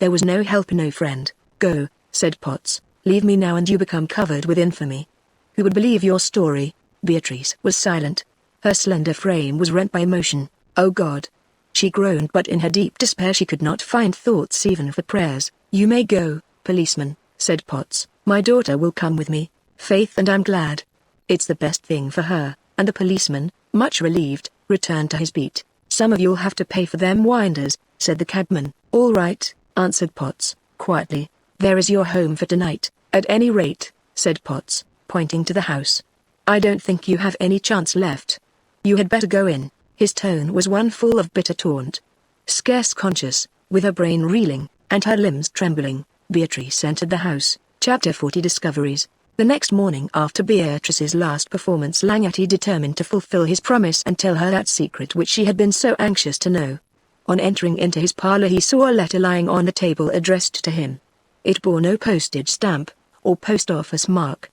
There was no help, no friend. "Go," said Potts. "Leave me now and you become covered with infamy. Who would believe your story?" Beatrice was silent. Her slender frame was rent by emotion. "Oh God!" she groaned, but in her deep despair she could not find thoughts even for prayers. "You may go, policeman," said Potts. "My daughter will come with me, Faith, and I'm glad. It's the best thing for her." And the policeman, much relieved, returned to his beat. "Some of you'll have to pay for them winders," said the cabman. "All right," answered Potts, quietly. "There is your home for tonight, at any rate," said Potts, pointing to the house. "I don't think you have any chance left. You had better go in." His tone was one full of bitter taunt. Scarce conscious, with her brain reeling, and her limbs trembling, Beatrice entered the house. Chapter 40 Discoveries. The next morning after Beatrice's last performance, Langety determined to fulfill his promise and tell her that secret which she had been so anxious to know. On entering into his parlour he saw a letter lying on the table addressed to him. It bore no postage stamp, or post office mark.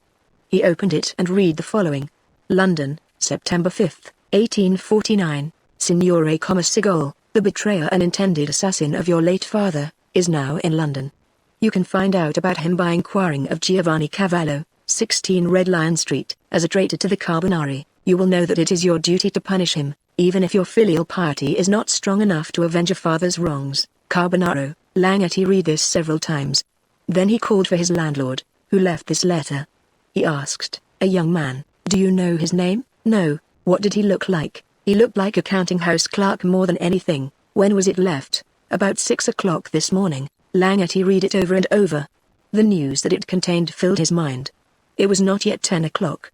He opened it and read the following. London, September 5, 1849. Signore Sigol, the betrayer and intended assassin of your late father, is now in London. You can find out about him by inquiring of Giovanni Cavallo, 16 Red Lion Street. As a traitor to the Carbonari, you will know that it is your duty to punish him, even if your filial piety is not strong enough to avenge your father's wrongs. Carbonaro. Langety read this several times. Then he called for his landlord, who left this letter. He asked, "A young man, do you know his name?" "No." "What did he look like?" "He looked like a counting-house clerk more than anything." "When was it left?" "About 6 o'clock this morning." Langety read it over and over. The news that it contained filled his mind. It was not yet 10 o'clock.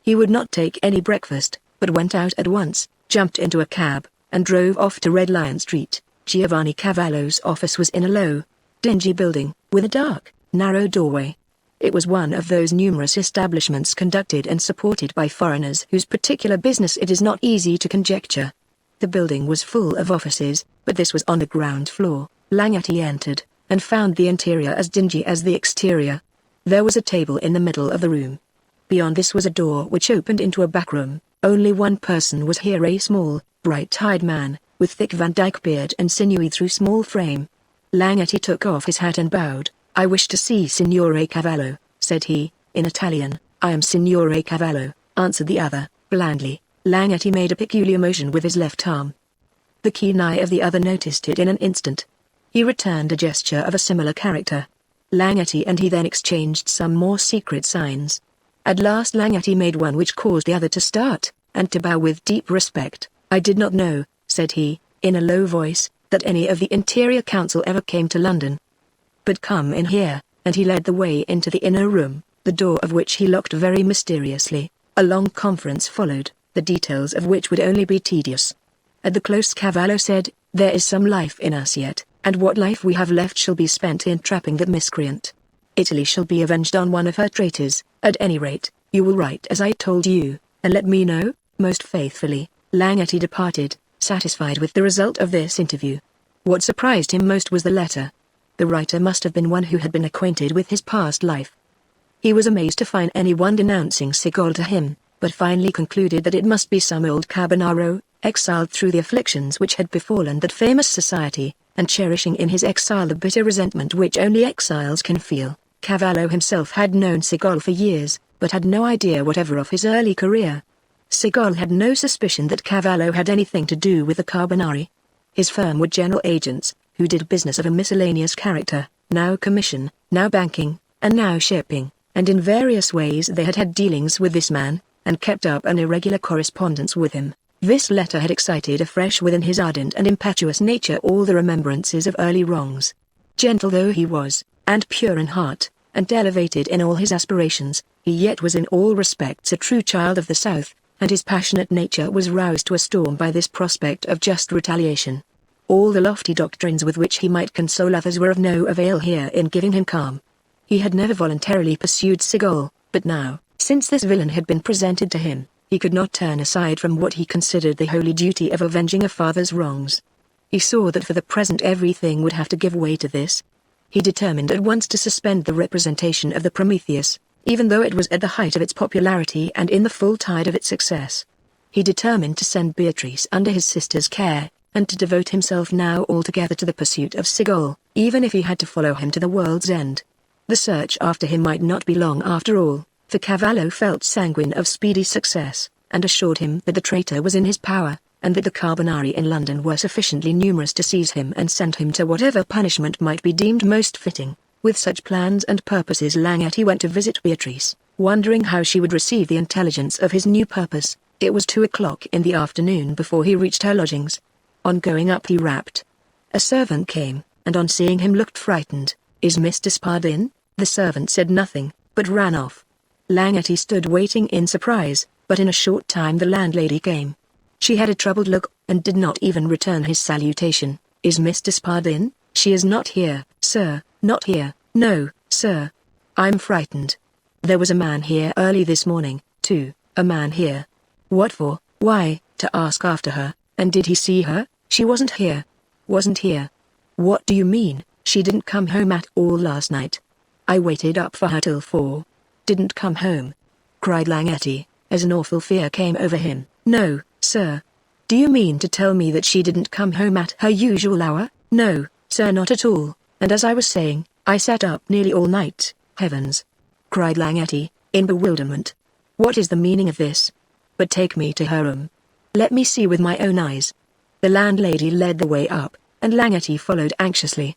He would not take any breakfast, but went out at once, jumped into a cab, and drove off to Red Lion Street. Giovanni Cavallo's office was in a low, dingy building, with a dark, narrow doorway. It was one of those numerous establishments conducted and supported by foreigners whose particular business it is not easy to conjecture. The building was full of offices, but this was on the ground floor. Langety entered, and found the interior as dingy as the exterior. There was a table in the middle of the room. Beyond this was a door which opened into a back room. Only one person was here, a small, bright-eyed man, with thick Van Dyke beard and sinewy through small frame. Langety took off his hat and bowed. "I wish to see Signore Cavallo," said he, in Italian. "I am Signore Cavallo," answered the other, blandly. Langety made a peculiar motion with his left arm. The keen eye of the other noticed it in an instant. He returned a gesture of a similar character. Langety and he then exchanged some more secret signs. At last Langety made one which caused the other to start, and to bow with deep respect. "I did not know," said he, in a low voice, "that any of the Interior Council ever came to London. But come in here," and he led the way into the inner room, the door of which he locked very mysteriously. A long conference followed, the details of which would only be tedious. At the close Cavallo said, "There is some life in us yet, and what life we have left shall be spent in trapping that miscreant. Italy shall be avenged on one of her traitors. At any rate, you will write as I told you, and let me know." "Most faithfully." Langety departed, satisfied with the result of this interview. What surprised him most was the letter. The writer must have been one who had been acquainted with his past life. He was amazed to find anyone denouncing Sigol to him, but finally concluded that it must be some old Carbonaro, exiled through the afflictions which had befallen that famous society, and cherishing in his exile the bitter resentment which only exiles can feel. Cavallo himself had known Sigol for years, but had no idea whatever of his early career. Sigol had no suspicion that Cavallo had anything to do with the Carbonari. His firm were general agents, who did business of a miscellaneous character, now commission, now banking, and now shipping, and in various ways they had had dealings with this man, and kept up an irregular correspondence with him. This letter had excited afresh within his ardent and impetuous nature all the remembrances of early wrongs. Gentle though he was, and pure in heart, and elevated in all his aspirations, he yet was in all respects a true child of the South, and his passionate nature was roused to a storm by this prospect of just retaliation. All the lofty doctrines with which he might console others were of no avail here in giving him calm. He had never voluntarily pursued Sigol, but now, since this villain had been presented to him, he could not turn aside from what he considered the holy duty of avenging a father's wrongs. He saw that for the present everything would have to give way to this. He determined at once to suspend the representation of the Prometheus, even though it was at the height of its popularity and in the full tide of its success. He determined to send Beatrice under his sister's care, and to devote himself now altogether to the pursuit of Sigol, even if he had to follow him to the world's end. The search after him might not be long after all, for Cavallo felt sanguine of speedy success, and assured him that the traitor was in his power, and that the Carbonari in London were sufficiently numerous to seize him and send him to whatever punishment might be deemed most fitting. With such plans and purposes Langety went to visit Beatrice, wondering how she would receive the intelligence of his new purpose. It was 2 o'clock in the afternoon before he reached her lodgings. On going up he rapped. A servant came, and on seeing him looked frightened. "Is Mr. Spard in?" The servant said nothing, but ran off. Langetty stood waiting in surprise, but in a short time the landlady came. She had a troubled look, and did not even return his salutation. "Is Mr. Spard in?" "She is not here, sir, not here." "No, sir. I'm frightened. There was a man here early this morning, too." "A man here? What for?" "Why, to ask after her." "And did he see her?" "She wasn't here." "Wasn't here? What do you mean?" "She didn't come home at all last night. I waited up for her till 4. "Didn't come home?" cried Langetty, as an awful fear came over him. "No, sir." "Do you mean to tell me that she didn't come home at her usual hour?" "No, sir, not at all, and as I was saying, I sat up nearly all night." "Heavens!" cried Langetty, in bewilderment. "What is the meaning of this? But take me to her room. Let me see with my own eyes." The landlady led the way up, and Langetty followed anxiously.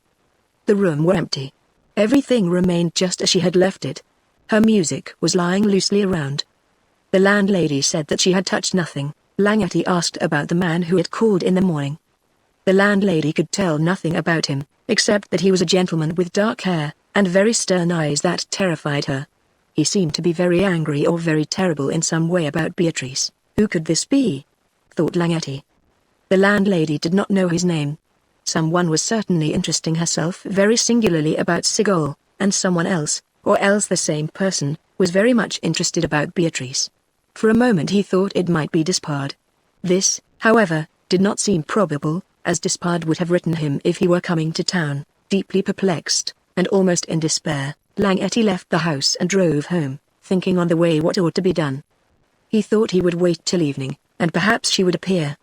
The room was empty. Everything remained just as she had left it. Her music was lying loosely around. The landlady said that she had touched nothing. Langetty asked about the man who had called in the morning. The landlady could tell nothing about him, except that he was a gentleman with dark hair, and very stern eyes that terrified her. He seemed to be very angry or very terrible in some way about Beatrice. Who could this be? Thought Langetty. The landlady did not know his name. Someone was certainly interesting herself very singularly about Sigol, and someone else, or else the same person, was very much interested about Beatrice. For a moment he thought it might be Despard. This, however, did not seem probable, as Despard would have written him if he were coming to town. Deeply perplexed, and almost in despair, Langetty left the house and drove home, thinking on the way what ought to be done. He thought he would wait till evening, and perhaps she would appear.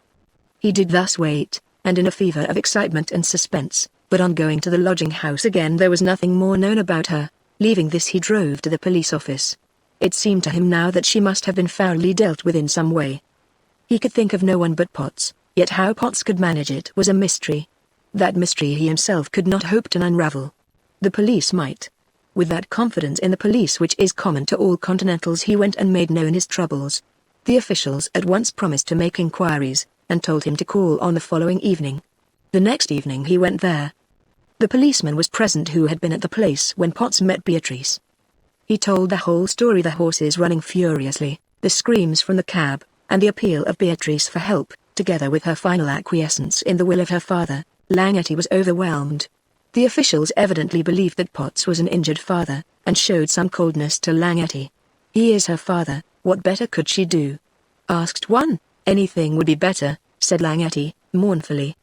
He did thus wait, and in a fever of excitement and suspense, but on going to the lodging house again there was nothing more known about her. Leaving this he drove to the police office. It seemed to him now that she must have been foully dealt with in some way. He could think of no one but Potts, yet how Potts could manage it was a mystery. That mystery he himself could not hope to unravel. The police might. With that confidence in the police which is common to all continentals he went and made known his troubles. The officials at once promised to make inquiries, and told him to call on the following evening. The next evening he went there. The policeman was present who had been at the place when Potts met Beatrice. He told the whole story, the horses running furiously, the screams from the cab, and the appeal of Beatrice for help, together with her final acquiescence in the will of her father. Langetty was overwhelmed. The officials evidently believed that Potts was an injured father, and showed some coldness to Langetty. "He is her father, what better could she do?" asked one. "Anything would be better," said Langetty, mournfully.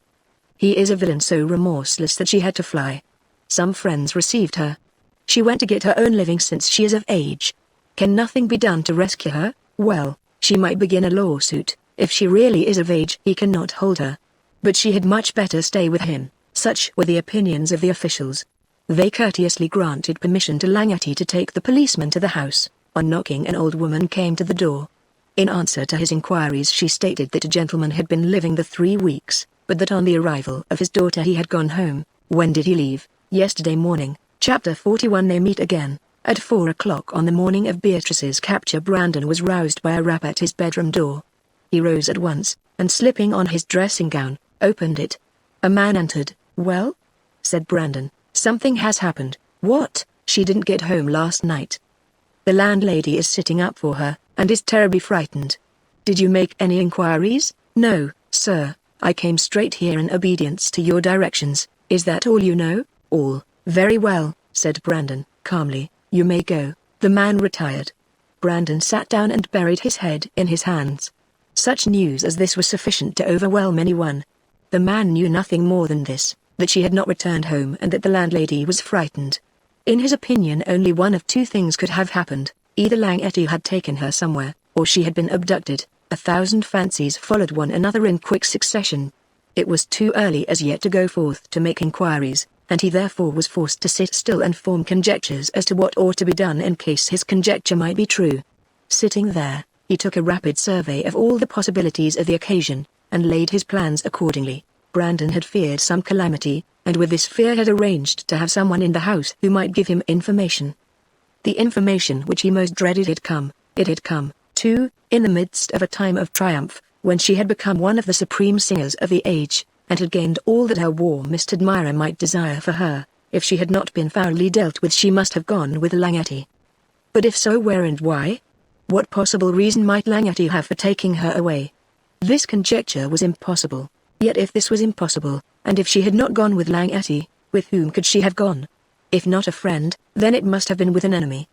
"He is a villain so remorseless that she had to fly. Some friends received her. She went to get her own living since she is of age. Can nothing be done to rescue her? Well, she might begin a lawsuit. If she really is of age he cannot hold her. But she had much better stay with him." Such were the opinions of the officials. They courteously granted permission to Langetty to take the policeman to the house. On knocking, an old woman came to the door. In answer to his inquiries she stated that a gentleman had been living there 3 weeks, but that on the arrival of his daughter he had gone home. "When did he leave?" "Yesterday morning." Chapter 41. They meet again. At 4 o'clock on the morning of Beatrice's capture Brandon was roused by a rap at his bedroom door. He rose at once, and slipping on his dressing gown, opened it. A man entered. "Well?" said Brandon. "Something has happened." "What?" "She didn't get home last night. The landlady is sitting up for her, and is terribly frightened." "Did you make any inquiries?" "No, sir, I came straight here in obedience to your directions." "Is that all you know?" "All." "Very well," said Brandon, calmly, "you may go." The man retired. Brandon sat down and buried his head in his hands. Such news as this was sufficient to overwhelm anyone. The man knew nothing more than this, that she had not returned home and that the landlady was frightened. In his opinion only one of two things could have happened: either Langetty had taken her somewhere, or she had been abducted. 1,000 fancies followed one another in quick succession. It was too early as yet to go forth to make inquiries, and he therefore was forced to sit still and form conjectures as to what ought to be done in case his conjecture might be true. Sitting there, he took a rapid survey of all the possibilities of the occasion, and laid his plans accordingly. Brandon had feared some calamity, and with this fear had arranged to have someone in the house who might give him information. The information which he most dreaded had come. It had come, too, in the midst of a time of triumph, when she had become one of the supreme singers of the age, and had gained all that her warmest admirer might desire for her. If she had not been foully dealt with, she must have gone with Langety. But if so, where and why? What possible reason might Langety have for taking her away? This conjecture was impossible. Yet if this was impossible, and if she had not gone with Langety, with whom could she have gone? If not a friend, then it must have been with an enemy.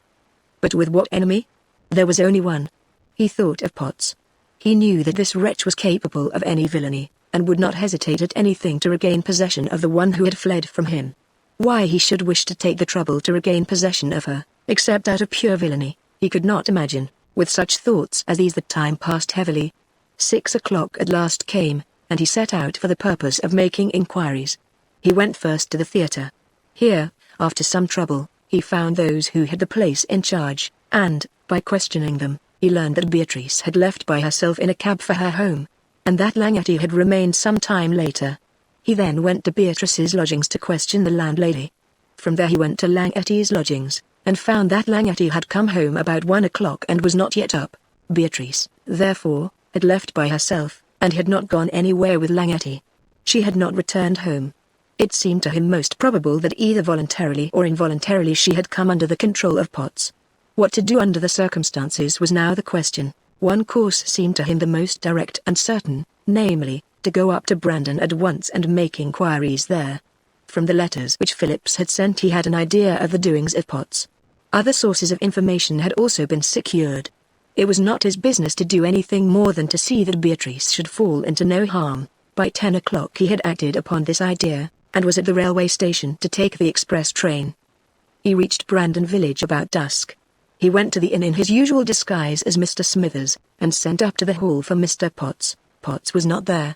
But with what enemy? There was only one. He thought of Potts. He knew that this wretch was capable of any villainy, and would not hesitate at anything to regain possession of the one who had fled from him. Why he should wish to take the trouble to regain possession of her, except out of pure villainy, he could not imagine. With such thoughts as these the time passed heavily. 6 o'clock at last came, and he set out for the purpose of making inquiries. He went first to the theatre. Here, after some trouble, he found those who had the place in charge, and, by questioning them, he learned that Beatrice had left by herself in a cab for her home, and that Langety had remained some time later. He then went to Beatrice's lodgings to question the landlady. From there he went to Langety's lodgings, and found that Langety had come home about 1 o'clock and was not yet up. Beatrice, therefore, had left by herself, and had not gone anywhere with Langety. She had not returned home. It seemed to him most probable that either voluntarily or involuntarily she had come under the control of Potts. What to do under the circumstances was now the question. One course seemed to him the most direct and certain, namely, to go up to Brandon at once and make inquiries there. From the letters which Phillips had sent he had an idea of the doings of Potts. Other sources of information had also been secured. It was not his business to do anything more than to see that Beatrice should fall into no harm. By 10 o'clock he had acted upon this idea, and was at the railway station to take the express train. He reached Brandon village about dusk. He went to the inn in his usual disguise as Mr. Smithers, and sent up to the hall for Mr. Potts. Potts was not there.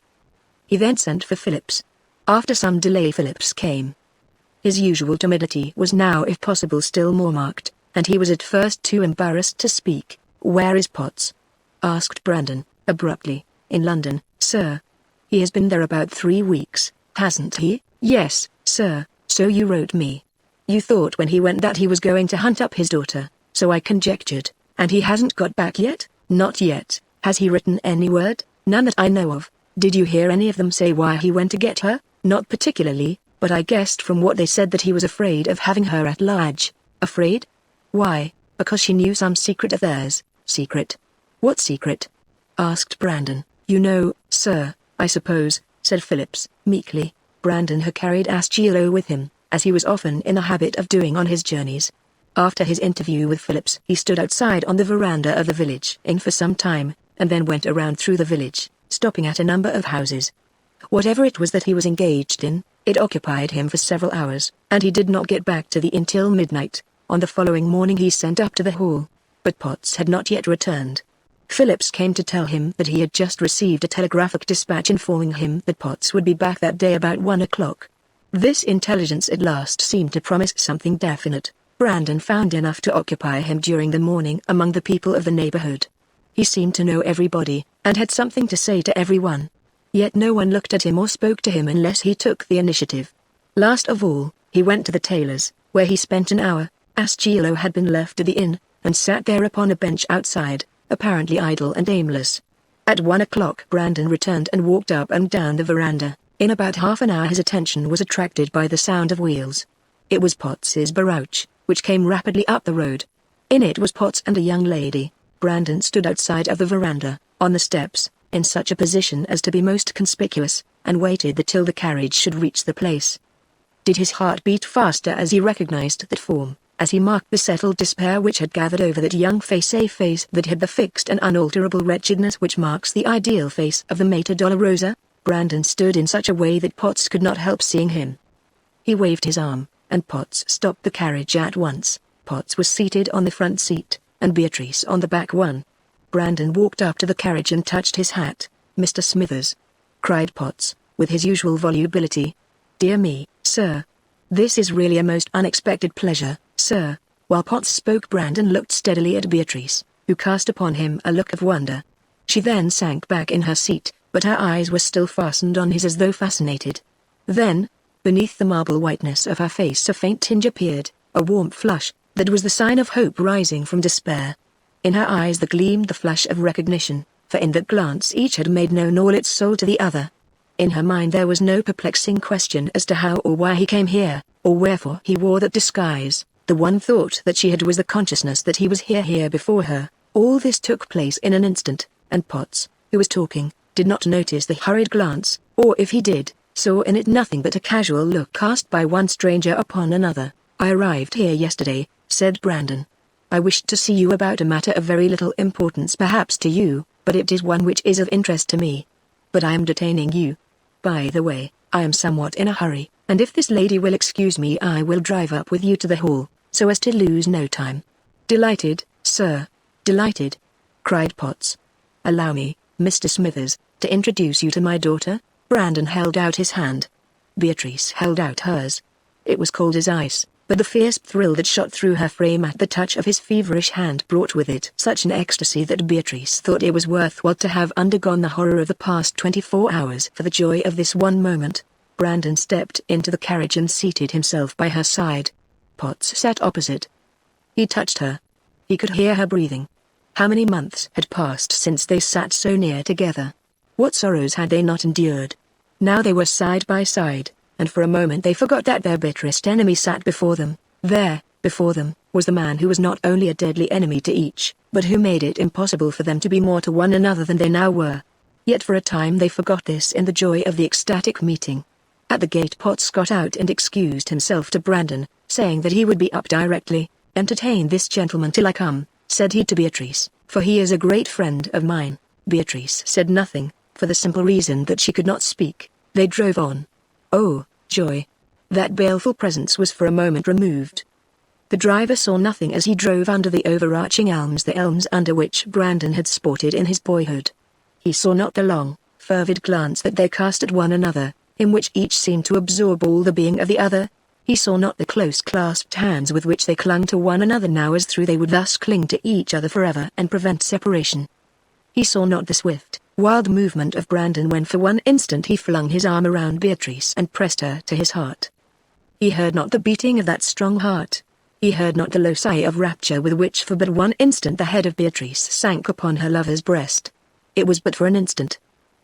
He then sent for Phillips. After some delay Phillips came. His usual timidity was now if possible still more marked, and he was at first too embarrassed to speak. "Where is Potts?" asked Brandon, abruptly. "In London, sir. He has been there about 3 weeks, hasn't he?" "Yes, sir, so you wrote me. You thought when he went that he was going to hunt up his daughter, so I conjectured. And he hasn't got back yet?" "Not yet." "Has he written any word?" "None that I know of." "Did you hear any of them say why he went to get her?" "Not particularly, but I guessed from what they said that he was afraid of having her at large." "Afraid? Why?" "Because she knew some secret of theirs." "Secret? What secret?" asked Brandon. "You know, sir, I suppose," said Phillips, meekly. Brandon had carried Aschiello with him, as he was often in the habit of doing on his journeys. After his interview with Phillips he stood outside on the veranda of the village inn for some time, and then went around through the village, stopping at a number of houses. Whatever it was that he was engaged in, it occupied him for several hours, and he did not get back to the inn till midnight. On the following morning he sent up to the hall, but Potts had not yet returned. Phillips came to tell him that he had just received a telegraphic dispatch informing him that Potts would be back that day about 1 o'clock. This intelligence at last seemed to promise something definite. Brandon found enough to occupy him during the morning among the people of the neighborhood. He seemed to know everybody, and had something to say to everyone. Yet no one looked at him or spoke to him unless he took the initiative. Last of all, he went to the tailor's, where he spent an hour. Aschiello had been left at the inn, and sat there upon a bench outside, apparently idle and aimless. At 1 o'clock Brandon returned and walked up and down the veranda. In about half an hour his attention was attracted by the sound of wheels. It was Potts's barouche, which came rapidly up the road. In it was Potts and a young lady. Brandon stood outside of the veranda, on the steps, in such a position as to be most conspicuous, and waited till the carriage should reach the place. Did his heart beat faster as he recognized that form, as he marked the settled despair which had gathered over that young face, a face that had the fixed and unalterable wretchedness which marks the ideal face of the Mater Dolorosa? Brandon stood in such a way that Potts could not help seeing him. He waved his arm, and Potts stopped the carriage at once. Potts was seated on the front seat, and Beatrice on the back one. Brandon walked up to the carriage and touched his hat. "Mr. Smithers," cried Potts, with his usual volubility. "Dear me, sir. This is really a most unexpected pleasure, sir." While Potts spoke Brandon looked steadily at Beatrice, who cast upon him a look of wonder. She then sank back in her seat, but her eyes were still fastened on his as though fascinated. Then, beneath the marble whiteness of her face a faint tinge appeared, a warm flush, that was the sign of hope rising from despair. In her eyes there gleamed the flash of recognition, for in that glance each had made known all its soul to the other. In her mind there was no perplexing question as to how or why he came here, or wherefore he wore that disguise. The one thought that she had was the consciousness that he was here before her. All this took place in an instant, and Potts, who was talking, did not notice the hurried glance, or if he did, saw in it nothing but a casual look cast by one stranger upon another. "I arrived here yesterday," said Brandon. "I wished to see you about a matter of very little importance perhaps to you, but it is one which is of interest to me. But I am detaining you. By the way, I am somewhat in a hurry, and if this lady will excuse me I will drive up with you to the hall, so as to lose no time." "Delighted, sir. Delighted," cried Potts. "Allow me, Mr. Smithers, to introduce you to my daughter." Brandon held out his hand. Beatrice held out hers. It was cold as ice, but the fierce thrill that shot through her frame at the touch of his feverish hand brought with it such an ecstasy that Beatrice thought it was worthwhile to have undergone the horror of the past 24 hours for the joy of this one moment. Brandon stepped into the carriage and seated himself by her side. Potts sat opposite. He touched her. He could hear her breathing. How many months had passed since they sat so near together? What sorrows had they not endured? Now they were side by side, and for a moment they forgot that their bitterest enemy sat before them. There, before them, was the man who was not only a deadly enemy to each, but who made it impossible for them to be more to one another than they now were. Yet for a time they forgot this in the joy of the ecstatic meeting. At the gate Potts got out and excused himself to Brandon, saying that he would be up directly. "Entertain this gentleman till I come," said he to Beatrice, "for he is a great friend of mine." Beatrice said nothing, for the simple reason that she could not speak. They drove on. Oh, joy! That baleful presence was for a moment removed. The driver saw nothing as he drove under the overarching elms, the elms under which Brandon had sported in his boyhood. He saw not the long, fervid glance that they cast at one another, in which each seemed to absorb all the being of the other. He saw not the close-clasped hands with which they clung to one another now as though they would thus cling to each other forever and prevent separation. He saw not the swift, wild movement of Brandon when for one instant he flung his arm around Beatrice and pressed her to his heart. He heard not the beating of that strong heart. He heard not the low sigh of rapture with which for but one instant the head of Beatrice sank upon her lover's breast. It was but for an instant.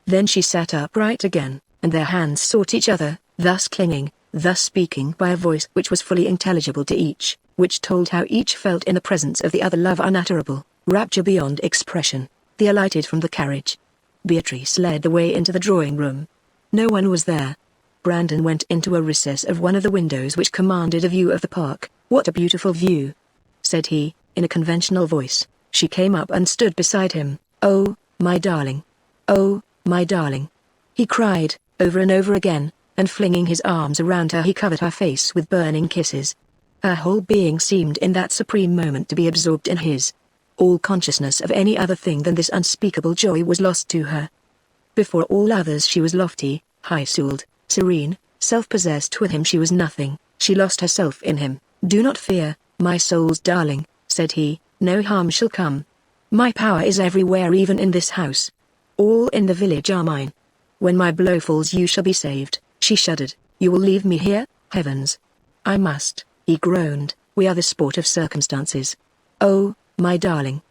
Then she sat upright again, and their hands sought each other, thus clinging, thus speaking by a voice which was fully intelligible to each, which told how each felt in the presence of the other love unutterable, rapture beyond expression. They alighted from the carriage. Beatrice led the way into the drawing-room. No one was there. Brandon went into a recess of one of the windows which commanded a view of the park. "What a beautiful view," said he, in a conventional voice. She came up and stood beside him. "Oh, my darling. Oh, my darling," he cried, over and over again, and flinging his arms around her he covered her face with burning kisses. Her whole being seemed in that supreme moment to be absorbed in his. All consciousness of any other thing than this unspeakable joy was lost to her. Before all others she was lofty, high-souled, serene, self-possessed. With him she was nothing. She lost herself in him. "Do not fear, my soul's darling," said he, "no harm shall come. My power is everywhere, even in this house. All in the village are mine. When my blow falls you shall be saved." She shuddered. "You will leave me here? Heavens! I must," he groaned. "We are the sport of circumstances. Oh, my darling,"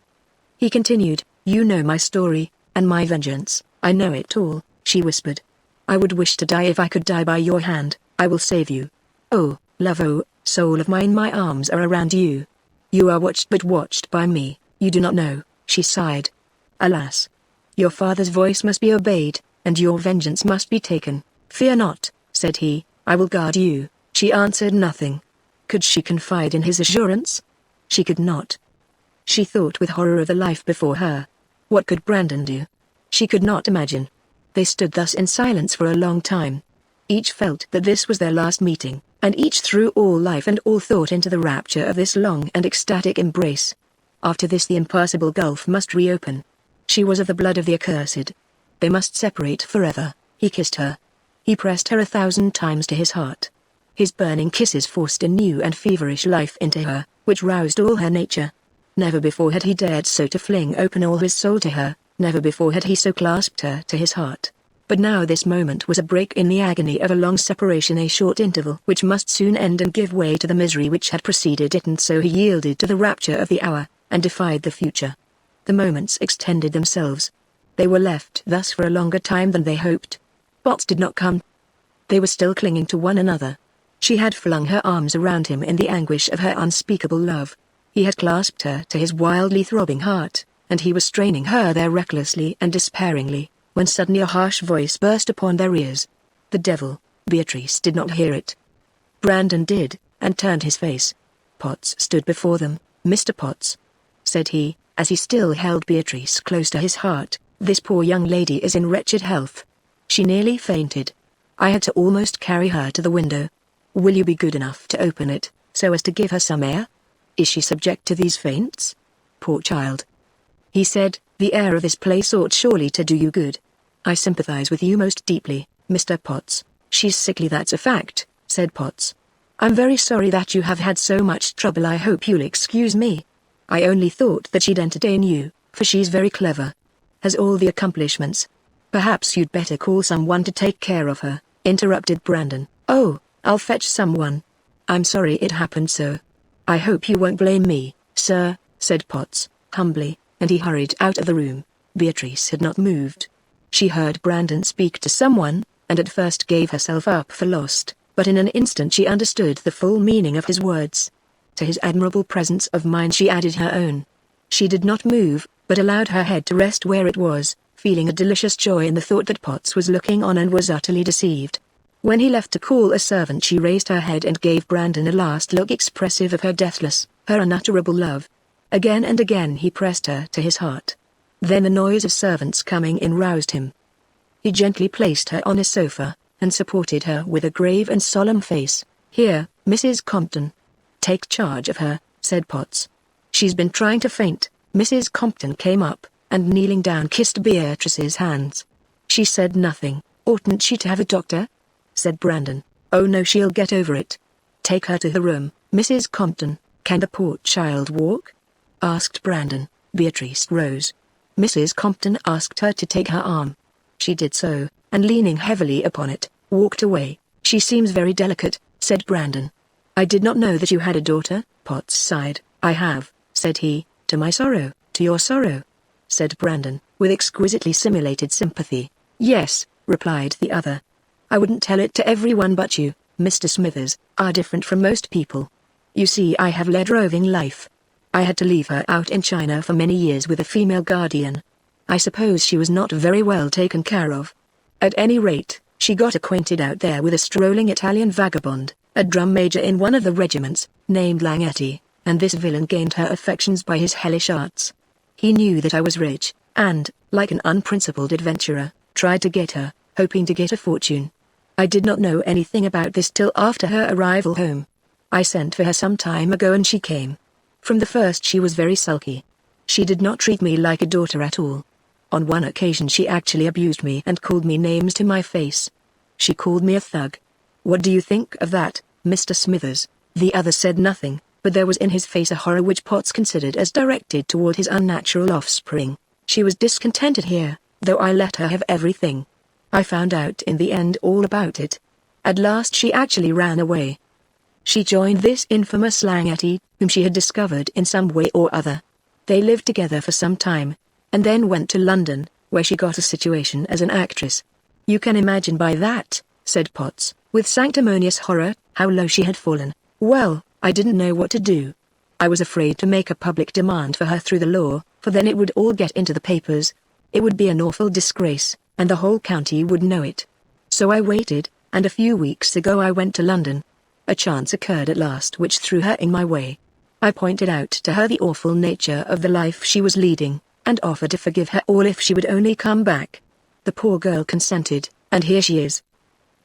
he continued, "you know my story, and my vengeance." "I know it all," she whispered. "I would wish to die if I could die by your hand. I will save you. Oh, love, oh, soul of mine, my arms are around you. You are watched, but watched by me. You do not know," she sighed. "Alas! Your father's voice must be obeyed, and your vengeance must be taken." "Fear not," said he, "I will guard you." She answered nothing. Could she confide in his assurance? She could not. She thought with horror of the life before her. What could Brandon do? She could not imagine. They stood thus in silence for a long time. Each felt that this was their last meeting, and each threw all life and all thought into the rapture of this long and ecstatic embrace. After this the impassable gulf must reopen. She was of the blood of the accursed. They must separate forever. He kissed her. He pressed her 1,000 times to his heart. His burning kisses forced a new and feverish life into her, which roused all her nature. Never before had he dared so to fling open all his soul to her, never before had he so clasped her to his heart. But now this moment was a break in the agony of a long separation, a short interval which must soon end and give way to the misery which had preceded it, and so he yielded to the rapture of the hour. and defied the future. The moments extended themselves. They were left thus for a longer time than they hoped. Potts did not come. They were still clinging to one another. She had flung her arms around him in the anguish of her unspeakable love. He had clasped her to his wildly throbbing heart, and he was straining her there recklessly and despairingly, when suddenly a harsh voice burst upon their ears. The devil! Beatrice did not hear it. Brandon did, and turned his face. Potts stood before them. "Mr. Potts," said he, as he still held Beatrice close to his heart, "this poor young lady is in wretched health. She nearly fainted. I had to almost carry her to the window. Will you be good enough to open it, so as to give her some air? Is she subject to these faints? Poor child," he said, "the air of this place ought surely to do you good." "I sympathize with you most deeply, Mr. Potts. She's sickly, that's a fact," said Potts. "I'm very sorry that you have had so much trouble. I hope you'll excuse me. I only thought that she'd entertain you, for she's very clever. Has all the accomplishments." "Perhaps you'd better call someone to take care of her," interrupted Brandon. "Oh, I'll fetch someone. I'm sorry it happened so. I hope you won't blame me, sir," said Potts, humbly, and he hurried out of the room. Beatrice had not moved. She heard Brandon speak to someone, and at first gave herself up for lost, but in an instant she understood the full meaning of his words. To his admirable presence of mind she added her own. She did not move, but allowed her head to rest where it was, feeling a delicious joy in the thought that Potts was looking on and was utterly deceived. When he left to call a servant, she raised her head and gave Brandon a last look expressive of her deathless, her unutterable love. Again and again he pressed her to his heart. Then the noise of servants coming in roused him. He gently placed her on a sofa, and supported her with a grave and solemn face. "Here, Mrs. Compton. Take charge of her," said Potts. "She's been trying to faint." Mrs. Compton came up, and kneeling down kissed Beatrice's hands. "She said nothing. Oughtn't she to have a doctor?" said Brandon. "Oh no, she'll get over it. Take her to her room, Mrs. Compton." "Can the poor child walk?" asked Brandon. Beatrice rose. Mrs. Compton asked her to take her arm. She did so, and leaning heavily upon it, walked away. "She seems very delicate," said Brandon. "I did not know that you had a daughter." Potts sighed. "I have," said he, "to my sorrow." "To your sorrow?" said Brandon, with exquisitely simulated sympathy. "Yes," replied the other. "I wouldn't tell it to everyone, but you, Mr. Smithers, are different from most people. You see, I have led a roving life. I had to leave her out in China for many years with a female guardian. I suppose she was not very well taken care of. At any rate, she got acquainted out there with a strolling Italian vagabond, a drum major in one of the regiments, named Langetti, and this villain gained her affections by his hellish arts. He knew that I was rich, and, like an unprincipled adventurer, tried to get her, hoping to get a fortune. I did not know anything about this till after her arrival home. I sent for her some time ago and she came. From the first she was very sulky. She did not treat me like a daughter at all. On one occasion she actually abused me and called me names to my face. She called me a thug. What do you think of that, Mr. Smithers?" The other said nothing, but there was in his face a horror which Potts considered as directed toward his unnatural offspring. "She was discontented here, though I let her have everything. I found out in the end all about it. At last she actually ran away. She joined this infamous Langetti, whom she had discovered in some way or other. They lived together for some time, and then went to London, where she got a situation as an actress. You can imagine by that," said Potts, with sanctimonious horror, "how low she had fallen. Well, I didn't know what to do. I was afraid to make a public demand for her through the law, for then it would all get into the papers. It would be an awful disgrace, and the whole county would know it. So I waited, and a few weeks ago I went to London. A chance occurred at last which threw her in my way. I pointed out to her the awful nature of the life she was leading, and offered to forgive her all if she would only come back. The poor girl consented, and here she is.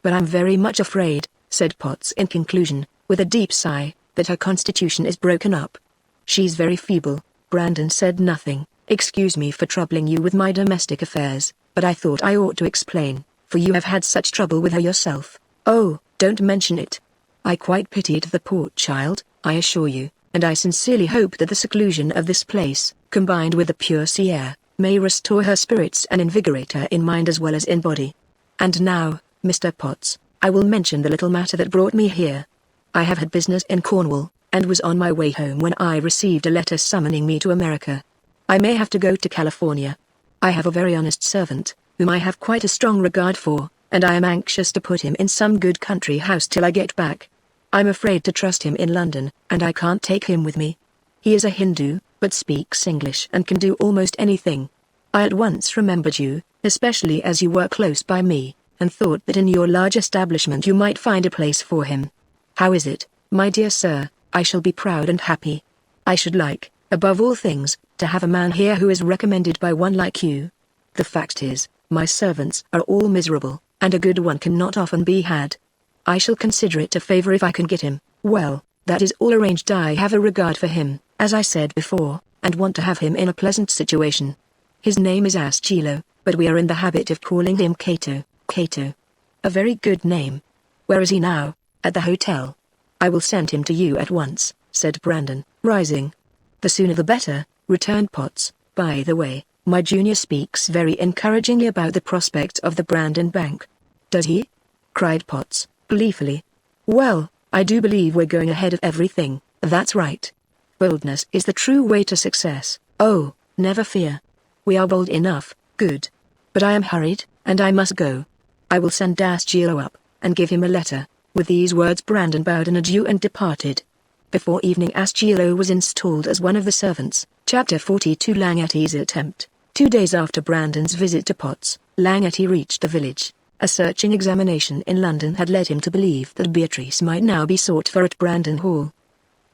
But I'm very much afraid," said Potts in conclusion, with a deep sigh, "that her constitution is broken up." "She's very feeble." Brandon said nothing. "Excuse me for troubling you with my domestic affairs, but I thought I ought to explain, for you have had such trouble with her yourself." "Oh, don't mention it. I quite pitied the poor child, I assure you, and I sincerely hope that the seclusion of this place, combined with the pure sea air, may restore her spirits and invigorate her in mind as well as in body. And now, Mr. Potts, I will mention the little matter that brought me here. I have had business in Cornwall, and was on my way home when I received a letter summoning me to America. I may have to go to California. I have a very honest servant, whom I have quite a strong regard for, and I am anxious to put him in some good country house till I get back. I'm afraid to trust him in London, and I can't take him with me. He is a Hindu, but speaks English and can do almost anything. I at once remembered you, especially as you were close by me, and thought that in your large establishment you might find a place for him. How is it, my dear sir? I shall be proud and happy. I should like, above all things, to have a man here who is recommended by one like you. The fact is, my servants are all miserable, and a good one cannot often be had. I shall consider it a favor if I can get him. Well, that is all arranged. I have a regard for him, as I said before, and want to have him in a pleasant situation. His name is Ascilo, but we are in the habit of calling him Cato. Cato. A very good name. Where is he now? At the hotel. I will send him to you at once, said Brandon, rising. The sooner the better, returned Potts. By the way, my junior speaks very encouragingly about the prospect of the Brandon Bank. Does he? Cried Potts, gleefully. Well, I do believe we're going ahead of everything. That's right. Boldness is the true way to success. Oh, never fear. We are bold enough, good. But I am hurried, and I must go. I will send Ascilo up, and give him a letter. With these words Brandon bowed an adieu and departed. Before evening Ascilo was installed as one of the servants. Chapter 42 Langetti's Attempt. 2 days after Brandon's visit to Potts, Langetti reached the village. A searching examination in London had led him to believe that Beatrice might now be sought for at Brandon Hall.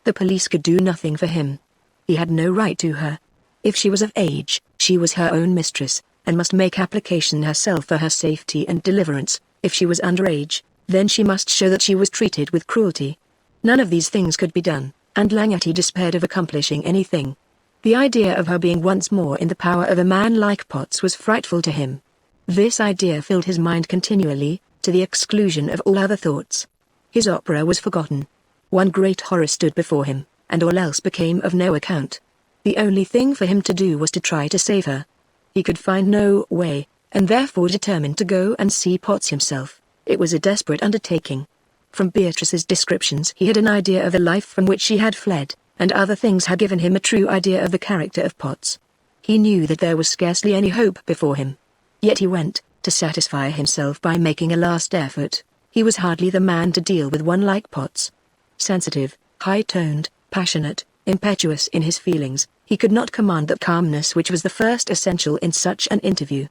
The police could do nothing for him. He had no right to her. If she was of age, she was her own mistress, and must make application herself for her safety and deliverance. If she was underage, then she must show that she was treated with cruelty. None of these things could be done, and Langetti despaired of accomplishing anything. The idea of her being once more in the power of a man like Potts was frightful to him. This idea filled his mind continually, to the exclusion of all other thoughts. His opera was forgotten. One great horror stood before him, and all else became of no account. The only thing for him to do was to try to save her. He could find no way, and therefore determined to go and see Potts himself. It was a desperate undertaking. From Beatrice's descriptions he had an idea of the life from which she had fled, and other things had given him a true idea of the character of Potts. He knew that there was scarcely any hope before him. Yet he went, to satisfy himself by making a last effort. He was hardly the man to deal with one like Potts. Sensitive, high-toned, passionate, impetuous in his feelings, he could not command that calmness which was the first essential in such an interview.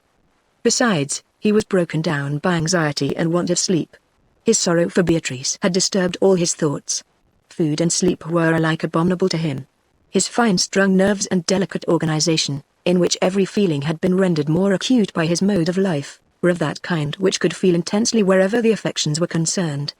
Besides, he was broken down by anxiety and want of sleep. His sorrow for Beatrice had disturbed all his thoughts. Food and sleep were alike abominable to him. His fine-strung nerves and delicate organization, in which every feeling had been rendered more acute by his mode of life, were of that kind which could feel intensely wherever the affections were concerned.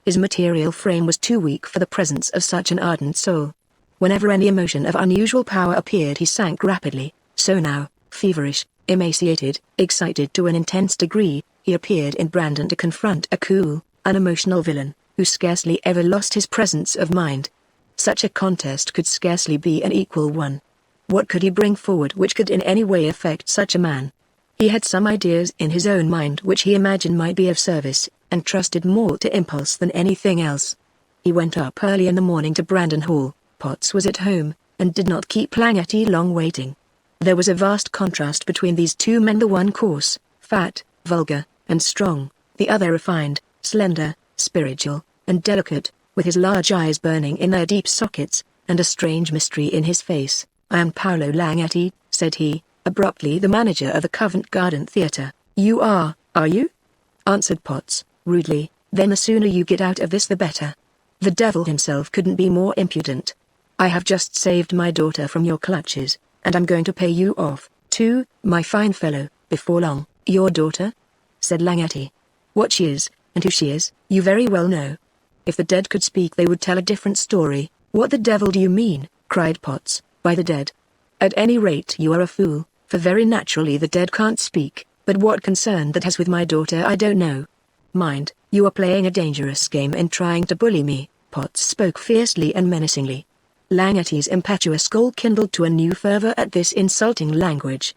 His material frame was too weak for the presence of such an ardent soul. Whenever any emotion of unusual power appeared he sank rapidly. So now, feverish, emaciated, excited to an intense degree, he appeared in Brandon to confront a cool, unemotional villain, who scarcely ever lost his presence of mind. Such a contest could scarcely be an equal one. What could he bring forward which could in any way affect such a man? He had some ideas in his own mind which he imagined might be of service, and trusted more to impulse than anything else. He went up early in the morning to Brandon Hall. Potts was at home, and did not keep Langetti long waiting. There was a vast contrast between these two men, the one coarse, fat, vulgar, and strong, the other refined, slender, spiritual, and delicate, with his large eyes burning in their deep sockets, and a strange mystery in his face. "I am Paolo Langetti," said he, abruptly, "the manager of the Covent Garden Theatre." "You are you?" answered Potts, rudely. "Then the sooner you get out of this the better. The devil himself couldn't be more impudent. I have just saved my daughter from your clutches, and I'm going to pay you off, too, my fine fellow, before long." "Your daughter?" said Langetti. "What she is, and who she is, you very well know. If the dead could speak they would tell a different story." "What the devil do you mean?" cried Potts. "By the dead? At any rate you are a fool, for very naturally the dead can't speak, but what concern that has with my daughter I don't know. Mind, you are playing a dangerous game in trying to bully me." Potts spoke fiercely and menacingly. Langetti's impetuous soul kindled to a new fervor at this insulting language.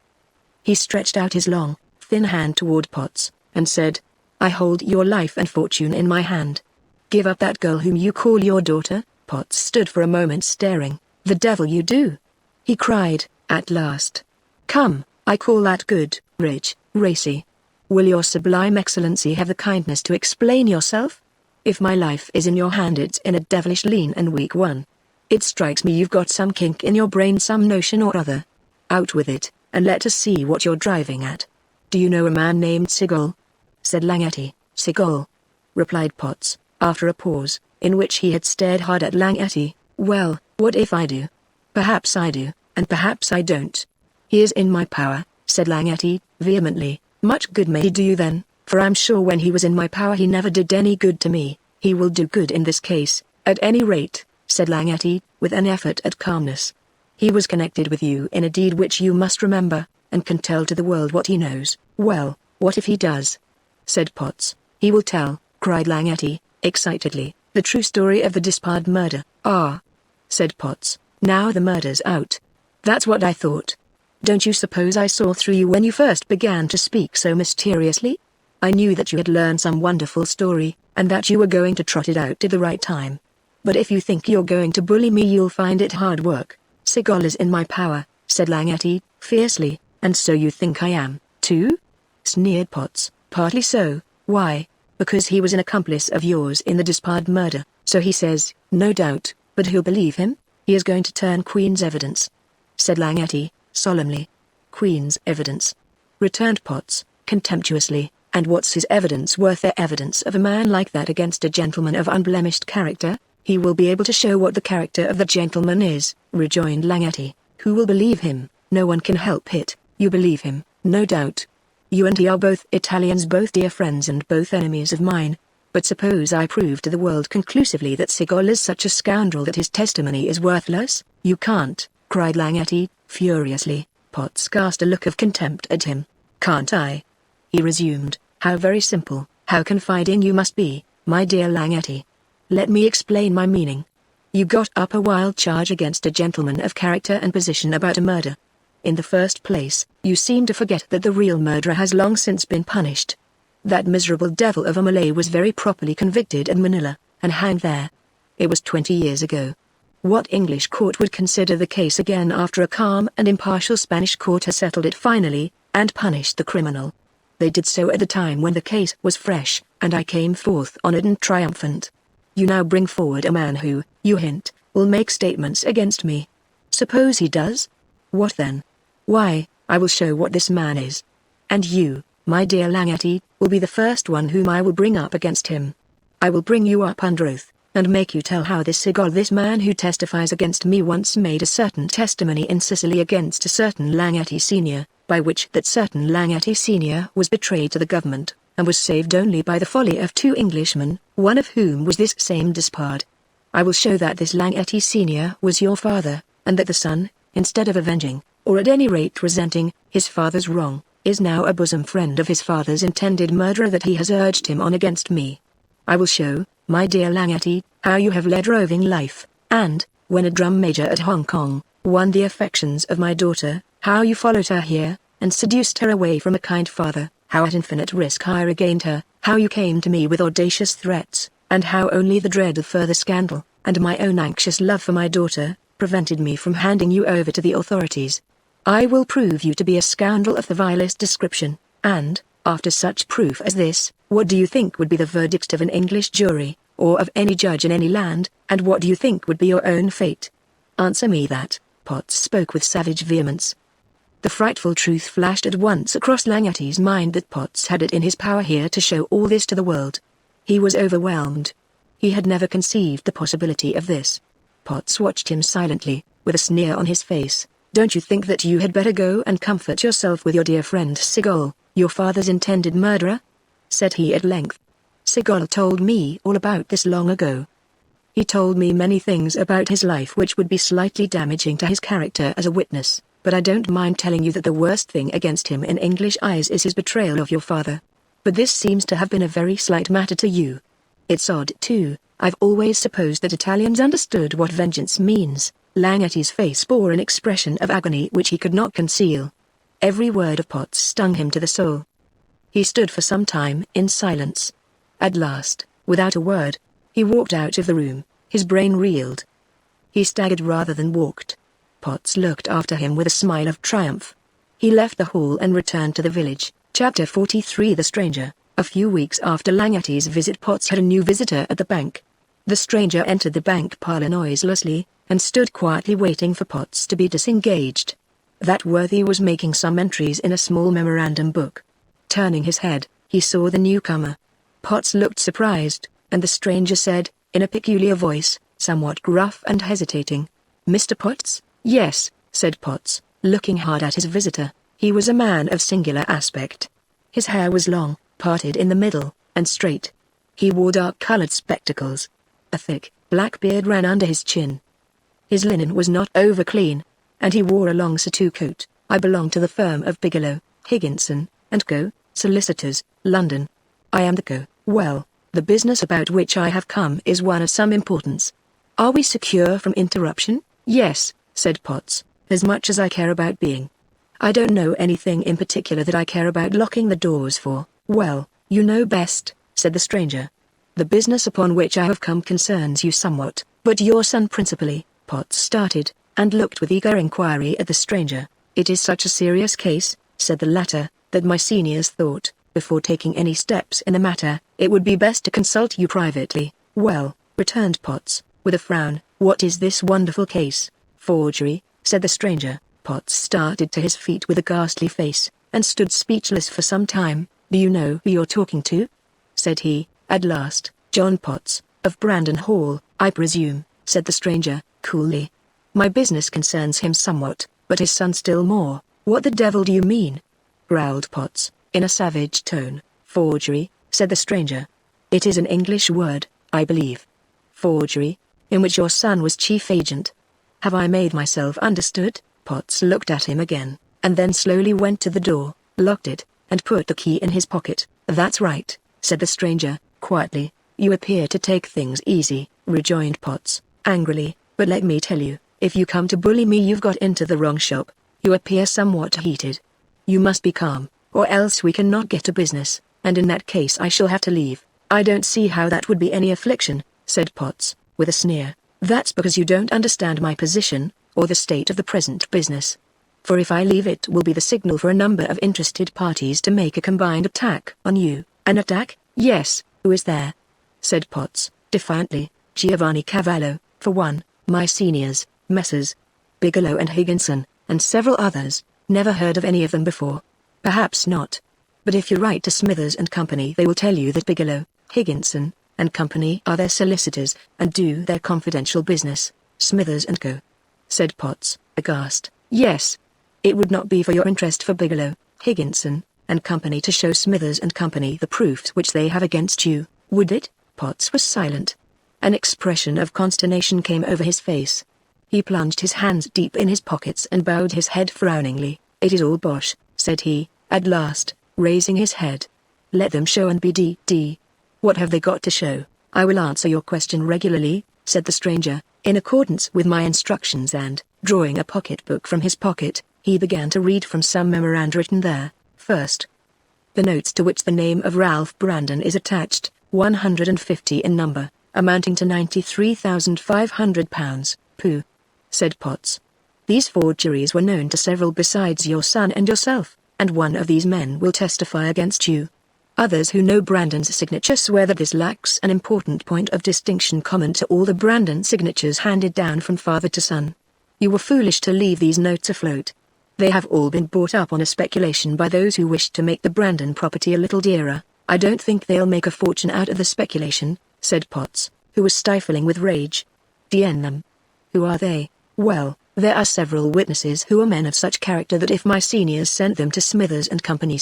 He stretched out his long, thin hand toward Potts, and said, "I hold your life and fortune in my hand. Give up that girl whom you call your daughter." Potts stood for a moment staring. "The devil you do!" he cried, at last. "Come, I call that good, rich, racy. Will your sublime excellency have the kindness to explain yourself? If my life is in your hand, it's in a devilish lean and weak one. It strikes me you've got some kink in your brain, some notion or other. Out with it, and let us see what you're driving at. Do you know a man named Seagull?" said Langety. "Seagull," replied Potts, after a pause, in which he had stared hard at Langety. "Well, what if I do? Perhaps I do, and perhaps I don't. He is in my power," said Langety, vehemently. "Much good may he do you then, for I'm sure when he was in my power he never did any good to me. He will do good in this case, at any rate," said Langety, with an effort at calmness. "He was connected with you in a deed which you must remember, and can tell to the world what he knows." "Well, what if he does?" said Potts. "He will tell," cried Langety, excitedly, "the true story of the Despard murder." "Ah," said Potts, "now the murder's out. That's what I thought. Don't you suppose I saw through you when you first began to speak so mysteriously? I knew that you had learned some wonderful story, and that you were going to trot it out at the right time. But if you think you're going to bully me, you'll find it hard work. Seagull is in my power," said Langety, fiercely. "And so you think I am, too?" sneered Potts. "Partly so. Why? Because he was an accomplice of yours in the Despard murder, so he says." "No doubt, but who'll believe him? He is going to turn Queen's evidence," said Langety, solemnly. "Queen's evidence?" returned Potts, contemptuously. "And what's his evidence worth? The evidence of a man like that against a gentleman of unblemished character? He will be able to show what the character of the gentleman is," rejoined Langety. "Who will believe him? No one can help it. You believe him, no doubt. You and he are both Italians, both dear friends and both enemies of mine. But suppose I prove to the world conclusively that Seagull is such a scoundrel that his testimony is worthless?" "You can't," cried Langety, furiously. Potts cast a look of contempt at him. "Can't I?" he resumed. "How very simple, how confiding you must be, my dear Langety. Let me explain my meaning. You got up a wild charge against a gentleman of character and position about a murder. In the first place, you seem to forget that the real murderer has long since been punished. That miserable devil of a Mille was very properly convicted at Manila, and hanged there. It was 20 years ago. What English court would consider the case again after a calm and impartial Spanish court has settled it finally, and punished the criminal? They did so at the time when the case was fresh, and I came forth honored and triumphant. You now bring forward a man who, you hint, will make statements against me. Suppose he does? What then? Why, I will show what this man is. And you, my dear Langety, will be the first one whom I will bring up against him. I will bring you up under oath, and make you tell how this Seagull, this man who testifies against me, once made a certain testimony in Sicily against a certain Langety Senior, by which that certain Langety Senior was betrayed to the government, and was saved only by the folly of 2 Englishmen, one of whom was this same Despard. I will show that this Langety Senior was your father, and that the son, instead of avenging, or at any rate resenting, his father's wrong, is now a bosom friend of his father's intended murderer, that he has urged him on against me. I will show, my dear Langety, how you have led roving life, and, when a drum major at Hong Kong, won the affections of my daughter, how you followed her here, and seduced her away from a kind father, how at infinite risk I regained her, how you came to me with audacious threats, and how only the dread of further scandal, and my own anxious love for my daughter, prevented me from handing you over to the authorities. I will prove you to be a scoundrel of the vilest description, and, after such proof as this, what do you think would be the verdict of an English jury, or of any judge in any land, and what do you think would be your own fate? Answer me that." Potts spoke with savage vehemence. The frightful truth flashed at once across Langety's mind that Potts had it in his power here to show all this to the world. He was overwhelmed. He had never conceived the possibility of this. Potts watched him silently, with a sneer on his face. "Don't you think that you had better go and comfort yourself with your dear friend Seagull, your father's intended murderer?" said he at length. "Seagull told me all about this long ago. He told me many things about his life which would be slightly damaging to his character as a witness, but I don't mind telling you that the worst thing against him in English eyes is his betrayal of your father. But this seems to have been a very slight matter to you. It's odd, too. I've always supposed that Italians understood what vengeance means." Langety's face bore an expression of agony which he could not conceal. Every word of Potts stung him to the soul. He stood for some time in silence. At last, without a word, he walked out of the room, His brain reeled. He staggered rather than walked. Potts looked after him with a smile of triumph. He left the hall and returned to the village. Chapter 43 The Stranger. A few weeks after Langetty's visit, Potts had a new visitor at the bank. The stranger entered the bank parlor noiselessly, and stood quietly waiting for Potts to be disengaged. That worthy was making some entries in a small memorandum book. Turning his head, he saw the newcomer. Potts looked surprised, and the stranger said, in a peculiar voice, somewhat gruff and hesitating, "Mr. Potts?" "Yes," said Potts, looking hard at his visitor. He was a man of singular aspect. His hair was long, parted in the middle, and straight. He wore dark-colored spectacles. A thick, black beard ran under his chin. His linen was not over-clean, and he wore a long surtout coat. "I belong to the firm of Bigelow, Higginson, and Co., solicitors, London. I am the Co. Well, the business about which I have come is one of some importance. Are we secure from interruption?" "Yes," said Potts, "as much as I care about being. I don't know anything in particular that I care about locking the doors for." "Well, you know best," said the stranger. "The business upon which I have come concerns you somewhat, but your son principally." Potts started, and looked with eager inquiry at the stranger. "It is such a serious case," said the latter, "that my seniors thought, before taking any steps in the matter, it would be best to consult you privately." "Well," returned Potts, with a frown, "what is this wonderful case?" "Forgery," said the stranger. Potts started to his feet with a ghastly face, and stood speechless for some time. "Do you know who you're talking to?" said he, at last. "John Potts, of Brandon Hall, I presume," said the stranger, coolly. "My business concerns him somewhat, but his son still more." "What the devil do you mean?" growled Potts, in a savage tone. "Forgery," said the stranger. "It is an English word, I believe. Forgery, in which your son was chief agent. Have I made myself understood?" Potts looked at him again, and then slowly went to the door, locked it, and put the key in his pocket. "That's right," said the stranger, quietly. "You appear to take things easy," rejoined Potts, angrily, "but let me tell you, if you come to bully me you've got into the wrong shop. You appear somewhat heated. You must be calm, or else we cannot get to business, and in that case I shall have to leave." "I don't see how that would be any affliction," said Potts, with a sneer. "That's because you don't understand my position, or the state of the present business. For if I leave it will be the signal for a number of interested parties to make a combined attack on you." "An attack?" "Yes." "Who is there?" said Potts, defiantly. "Giovanni Cavallo, for one, my seniors, Messrs. Bigelow and Higginson, and several others. Never heard of any of them before." "Perhaps not. But if you write to Smithers and Company they will tell you that Bigelow, Higginson, and Company are their solicitors, and do their confidential business." "Smithers and Co.?" said Potts, aghast. "Yes. It would not be for your interest for Bigelow, Higginson, and Company to show Smithers and Company the proofs which they have against you, would it?" Potts was silent. An expression of consternation came over his face. He plunged his hands deep in his pockets and bowed his head frowningly. "It is all bosh," said he, at last, raising his head. "Let them show and be d. What have they got to show?" "I will answer your question regularly," said the stranger, "in accordance with my instructions," and, drawing a pocket-book from his pocket, he began to read from some memoranda written there. First, the notes to which the name of Ralph Brandon is attached, 150 in number, amounting to £93,500. "Pooh," said Potts. "These forgeries were known to several besides your son and yourself, and one of these men will testify against you. Others who know Brandon's signature swear that this lacks an important point of distinction common to all the Brandon signatures handed down from father to son. You were foolish to leave these notes afloat. They have all been bought up on a speculation by those who wish to make the Brandon property a little dearer. I don't think they'll make a fortune out of the speculation," said Potts, who was stifling with rage. "D.N. them. Who are they?" "Well, there are several witnesses who are men of such character that if my seniors sent them to Smithers and Company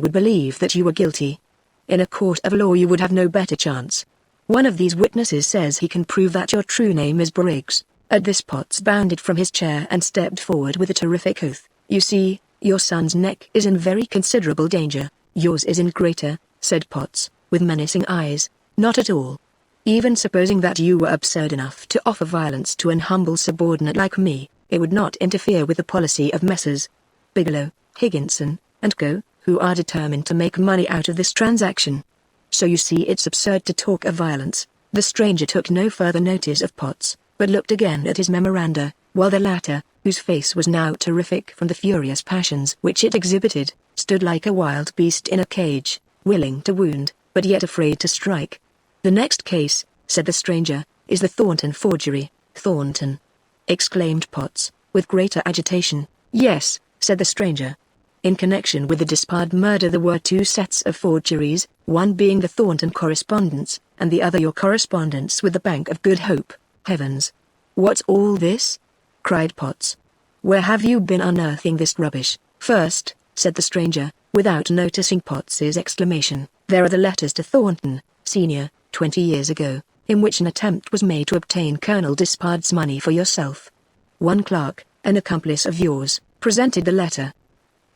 would believe that you were guilty. In a court of law you would have no better chance. One of these witnesses says he can prove that your true name is Briggs." At this Potts bounded from his chair and stepped forward with a terrific oath. "You see, your son's neck is in very considerable danger." "Yours is in greater," said Potts, with menacing eyes. "Not at all. Even supposing that you were absurd enough to offer violence to an humble subordinate like me, it would not interfere with the policy of Messrs. Bigelow, Higginson, and Co., who are determined to make money out of this transaction. So you see it's absurd to talk of violence. The stranger took no further notice of Potts, but looked again at his memoranda, while the latter, whose face was now terrific from the furious passions which it exhibited, stood like a wild beast in a cage, willing to wound, but yet afraid to strike. "The next case," said the stranger, "is the Thornton forgery." "Thornton!" exclaimed Potts, with greater agitation. "Yes," said the stranger. "In connection with the Despard murder there were two sets of forgeries, one being the Thornton correspondence, and the other your correspondence with the Bank of Good Hope." "Heavens! What's all this?" cried Potts. "Where have you been unearthing this rubbish?" "First," said the stranger, without noticing Potts's exclamation, "there are the letters to Thornton, Sr., 20 years ago, in which an attempt was made to obtain Colonel Despard's money for yourself. One clerk, an accomplice of yours, presented the letter.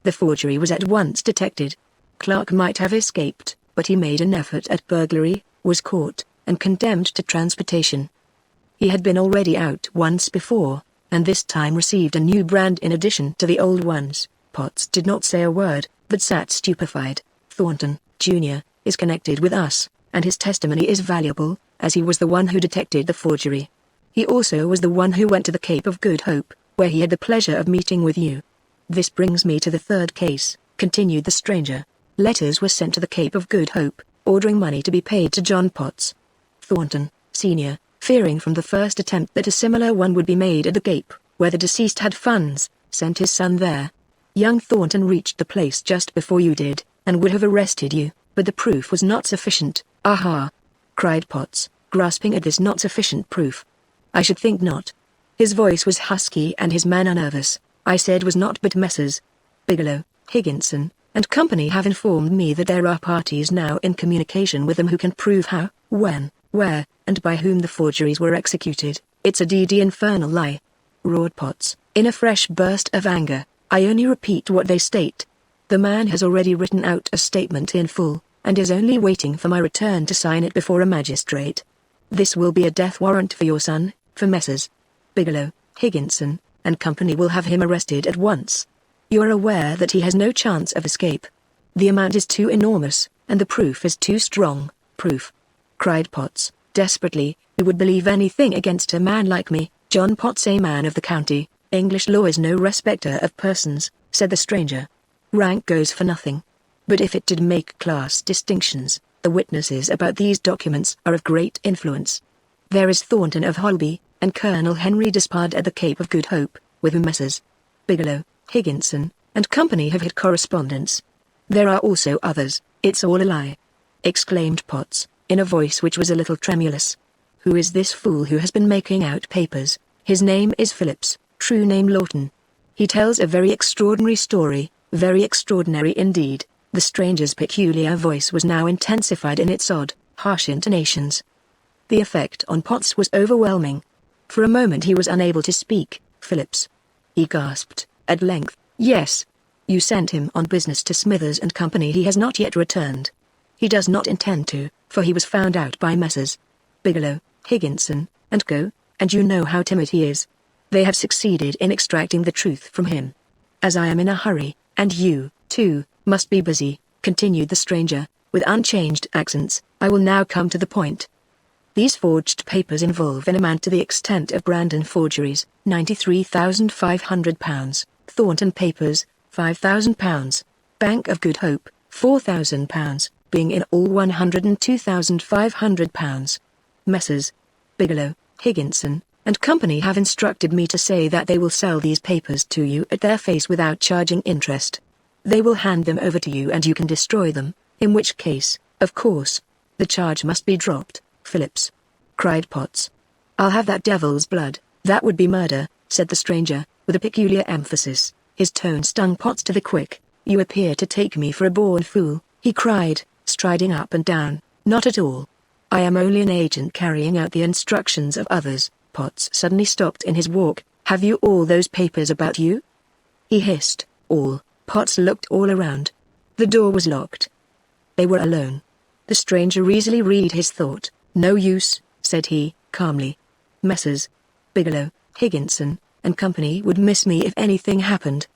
The forgery was at once detected. Clark might have escaped, but he made an effort at burglary, was caught, and condemned to transportation. He had been already out once before, and this time received a new brand in addition to the old ones." Potts did not say a word, but sat stupefied. "Thornton, Jr., is connected with us, and his testimony is valuable, as he was the one who detected the forgery. He also was the one who went to the Cape of Good Hope, where he had the pleasure of meeting with you. This brings me to the third case," continued the stranger. "Letters were sent to the Cape of Good Hope, ordering money to be paid to John Potts. Thornton, Sr., fearing from the first attempt that a similar one would be made at the Cape, where the deceased had funds, sent his son there. Young Thornton reached the place just before you did, and would have arrested you, but the proof was not sufficient." "Aha!" cried Potts, grasping at this not sufficient proof. "I should think not." His voice was husky and his manner nervous. "I said was not, but Messrs. Bigelow, Higginson, and Company have informed me that there are parties now in communication with them who can prove how, when, where, and by whom the forgeries were executed." "It's a d.d. infernal lie," roared Potts, in a fresh burst of anger. "I only repeat what they state. The man has already written out a statement in full, and is only waiting for my return to sign it before a magistrate. This will be a death warrant for your son, for Messrs. Bigelow, Higginson, and Company will have him arrested at once. You are aware that he has no chance of escape. The amount is too enormous, and the proof is too strong." "Proof!" cried Potts, desperately. "Who would believe anything against a man like me, John Potts, a man of the county? English law is no respecter of persons," said the stranger. "Rank goes for nothing. But if it did make class distinctions, the witnesses about these documents are of great influence. There is Thornton of Holby, and Colonel Henry Despard at the Cape of Good Hope, with whom Messrs. Bigelow, Higginson, and Company have had correspondence. There are also others." "It's all a lie," exclaimed Potts, in a voice which was a little tremulous. "Who is this fool who has been making out papers?" "His name is Phillips, true name Lawton. He tells a very extraordinary story, very extraordinary indeed." The stranger's peculiar voice was now intensified in its odd, harsh intonations. The effect on Potts was overwhelming. For a moment he was unable to speak. "Phillips," he gasped, at length. "Yes. You sent him on business to Smithers and Company. He has not yet returned. He does not intend to, for he was found out by Messrs. Bigelow, Higginson, and Co., and you know how timid he is. They have succeeded in extracting the truth from him. As I am in a hurry, and you, too, must be busy," continued the stranger, with unchanged accents, "I will now come to the point. These forged papers involve an amount to the extent of Brandon forgeries, £93,500, Thornton papers, £5,000, Bank of Good Hope, £4,000, being in all £102,500. Messrs. Bigelow, Higginson, and Company have instructed me to say that they will sell these papers to you at their face without charging interest. They will hand them over to you and you can destroy them, in which case, of course, the charge must be dropped." "Phillips," cried Potts. "I'll have that devil's blood." "That would be murder," said the stranger, with a peculiar emphasis. His tone stung Potts to the quick. "You appear to take me for a born fool," he cried, striding up and down. "Not at all. I am only an agent carrying out the instructions of others." Potts suddenly stopped in his walk. "Have you all those papers about you?" he hissed. "All." Potts looked all around. The door was locked. They were alone. The stranger easily read his thought. "No use," said he, calmly. "Messrs. Bigelow, Higginson, and Company would miss me if anything happened.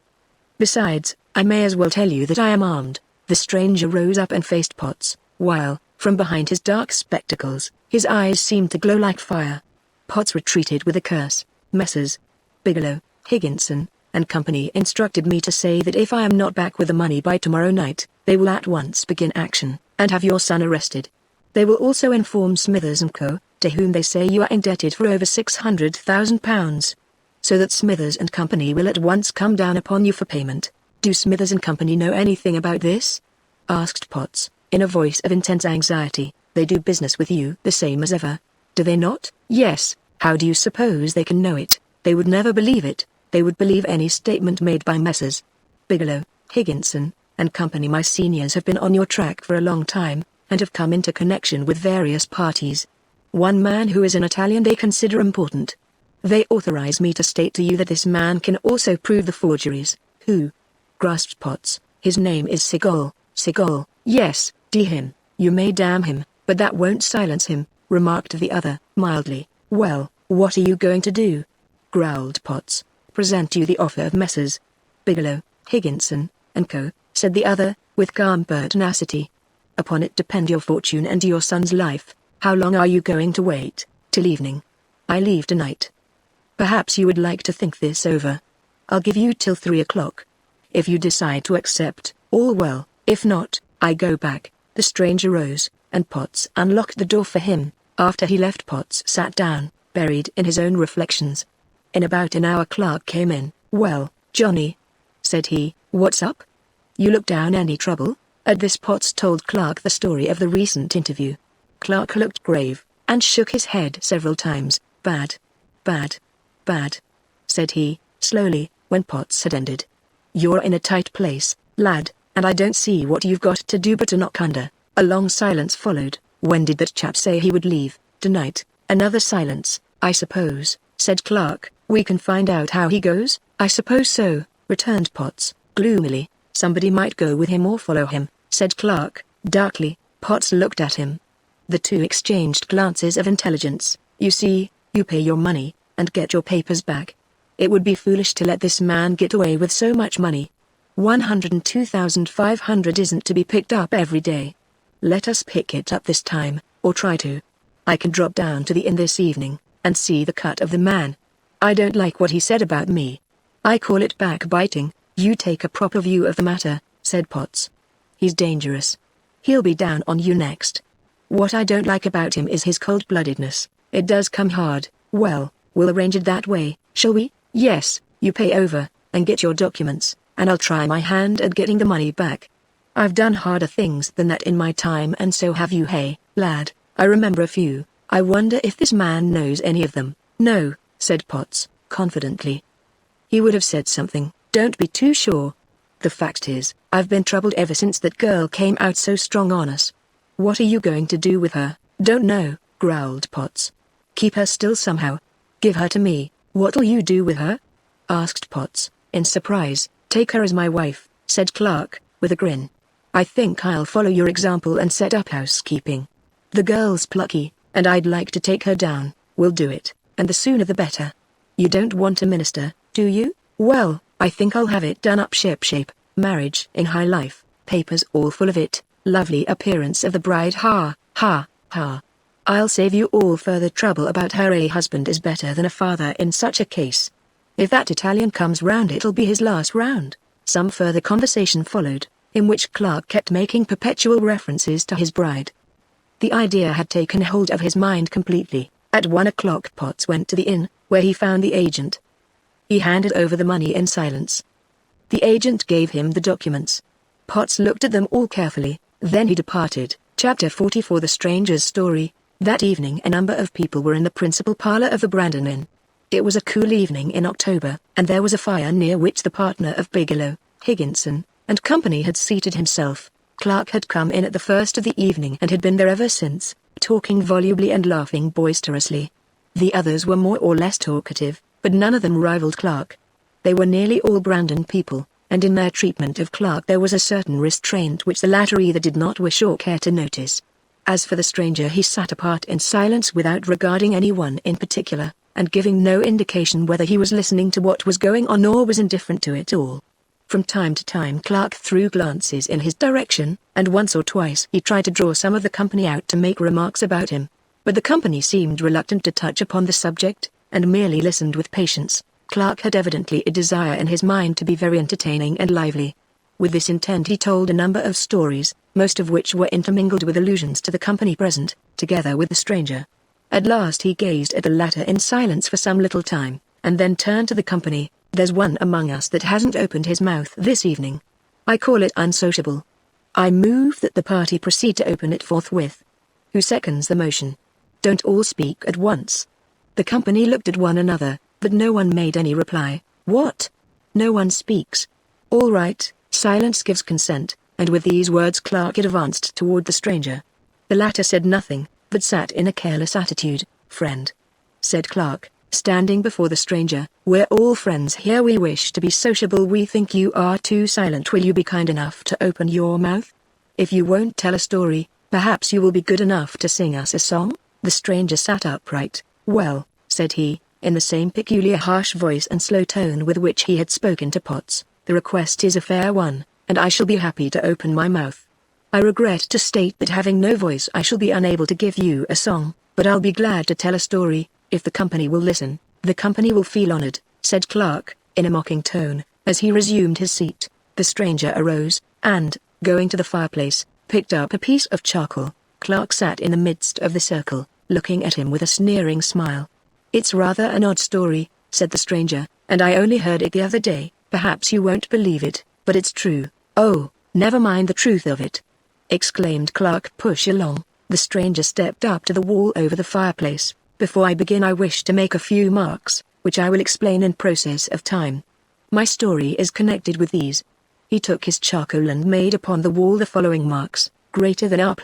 Besides, I may as well tell you that I am armed." The stranger rose up and faced Potts, while, From behind his dark spectacles, his eyes seemed to glow like fire. Potts retreated with a curse. Messrs. Bigelow, Higginson, and Company instructed me to say that if I am not back with the money by tomorrow night, they will at once begin action, and have your son arrested. They will also inform Smithers & Co., to whom they say you are indebted for over £600,000. So that Smithers & Company will at once come down upon you for payment. Do Smithers & Company know anything about this? Asked Potts, in a voice of intense anxiety. They do business with you the same as ever. Do they not? Yes. How do you suppose they can know it? They would never believe it. They would believe any statement made by Messrs. Bigelow, Higginson, and Company. My seniors have been on your track for a long time, and have come into connection with various parties. One man who is an Italian they consider important. They authorize me to state to you that this man can also prove the forgeries. Who? Grasped Potts. His name is Seagull. Seagull. Yes, d him. You may damn him, but that won't silence him, remarked the other, mildly. Well, what are you going to do? Growled Potts. Present you the offer of Messrs. Bigelow, Higginson, and Co., said the other, with calm pertinacity. Upon it depend your fortune and your son's life. How long are you going to wait? Till evening. I leave tonight. Perhaps you would like to think this over. I'll give you till 3 o'clock. If you decide to accept, all well. If not, I go back. The stranger rose, and Potts unlocked the door for him. After he left, Potts sat down, buried in his own reflections. In about an hour Clark came in. Well, Johnny, said he, what's up? You look down. Any trouble? At this Potts told Clark the story of the recent interview. Clark looked grave, and shook his head several times. Bad. Bad. Bad. Said he, slowly, when Potts had ended. You're in a tight place, lad, and I don't see what you've got to do but to knock under. A long silence followed. When did that chap say he would leave? Tonight. Another silence. I suppose, said Clark, we can find out how he goes. I suppose so, returned Potts, gloomily. Somebody might go with him or follow him, said Clark, darkly. Potts looked at him. The two exchanged glances of intelligence. You see, you pay your money, and get your papers back. It would be foolish to let this man get away with so much money. 102,500 isn't to be picked up every day. Let us pick it up this time, or try to. I can drop down to the inn this evening, and see the cut of the man. I don't like what he said about me. I call it backbiting. You take a proper view of the matter, said Potts. He's dangerous. He'll be down on you next. What I don't like about him is his cold-bloodedness. It does come hard. Well, we'll arrange it that way, shall we? Yes, you pay over, and get your documents, and I'll try my hand at getting the money back. I've done harder things than that in my time, and so have you. Hey, lad, I remember a few. I wonder if this man knows any of them. No, said Potts, confidently. He would have said something. Don't be too sure. The fact is, I've been troubled ever since that girl came out so strong on us. What are you going to do with her? Don't know, growled Potts. Keep her still somehow. Give her to me. What'll you do with her? Asked Potts, in surprise. Take her as my wife, said Clark, with a grin. I think I'll follow your example and set up housekeeping. The girl's plucky, and I'd like to take her down. We'll do it, and the sooner the better. You don't want a minister, do you? Well, I think I'll have it done up ship-shape. Marriage in high life, papers all full of it, lovely appearance of the bride. Ha, ha, ha. I'll save you all further trouble about her. A husband is better than a father in such a case. If that Italian comes round, it'll be his last round. Some further conversation followed, in which Clark kept making perpetual references to his bride. The idea had taken hold of his mind completely. At 1 o'clock Potts went to the inn, where he found the agent. He handed over the money in silence. The agent gave him the documents. Potts looked at them all carefully, then he departed. Chapter 44. The Stranger's Story. That evening a number of people were in the principal parlor of the Brandon Inn. It was a cool evening in October, and there was a fire near which the partner of Bigelow, Higginson, and Company had seated himself. Clark had come in at the first of the evening and had been there ever since, talking volubly and laughing boisterously. The others were more or less talkative, but none of them rivaled Clark. They were nearly all Brandon people, and in their treatment of Clark there was a certain restraint which the latter either did not wish or care to notice. As for the stranger, he sat apart in silence without regarding anyone in particular, and giving no indication whether he was listening to what was going on or was indifferent to it all. From time to time Clark threw glances in his direction, and once or twice he tried to draw some of the company out to make remarks about him. But the company seemed reluctant to touch upon the subject, and merely listened with patience. Clark had evidently a desire in his mind to be very entertaining and lively. With this intent he told a number of stories, most of which were intermingled with allusions to the company present, together with the stranger. At last he gazed at the latter in silence for some little time, and then turned to the company. "There's one among us that hasn't opened his mouth this evening. I call it unsociable. I move that the party proceed to open it forthwith. Who seconds the motion?" "Don't all speak at once." The company looked at one another, but no one made any reply. "What? No one speaks. All right." Silence gives consent, and with these words Clark advanced toward the stranger. The latter said nothing, but sat in a careless attitude. "Friend," said Clark, standing before the stranger, "we're all friends here. We wish to be sociable. We think you are too silent. Will you be kind enough to open your mouth? If you won't tell a story, perhaps you will be good enough to sing us a song?" The stranger sat upright. "Well," said he, in the same peculiar harsh voice and slow tone with which he had spoken to Potts, "the request is a fair one, and I shall be happy to open my mouth. I regret to state that having no voice I shall be unable to give you a song, but I'll be glad to tell a story, if the company will listen." "The company will feel honored," said Clark, in a mocking tone, as he resumed his seat. The stranger arose, and, going to the fireplace, picked up a piece of charcoal. Clark sat in the midst of the circle, looking at him with a sneering smile. "It's rather an odd story," said the stranger, "and I only heard it the other day. Perhaps you won't believe it, but it's true." "Oh, never mind the truth of it," exclaimed Clark. "Push along." The stranger stepped up to the wall over the fireplace. "Before I begin I wish to make a few marks, which I will explain in process of time. My story is connected with these." He took his charcoal and made upon the wall the following marks: greater than R+.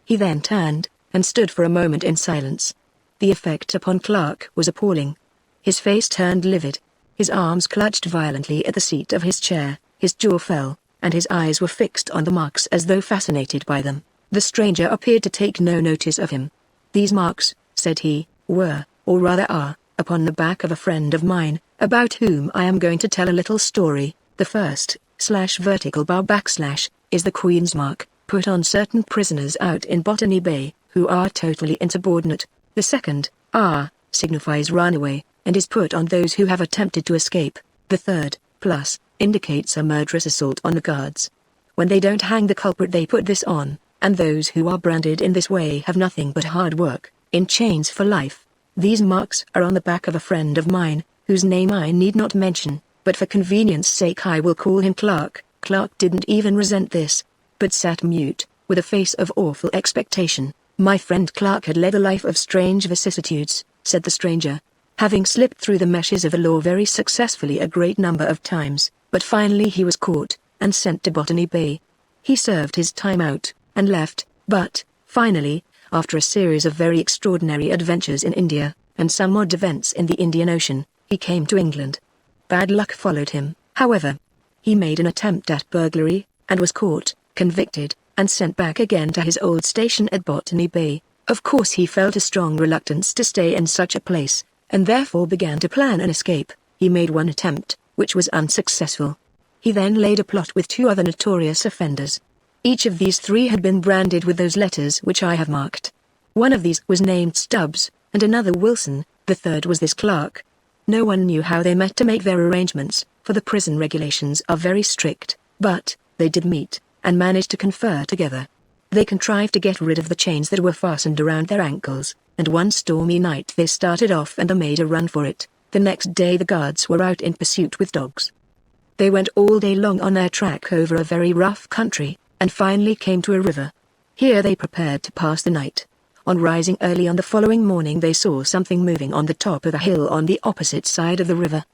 He then turned, and stood for a moment in silence. The effect upon Clark was appalling. His face turned livid. His arms clutched violently at the seat of his chair, his jaw fell, and his eyes were fixed on the marks as though fascinated by them. The stranger appeared to take no notice of him. "These marks," said he, "were, or rather are, upon the back of a friend of mine, about whom I am going to tell a little story. The first, /vertical bar / is the Queen's mark, put on certain prisoners out in Botany Bay, who are totally insubordinate. The second, R, signifies runaway, and is put on those who have attempted to escape. The third, + indicates a murderous assault on the guards. When they don't hang the culprit they put this on, and those who are branded in this way have nothing but hard work, in chains for life. These marks are on the back of a friend of mine, whose name I need not mention, but for convenience sake I will call him Clark." Clark didn't even resent this, but sat mute, with a face of awful expectation. "My friend Clark had led a life of strange vicissitudes," said the stranger, "having slipped through the meshes of the law very successfully a great number of times, but finally he was caught, and sent to Botany Bay. He served his time out, and left, but, finally, after a series of very extraordinary adventures in India, and some odd events in the Indian Ocean, he came to England. Bad luck followed him, however. He made an attempt at burglary, and was caught, convicted, and sent back again to his old station at Botany Bay. Of course he felt a strong reluctance to stay in such a place, and therefore began to plan an escape. He made one attempt, which was unsuccessful. He then laid a plot with 2 other notorious offenders. Each of these 3 had been branded with those letters which I have marked. One of these was named Stubbs, and another Wilson. The third was this Clark. No one knew how they met to make their arrangements, for the prison regulations are very strict, but they did meet, and managed to confer together. They contrived to get rid of the chains that were fastened around their ankles, and one stormy night they started off and made a run for it. The next day the guards were out in pursuit with dogs. They went all day long on their track over a very rough country, and finally came to a river. Here they prepared to pass the night. On rising early on the following morning they saw something moving on the top of a hill on the opposite side of the river.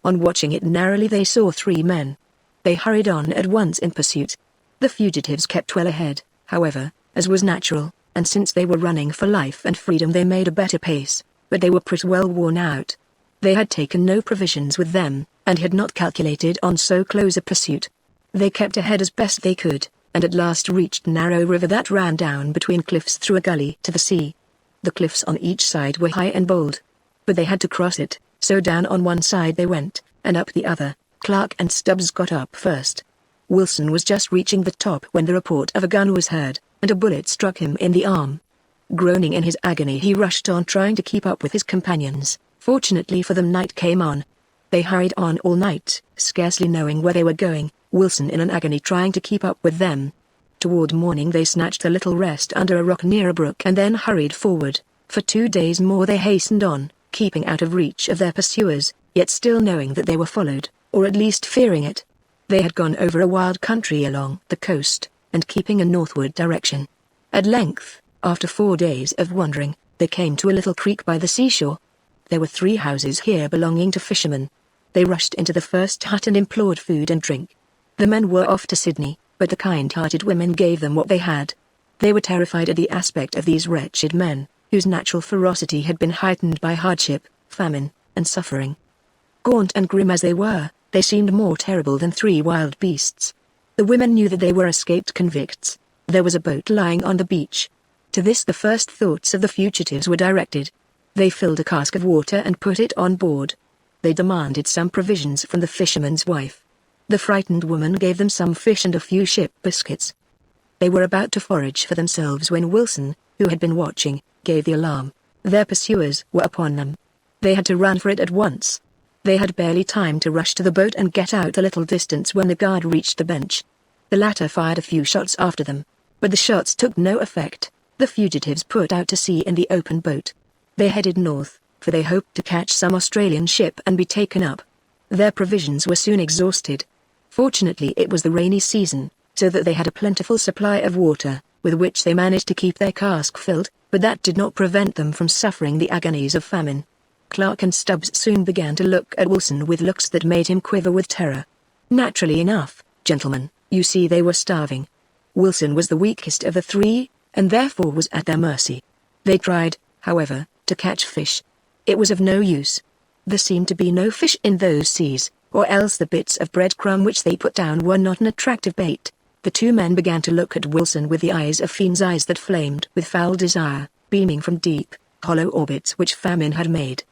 On watching it narrowly they saw 3 men. They hurried on at once in pursuit. The fugitives kept well ahead, however, as was natural, and since they were running for life and freedom they made a better pace, but they were pretty well worn out. They had taken no provisions with them, and had not calculated on so close a pursuit. They kept ahead as best they could, and at last reached a narrow river that ran down between cliffs through a gully to the sea. The cliffs on each side were high and bold, but they had to cross it, so down on one side they went, and up the other. Clark and Stubbs got up first. Wilson was just reaching the top when the report of a gun was heard, and a bullet struck him in the arm. Groaning in his agony, he rushed on, trying to keep up with his companions. Fortunately for them, night came on. They hurried on all night, scarcely knowing where they were going, Wilson in an agony trying to keep up with them. Toward morning they snatched a little rest under a rock near a brook and then hurried forward. For 2 days more they hastened on, keeping out of reach of their pursuers, yet still knowing that they were followed, or at least fearing it. They had gone over a wild country along the coast, and keeping a northward direction. At length, after 4 days of wandering, they came to a little creek by the seashore. There were 3 houses here belonging to fishermen. They rushed into the first hut and implored food and drink. The men were off to Sydney, but the kind-hearted women gave them what they had. They were terrified at the aspect of these wretched men, whose natural ferocity had been heightened by hardship, famine, and suffering. Gaunt and grim as they were, they seemed more terrible than 3 wild beasts. The women knew that they were escaped convicts. There was a boat lying on the beach. To this the first thoughts of the fugitives were directed. They filled a cask of water and put it on board. They demanded some provisions from the fisherman's wife. The frightened woman gave them some fish and a few ship biscuits. They were about to forage for themselves when Wilson, who had been watching, gave the alarm. Their pursuers were upon them. They had to run for it at once. They had barely time to rush to the boat and get out a little distance when the guard reached the bench. The latter fired a few shots after them, but the shots took no effect. The fugitives put out to sea in the open boat. They headed north, for they hoped to catch some Australian ship and be taken up. Their provisions were soon exhausted. Fortunately it was the rainy season, so that they had a plentiful supply of water, with which they managed to keep their cask filled, but that did not prevent them from suffering the agonies of famine. Clark and Stubbs soon began to look at Wilson with looks that made him quiver with terror. Naturally enough, gentlemen, you see they were starving. Wilson was the weakest of the 3, and therefore was at their mercy. They tried, however, to catch fish. It was of no use. There seemed to be no fish in those seas, or else the bits of breadcrumb which they put down were not an attractive bait. The 2 men began to look at Wilson with the eyes of fiends, eyes that flamed with foul desire, beaming from deep, hollow orbits which famine had made.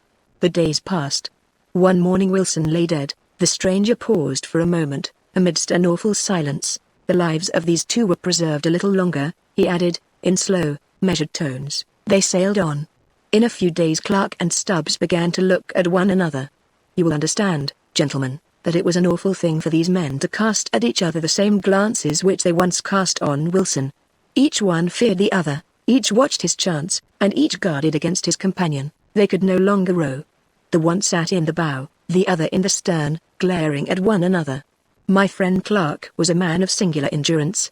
The days passed. One morning Wilson lay dead. The stranger paused for a moment, amidst an awful silence. The lives of these 2 were preserved a little longer, he added, in slow, measured tones. They sailed on. In a few days Clark and Stubbs began to look at one another. You will understand, gentlemen, that it was an awful thing for these men to cast at each other the same glances which they once cast on Wilson. Each one feared the other, each watched his chance, and each guarded against his companion. They could no longer row. The one sat in the bow, the other in the stern, glaring at one another. My friend Clark was a man of singular endurance.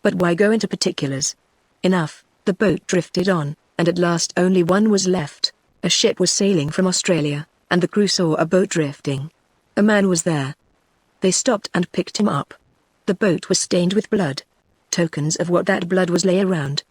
But why go into particulars? Enough, the boat drifted on, and at last only one was left. A ship was sailing from Australia, and the crew saw a boat drifting. A man was there. They stopped and picked him up. The boat was stained with blood. Tokens of what that blood was lay around.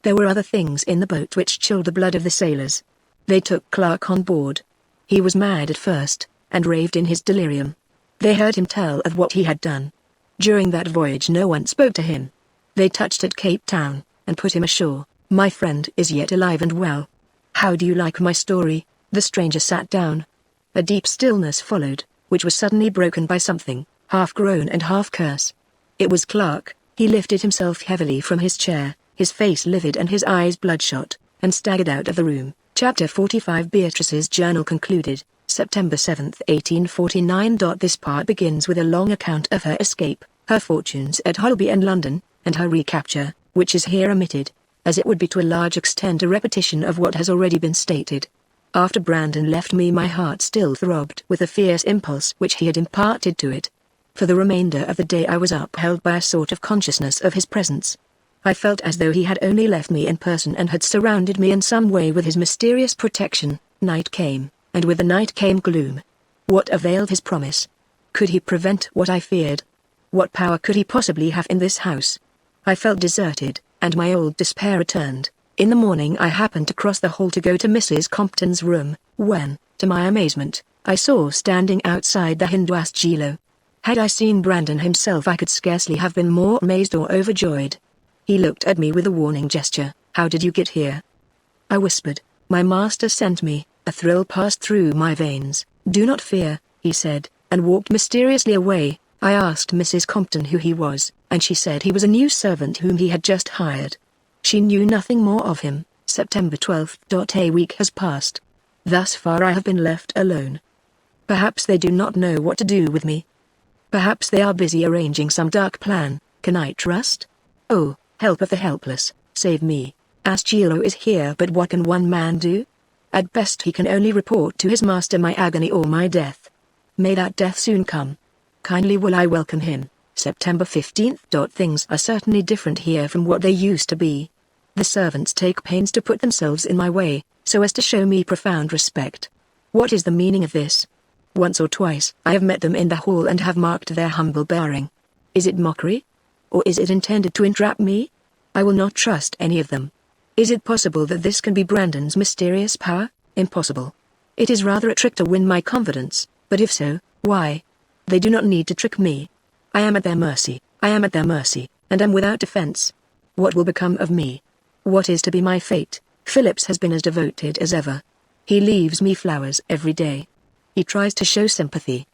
There were other things in the boat which chilled the blood of the sailors. They took Clark on board. He was mad at first, and raved in his delirium. They heard him tell of what he had done. During that voyage no one spoke to him. They touched at Cape Town, and put him ashore. My friend is yet alive and well. How do you like my story? The stranger sat down. A deep stillness followed, which was suddenly broken by something, half groan and half curse. It was Clark. He lifted himself heavily from his chair, his face livid and his eyes bloodshot, and staggered out of the room. Chapter 45 Beatrice's journal concluded, September 7, 1849. This part begins with a long account of her escape, her fortunes at Holby and London, and her recapture, which is here omitted, as it would be to a large extent a repetition of what has already been stated. After Brandon left me my heart still throbbed with the fierce impulse which he had imparted to it. For the remainder of the day I was upheld by a sort of consciousness of his presence. I felt as though he had only left me in person and had surrounded me in some way with his mysterious protection. Night came, and with the night came gloom. What availed his promise? Could he prevent what I feared? What power could he possibly have in this house? I felt deserted, and my old despair returned. In the morning I happened to cross the hall to go to Mrs. Compton's room, when, to my amazement, I saw standing outside the Hinduastjilo. Had I seen Brandon himself I could scarcely have been more amazed or overjoyed. He looked at me with a warning gesture. How did you get here? I whispered. My master sent me. A thrill passed through my veins. Do not fear, he said, and walked mysteriously away. I asked Mrs. Compton who he was, and she said he was a new servant whom he had just hired. She knew nothing more of him. September 12th. A week has passed. Thus far I have been left alone. Perhaps they do not know what to do with me. Perhaps they are busy arranging some dark plan. Can I trust? Oh, help of the helpless, save me. Asgilo is here, but what can one man do? At best he can only report to his master my agony or my death. May that death soon come. Kindly will I welcome him. September 15th. Things are certainly different here from what they used to be. The servants take pains to put themselves in my way, so as to show me profound respect. What is the meaning of this? Once or twice I have met them in the hall and have marked their humble bearing. Is it mockery? Or is it intended to entrap me? I will not trust any of them. Is it possible that this can be Brandon's mysterious power? Impossible. It is rather a trick to win my confidence, but if so, why? They do not need to trick me. I am at their mercy, and am without defense. What will become of me? What is to be my fate? Phillips has been as devoted as ever. He leaves me flowers every day. He tries to show sympathy.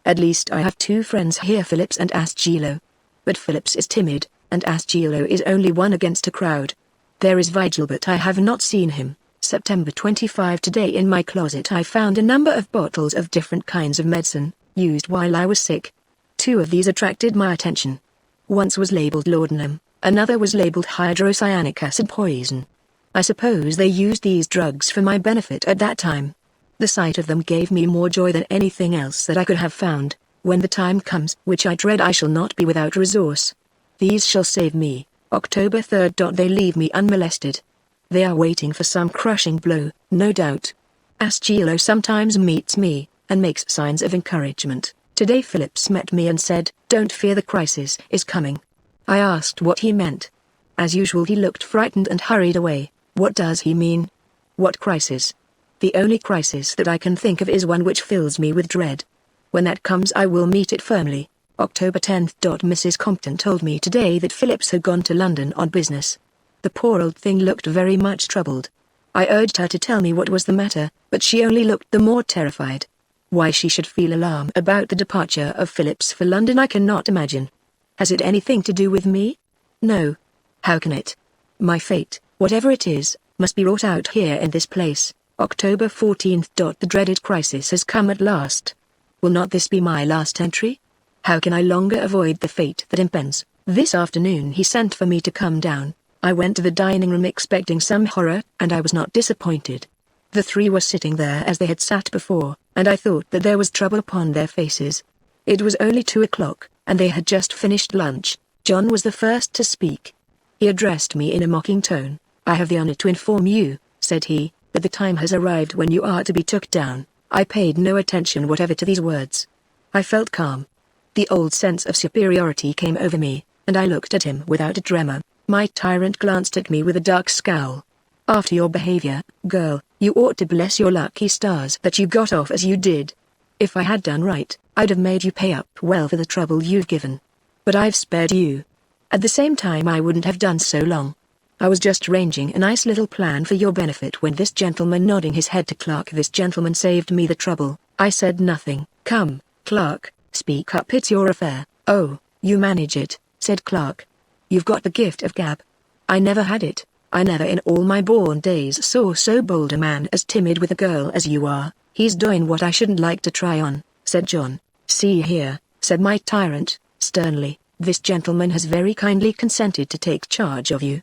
At least I have two friends here, Phillips and Asgilo. But Phillips is timid, and Asgilo is only one against a crowd. There is Vigil, but I have not seen him. September 25. Today in my closet I found a number of bottles of different kinds of medicine, used while I was sick. Two of these attracted my attention. One was labeled laudanum, another was labeled hydrocyanic acid poison. I suppose they used these drugs for my benefit at that time. The sight of them gave me more joy than anything else that I could have found. When the time comes, which I dread, I shall not be without resource. These shall save me. October 3rd. They leave me unmolested. They are waiting for some crushing blow, no doubt. Asgilo sometimes meets me, and makes signs of encouragement. Today Phillips met me and said, "Don't fear, the crisis is coming." I asked what he meant. As usual he looked frightened and hurried away. What does he mean? What crisis? The only crisis that I can think of is one which fills me with dread. When that comes I will meet it firmly. October 10th. Mrs. Compton told me today that Phillips had gone to London on business. The poor old thing looked very much troubled. I urged her to tell me what was the matter, but she only looked the more terrified. Why she should feel alarm about the departure of Phillips for London I cannot imagine. Has it anything to do with me? No. How can it? My fate, whatever it is, must be wrought out here in this place. October 14th. The dreaded crisis has come at last. Will not this be my last entry? How can I longer avoid the fate that impends? This afternoon he sent for me to come down. I went to the dining room expecting some horror, and I was not disappointed. The three were sitting there as they had sat before, and I thought that there was trouble upon their faces. It was only 2 o'clock, and they had just finished lunch. John was the first to speak. He addressed me in a mocking tone. "I have the honor to inform you," said he, "that the time has arrived when you are to be took down." I paid no attention whatever to these words. I felt calm. The old sense of superiority came over me, and I looked at him without a tremor. My tyrant glanced at me with a dark scowl. "After your behavior, girl, you ought to bless your lucky stars that you got off as you did. If I had done right, I'd have made you pay up well for the trouble you've given. But I've spared you. At the same time I wouldn't have done so long. I was just arranging a nice little plan for your benefit when this gentleman," nodding his head to Clark, "this gentleman saved me the trouble." I said nothing. "Come, Clark, speak up, it's your affair." "Oh, you manage it," said Clark. "You've got the gift of gab." "I never had it. I never in all my born days saw so bold a man as timid with a girl as you are." "He's doing what I shouldn't like to try on," said John. "See here," said my tyrant, sternly, "this gentleman has very kindly consented to take charge of you.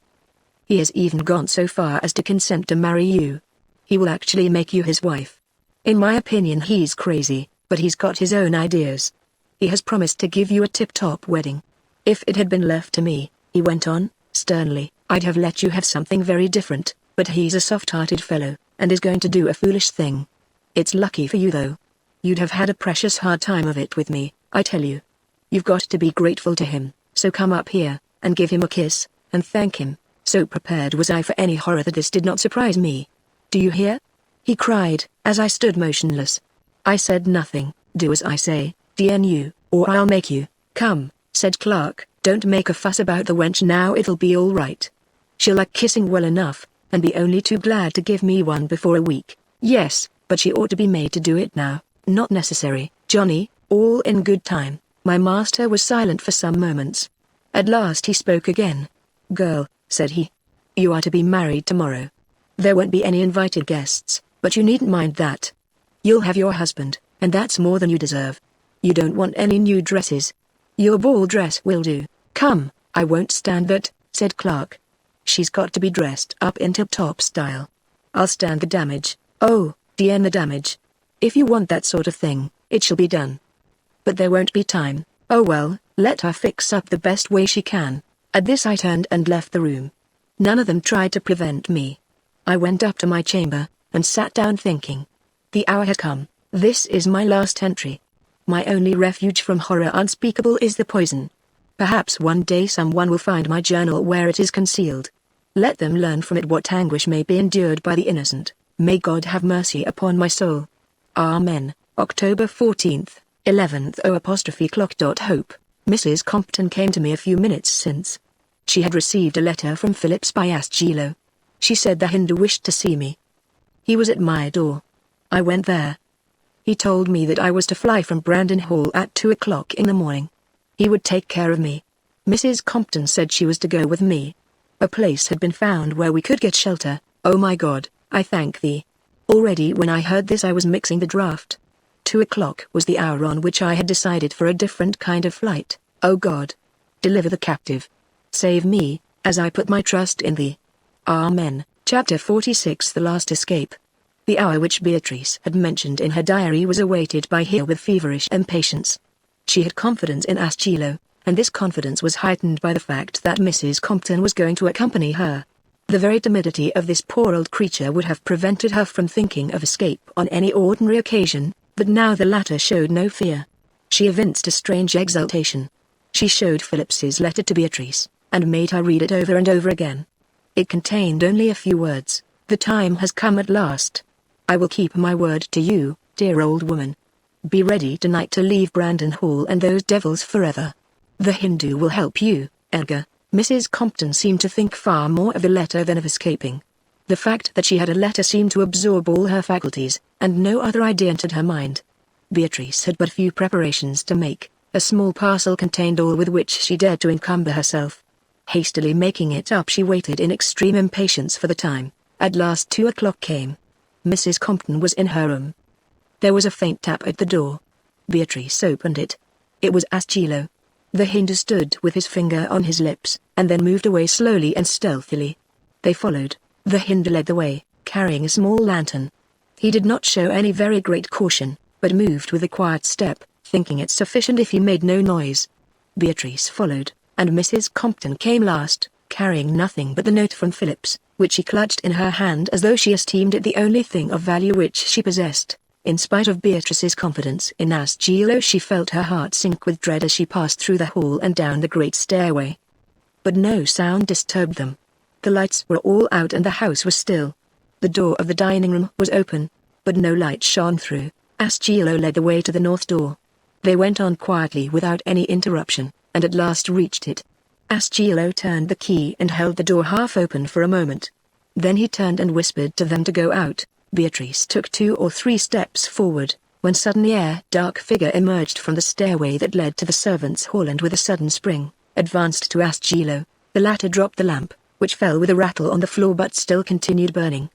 He has even gone so far as to consent to marry you. He will actually make you his wife. In my opinion he's crazy, but he's got his own ideas. He has promised to give you a tip-top wedding. If it had been left to me," he went on, sternly, "I'd have let you have something very different, but he's a soft-hearted fellow, and is going to do a foolish thing. It's lucky for you though. You'd have had a precious hard time of it with me, I tell you. You've got to be grateful to him, so come up here, and give him a kiss, and thank him." So prepared was I for any horror that this did not surprise me. "Do you hear?" he cried, as I stood motionless. I said nothing. "Do as I say, DNU, or I'll make you." "Come," said Clark, "don't make a fuss about the wench now, it'll be all right. She'll like kissing well enough, and be only too glad to give me one before a week." "Yes, but she ought to be made to do it now." "Not necessary, Johnny, All in good time. My master was silent for some moments. At last he spoke again. "Girl," said he. "You are to be married tomorrow. There won't be any invited guests, but you needn't mind that. You'll have your husband, and that's more than you deserve. You don't want any new dresses. Your ball dress will do." "Come, I won't stand that," said Clark. "She's got to be dressed up in tip-top style. I'll stand the damage." "Oh, dear, the damage. If you want that sort of thing, it shall be done. But there won't be time." "Oh well, let her fix up the best way she can." At this I turned and left the room. None of them tried to prevent me. I went up to my chamber, and sat down thinking. The hour had come. This is my last entry. My only refuge from horror unspeakable is the poison. Perhaps one day someone will find my journal where it is concealed. Let them learn from it what anguish may be endured by the innocent. May God have mercy upon my soul. Amen. October 14th, 11th '. Hope. Mrs. Compton came to me a few minutes since. She had received a letter from Phillips by Asgilo. She said the Hindu wished to see me. He was at my door. I went there. He told me that I was to fly from Brandon Hall at 2 o'clock in the morning. He would take care of me. Mrs. Compton said she was to go with me. A place had been found where we could get shelter. Oh my God, I thank thee. Already when I heard this I was mixing the draft. 2 o'clock was the hour on which I had decided for a different kind of flight. Oh God, deliver the captive. Save me, as I put my trust in thee. Amen. Chapter 46. The Last Escape. The hour which Beatrice had mentioned in her diary was awaited by Hill with feverish impatience. She had confidence in Asgilo, and this confidence was heightened by the fact that Mrs. Compton was going to accompany her. The very timidity of this poor old creature would have prevented her from thinking of escape on any ordinary occasion, but now the latter showed no fear. She evinced a strange exultation. She showed Phillips's letter to Beatrice, and made her read it over and over again. It contained only a few words. "The time has come at last. I will keep my word to you, dear old woman. Be ready tonight to leave Brandon Hall and those devils forever. The Hindu will help you, Edgar." Mrs. Compton seemed to think far more of the letter than of escaping. The fact that she had a letter seemed to absorb all her faculties, and no other idea entered her mind. Beatrice had but few preparations to make. A small parcel contained all with which she dared to encumber herself. Hastily making it up, she waited in extreme impatience for the time. At last 2 o'clock came. Mrs. Compton was in her room. There was a faint tap at the door. Beatrice opened it. It was Asgilo. The Hindu stood with his finger on his lips, and then moved away slowly and stealthily. They followed. The Hindu led the way, carrying a small lantern. He did not show any very great caution, but moved with a quiet step, thinking it sufficient if he made no noise. Beatrice followed, and Mrs. Compton came last, carrying nothing but the note from Phillips, which she clutched in her hand as though she esteemed it the only thing of value which she possessed. In spite of Beatrice's confidence in Asgilo, she felt her heart sink with dread as she passed through the hall and down the great stairway. But no sound disturbed them. The lights were all out and the house was still. The door of the dining room was open, but no light shone through. Asgilo led the way to the north door. They went on quietly without any interruption, and at last reached it. Asgilo turned the key and held the door half open for a moment. Then he turned and whispered to them to go out. Beatrice took 2 or 3 steps forward, when suddenly a dark figure emerged from the stairway that led to the servants' hall and with a sudden spring, advanced to Asgilo. The latter dropped the lamp, which fell with a rattle on the floor but still continued burning.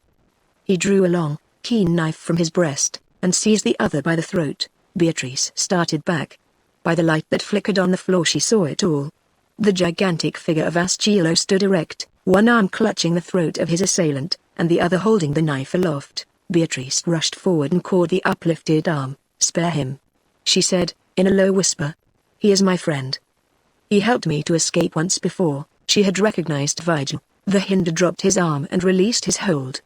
He drew a long, keen knife from his breast, and seized the other by the throat. Beatrice started back. By the light that flickered on the floor she saw it all. The gigantic figure of Asgilo stood erect, one arm clutching the throat of his assailant, and the other holding the knife aloft. Beatrice rushed forward and caught the uplifted arm. "Spare him," she said, in a low whisper. "He is my friend. He helped me to escape once before." She had recognized Vigil. The Hindu dropped his arm and released his hold.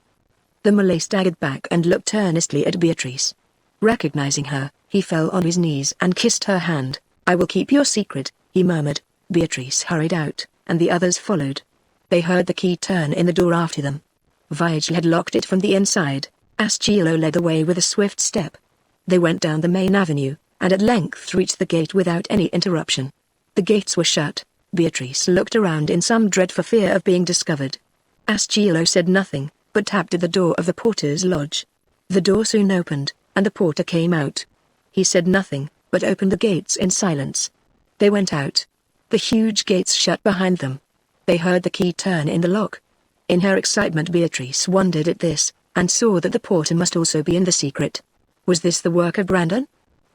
The Malay staggered back and looked earnestly at Beatrice. Recognizing her, he fell on his knees and kissed her hand. "I will keep your secret," he murmured. Beatrice hurried out, and the others followed. They heard the key turn in the door after them. Vigil had locked it from the inside. Asgilo led the way with a swift step. They went down the main avenue, and at length reached the gate without any interruption. The gates were shut. Beatrice looked around in some dread for fear of being discovered. Asgilo said nothing, but tapped at the door of the porter's lodge. The door soon opened, and the porter came out. He said nothing, but opened the gates in silence. They went out. The huge gates shut behind them. They heard the key turn in the lock. In her excitement, Beatrice wondered at this, and saw that the porter must also be in the secret. Was this the work of Brandon?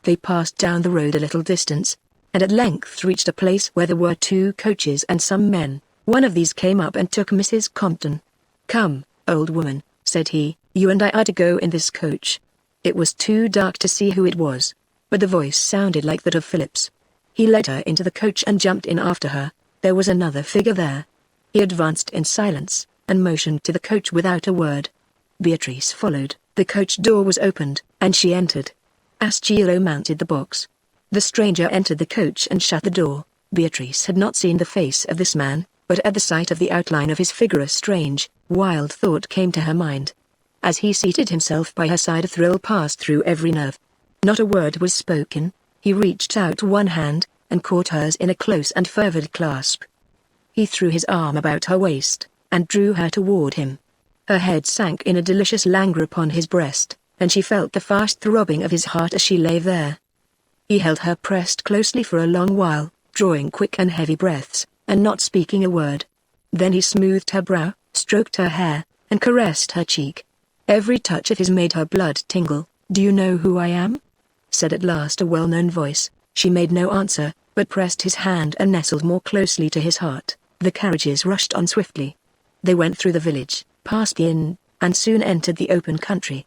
They passed down the road a little distance, and at length reached a place where there were 2 coaches and some men. One of these came up and took Mrs. Compton. "Come, old woman," said he, "you and I are to go in this coach." It was too dark to see who it was, but the voice sounded like that of Phillips. He led her into the coach and jumped in after her. There was another figure there. He advanced in silence, and motioned to the coach without a word. Beatrice followed. The coach door was opened, and she entered. Ascielo mounted the box. The stranger entered the coach and shut the door. Beatrice had not seen the face of this man, but at the sight of the outline of his figure a strange, wild thought came to her mind. As he seated himself by her side, a thrill passed through every nerve. Not a word was spoken. He reached out one hand, and caught hers in a close and fervid clasp. He threw his arm about her waist, and drew her toward him. Her head sank in a delicious languor upon his breast, and she felt the fast throbbing of his heart as she lay there. He held her pressed closely for a long while, drawing quick and heavy breaths, and not speaking a word. Then he smoothed her brow, stroked her hair, and caressed her cheek. Every touch of his made her blood tingle. "Do you know who I am?" said at last a well-known voice. She made no answer, but pressed his hand and nestled more closely to his heart. The carriages rushed on swiftly. They went through the village, past the inn, and soon entered the open country.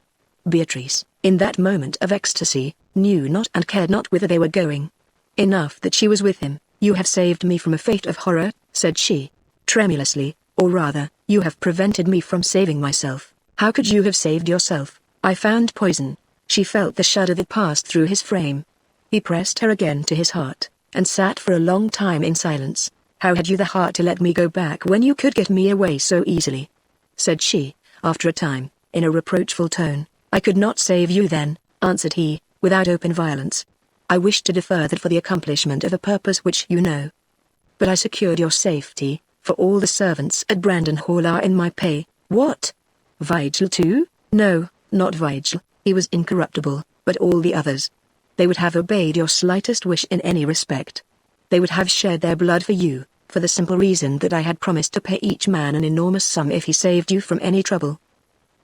Beatrice, in that moment of ecstasy, knew not and cared not whither they were going. Enough that she was with him. "You have saved me from a fate of horror," said she, tremulously, "or rather, you have prevented me from saving myself." "How could you have saved yourself?" "I found poison." She felt the shudder that passed through his frame. He pressed her again to his heart, and sat for a long time in silence. "How had you the heart to let me go back when you could get me away so easily?" said she, after a time, in a reproachful tone. "I could not save you then," answered he, without open violence. "I wished to defer that for the accomplishment of a purpose which you know. But I secured your safety, for all the servants at Brandon Hall are in my pay." "What? Vigil too?" "No, not Vigil, he was incorruptible, but all the others. They would have obeyed your slightest wish in any respect. They would have shed their blood for you, for the simple reason that I had promised to pay each man an enormous sum if he saved you from any trouble.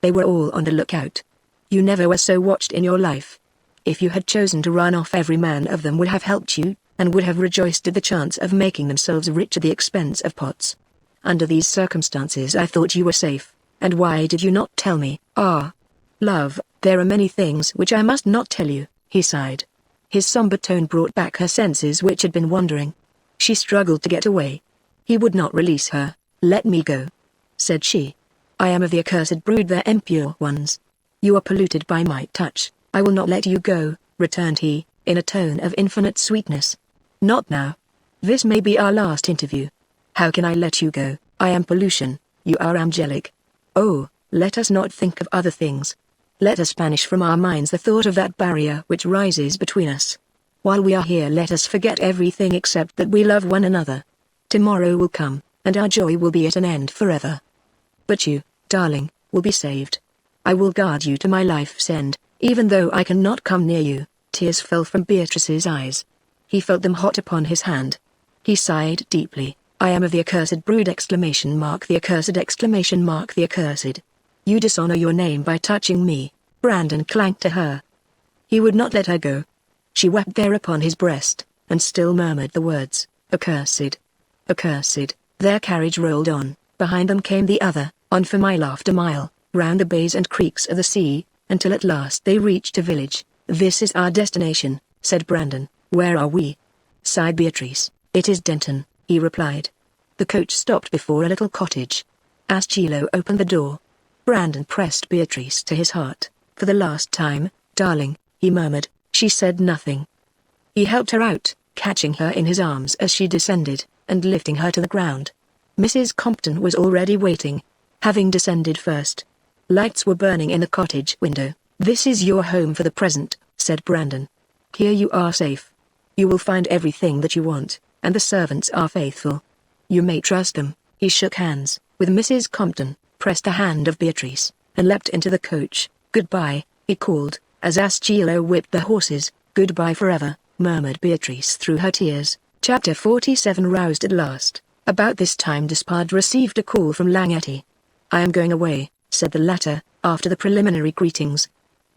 They were all on the lookout. You never were so watched in your life. If you had chosen to run off, every man of them would have helped you, and would have rejoiced at the chance of making themselves rich at the expense of Potts. Under these circumstances I thought you were safe, and why did you not tell me?" "Ah, love, there are many things which I must not tell you," he sighed. His somber tone brought back her senses, which had been wandering. She struggled to get away. He would not release her. "Let me go," said she. "I am of the accursed brood, the impure ones. You are polluted by my touch." "I will not let you go," returned he, in a tone of infinite sweetness. "Not now. This may be our last interview. How can I let you go? I am pollution, you are angelic. Oh, let us not think of other things. Let us banish from our minds the thought of that barrier which rises between us. While we are here, let us forget everything except that we love one another. Tomorrow will come, and our joy will be at an end forever. But you, darling, will be saved. I will guard you to my life's end, even though I cannot come near you." Tears fell from Beatrice's eyes. He felt them hot upon his hand. He sighed deeply. "I am of the accursed brood! The accursed! The accursed! You dishonor your name by touching me." Brandon clung to her. He would not let her go. She wept there upon his breast, and still murmured the words, "Accursed! Accursed!" Their carriage rolled on. Behind them came the other, on for mile after mile, round the bays and creeks of the sea, until at last they reached a village. "This is our destination," said Brandon. "Where are we?" sighed Beatrice. "It is Denton," he replied. The coach stopped before a little cottage. Ascielo opened the door. Brandon pressed Beatrice to his heart. "For the last time, darling," he murmured. She said nothing. He helped her out, catching her in his arms as she descended, and lifting her to the ground. Mrs. Compton was already waiting, having descended first. Lights were burning in the cottage window. "This is your home for the present," said Brandon. "Here you are safe. You will find everything that you want, and the servants are faithful. You may trust them." He shook hands with Mrs. Compton, pressed the hand of Beatrice, and leapt into the coach. "Goodbye," he called, as Ascielo whipped the horses. "Goodbye forever, murmured Beatrice through her tears. Chapter 47. Roused at last. About this time Despard received a call from Langety. "I am going away," said the latter, after the preliminary greetings.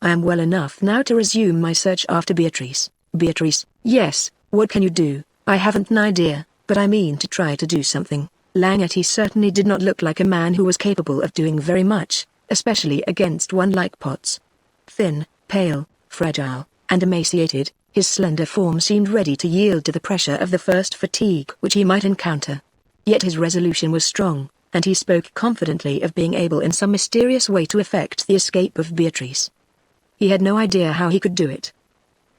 "I am well enough now to resume my search after Beatrice." "Beatrice, yes, what can you do?" "I haven't an idea, but I mean to try to do something." Langety certainly did not look like a man who was capable of doing very much, especially against one like Potts. Thin, pale, fragile, and emaciated, his slender form seemed ready to yield to the pressure of the first fatigue which he might encounter. Yet his resolution was strong, and he spoke confidently of being able in some mysterious way to effect the escape of Beatrice. He had no idea how he could do it.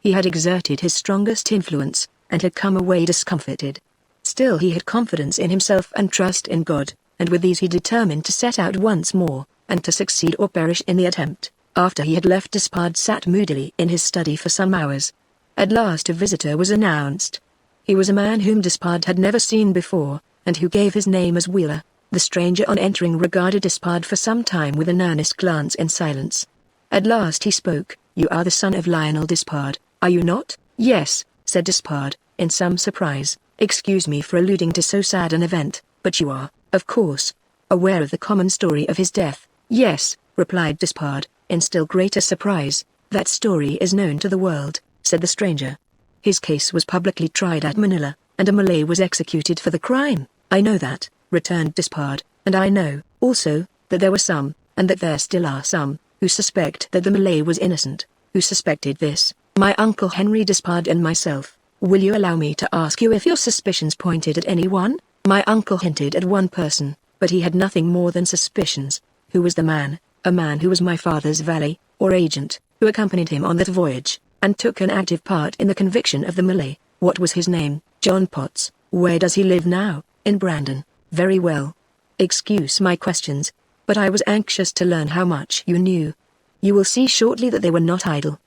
He had exerted his strongest influence, and had come away discomfited. Still he had confidence in himself and trust in God, and with these he determined to set out once more, and to succeed or perish in the attempt. After he had left, Despard sat moodily in his study for some hours. At last a visitor was announced. He was a man whom Despard had never seen before, and who gave his name as Wheeler. The stranger on entering regarded Despard for some time with an earnest glance in silence. At last he spoke. "You are the son of Lionel Despard, are you not?" "Yes," said Despard, in some surprise. "Excuse me for alluding to so sad an event, but you are, of course, aware of the common story of his death." "Yes," replied Despard, in still greater surprise. "That story is known to the world," said the stranger. "His case was publicly tried at Manila, and a Malay was executed for the crime." "I know that," returned Despard, "and I know, also, that there were some, and that there still are some, who suspect that the Malay was innocent." "Who suspected this?" "My uncle Henry Despard and myself." "Will you allow me to ask you if your suspicions pointed at anyone?" "My uncle hinted at one person, but he had nothing more than suspicions." "Who was the man?" "A man who was my father's valet, or agent, who accompanied him on that voyage, and took an active part in the conviction of the Malay." "What was his name?" "John Potts." "Where does he live now?" "In Brandon." "Very well. Excuse my questions, but I was anxious to learn how much you knew. You will see shortly that they were not idle.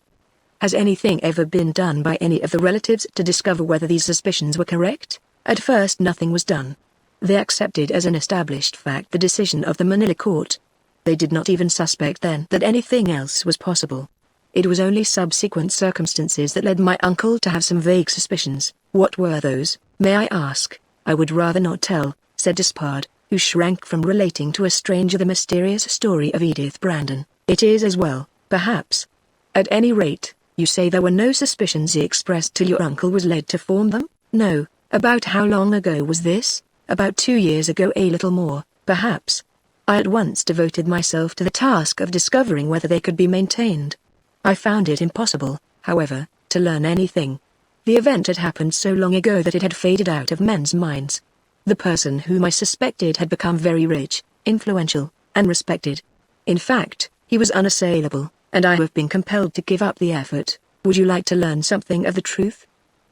Has anything ever been done by any of the relatives to discover whether these suspicions were correct?" "At first nothing was done. They accepted as an established fact the decision of the Manila court. They did not even suspect then that anything else was possible. It was only subsequent circumstances that led my uncle to have some vague suspicions." "What were those, may I ask?" "I would rather not tell," said Despard, who shrank from relating to a stranger the mysterious story of Edith Brandon. "It is as well, perhaps. At any rate, you say there were no suspicions expressed till your uncle was led to form them?" "No." "About how long ago was this?" "About 2 years ago, a little more, perhaps. I at once devoted myself to the task of discovering whether they could be maintained. I found it impossible, however, to learn anything. The event had happened so long ago that it had faded out of men's minds. The person whom I suspected had become very rich, influential, and respected. In fact, he was unassailable, and I have been compelled to give up the effort." "Would you like to learn something of the truth?"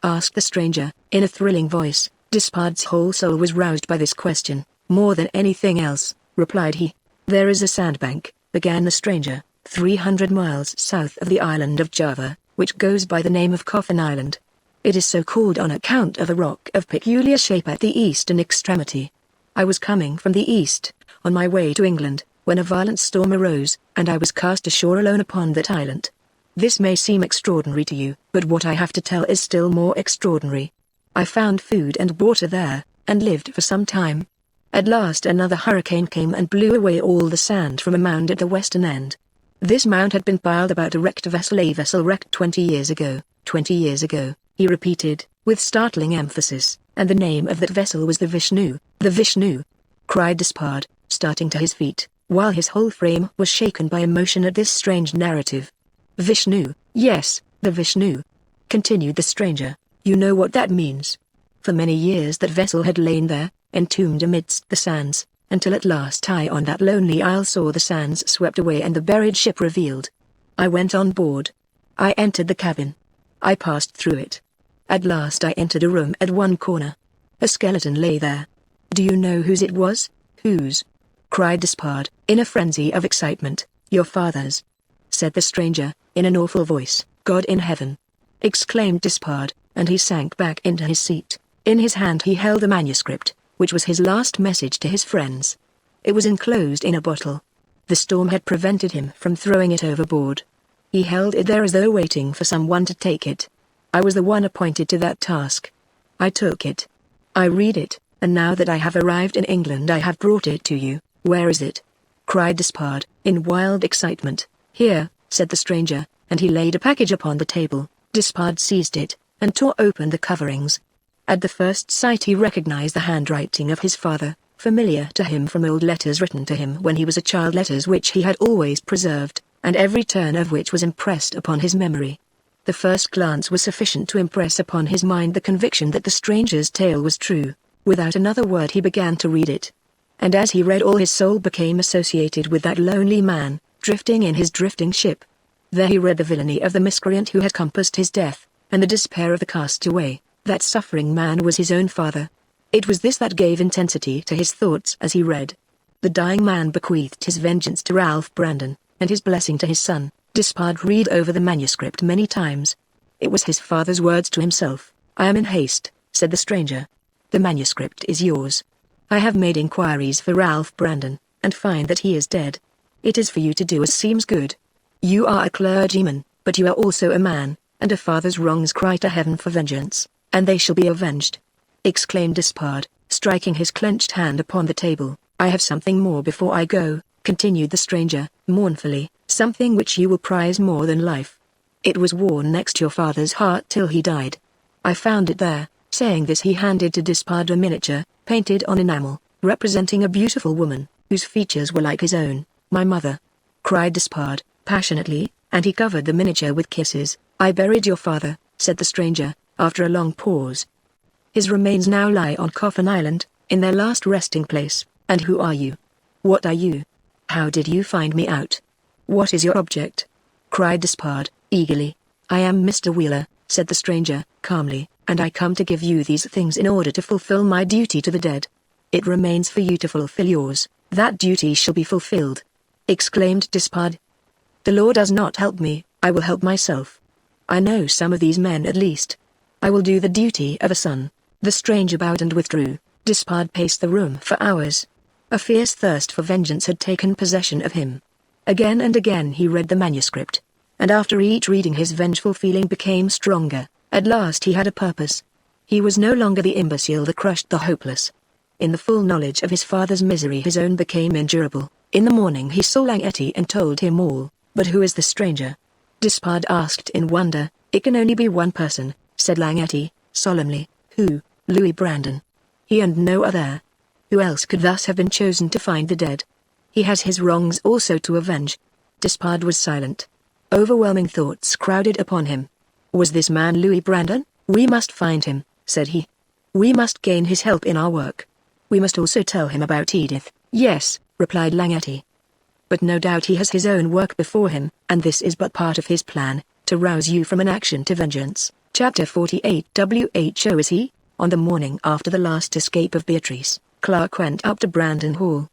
asked the stranger, in a thrilling voice. Despard's whole soul was roused by this question. "More than anything else," replied he. "There is a sandbank," began the stranger, 300 miles south of the island of Java, which goes by the name of Coffin Island. It is so called on account of a rock of peculiar shape at the eastern extremity. I was coming from the east, on my way to England, when a violent storm arose, and I was cast ashore alone upon that island. This may seem extraordinary to you, but what I have to tell is still more extraordinary. I found food and water there, and lived for some time. At last another hurricane came and blew away all the sand from a mound at the western end. This mound had been piled about a wrecked vessel, a vessel wrecked 20 years ago. 20 years ago, he repeated, with startling emphasis, and the name of that vessel was the Vishnu. "The Vishnu!" cried Despard, starting to his feet, while his whole frame was shaken by emotion at this strange narrative. "Vishnu, yes, the Vishnu," continued the stranger. "You know what that means. For many years that vessel had lain there, entombed amidst the sands, until at last I on that lonely isle saw the sands swept away and the buried ship revealed. I went on board. I entered the cabin. I passed through it. At last I entered a room at one corner. A skeleton lay there. Do you know whose it was?" "Whose?" cried Despard, in a frenzy of excitement. "Your father's," said the stranger, in an awful voice. "God in heaven!" exclaimed Despard, and he sank back into his seat. In his hand he held a manuscript, which was his last message to his friends. It was enclosed in a bottle. The storm had prevented him from throwing it overboard. He held it there as though waiting for someone to take it. I was the one appointed to that task. I took it. I read it, and now that I have arrived in England I have brought it to you. Where is it?" cried Despard, in wild excitement. "Here," said the stranger, and he laid a package upon the table. Despard seized it, and tore open the coverings. At the first sight he recognized the handwriting of his father, familiar to him from old letters written to him when he was a child, letters which he had always preserved, and every turn of which was impressed upon his memory. The first glance was sufficient to impress upon his mind the conviction that the stranger's tale was true. Without another word he began to read it. And as he read, all his soul became associated with that lonely man, drifting in his drifting ship. There he read the villainy of the miscreant who had compassed his death, and the despair of the castaway. That suffering man was his own father. It was this that gave intensity to his thoughts as he read. The dying man bequeathed his vengeance to Ralph Brandon, and his blessing to his son. Despard read over the manuscript many times. It was his father's words to himself. "I am in haste," said the stranger. "The manuscript is yours. I have made inquiries for Ralph Brandon, and find that he is dead. It is for you to do as seems good. You are a clergyman, but you are also a man, and a father's wrongs cry to heaven for vengeance, and they shall be avenged," exclaimed Despard, striking his clenched hand upon the table. "I have something more before I go," continued the stranger, mournfully, "something which you will prize more than life. It was worn next your father's heart till he died. I found it there." Saying this he handed to Despard a miniature, painted on enamel, representing a beautiful woman, whose features were like his own. "My mother!" cried Despard, passionately, and he covered the miniature with kisses. "I buried your father," said the stranger, after a long pause. "His remains now lie on Coffin Island, in their last resting place. And who are you? What are you? How did you find me out? What is your object?" cried Despard, eagerly. "I am Mr. Wheeler," said the stranger, calmly, "and I come to give you these things in order to fulfill my duty to the dead. It remains for you to fulfill yours." "That duty shall be fulfilled," exclaimed Despard. "The law does not help me, I will help myself. I know some of these men at least. I will do the duty of a son." The stranger bowed and withdrew. Despard paced the room for hours. A fierce thirst for vengeance had taken possession of him. Again and again he read the manuscript, and after each reading his vengeful feeling became stronger. At last he had a purpose. He was no longer the imbecile that crushed the hopeless. In the full knowledge of his father's misery his own became endurable. In the morning he saw Langety and told him all. "But who is the stranger?" Despard asked in wonder. "It can only be one person," said Langety, solemnly. "Who?" "Louis Brandon. He and no other. Who else could thus have been chosen to find the dead? He has his wrongs also to avenge." Despard was silent. Overwhelming thoughts crowded upon him. Was this man Louis Brandon? "We must find him," said he. "We must gain his help in our work. We must also tell him about Edith." "Yes," replied Langety. "But no doubt he has his own work before him, and this is but part of his plan, to rouse you from inaction to vengeance." Chapter 48. Who is he? On the morning after the last escape of Beatrice, Clark went up to Brandon Hall.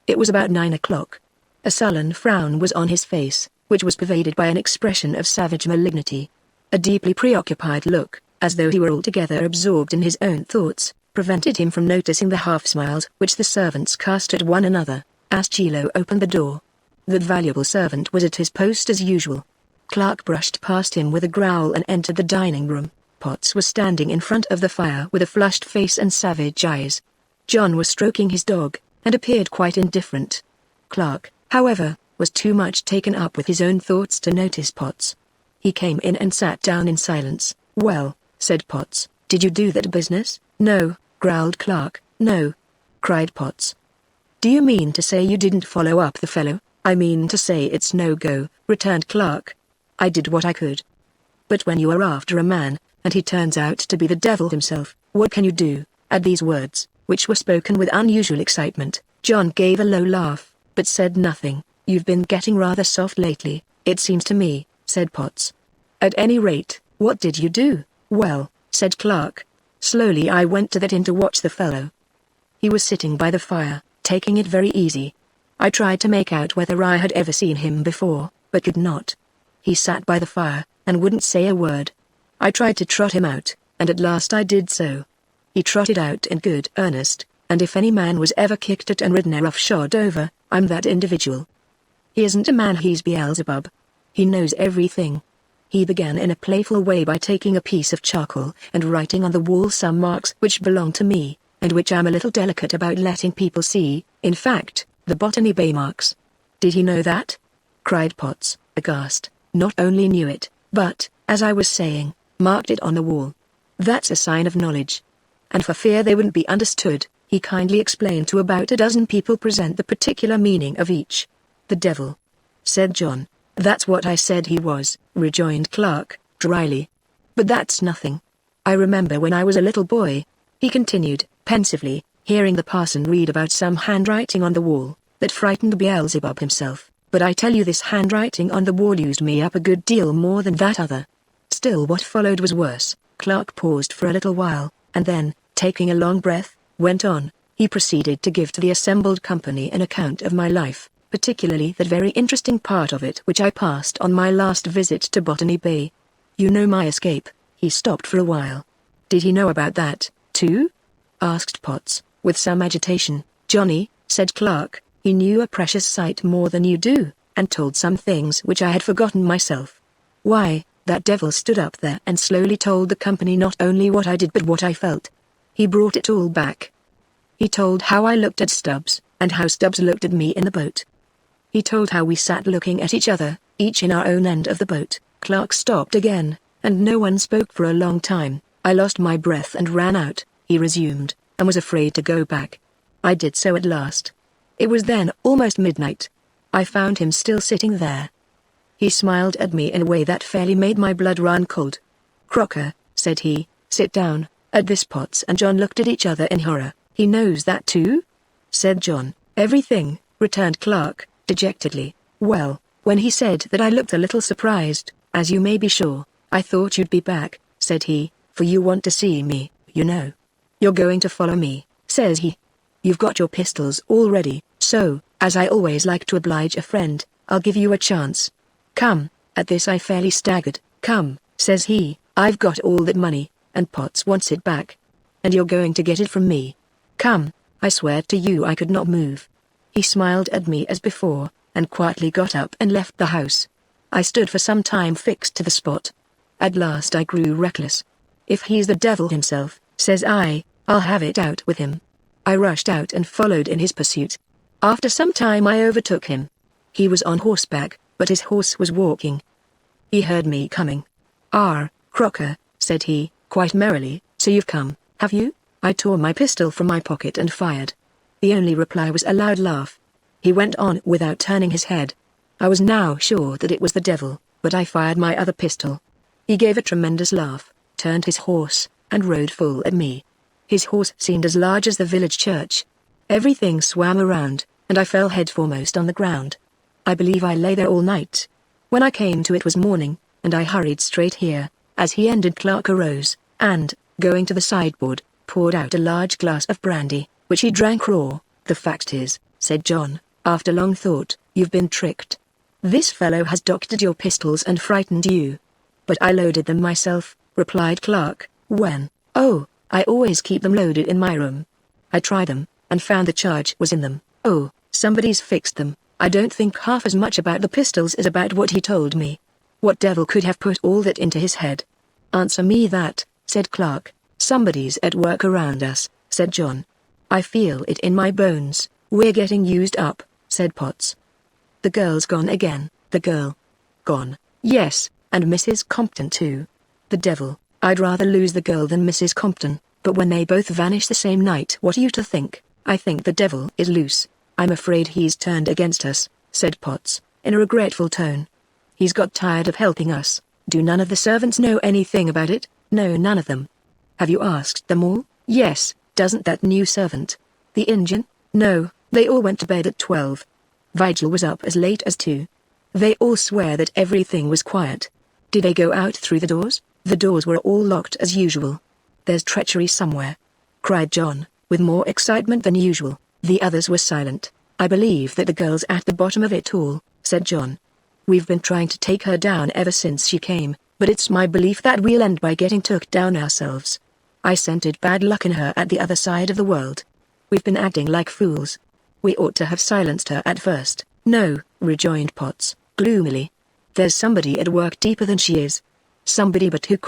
It was about 9 o'clock. A sullen frown was on his face, which was pervaded by an expression of savage malignity. A deeply preoccupied look, as though he were altogether absorbed in his own thoughts, prevented him from noticing the half-smiles which the servants cast at one another, as Chilo opened the door. That valuable servant was at his post as usual. Clark brushed past him with a growl and entered the dining room. Potts was standing in front of the fire with a flushed face and savage eyes. John was stroking his dog, and appeared quite indifferent. Clark, however, was too much taken up with his own thoughts to notice Potts. He came in and sat down in silence. "Well," said Potts, "did you do that business?" "No," growled Clark. "No," cried Potts. "Do you mean to say you didn't follow up the fellow?" "I mean to say it's no go," returned Clark. "I did what I could. But when you are after a man, and he turns out to be the devil himself, what can you do?" At these words, which were spoken with unusual excitement, John gave a low laugh, but said nothing. "You've been getting rather soft lately, it seems to me," said Potts. "At any rate, what did you do?" "Well," said Clark, slowly, "I went to that inn to watch the fellow. He was sitting by the fire, taking it very easy. I tried to make out whether I had ever seen him before, but could not. He sat by the fire, and wouldn't say a word. I tried to trot him out, and at last I did so. He trotted out in good earnest, and if any man was ever kicked at and ridden roughshod over, I'm that individual. He isn't a man, he's Beelzebub. He knows everything. He began in a playful way by taking a piece of charcoal and writing on the wall some marks which belong to me, and which I'm a little delicate about letting people see, in fact, the Botany Bay marks. Did he know that? Cried Potts, aghast. Not only knew it, but, as I was saying, marked it on the wall. That's a sign of knowledge. And for fear they wouldn't be understood, he kindly explained to about a dozen people present the particular meaning of each. The devil, said John. That's what I said he was, rejoined Clark, dryly. But that's nothing. I remember when I was a little boy, he continued, pensively, hearing the parson read about some handwriting on the wall, that frightened Beelzebub himself, but I tell you this handwriting on the wall used me up a good deal more than that other. Still what followed was worse. Clark paused for a little while, and then, taking a long breath, went on. He proceeded to give to the assembled company an account of my life, particularly that very interesting part of it which I passed on my last visit to Botany Bay. You know my escape. He stopped for a while. Did he know about that, too? Asked Potts, with some agitation. Johnny, said Clark, he knew a precious sight more than you do, and told some things which I had forgotten myself. Why, that devil stood up there and slowly told the company not only what I did but what I felt. He brought it all back. He told how I looked at Stubbs, and how Stubbs looked at me in the boat. He told how we sat looking at each other, each in our own end of the boat. Clark stopped again, and no one spoke for a long time. I lost my breath and ran out, he resumed, and was afraid to go back. I did so at last. It was then almost midnight. I found him still sitting there. He smiled at me in a way that fairly made my blood run cold. Crocker, said he, sit down. At this Potts and John looked at each other in horror. He knows that too? Said John. Everything, returned Clark, dejectedly. Well, when he said that I looked a little surprised, as you may be sure, I thought you'd be back, said he, for you want to see me, you know. You're going to follow me, says he. You've got your pistols all ready, so, as I always like to oblige a friend, I'll give you a chance. Come. At this I fairly staggered. Come, says he, I've got all that money, and Potts wants it back. And you're going to get it from me. Come. I swear to you I could not move. He smiled at me as before, and quietly got up and left the house. I stood for some time fixed to the spot. At last I grew reckless. If he's the devil himself, says I, I'll have it out with him. I rushed out and followed in his pursuit. After some time I overtook him. He was on horseback, but his horse was walking. He heard me coming. Crocker, said he, quite merrily, so you've come, have you? I tore my pistol from my pocket and fired. The only reply was a loud laugh. He went on without turning his head. I was now sure that it was the devil, but I fired my other pistol. He gave a tremendous laugh, turned his horse, and rode full at me. His horse seemed as large as the village church. Everything swam around, and I fell head foremost on the ground. I believe I lay there all night. When I came to it was morning, and I hurried straight here. As he ended Clark arose, and, going to the sideboard, poured out a large glass of brandy, which he drank raw. The fact is, said John, after long thought, you've been tricked. This fellow has doctored your pistols and frightened you. But I loaded them myself, replied Clark. When? Oh, I always keep them loaded in my room. I tried them, and found the charge was in them. Oh, somebody's fixed them. I don't think half as much about the pistols as about what he told me. What devil could have put all that into his head? Answer me that, said Clark. Somebody's at work around us, said John. I feel it in my bones. We're getting used up, said Potts. The girl's gone again. The girl? Gone. Yes, and Mrs. Compton too. The devil. I'd rather lose the girl than Mrs. Compton, but when they both vanish the same night, what are you to think? I think the devil is loose. I'm afraid he's turned against us, said Potts, in a regretful tone. He's got tired of helping us. Do none of the servants know anything about it? No, none of them. Have you asked them all? Yes. Doesn't that new servant? The Indian? No, they all went to bed at 12. Vigil was up as late as 2. They all swear that everything was quiet. Did they go out through the doors? The doors were all locked as usual. There's treachery somewhere, cried John, with more excitement than usual. The others were silent. I believe that the girl's at the bottom of it all, said John. We've been trying to take her down ever since she came, but it's my belief that we'll end by getting took down ourselves. I scented bad luck in her at the other side of the world. We've been acting like fools. We ought to have silenced her at first. No, rejoined Potts, gloomily. There's somebody at work deeper than she is. Somebody, but who?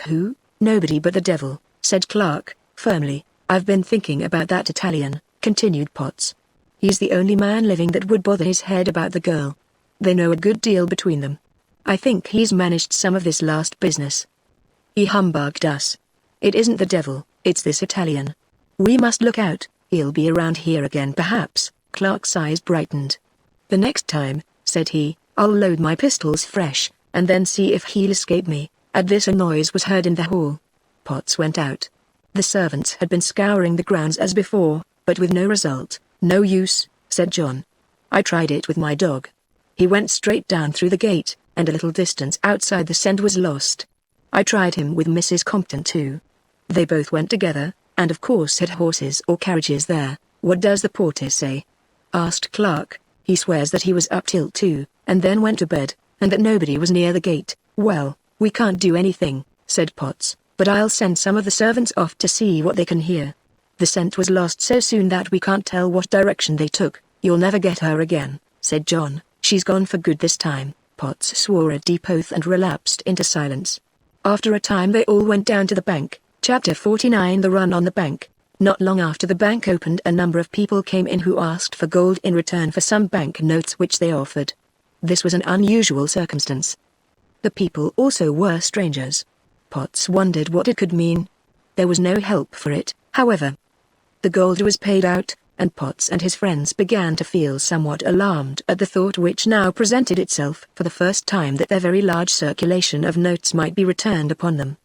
Who? Nobody but the devil, said Clark, firmly. I've been thinking about that Italian, continued Potts. He's the only man living that would bother his head about the girl. They know a good deal between them. I think he's managed some of this last business. He humbugged us. It isn't the devil, it's this Italian. We must look out, he'll be around here again perhaps. Clark's eyes brightened. The next time, said he, I'll load my pistols fresh, and then see if he'll escape me. At this a noise was heard in the hall. Potts went out. The servants had been scouring the grounds as before, but with no result. No use, said John. I tried it with my dog. He went straight down through the gate, and a little distance outside the scent was lost. I tried him with Mrs. Compton too. They both went together, and of course had horses or carriages there. What does the porter say? Asked Clark. He swears that he was up till 2, and then went to bed, and that nobody was near the gate. Well, we can't do anything, said Potts, but I'll send some of the servants off to see what they can hear. The scent was lost so soon that we can't tell what direction they took. You'll never get her again, said John. She's gone for good this time. Potts swore a deep oath and relapsed into silence. After a time they all went down to the bank. Chapter 49 The Run on the Bank. Not long after the bank opened, a number of people came in who asked for gold in return for some bank notes which they offered. This was an unusual circumstance. The people also were strangers. Potts wondered what it could mean. There was no help for it, however. The gold was paid out, and Potts and his friends began to feel somewhat alarmed at the thought which now presented itself for the first time, that their very large circulation of notes might be returned upon them.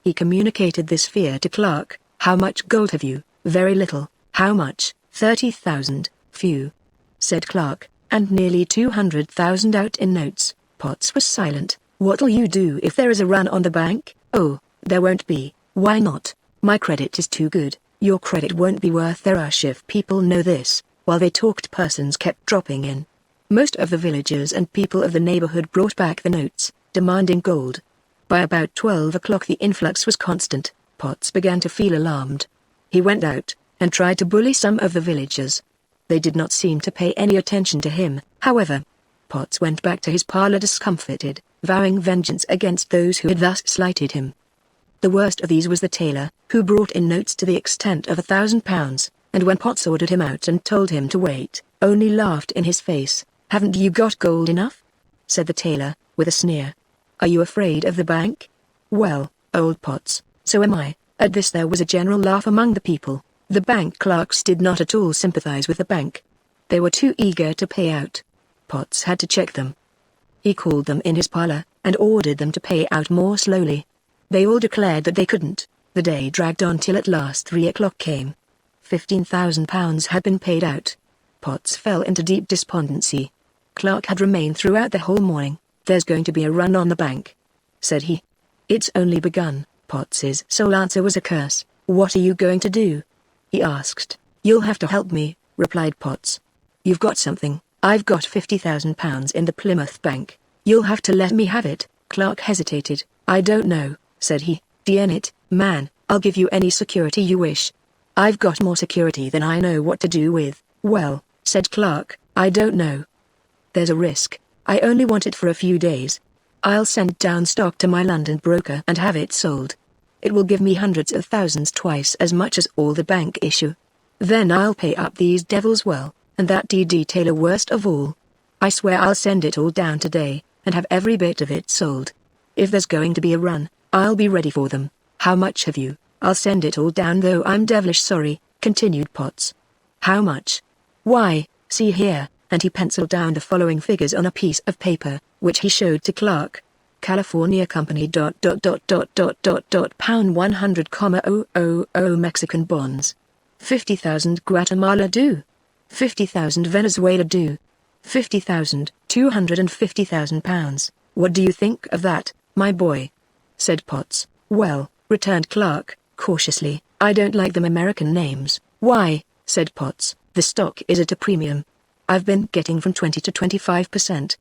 He communicated this fear to Clark. How much gold have you? Very little. How much? 30,000. Few, said Clark, and nearly 200,000 out in notes. Potts was silent. What'll you do if there is a run on the bank? Oh, there won't be. Why not? My credit is too good. Your credit won't be worth their rush if people know this. While they talked, persons kept dropping in. Most of the villagers and people of the neighborhood brought back the notes, demanding gold. By about 12 o'clock the influx was constant. Potts began to feel alarmed. He went out, and tried to bully some of the villagers. They did not seem to pay any attention to him, however. Potts went back to his parlor discomfited, vowing vengeance against those who had thus slighted him. The worst of these was the tailor, who brought in notes to the extent of £1,000, and when Potts ordered him out and told him to wait, only laughed in his face. Haven't you got gold enough? Said the tailor, with a sneer. Are you afraid of the bank? Well, old Potts, so am I. At this there was a general laugh among the people. The bank clerks did not at all sympathize with the bank. They were too eager to pay out. Potts had to check them. He called them in his parlor, and ordered them to pay out more slowly. They all declared that they couldn't. The day dragged on till at last 3 o'clock came. £15,000 had been paid out. Potts fell into deep despondency. Clark had remained throughout the whole morning. There's going to be a run on the bank, said he. It's only begun. Potts's sole answer was a curse. What are you going to do? He asked. You'll have to help me, replied Potts. You've got something. I've got £50,000 in the Plymouth Bank. You'll have to let me have it. Clark hesitated. I don't know, said he. DN it, man, I'll give you any security you wish. I've got more security than I know what to do with. Well, said Clark, I don't know. There's a risk. I only want it for a few days. I'll send down stock to my London broker and have it sold. It will give me hundreds of thousands, twice as much as all the bank issue. Then I'll pay up these devils well, and that DD tailor worst of all. I swear I'll send it all down today, and have every bit of it sold. If there's going to be a run, I'll be ready for them. How much have you? I'll send it all down, though I'm devilish sorry, continued Potts. How much? Why, see here, and he penciled down the following figures on a piece of paper, which he showed to Clark. California Company ... pound 100,000 Mexican bonds. 50,000 Guatemala due. 50,000 Venezuela due. 50,000, £250,000. What do you think of that, my boy? Said Potts. Well, returned Clark, cautiously, I don't like them American names. Why, said Potts, the stock is at a premium. I've been getting from 20 to 25%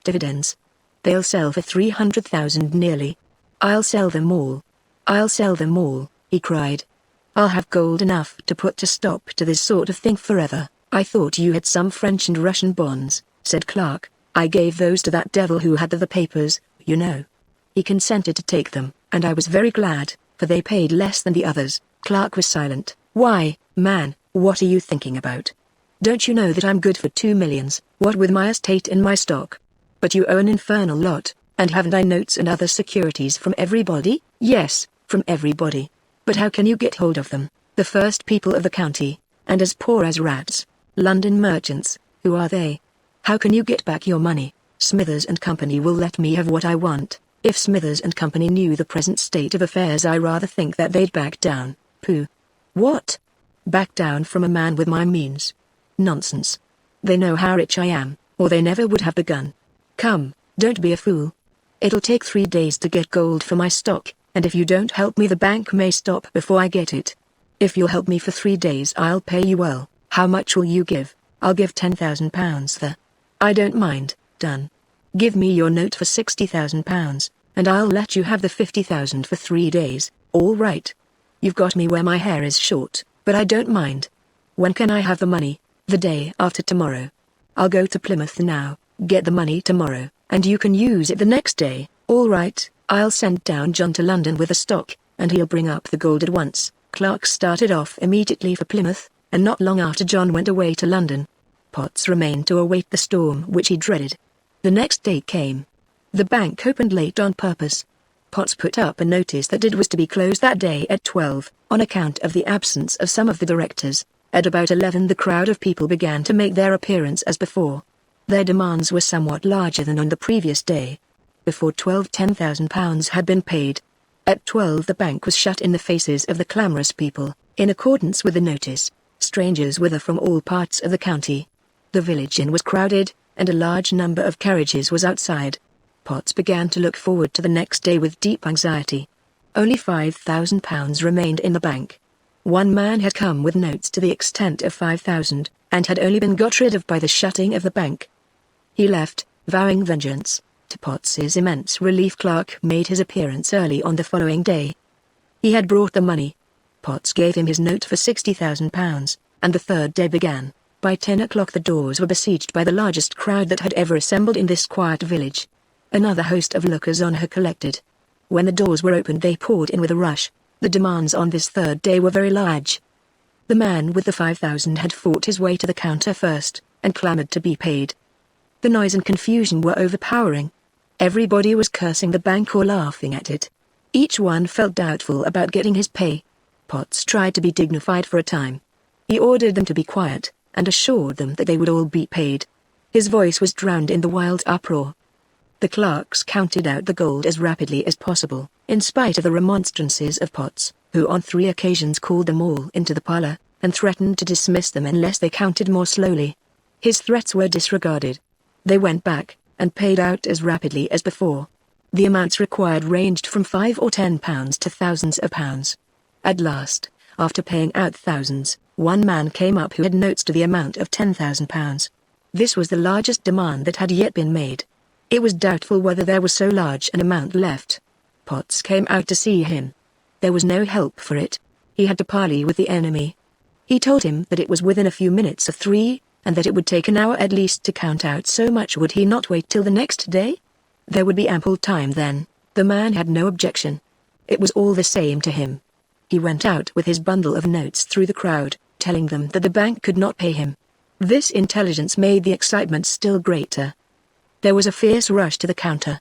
dividends. They'll sell for 300,000 nearly. I'll sell them all. I'll sell them all, he cried. I'll have gold enough to put a stop to this sort of thing forever. I thought you had some French and Russian bonds, said Clark. I gave those to that devil who had the papers, you know. He consented to take them, and I was very glad, for they paid less than the others." Clark was silent. "Why, man, what are you thinking about? Don't you know that I'm good for 2 millions, what with my estate and my stock? But you owe an infernal lot, and haven't I notes and other securities from everybody?" "Yes, from everybody. But how can you get hold of them? The first people of the county, and as poor as rats. London merchants, who are they? How can you get back your money?" "Smithers and Company will let me have what I want." "If Smithers and Company knew the present state of affairs, I rather think that they'd back down." "Pooh. What? Back down from a man with my means? Nonsense. They know how rich I am, or they never would have begun. Come, don't be a fool. It'll take 3 days to get gold for my stock, and if you don't help me the bank may stop before I get it. If you'll help me for 3 days I'll pay you well." "How much will you give?" "I'll give £10,000 there." "I don't mind." "Done. Give me your note for £60,000, and I'll let you have the 50,000 for 3 days." "All right. You've got me where my hair is short, but I don't mind. When can I have the money?" "The day after tomorrow. I'll go to Plymouth now, get the money tomorrow, and you can use it the next day." "All right, I'll send down John to London with the stock, and he'll bring up the gold at once." Clark started off immediately for Plymouth, and not long after John went away to London. Potts remained to await the storm which he dreaded. The next day came. The bank opened late on purpose. Potts put up a notice that it was to be closed that day at 12, on account of the absence of some of the directors. At about 11 the crowd of people began to make their appearance as before. Their demands were somewhat larger than on the previous day. Before 12 £10,000 had been paid. At 12 the bank was shut in the faces of the clamorous people, in accordance with the notice. Strangers were there from all parts of the county. The village inn was crowded, and a large number of carriages was outside. Potts began to look forward to the next day with deep anxiety. Only £5,000 remained in the bank. One man had come with notes to the extent of 5,000, and had only been got rid of by the shutting of the bank. He left, vowing vengeance. To Potts's immense relief, Clark made his appearance early on the following day. He had brought the money. Potts gave him his note for £60,000, and the third day began. By 10 o'clock the doors were besieged by the largest crowd that had ever assembled in this quiet village. Another host of lookers-on had collected. When the doors were opened they poured in with a rush. The demands on this third day were very large. The man with the 5,000 had fought his way to the counter first, and clamoured to be paid. The noise and confusion were overpowering. Everybody was cursing the bank or laughing at it. Each one felt doubtful about getting his pay. Potts tried to be dignified for a time. He ordered them to be quiet, and assured them that they would all be paid. His voice was drowned in the wild uproar. The clerks counted out the gold as rapidly as possible, in spite of the remonstrances of Potts, who on 3 occasions called them all into the parlour, and threatened to dismiss them unless they counted more slowly. His threats were disregarded. They went back, and paid out as rapidly as before. The amounts required ranged from £5 or £10 to thousands of pounds. At last, after paying out thousands, one man came up who had notes to the amount of £10,000. This was the largest demand that had yet been made. It was doubtful whether there was so large an amount left. Potts came out to see him. There was no help for it. He had to parley with the enemy. He told him that it was within a few minutes of 3, and that it would take an hour at least to count out so much. Would he not wait till the next day? There would be ample time then. The man had no objection. It was all the same to him. He went out with his bundle of notes through the crowd, telling them that the bank could not pay him. This intelligence made the excitement still greater. There was a fierce rush to the counter.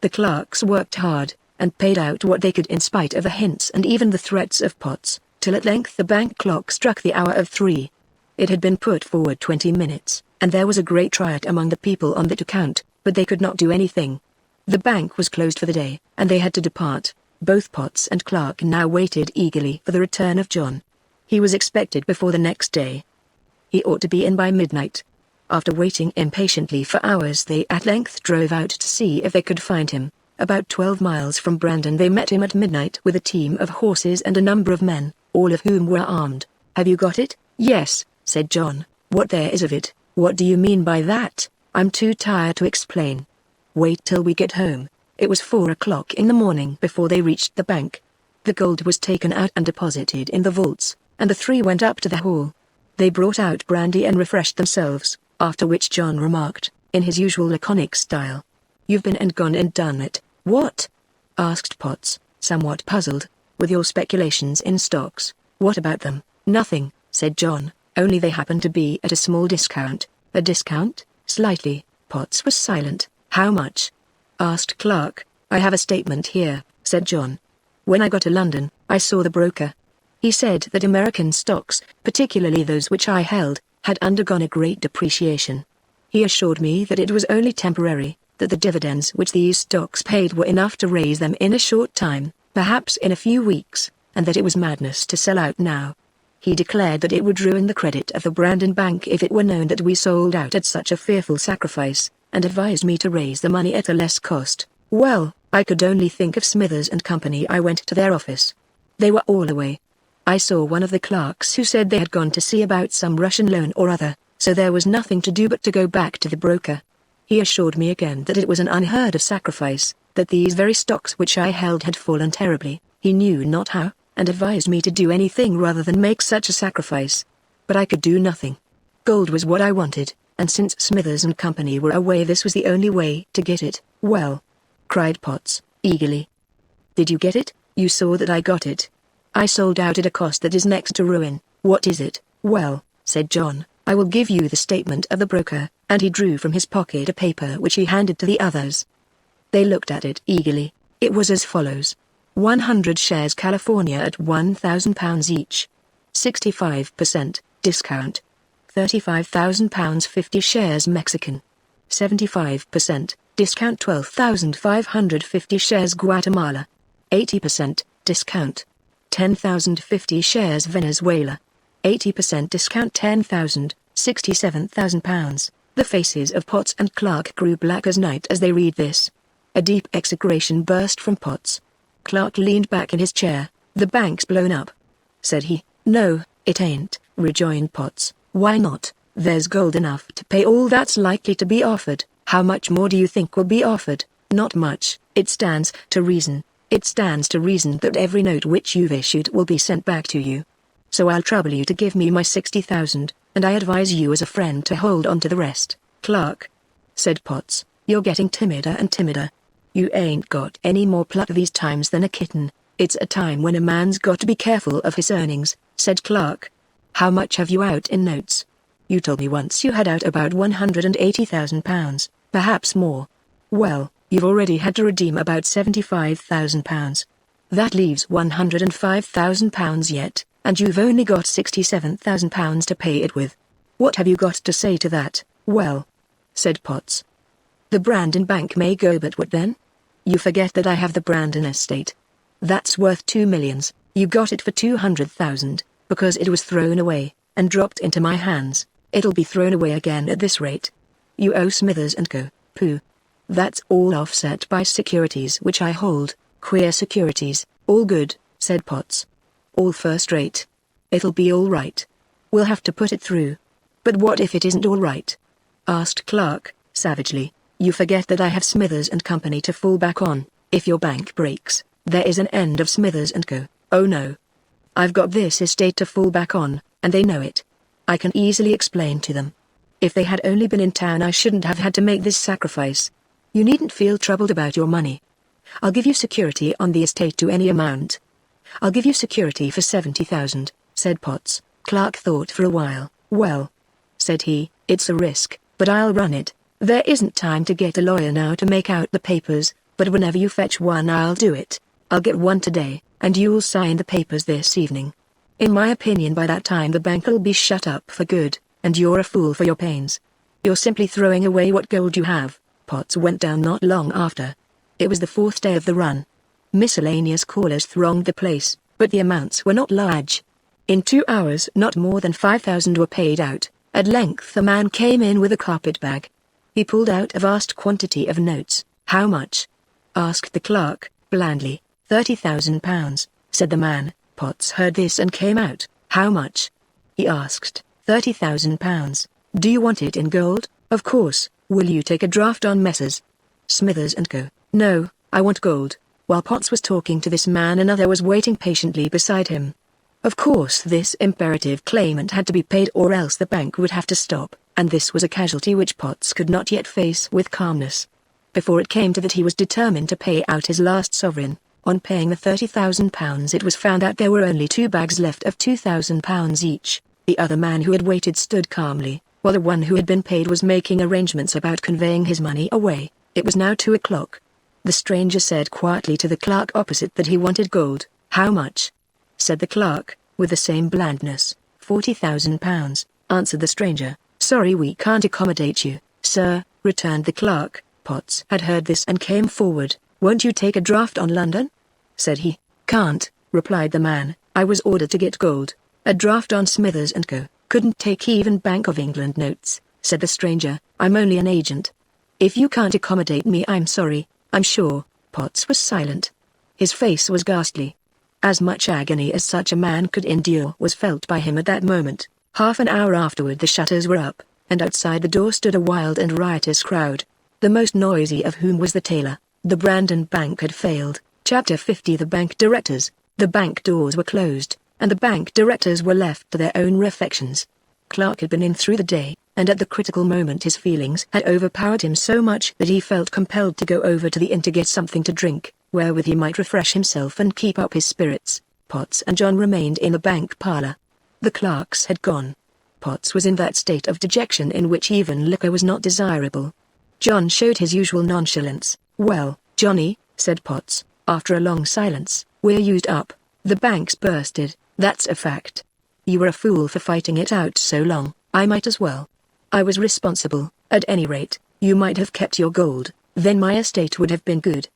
The clerks worked hard, and paid out what they could in spite of the hints and even the threats of Potts, till at length the bank clock struck the hour of 3. It had been put forward 20 minutes, and there was a great riot among the people on that account, but they could not do anything. The bank was closed for the day, and they had to depart. Both Potts and Clark now waited eagerly for the return of John. He was expected before the next day. He ought to be in by midnight. After waiting impatiently for hours they at length drove out to see if they could find him. About 12 miles from Brandon they met him at midnight with a team of horses and a number of men, all of whom were armed. "Have you got it?" "Yes," said John. "What there is of it." "What do you mean by that?" "I'm too tired to explain. Wait till we get home." It was 4 o'clock in the morning before they reached the bank. The gold was taken out and deposited in the vaults, and the 3 went up to the hall. They brought out brandy and refreshed themselves, after which John remarked, in his usual laconic style. "You've been and gone and done it." "What?" asked Potts, somewhat puzzled. "With your speculations in stocks." "What about them?" "Nothing," said John, "only they happen to be at a small discount." "A discount?" "Slightly." Potts was silent. "How much?" asked Clark. "I have a statement here," said John. "When I got to London, I saw the broker. He said that American stocks, particularly those which I held, had undergone a great depreciation. He assured me that it was only temporary, that the dividends which these stocks paid were enough to raise them in a short time, perhaps in a few weeks, and that it was madness to sell out now. He declared that it would ruin the credit of the Brandon Bank if it were known that we sold out at such a fearful sacrifice, and advised me to raise the money at a less cost. Well, I could only think of Smithers and Company. I went to their office. They were all away. I saw one of the clerks who said they had gone to see about some Russian loan or other, so there was nothing to do but to go back to the broker. He assured me again that it was an unheard of sacrifice, that these very stocks which I held had fallen terribly, he knew not how, and advised me to do anything rather than make such a sacrifice. But I could do nothing. Gold was what I wanted, and since Smithers and Company were away, this was the only way to get it." "Well," cried Potts, eagerly. "Did you get it?" "You saw that I got it. I sold out at a cost that is next to ruin." "What is it?" "Well," said John, "I will give you the statement of the broker," and he drew from his pocket a paper which he handed to the others. They looked at it eagerly. It was as follows: 100 shares California at £1,000 each. 65% discount. £35,000 50 shares Mexican. 75% discount 12,550 shares Guatemala. 80% discount 10,050 shares Venezuela. 80% discount 10,000, £67,000. The faces of Potts and Clark grew black as night as they read this. A deep execration burst from Potts. Clark leaned back in his chair. "The bank's blown up," said he. "No, it ain't," rejoined Potts. "Why not? There's gold enough to pay all that's likely to be offered." "How much more do you think will be offered?" "Not much. It stands to reason. It stands to reason that every note which you've issued will be sent back to you. So I'll trouble you to give me my 60,000, and I advise you as a friend to hold on to the rest." "Clark," said Potts, "you're getting timider and timider. You ain't got any more pluck these times than a kitten." "It's a time when a man's got to be careful of his earnings," said Clark. "How much have you out in notes?" "You told me once you had out about £180,000, perhaps more." "Well, you've already had to redeem about £75,000. That leaves £105,000 yet, and you've only got £67,000 to pay it with. What have you got to say to that?" "Well," said Potts, "the Brandon Bank may go, but what then? You forget that I have the Brandon estate. That's worth £2 millions. You got it for £200,000, because it was thrown away, and dropped into my hands. It'll be thrown away again at this rate. You owe Smithers and Co. Pooh. That's all offset by securities which I hold, queer securities." "All good," said Potts. "All first rate. It'll be all right. We'll have to put it through." "But what if it isn't all right?" asked Clark, savagely. "You forget that I have Smithers and Company to fall back on. If your bank breaks, there is an end of Smithers and Co. Oh no. I've got this estate to fall back on, and they know it. I can easily explain to them. If they had only been in town, I shouldn't have had to make this sacrifice. You needn't feel troubled about your money. I'll give you security on the estate to any amount." "I'll give you security for 70,000, said Potts. Clark thought for a while. "Well," said he, "it's a risk, but I'll run it. There isn't time to get a lawyer now to make out the papers, but whenever you fetch one I'll do it. I'll get one today, and you'll sign the papers this evening. In my opinion by that time the bank'll be shut up for good, and you're a fool for your pains. You're simply throwing away what gold you have." Potts went down not long after. It was the 4th day of the run. Miscellaneous callers thronged the place, but the amounts were not large. In 2 hours not more than 5,000 were paid out. At length a man came in with a carpet bag. He pulled out a vast quantity of notes. "How much?" asked the clerk, blandly. £30,000, said the man. Potts heard this and came out. "How much?" he asked. £30,000. "Do you want it in gold?" "Of course." "Will you take a draft on Messrs. Smithers and Co.?" "No, I want gold." While Potts was talking to this man, another was waiting patiently beside him. Of course this imperative claimant had to be paid, or else the bank would have to stop. And this was a casualty which Potts could not yet face with calmness. Before it came to that, he was determined to pay out his last sovereign. On paying the £30,000, it was found out there were only 2 bags left of £2,000 each. The other man who had waited stood calmly, while the one who had been paid was making arrangements about conveying his money away. It was now 2 o'clock. The stranger said quietly to the clerk opposite that he wanted gold. "How much?" said the clerk, with the same blandness. £40,000, answered the stranger. "Sorry, we can't accommodate you, sir," returned the clerk. Potts had heard this and came forward. "Won't you take a draft on London?" said he. "Can't," replied the man. "I was ordered to get gold. A draft on Smithers & Co. Couldn't take even Bank of England notes," said the stranger. "I'm only an agent. If you can't accommodate me, I'm sorry, I'm sure." Potts was silent. His face was ghastly. As much agony as such a man could endure was felt by him at that moment. Half an hour afterward the shutters were up, and outside the door stood a wild and riotous crowd, the most noisy of whom was the tailor. The Brandon Bank had failed. Chapter 50. The bank directors. The bank doors were closed, and the bank directors were left to their own reflections. Clark had been in through the day, and at the critical moment his feelings had overpowered him so much that he felt compelled to go over to the inn to get something to drink, wherewith he might refresh himself and keep up his spirits. Potts and John remained in the bank parlour. The clerks had gone. Potts was in that state of dejection in which even liquor was not desirable. John showed his usual nonchalance. "Well, Johnny," said Potts, after a long silence, "we're used up. The bank's bursted, that's a fact. You were a fool for fighting it out so long. I might as well. I was responsible. At any rate, you might have kept your gold, then my estate would have been good.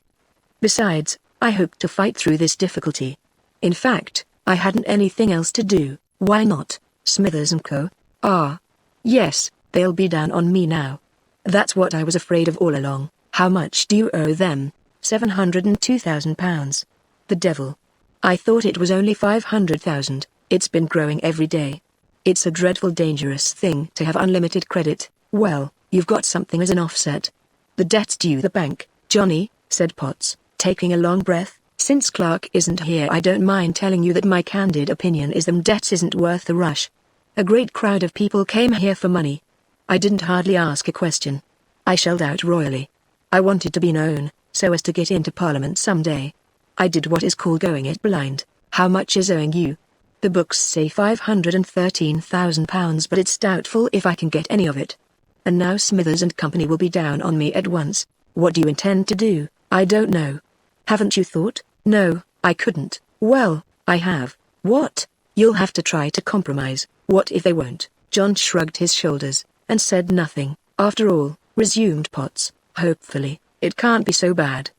Besides, I hoped to fight through this difficulty. In fact, I hadn't anything else to do." "Why not? Smithers & Co. Ah. Yes, they'll be down on me now. That's what I was afraid of all along." "How much do you owe them?" £702,000. "The devil. I thought it was only 500,000. It's been growing every day. It's a dreadful dangerous thing to have unlimited credit." "Well, you've got something as an offset. The debt's due the bank, Johnny," said Potts, taking a long breath. "Since Clark isn't here, I don't mind telling you that my candid opinion is them debts isn't worth the rush. A great crowd of people came here for money. I didn't hardly ask a question. I shelled out royally. I wanted to be known, so as to get into Parliament someday. I did what is called going it blind." "How much is owing you?" "The books say £513,000, but it's doubtful if I can get any of it. And now Smithers & Company will be down on me at once." "What do you intend to do?" "I don't know." "Haven't you thought?" "No, I couldn't." "Well, I have." "What?" "You'll have to try to compromise." "What if they won't?" John shrugged his shoulders, and said nothing. "After all," resumed Potts, hopefully, "it can't be so bad.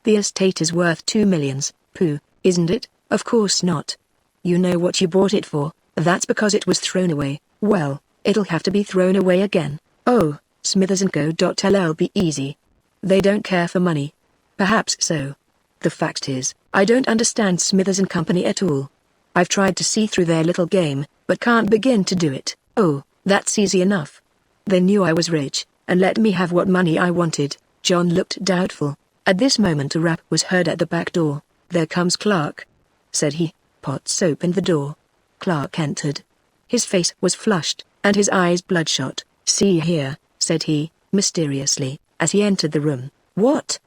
The estate is worth 2 millions. Pooh, isn't it? Of course not. You know what you bought it for. That's because it was thrown away. Well, it'll have to be thrown away again." "Oh, Smithers & Co.'ll be easy. They don't care for money." "Perhaps so. The fact is, I don't understand Smithers & Company at all. I've tried to see through their little game, but can't begin to do it." "Oh, that's easy enough. They knew I was rich, and let me have what money I wanted." John looked doubtful. At this moment a rap was heard at the back door. "There comes Clark," said he. Potts opened the door. Clark entered. His face was flushed, and his eyes bloodshot. "See here," said he, mysteriously, as he entered the room. "What?"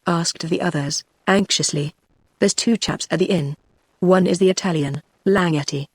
asked the others, anxiously. "There's 2 chaps at the inn. One is the Italian, Langhetti,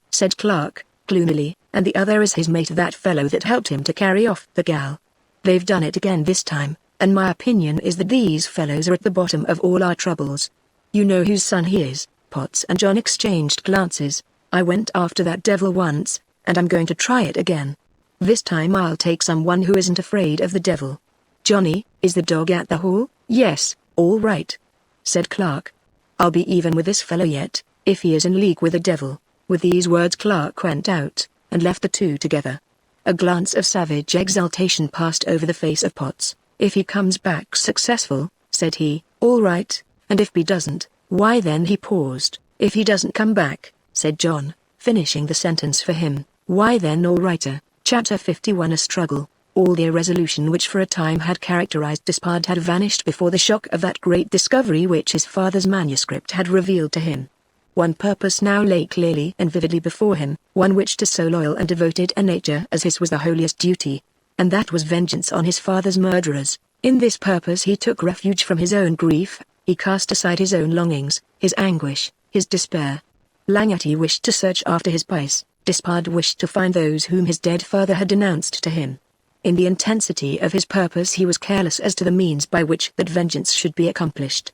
said Clark, gloomily, "and the other is his mate, that fellow that helped him to carry off the gal. They've done it again this time, and my opinion is that these fellows are at the bottom of all our troubles. You know whose son he is?" Potts and John exchanged glances. "I went after that devil once, and I'm going to try it again. This time I'll take someone who isn't afraid of the devil." "Johnny, is the dog at the hall?" "Yes, all right," said Clark. "I'll be even with this fellow yet, if he is in league with the devil." With these words Clark went out, and left the two together. A glance of savage exultation passed over the face of Potts. "If he comes back successful," said he, "all right, and if he doesn't, why then—" He paused. "If he doesn't come back," said John, finishing the sentence for him, "why then all righter." Chapter 51. A struggle. All the irresolution which for a time had characterized Despard had vanished before the shock of that great discovery which his father's manuscript had revealed to him. One purpose now lay clearly and vividly before him, one which to so loyal and devoted a nature as his was the holiest duty. And that was vengeance on his father's murderers. In this purpose he took refuge from his own grief, he cast aside his own longings, his anguish, his despair. Langety wished to search after his pice, Despard wished to find those whom his dead father had denounced to him. In the intensity of his purpose he was careless as to the means by which that vengeance should be accomplished.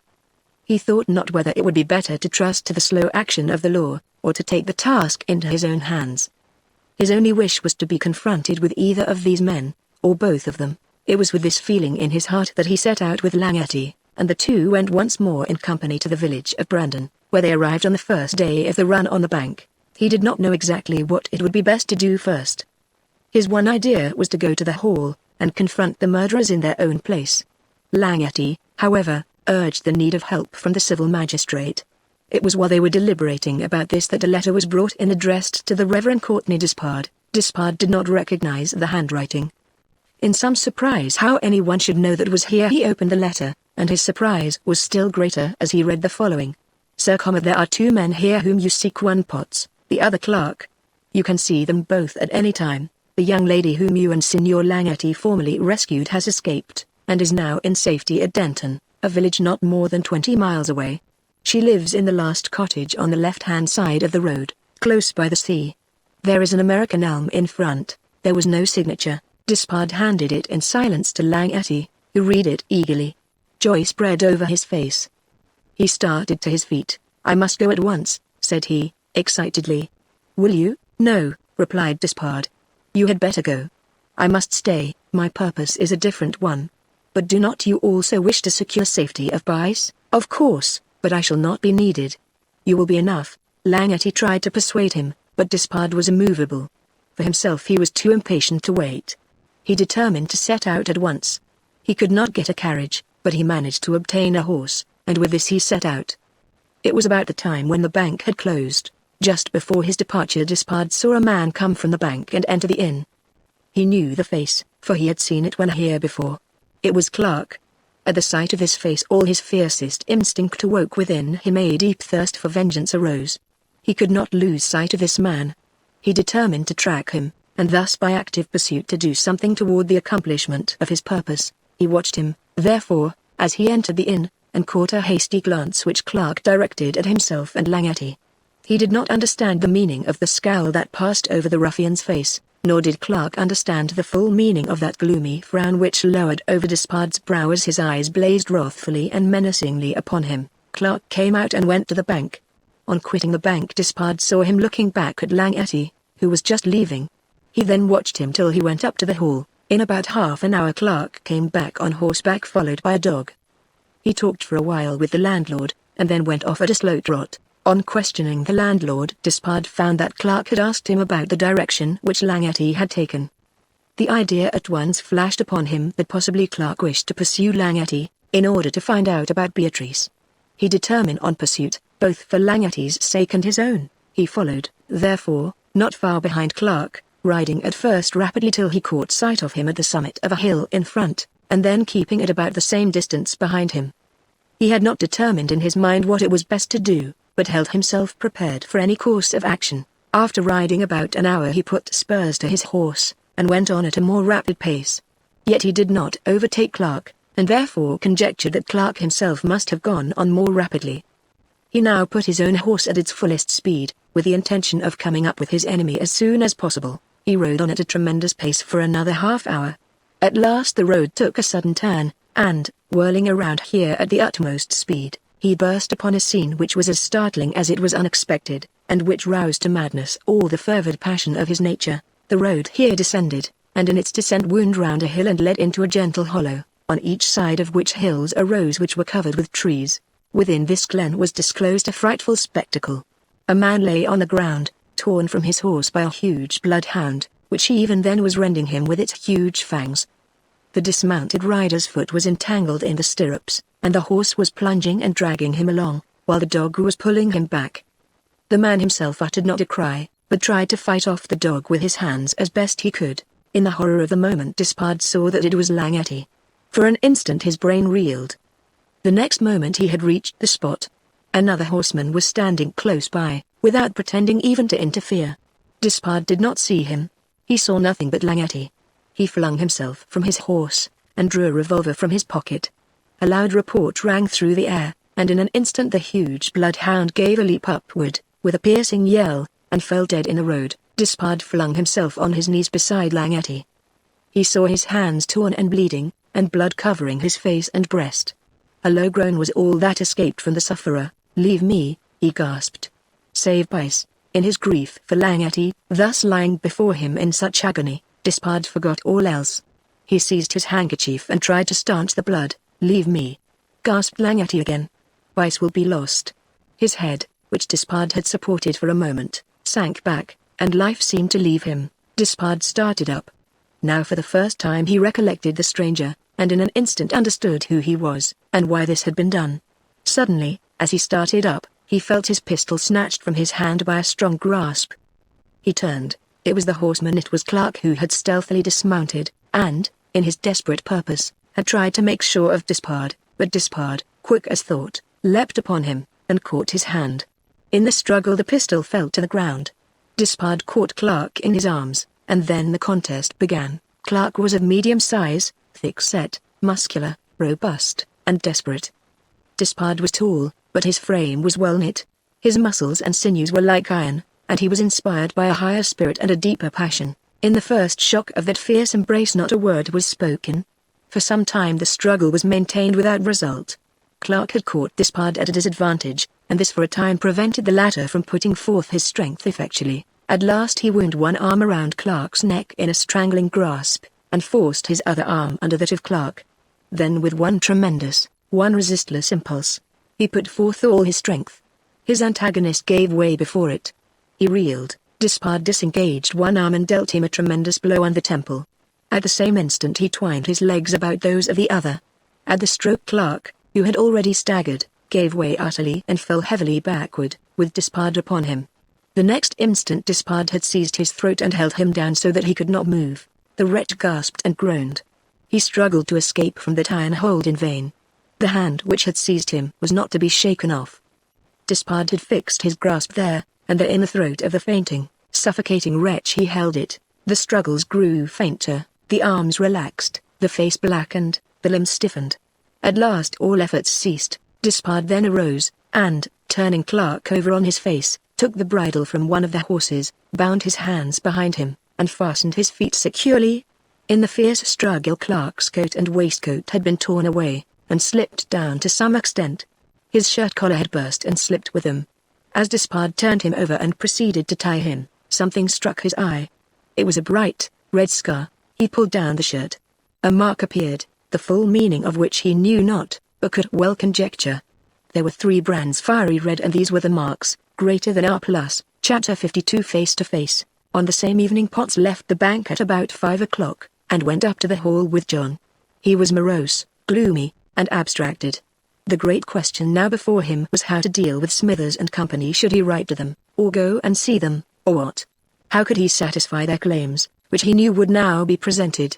He thought not whether it would be better to trust to the slow action of the law, or to take the task into his own hands. His only wish was to be confronted with either of these men, or both of them. It was with this feeling in his heart that he set out with Langety, and the two went once more in company to the village of Brandon, where they arrived on the first day of the run on the bank. He did not know exactly what it would be best to do first. His one idea was to go to the hall, and confront the murderers in their own place. Langety, however, urged the need of help from the civil magistrate. It was while they were deliberating about this that a letter was brought in addressed to the Reverend Courtney Despard. Despard did not recognize the handwriting. In some surprise how anyone should know that was here, he opened the letter, and his surprise was still greater as he read the following. Sir, there are two men here whom you seek, one Potts, the other Clark. You can see them both at any time. The young lady whom you and Signor Langety formerly rescued has escaped, and is now in safety at Denton, a village not more than 20 miles away. She lives in the last cottage on the left-hand side of the road, close by the sea. There is an American elm in front. There was no signature. Despard handed it in silence to Langety, who read it eagerly. Joy spread over his face. He started to his feet. I must go at once, said he, excitedly. Will you? No, replied Despard. You had better go. I must stay, my purpose is a different one. But do not you also wish to secure safety of Bryce? Of course, but I shall not be needed. You will be enough. Langety tried to persuade him, but Despard was immovable. For himself he was too impatient to wait. He determined to set out at once. He could not get a carriage, but he managed to obtain a horse, and with this he set out. It was about the time when the bank had closed. Just before his departure Despard saw a man come from the bank and enter the inn. He knew the face, for he had seen it when here before. It was Clark. At the sight of his face all his fiercest instinct awoke within him, a deep thirst for vengeance arose. He could not lose sight of this man. He determined to track him, and thus by active pursuit to do something toward the accomplishment of his purpose. He watched him, therefore, as he entered the inn, and caught a hasty glance which Clark directed at himself and Langety. He did not understand the meaning of the scowl that passed over the ruffian's face, nor did Clark understand the full meaning of that gloomy frown which lowered over Despard's brow as his eyes blazed wrathfully and menacingly upon him. Clark came out and went to the bank. On quitting the bank Despard saw him looking back at Langety, who was just leaving. He then watched him till he went up to the hall. In about half an hour Clark came back on horseback followed by a dog. He talked for a while with the landlord, and then went off at a slow trot. On questioning the landlord, Despard found that Clark had asked him about the direction which Langety had taken. The idea at once flashed upon him that possibly Clark wished to pursue Langety, in order to find out about Beatrice. He determined on pursuit, both for Langety's sake and his own. He followed, therefore, not far behind Clark, riding at first rapidly till he caught sight of him at the summit of a hill in front, and then keeping at about the same distance behind him. He had not determined in his mind what it was best to do, but held himself prepared for any course of action. After riding about an hour he put spurs to his horse, and went on at a more rapid pace. Yet he did not overtake Clark, and therefore conjectured that Clark himself must have gone on more rapidly. He now put his own horse at its fullest speed, with the intention of coming up with his enemy as soon as possible. He rode on at a tremendous pace for another half hour. At last the road took a sudden turn, and, whirling around here at the utmost speed, he burst upon a scene which was as startling as it was unexpected, and which roused to madness all the fervid passion of his nature. The road here descended, and in its descent wound round a hill and led into a gentle hollow, on each side of which hills arose which were covered with trees. Within this glen was disclosed a frightful spectacle. A man lay on the ground, torn from his horse by a huge bloodhound, which even then was rending him with its huge fangs. The dismounted rider's foot was entangled in the stirrups, and the horse was plunging and dragging him along, while the dog was pulling him back. The man himself uttered not a cry, but tried to fight off the dog with his hands as best he could. In the horror of the moment Despard saw that it was Langety. For an instant his brain reeled. The next moment he had reached the spot. Another horseman was standing close by, without pretending even to interfere. Despard did not see him. He saw nothing but Langetti. He flung himself from his horse, and drew a revolver from his pocket. A loud report rang through the air, and in an instant the huge bloodhound gave a leap upward, with a piercing yell, and fell dead in the road. Despard flung himself on his knees beside Langetti. He saw his hands torn and bleeding, and blood covering his face and breast. A low groan was all that escaped from the sufferer. "Leave me," he gasped. Save Bice. In his grief for Langetti, thus lying before him in such agony, Despard forgot all else. He seized his handkerchief and tried to stanch the blood. "Leave me," gasped Langetti again. "Bice will be lost." His head, which Despard had supported for a moment, sank back, and life seemed to leave him. Despard started up. Now for the first time he recollected the stranger, and in an instant understood who he was, and why this had been done. Suddenly, as he started up, he felt his pistol snatched from his hand by a strong grasp. He turned. It was the horseman. It was Clark, who had stealthily dismounted, and, in his desperate purpose, had tried to make sure of Despard, but Despard, quick as thought, leapt upon him, and caught his hand. In the struggle the pistol fell to the ground. Despard caught Clark in his arms, and then the contest began. Clark was of medium size, thick-set, muscular, robust, and desperate. Despard was tall, but his frame was well-knit. His muscles and sinews were like iron, and he was inspired by a higher spirit and a deeper passion. In the first shock of that fierce embrace not a word was spoken. For some time the struggle was maintained without result. Clark had caught Despard at a disadvantage, and this for a time prevented the latter from putting forth his strength effectually. At last he wound one arm around Clark's neck in a strangling grasp, and forced his other arm under that of Clark. Then with one resistless impulse, he put forth all his strength. His antagonist gave way before it. He reeled. Despard disengaged one arm and dealt him a tremendous blow on the temple. At the same instant he twined his legs about those of the other. At the stroke Clark, who had already staggered, gave way utterly and fell heavily backward, with Despard upon him. The next instant Despard had seized his throat and held him down so that he could not move. The wretch gasped and groaned. He struggled to escape from that iron hold in vain. The hand which had seized him was not to be shaken off. Despard had fixed his grasp there, and there in the throat of the fainting, suffocating wretch he held it. The struggles grew fainter, the arms relaxed, the face blackened, the limbs stiffened. At last all efforts ceased. Despard then arose, and, turning Clark over on his face, took the bridle from one of the horses, bound his hands behind him, and fastened his feet securely. In the fierce struggle Clark's coat and waistcoat had been torn away, and slipped down to some extent. His shirt collar had burst and slipped with them. As Despard turned him over and proceeded to tie him, something struck his eye. It was a bright, red scar. He pulled down the shirt. A mark appeared, the full meaning of which he knew not, but could well conjecture. There were 3 brands fiery red, and these were the marks, greater than R+. Chapter 52. Face to Face. On the same evening Potts left the bank at about 5 o'clock, and went up to the hall with John. He was morose, gloomy, and abstracted. The great question now before him was how to deal with Smithers and Company. Should he write to them, or go and see them, or what? How could he satisfy their claims, which he knew would now be presented?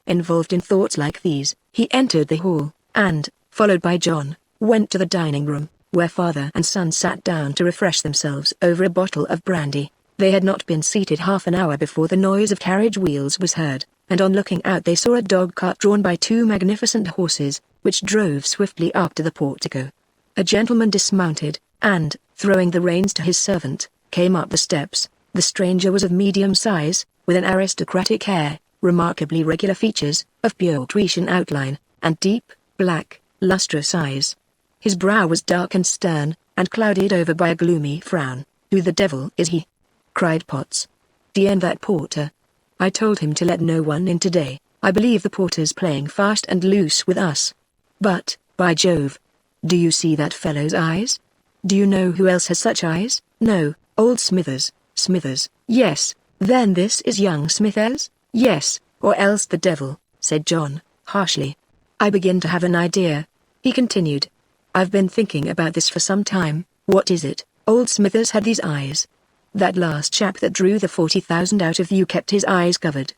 Involved in thoughts like these, he entered the hall, and, followed by John, went to the dining room, where father and son sat down to refresh themselves over a bottle of brandy. They had not been seated half an hour before the noise of carriage wheels was heard, and on looking out they saw a dog-cart drawn by 2 magnificent horses, which drove swiftly up to the portico. A gentleman dismounted, and, throwing the reins to his servant, came up the steps. The stranger was of medium size, with an aristocratic air, remarkably regular features, of pure Grecian outline, and deep, black, lustrous eyes. His brow was dark and stern, and clouded over by a gloomy frown. "Who the devil is he?" cried Potts. "D.N. that porter. I told him to let no one in today. I believe the porter's playing fast and loose with us. But, by Jove! Do you see that fellow's eyes? Do you know who else has such eyes? No, old Smithers. Smithers, yes. Then this is young Smithers? Yes, or else the devil," said John, harshly. "I begin to have an idea," he continued. "I've been thinking about this for some time. What is it? Old Smithers had these eyes. That last chap that drew the 40,000 out of you kept his eyes covered.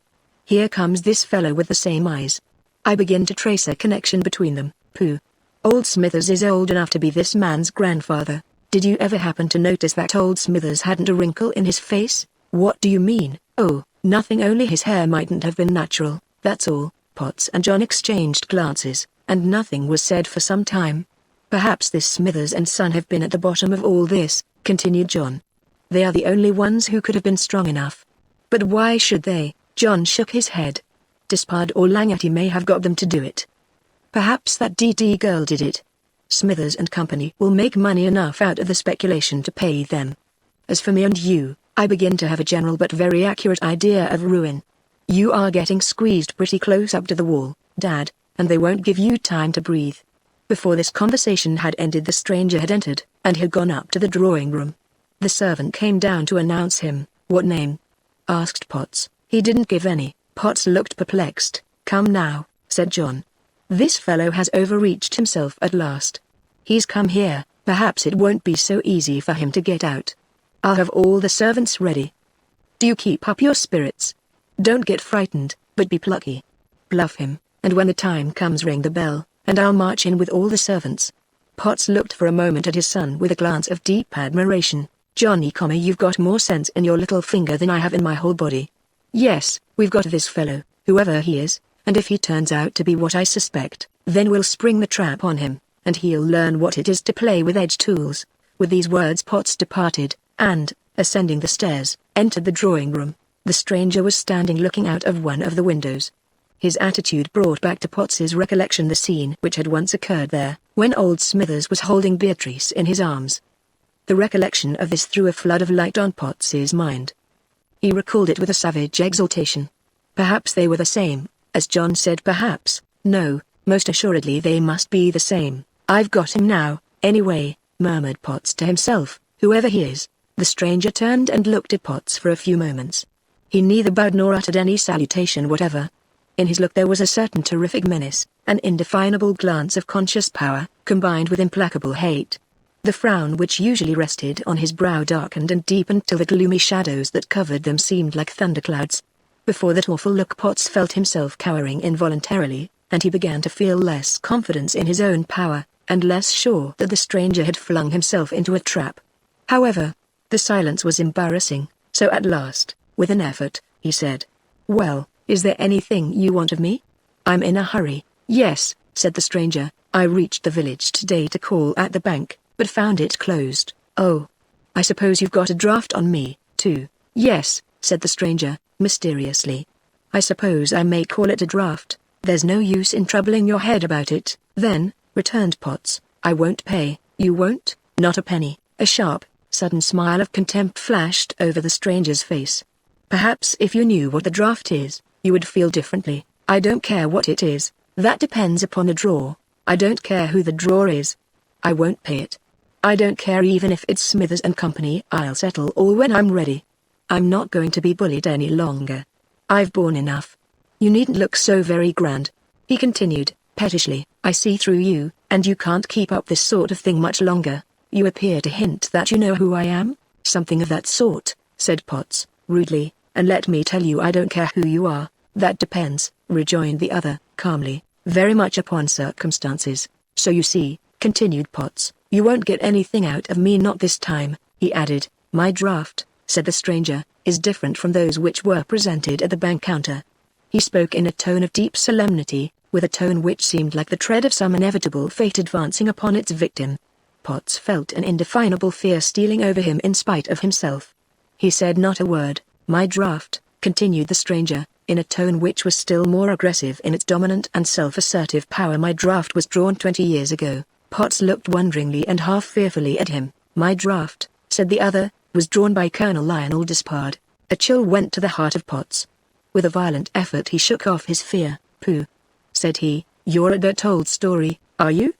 Here comes this fellow with the same eyes. I begin to trace a connection between them. Pooh. Old Smithers is old enough to be this man's grandfather. Did you ever happen to notice that old Smithers hadn't a wrinkle in his face? What do you mean? Oh, nothing, only his hair mightn't have been natural, that's all. Potts and John exchanged glances, and nothing was said for some time. Perhaps this Smithers and Son have been at the bottom of all this, continued John. They are the only ones who could have been strong enough. But why should they? John shook his head. Despard or Langety may have got them to do it. Perhaps that DD girl did it. Smithers and Company will make money enough out of the speculation to pay them. As for me and you, I begin to have a general but very accurate idea of ruin. You are getting squeezed pretty close up to the wall, Dad, and they won't give you time to breathe. Before this conversation had ended, the stranger had entered, and had gone up to the drawing room. The servant came down to announce him. What name? Asked Potts. He didn't give any. Potts looked perplexed. Come now, said John. This fellow has overreached himself at last. He's come here, perhaps it won't be so easy for him to get out. I'll have all the servants ready. Do you keep up your spirits? Don't get frightened, but be plucky. Bluff him, and when the time comes ring the bell, and I'll march in with all the servants. Potts looked for a moment at his son with a glance of deep admiration. Johnny, you've got more sense in your little finger than I have in my whole body. Yes, we've got this fellow, whoever he is, and if he turns out to be what I suspect, then we'll spring the trap on him, and he'll learn what it is to play with edge tools. With these words Potts departed, and, ascending the stairs, entered the drawing room. The stranger was standing looking out of one of the windows. His attitude brought back to Potts's recollection the scene which had once occurred there, when old Smithers was holding Beatrice in his arms. The recollection of this threw a flood of light on Potts's mind. He recalled it with a savage exultation. Perhaps they were the same, as John said. Perhaps, no, most assuredly they must be the same. I've got him now, anyway, murmured Potts to himself, whoever he is. The stranger turned and looked at Potts for a few moments. He neither bowed nor uttered any salutation whatever. In his look there was a certain terrific menace, an indefinable glance of conscious power, combined with implacable hate. The frown which usually rested on his brow darkened and deepened till the gloomy shadows that covered them seemed like thunderclouds. Before that awful look Potts felt himself cowering involuntarily, and he began to feel less confidence in his own power, and less sure that the stranger had flung himself into a trap. However, the silence was embarrassing, so at last, with an effort, he said, "Well, is there anything you want of me?" "I'm in a hurry." "Yes," said the stranger, "I reached the village today to call at the bank, but found it closed." "Oh. I suppose you've got a draft on me, too." "Yes," said the stranger, mysteriously. "I suppose I may call it a draft. There's no use in troubling your head about it." "Then," returned Potts, "I won't pay." "You won't?" "Not a penny." A sharp, sudden smile of contempt flashed over the stranger's face. "Perhaps if you knew what the draft is, you would feel differently." "I don't care what it is. That depends upon the drawer." "I don't care who the drawer is. I won't pay it." "I don't care even if it's Smithers and Company. I'll settle all when I'm ready. I'm not going to be bullied any longer. I've borne enough. You needn't look so very grand," he continued, pettishly. "I see through you, and you can't keep up this sort of thing much longer. You appear to hint that you know who I am." "Something of that sort," said Potts, rudely, "and let me tell you I don't care who you are." "That depends," rejoined the other, calmly, "very much upon circumstances. So you see," continued Potts, "you won't get anything out of me, not this time," he added. "My draft," said the stranger, "is different from those which were presented at the bank counter." He spoke in a tone of deep solemnity, with a tone which seemed like the tread of some inevitable fate advancing upon its victim. Potts felt an indefinable fear stealing over him in spite of himself. He said not a word. "My draft," continued the stranger, in a tone which was still more aggressive in its dominant and self-assertive power, "my draft was drawn 20 years ago." Potts looked wonderingly and half fearfully at him. "My draft," said the other, "was drawn by Colonel Lionel Despard." A chill went to the heart of Potts. With a violent effort he shook off his fear. "Pooh," said he, "you're a dirt old story, are you?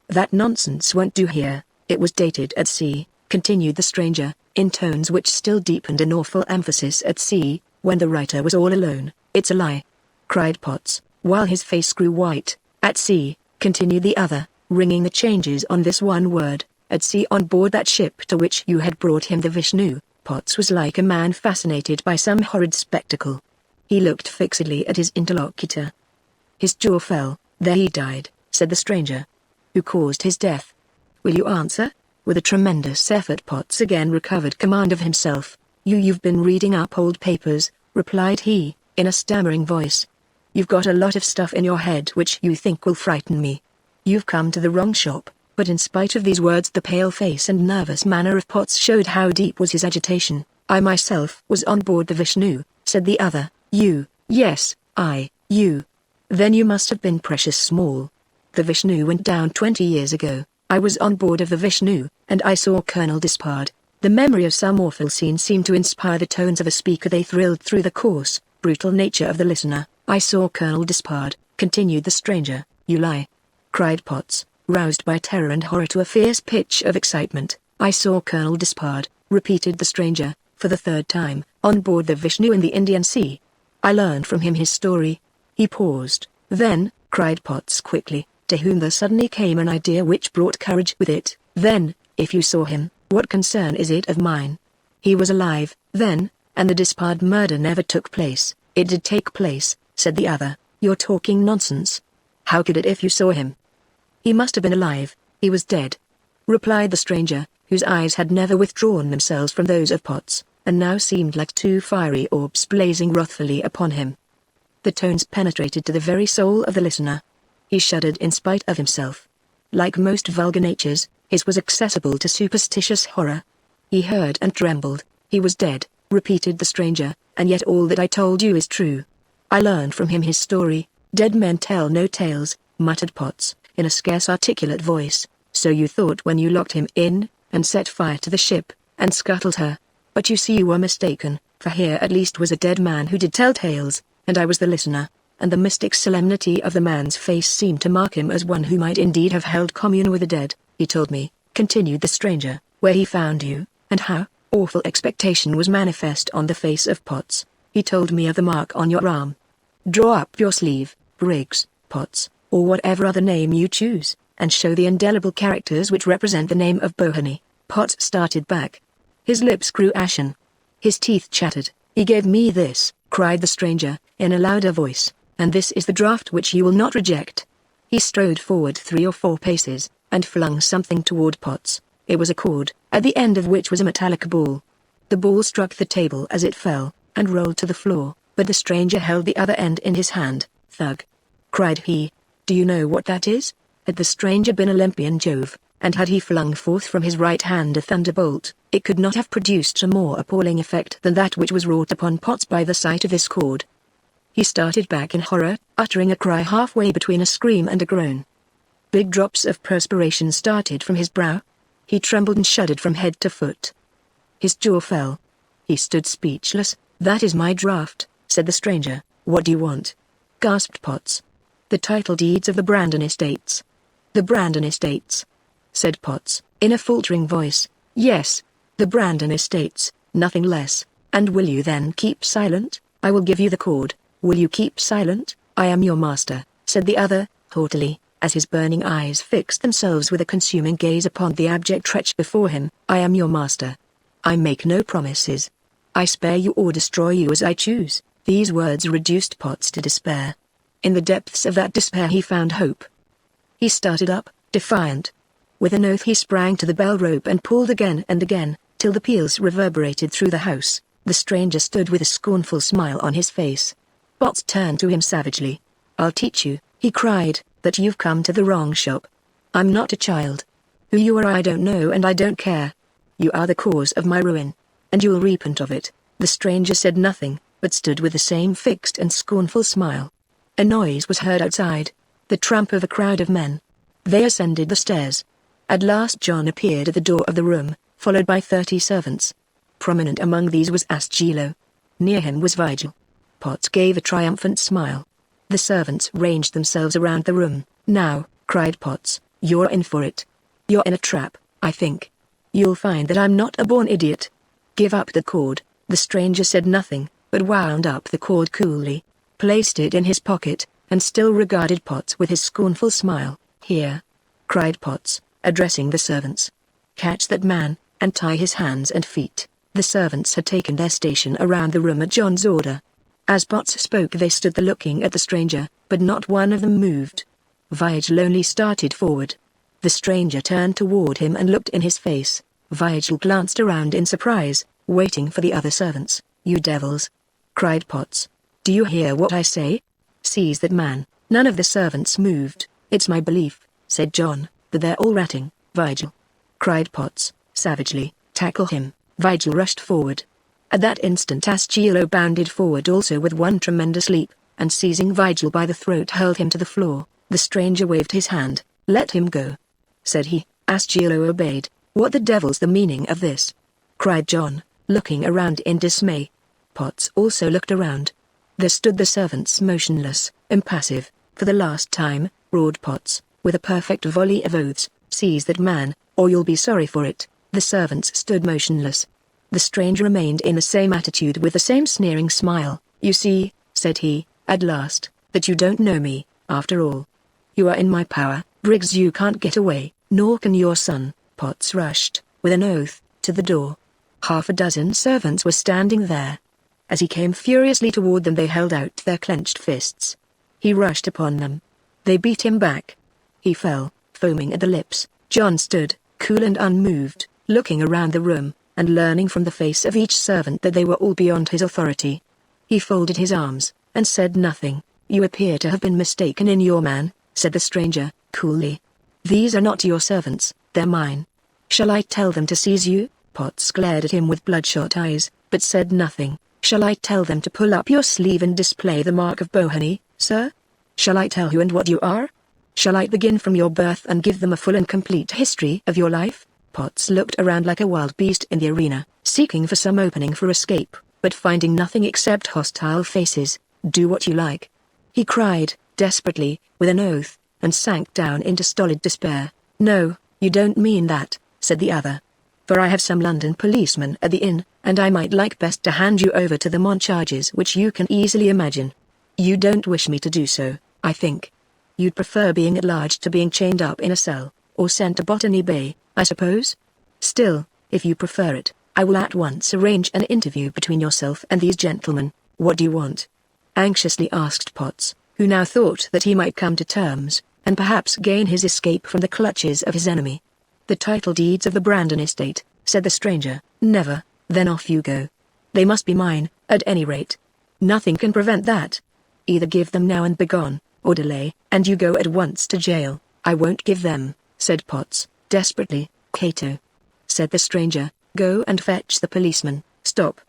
That nonsense won't do here." "It was dated at sea," continued the stranger, in tones which still deepened an awful emphasis. "At sea, when the writer was all alone." "It's a lie," cried Potts, while his face grew white. "At sea," continued the other, ringing the changes on this one word, "at sea on board that ship to which you had brought him, the Vishnu." Potts was like a man fascinated by some horrid spectacle. He looked fixedly at his interlocutor. His jaw fell. "There he died," said the stranger. Who caused his death? Will you answer? With a tremendous effort Potts again recovered command of himself. You've been reading up old papers, replied he, in a stammering voice. You've got a lot of stuff in your head which you think will frighten me. You've come to the wrong shop. But in spite of these words the pale face and nervous manner of Potts showed how deep was his agitation. I myself was on board the Vishnu, said the other. You? Yes, you. Then you must have been precious small. The Vishnu went down 20 years ago. I was on board of the Vishnu, and I saw Colonel Despard. The memory of some awful scene seemed to inspire the tones of a speaker. They thrilled through the coarse, brutal nature of the listener. I saw Colonel Despard, continued the stranger. You lie, cried Potts, roused by terror and horror to a fierce pitch of excitement. I saw Colonel Despard, repeated the stranger, for the third time, on board the Vishnu in the Indian Sea. I learned from him his story. He paused. Then, cried Potts quickly, to whom there suddenly came an idea which brought courage with it. Then, if you saw him, what concern is it of mine? He was alive, then, and the Despard murder never took place. It did take place, said the other. You're talking nonsense. How could it if you saw him? He must have been alive. He was dead, replied the stranger, whose eyes had never withdrawn themselves from those of Potts, and now seemed like two fiery orbs blazing wrathfully upon him. The tones penetrated to the very soul of the listener. He shuddered in spite of himself. Like most vulgar natures, his was accessible to superstitious horror. He heard and trembled. He was dead, repeated the stranger, and yet all that I told you is true. I learned from him his story. Dead men tell no tales, muttered Potts, in a scarce articulate voice. So you thought when you locked him in, and set fire to the ship, and scuttled her. But you see you were mistaken, for here at least was a dead man who did tell tales, and I was the listener, and the mystic solemnity of the man's face seemed to mark him as one who might indeed have held commune with the dead. He told me, continued the stranger, where he found you, and how. Awful expectation was manifest on the face of Potts. He told me of the mark on your arm. Draw up your sleeve, Briggs, Potts, or whatever other name you choose, and show the indelible characters which represent the name of Bohony. Potts started back. His lips grew ashen. His teeth chattered. He gave me this, cried the stranger, in a louder voice, and this is the draft which you will not reject. He strode forward 3 or 4 paces, and flung something toward Potts. It was a cord, at the end of which was a metallic ball. The ball struck the table as it fell, and rolled to the floor, but the stranger held the other end in his hand. Thug, cried he. Do you know what that is? Had the stranger been Olympian Jove, and had he flung forth from his right hand a thunderbolt, it could not have produced a more appalling effect than that which was wrought upon Potts by the sight of this cord. He started back in horror, uttering a cry halfway between a scream and a groan. Big drops of perspiration started from his brow. He trembled and shuddered from head to foot. His jaw fell. He stood speechless. That is my draft, said the stranger. What do you want? Gasped Potts. The title deeds of the Brandon estates. The Brandon estates, said Potts, in a faltering voice. Yes, the Brandon estates, nothing less. And will you then keep silent? I will give you the cord. Will you keep silent? I am your master, said the other, haughtily, as his burning eyes fixed themselves with a consuming gaze upon the abject wretch before him. I am your master. I make no promises. I spare you or destroy you as I choose. These words reduced Potts to despair. In the depths of that despair he found hope. He started up, defiant. With an oath he sprang to the bell rope and pulled again and again, till the peals reverberated through the house. The stranger stood with a scornful smile on his face. Potts turned to him savagely. I'll teach you, he cried, that you've come to the wrong shop. I'm not a child. Who you are I don't know and I don't care. You are the cause of my ruin, and you'll repent of it. The stranger said nothing, but stood with the same fixed and scornful smile. A noise was heard outside, the tramp of a crowd of men. They ascended the stairs. At last John appeared at the door of the room, followed by 30 servants. Prominent among these was Asgilo. Near him was Vigil. Potts gave a triumphant smile. The servants ranged themselves around the room. Now, cried Potts, you're in for it. You're in a trap, I think. You'll find that I'm not a born idiot. Give up the cord. The stranger said nothing, but wound up the cord coolly, placed it in his pocket, and still regarded Potts with his scornful smile. Here, cried Potts, addressing the servants. Catch that man, and tie his hands and feet. The servants had taken their station around the room at John's order. As Potts spoke they stood there looking at the stranger, but not one of them moved. Vigil only started forward. The stranger turned toward him and looked in his face. Vigil glanced around in surprise, waiting for the other servants. "You devils!" cried Potts. "Do you hear what I say? Seize that man." None of the servants moved. "It's my belief," said John, "that they're all ratting." "Vigil!" cried Potts, savagely, "tackle him." Vigil rushed forward. At that instant Ascielo bounded forward also with one tremendous leap, and seizing Vigil by the throat hurled him to the floor. The stranger waved his hand. "Let him go," said he. Ascielo obeyed. "What the devil's the meaning of this?" cried John, looking around in dismay. Potts also looked around. There stood the servants motionless, impassive. "For the last time," roared Potts, with a perfect volley of oaths, "seize that man, or you'll be sorry for it." The servants stood motionless. The stranger remained in the same attitude with the same sneering smile. "You see," said he, at last, "that you don't know me, after all. You are in my power, Briggs. You can't get away, nor can your son." Potts rushed, with an oath, to the door. Half a dozen servants were standing there. As he came furiously toward them they held out their clenched fists. He rushed upon them. They beat him back. He fell, foaming at the lips. John stood, cool and unmoved, looking around the room, and learning from the face of each servant that they were all beyond his authority. He folded his arms, and said nothing. "You appear to have been mistaken in your man," said the stranger, coolly. "These are not your servants, they're mine. Shall I tell them to seize you?" Potts glared at him with bloodshot eyes, but said nothing. "Shall I tell them to pull up your sleeve and display the mark of Bohony, sir? Shall I tell who and what you are? Shall I begin from your birth and give them a full and complete history of your life?" Potts looked around like a wild beast in the arena, seeking for some opening for escape, but finding nothing except hostile faces. "Do what you like," he cried, desperately, with an oath, and sank down into stolid despair. "No, you don't mean that," said the other. "For I have some London policemen at the inn, and I might like best to hand you over to them on charges which you can easily imagine. You don't wish me to do so, I think. You'd prefer being at large to being chained up in a cell, or sent to Botany Bay, I suppose? Still, if you prefer it, I will at once arrange an interview between yourself and these gentlemen." "What do you want?" anxiously asked Potts, who now thought that he might come to terms, and perhaps gain his escape from the clutches of his enemy. "The title deeds of the Brandon estate," said the stranger. "Never." "Then off you go. They must be mine, at any rate. Nothing can prevent that. Either give them now and begone, or delay, and you go at once to jail." "I won't give them," said Potts, desperately. "Cato," said the stranger, "go and fetch the policeman." "Stop!"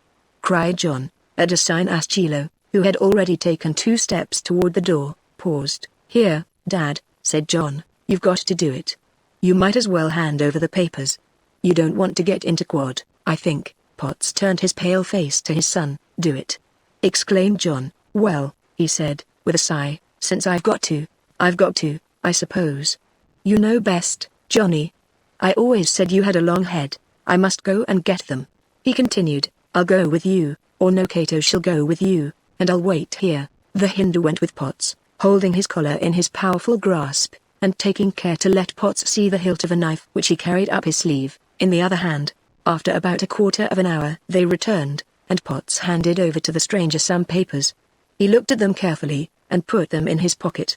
cried John, at a sign. Ascielo, who had already taken 2 steps toward the door, paused. "Here, Dad," said John, "you've got to do it. You might as well hand over the papers. You don't want to get into quad, I think." Potts turned his pale face to his son. "Do it!" exclaimed John. "Well," he said, with a sigh, "since I've got to, I suppose. You know best, Johnny. I always said you had a long head. I must go and get them." He continued, "I'll go with you, or no, Cato shall go with you, and I'll wait here." The Hindu went with Potts, holding his collar in his powerful grasp, and taking care to let Potts see the hilt of a knife which he carried up his sleeve, in the other hand. After about a quarter of an hour they returned, and Potts handed over to the stranger some papers. He looked at them carefully, and put them in his pocket.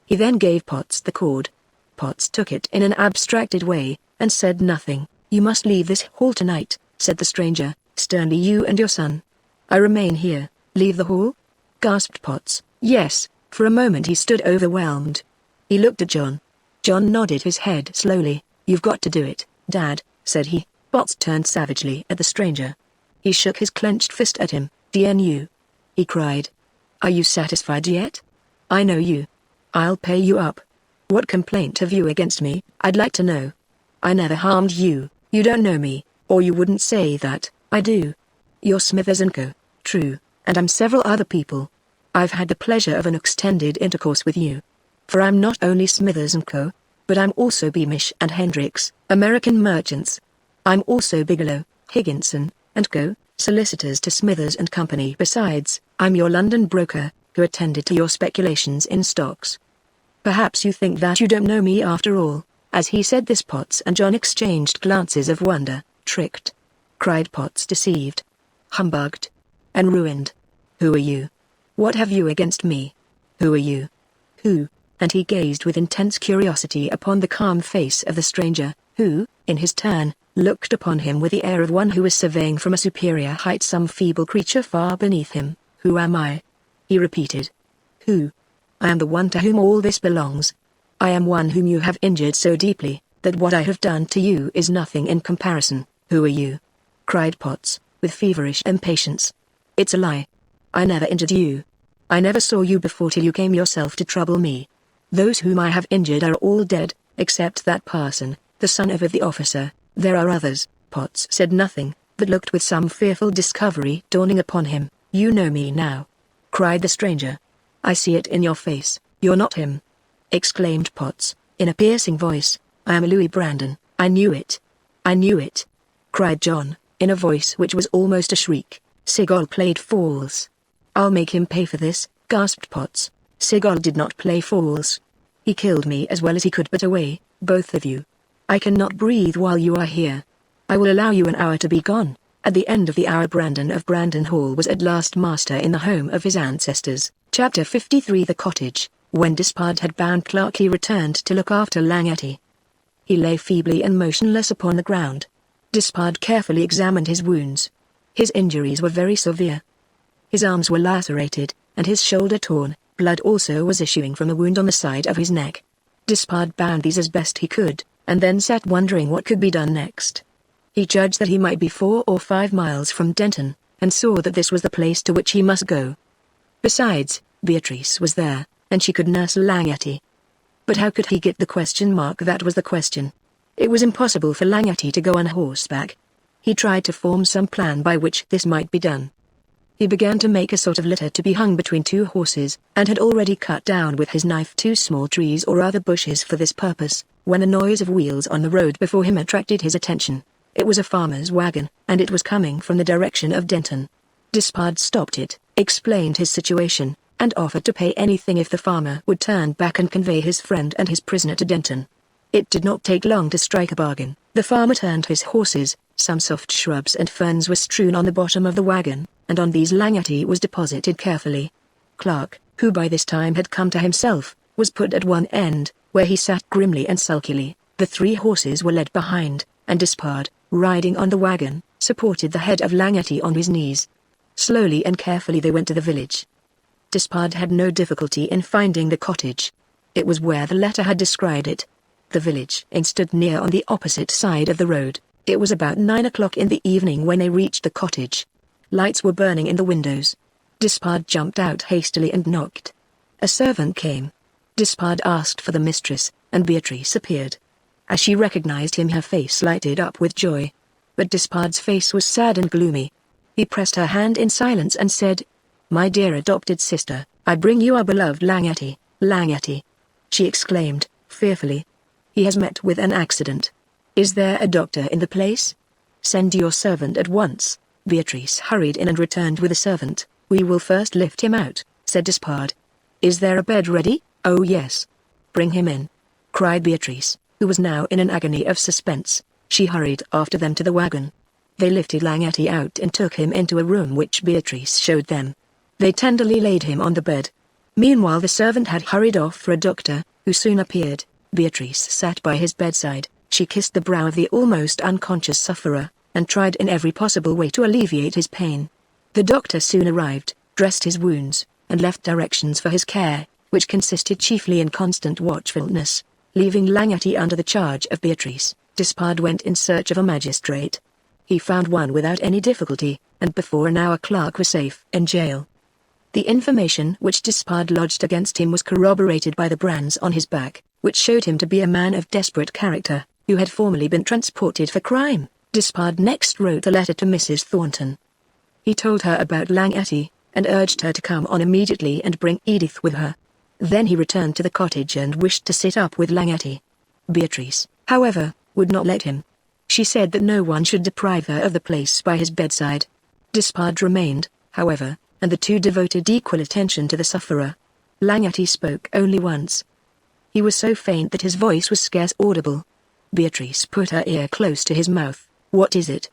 He then gave Potts the cord. Potts took it in an abstracted way, and said nothing. "You must leave this hall tonight," said the stranger, sternly. "You and your son." "I remain here." "Leave the hall?" gasped Potts. "Yes." For a moment he stood overwhelmed. He looked at John. John nodded his head slowly. "You've got to do it, Dad," said he. Potts turned savagely at the stranger. He shook his clenched fist at him. "DNU!" he cried. "Are you satisfied yet? I know you. I'll pay you up. What complaint have you against me, I'd like to know? I never harmed you. You don't know me, or you wouldn't say that." "I do. You're Smithers & Co. True, and I'm several other people. I've had the pleasure of an extended intercourse with you. For I'm not only Smithers & Co., but I'm also Beamish and Hendricks, American merchants. I'm also Bigelow, Higginson, & Co., solicitors to Smithers & Company. Besides, I'm your London broker, who attended to your speculations in stocks. Perhaps you think that you don't know me after all." As he said this Potts and John exchanged glances of wonder. "Tricked!" cried Potts, deceived, humbugged, and ruined. "Who are you? What have you against me? Who are you?" "Who?" and he gazed with intense curiosity upon the calm face of the stranger, who, in his turn, looked upon him with the air of one who is surveying from a superior height some feeble creature far beneath him. "Who am I?" he repeated. "Who? I am the one to whom all this belongs. I am one whom you have injured so deeply, that what I have done to you is nothing in comparison." "Who are you?" cried Potts, with feverish impatience. "It's a lie. I never injured you. I never saw you before till you came yourself to trouble me. Those whom I have injured are all dead, except that parson, the son of the officer. There are others." Potts said nothing, but looked with some fearful discovery dawning upon him. "You know me now," cried the stranger. "I see it in your face. You're not him," exclaimed Potts, in a piercing voice. "I am Louis Brandon." "I knew it. I knew it," cried John, in a voice which was almost a shriek. "Sigol played false." "I'll make him pay for this," gasped Potts. "Sigol did not play false. He killed me as well as he could. But away, both of you. I cannot breathe while you are here. I will allow you an hour to be gone." At the end of the hour Brandon of Brandon Hall was at last master in the home of his ancestors. Chapter 53 The Cottage. When Despard had bound Clark he returned to look after Langety. He lay feebly and motionless upon the ground. Despard carefully examined his wounds. His injuries were very severe. His arms were lacerated, and his shoulder torn. Blood also was issuing from a wound on the side of his neck. Despard bound these as best he could, and then sat wondering what could be done next. He judged that he might be 4 or 5 miles from Denton, and saw that this was the place to which he must go. Besides, Beatrice was there, and she could nurse Langety. But how could he get the question mark? That was the question. It was impossible for Langety to go on horseback. He tried to form some plan by which this might be done. He began to make a sort of litter to be hung between 2 horses, and had already cut down with his knife 2 small trees or other bushes for this purpose, when a noise of wheels on the road before him attracted his attention. It was a farmer's wagon, and it was coming from the direction of Denton. Despard stopped it, explained his situation, and offered to pay anything if the farmer would turn back and convey his friend and his prisoner to Denton. It did not take long to strike a bargain. The farmer turned his horses, some soft shrubs and ferns were strewn on the bottom of the wagon, and on these Langety was deposited carefully. Clark, who by this time had come to himself, was put at one end, where he sat grimly and sulkily. The 3 horses were led behind, and Despard, riding on the wagon, supported the head of Langety on his knees. Slowly and carefully they went to the village. Despard had no difficulty in finding the cottage. It was where the letter had described it. The village inn stood near on the opposite side of the road. It was about 9 o'clock in the evening when they reached the cottage. Lights were burning in the windows. Despard jumped out hastily and knocked. A servant came. Despard asked for the mistress, and Beatrice appeared. As she recognized him her face lighted up with joy. But Despard's face was sad and gloomy. He pressed her hand in silence and said, "My dear adopted sister, I bring you our beloved Langety." "Langety!" she exclaimed, fearfully. "He has met with an accident. Is there a doctor in the place?" "Send your servant at once." Beatrice hurried in and returned with a servant. "We will first lift him out," said Despard. "Is there a bed ready?" "Oh yes." "Bring him in," cried Beatrice, who was now in an agony of suspense. She hurried after them to the wagon. They lifted Langety out and took him into a room which Beatrice showed them. They tenderly laid him on the bed. Meanwhile the servant had hurried off for a doctor, who soon appeared. Beatrice sat by his bedside. She kissed the brow of the almost unconscious sufferer, and tried in every possible way to alleviate his pain. The doctor soon arrived, dressed his wounds, and left directions for his care, which consisted chiefly in constant watchfulness. Leaving Langety under the charge of Beatrice, Despard went in search of a magistrate. He found one without any difficulty, and before an hour Clark was safe in jail. The information which Despard lodged against him was corroborated by the brands on his back, which showed him to be a man of desperate character, who had formerly been transported for crime. Despard next wrote a letter to Mrs. Thornton. He told her about Langety, and urged her to come on immediately and bring Edith with her. Then he returned to the cottage and wished to sit up with Langety. Beatrice, however, would not let him. She said that no one should deprive her of the place by his bedside. Despard remained, however, and the 2 devoted equal attention to the sufferer. Langety spoke only once. He was so faint that his voice was scarce audible. Beatrice put her ear close to his mouth. "What is it?"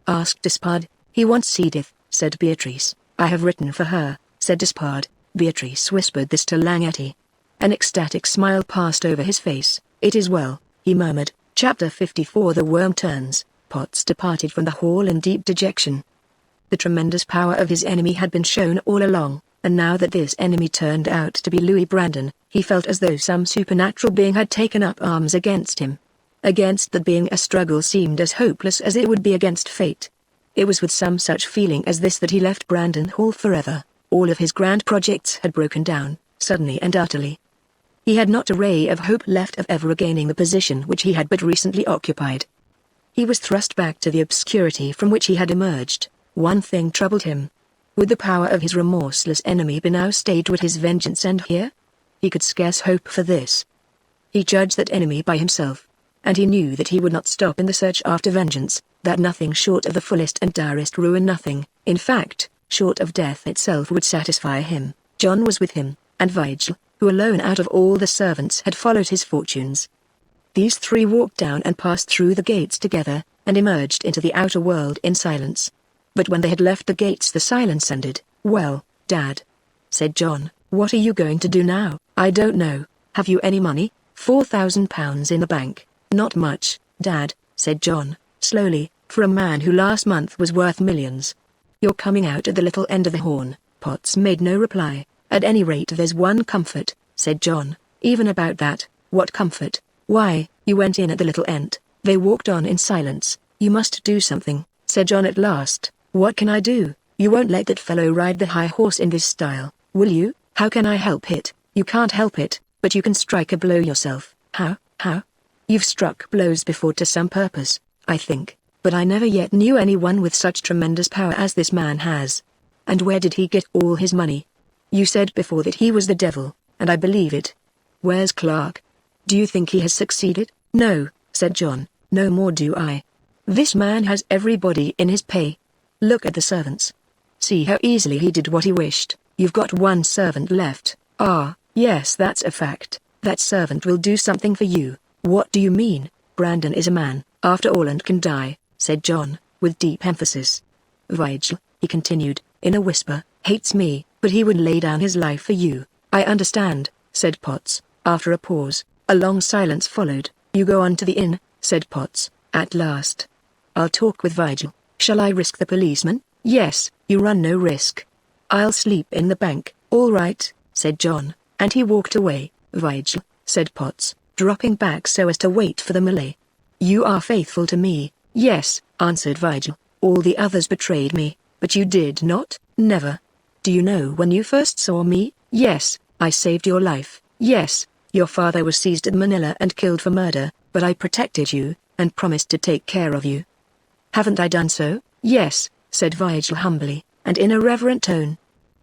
asked Despard. "He wants Edith," said Beatrice. "I have written for her," said Despard. Beatrice whispered this to Langety. An ecstatic smile passed over his face. "It is well," he murmured. Chapter 54 The Worm Turns. Potts departed from the hall in deep dejection. The tremendous power of his enemy had been shown all along, and now that this enemy turned out to be Louis Brandon, he felt as though some supernatural being had taken up arms against him. Against that being a struggle seemed as hopeless as it would be against fate. It was with some such feeling as this that he left Brandon Hall forever. All of his grand projects had broken down, suddenly and utterly. He had not a ray of hope left of ever regaining the position which he had but recently occupied. He was thrust back to the obscurity from which he had emerged. One thing troubled him. Would the power of his remorseless enemy be now stayed? Would his vengeance end here? He could scarce hope for this. He judged that enemy by himself, and he knew that he would not stop in the search after vengeance, that nothing short of the fullest and direst ruin, nothing, in fact, short of death itself would satisfy him. John was with him, and Vigil, who alone out of all the servants had followed his fortunes. These three walked down and passed through the gates together, and emerged into the outer world in silence. But when they had left the gates the silence ended. "Well, Dad," said John, "what are you going to do now?" "I don't know. Have you any money?" £4,000 in the bank. "Not much, Dad," said John, slowly, "for a man who last month was worth millions." "You're coming out at the little end of the horn." Potts made no reply. "At any rate there's one comfort," said John. "Even about that, what comfort?" "Why, you went in at the little end." They walked on in silence. "You must do something," said John at last. "What can I do? You won't let that fellow ride the high horse in this style, will you?" "How can I help it?" "You can't help it, but you can strike a blow yourself." "How? How?" "You've struck blows before to some purpose, I think, but I never yet knew anyone with such tremendous power as this man has." "And where did he get all his money?" "You said before that he was the devil, and I believe it." "Where's Clark? Do you think he has succeeded?" "No," said John, "no more do I. This man has everybody in his pay. Look at the servants. See how easily he did what he wished. You've got one servant left." "Ah, yes, that's a fact. That servant will do something for you." "What do you mean?" "Brandon is a man, after all, and can die," said John, with deep emphasis. "Vigil," he continued, in a whisper, "hates me, but he would lay down his life for you." "I understand," said Potts, after a pause. A long silence followed. "You go on to the inn," said Potts, at last. "I'll talk with Vigil." "Shall I risk the policeman?" "Yes, you run no risk." "I'll sleep in the bank." "All right," said John, and he walked away. "Vigil," said Potts, dropping back so as to wait for the Mille. "You are faithful to me." "Yes," answered Vigil. "All the others betrayed me, but you did not." "Never." "Do you know when you first saw me?" "Yes." "I saved your life." "Yes." "Your father was seized at Manila and killed for murder, but I protected you, and promised to take care of you. Haven't I done so?" "Yes," said Vigil humbly, and in a reverent tone.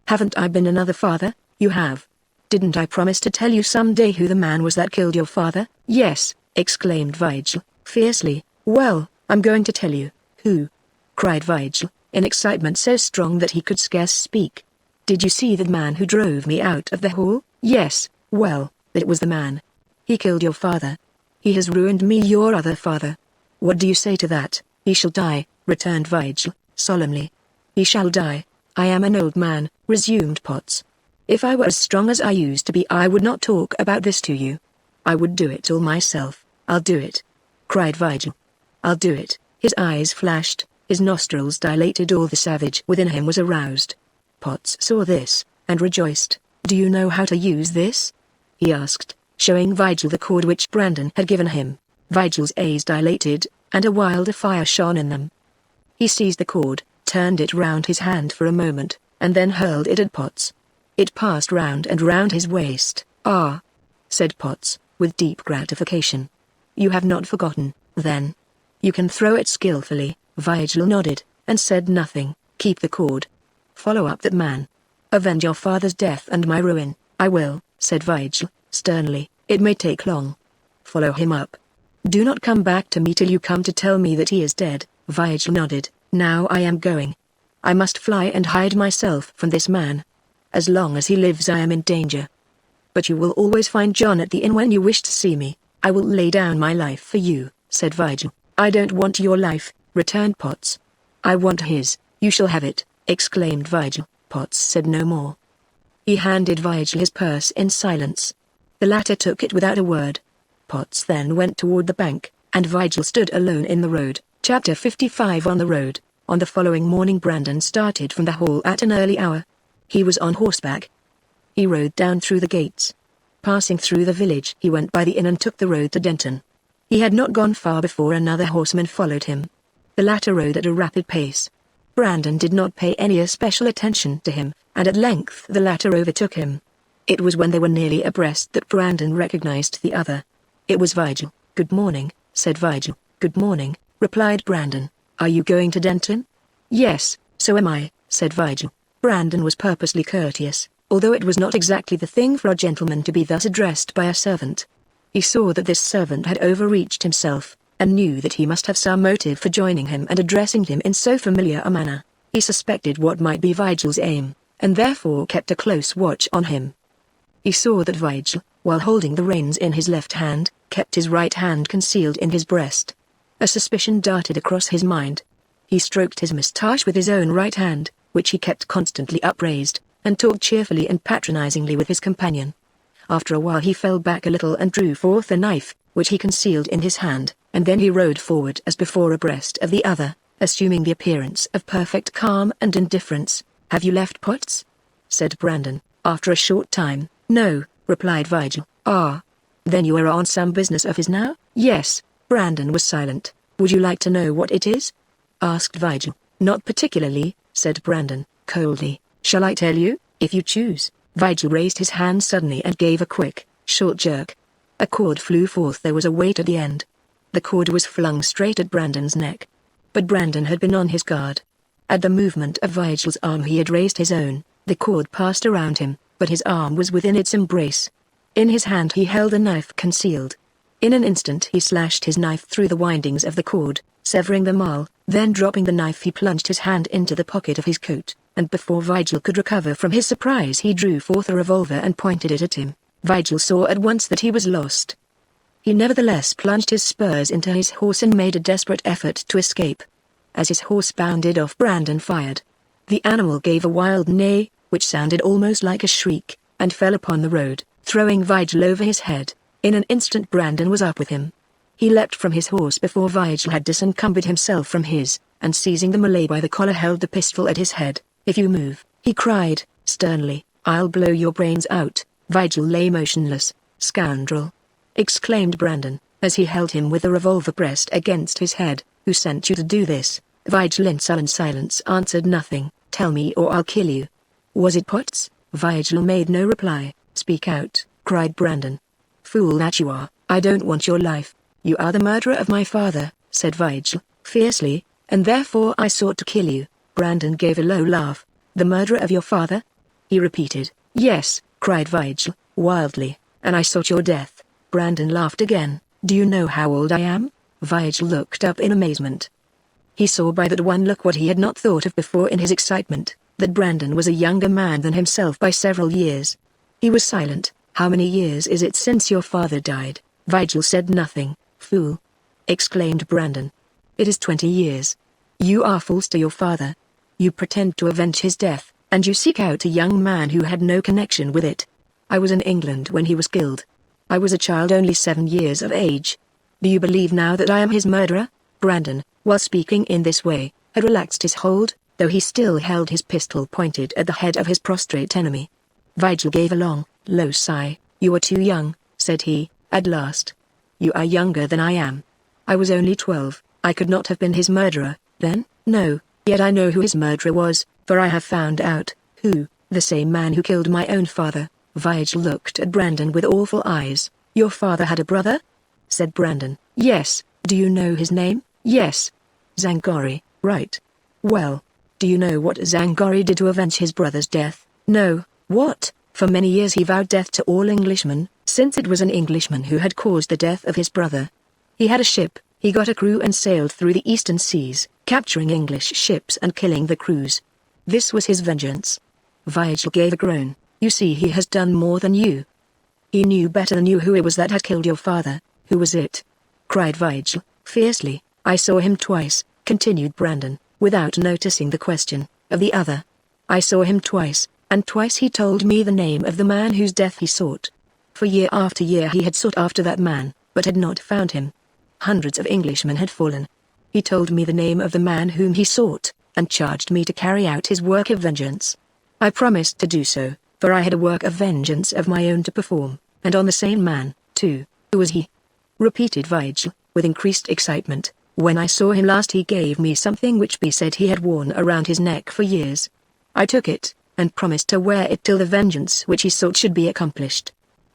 "Haven't I been another father?" "You have." "Didn't I promise to tell you some day who the man was that killed your father?" "Yes," exclaimed Vigil, fiercely. "Well, I'm going to tell you." "Who?" cried Vigil, in excitement so strong that he could scarce speak. "Did you see the man who drove me out of the hall?" "Yes." "Well, that was the man. He killed your father. He has ruined me, your other father." "What do you say to that?" "He shall die," returned Vigil, solemnly. "He shall die." "I am an old man," resumed Potts. "If I were as strong as I used to be I would not talk about this to you. I would do it all myself." "I'll do it," cried Vigil. "I'll do it." His eyes flashed, his nostrils dilated, all the savage within him was aroused. Potts saw this, and rejoiced. "Do you know how to use this?" he asked, showing Vigil the cord which Brandon had given him. Vigil's eyes dilated, and a wilder fire shone in them. He seized the cord, turned it round his hand for a moment, and then hurled it at Potts. It passed round and round his waist. "Ah," said Potts, with deep gratification. "You have not forgotten, then? You can throw it skillfully." Vigil nodded, and said nothing. "Keep the cord. Follow up that man. Avenge your father's death and my ruin." "I will," said Vigil, sternly. "It may take long. Follow him up. Do not come back to me till you come to tell me that he is dead." Vigil nodded. "Now I am going. I must fly and hide myself from this man. As long as he lives I am in danger. But you will always find John at the inn when you wish to see me." "I will lay down my life for you," said Vigil. "I don't want your life," returned Potts. "I want his." "You shall have it," exclaimed Vigil. Potts said no more. He handed Vigil his purse in silence. The latter took it without a word. Potts then went toward the bank, and Vigil stood alone in the road. Chapter 55. On the road. On the following morning Brandon started from the hall at an early hour. He was on horseback. He rode down through the gates. Passing through the village, he went by the inn and took the road to Denton. He had not gone far before another horseman followed him. The latter rode at a rapid pace. Brandon did not pay any especial attention to him, and at length the latter overtook him. It was when they were nearly abreast that Brandon recognized the other. It was Vigil. "Good morning," said Vigil. "Good morning," replied Brandon. "Are you going to Denton?" "Yes, so am I," said Vigil. Brandon was purposely courteous, although it was not exactly the thing for a gentleman to be thus addressed by a servant. He saw that this servant had overreached himself, and knew that he must have some motive for joining him and addressing him in so familiar a manner. He suspected what might be Vigil's aim, and therefore kept a close watch on him. He saw that Vigil, while holding the reins in his left hand, kept his right hand concealed in his breast. A suspicion darted across his mind. He stroked his moustache with his own right hand, which he kept constantly upraised, and talked cheerfully and patronizingly with his companion. After a while he fell back a little and drew forth a knife, which he concealed in his hand, and then he rode forward as before abreast of the other, assuming the appearance of perfect calm and indifference. "Have you left Potts?" said Brandon, after a short time. "No," replied Vigil. "Ah. Then you are on some business of his now?" "Yes." Brandon was silent. "Would you like to know what it is?" asked Vigil. "Not particularly," said Brandon, coldly. "Shall I tell you, if you choose?" Vigil raised his hand suddenly and gave a quick, short jerk. A cord flew forth. There was a weight at the end. The cord was flung straight at Brandon's neck. But Brandon had been on his guard. At the movement of Vigil's arm he had raised his own. The cord passed around him, but his arm was within its embrace. In his hand he held a knife concealed. In an instant he slashed his knife through the windings of the cord, severing them all. Then dropping the knife he plunged his hand into the pocket of his coat, and before Vigil could recover from his surprise he drew forth a revolver and pointed it at him. Vigil saw at once that he was lost. He nevertheless plunged his spurs into his horse and made a desperate effort to escape. As his horse bounded off, Brandon fired. The animal gave a wild neigh, which sounded almost like a shriek, and fell upon the road, throwing Vigil over his head. In an instant Brandon was up with him. He leapt from his horse before Vigil had disencumbered himself from his, and seizing the Malay by the collar held the pistol at his head. "If you move," he cried, sternly, "I'll blow your brains out." Vigil lay motionless. "Scoundrel!" exclaimed Brandon, as he held him with the revolver pressed against his head. "Who sent you to do this?" Vigil in sullen silence answered nothing. "Tell me or I'll kill you." "Was it Potts?" Vigil made no reply. "Speak out," cried Brandon. "Fool that you are, I don't want your life. You are the murderer of my father," said Vigil, fiercely, "and therefore I sought to kill you." Brandon gave a low laugh. "The murderer of your father?" he repeated. "Yes," cried Vigil, wildly, "and I sought your death." Brandon laughed again. "Do you know how old I am?" Vigil looked up in amazement. He saw by that one look what he had not thought of before in his excitement, that Brandon was a younger man than himself by several years. He was silent. "How many years is it since your father died?" Vigil said nothing. "Fool!" exclaimed Brandon. "It is 20 years. You are false to your father. You pretend to avenge his death, and you seek out a young man who had no connection with it. I was in England when he was killed. I was a child only 7 years of age. Do you believe now that I am his murderer?" Brandon, while speaking in this way, had relaxed his hold, though he still held his pistol pointed at the head of his prostrate enemy. Vigil gave a long, low sigh. "You are too young," said he, at last. "You are younger than I am. I was only 12. I could not have been his murderer, then?" "No, yet I know who his murderer was, for I have found out." "Who?" "The same man who killed my own father." Vigil looked at Brandon with awful eyes. "Your father had a brother?" said Brandon. "Yes." "Do you know his name?" "Yes." "Zangori, right. Well, do you know what Zangori did to avenge his brother's death?" "No." "What?" "For many years he vowed death to all Englishmen, since it was an Englishman who had caused the death of his brother. He had a ship, he got a crew and sailed through the eastern seas, capturing English ships and killing the crews. This was his vengeance." Vigil gave a groan. "You see, he has done more than you. He knew better than you who it was that had killed your father." "Who was it?" cried Vigil, fiercely. "I saw him twice," continued Brandon, without noticing the question of the other. "I saw him twice, and twice he told me the name of the man whose death he sought." For year after year he had sought after that man, but had not found him. Hundreds of Englishmen had fallen. He told me the name of the man whom he sought, and charged me to carry out his work of vengeance. I promised to do so, for I had a work of vengeance of my own to perform, and on the same man, too. Who was he? Repeated Vigil, with increased excitement. When I saw him last he gave me something which he said he had worn around his neck for years. I took it, and promised to wear it till the vengeance which he sought should be accomplished.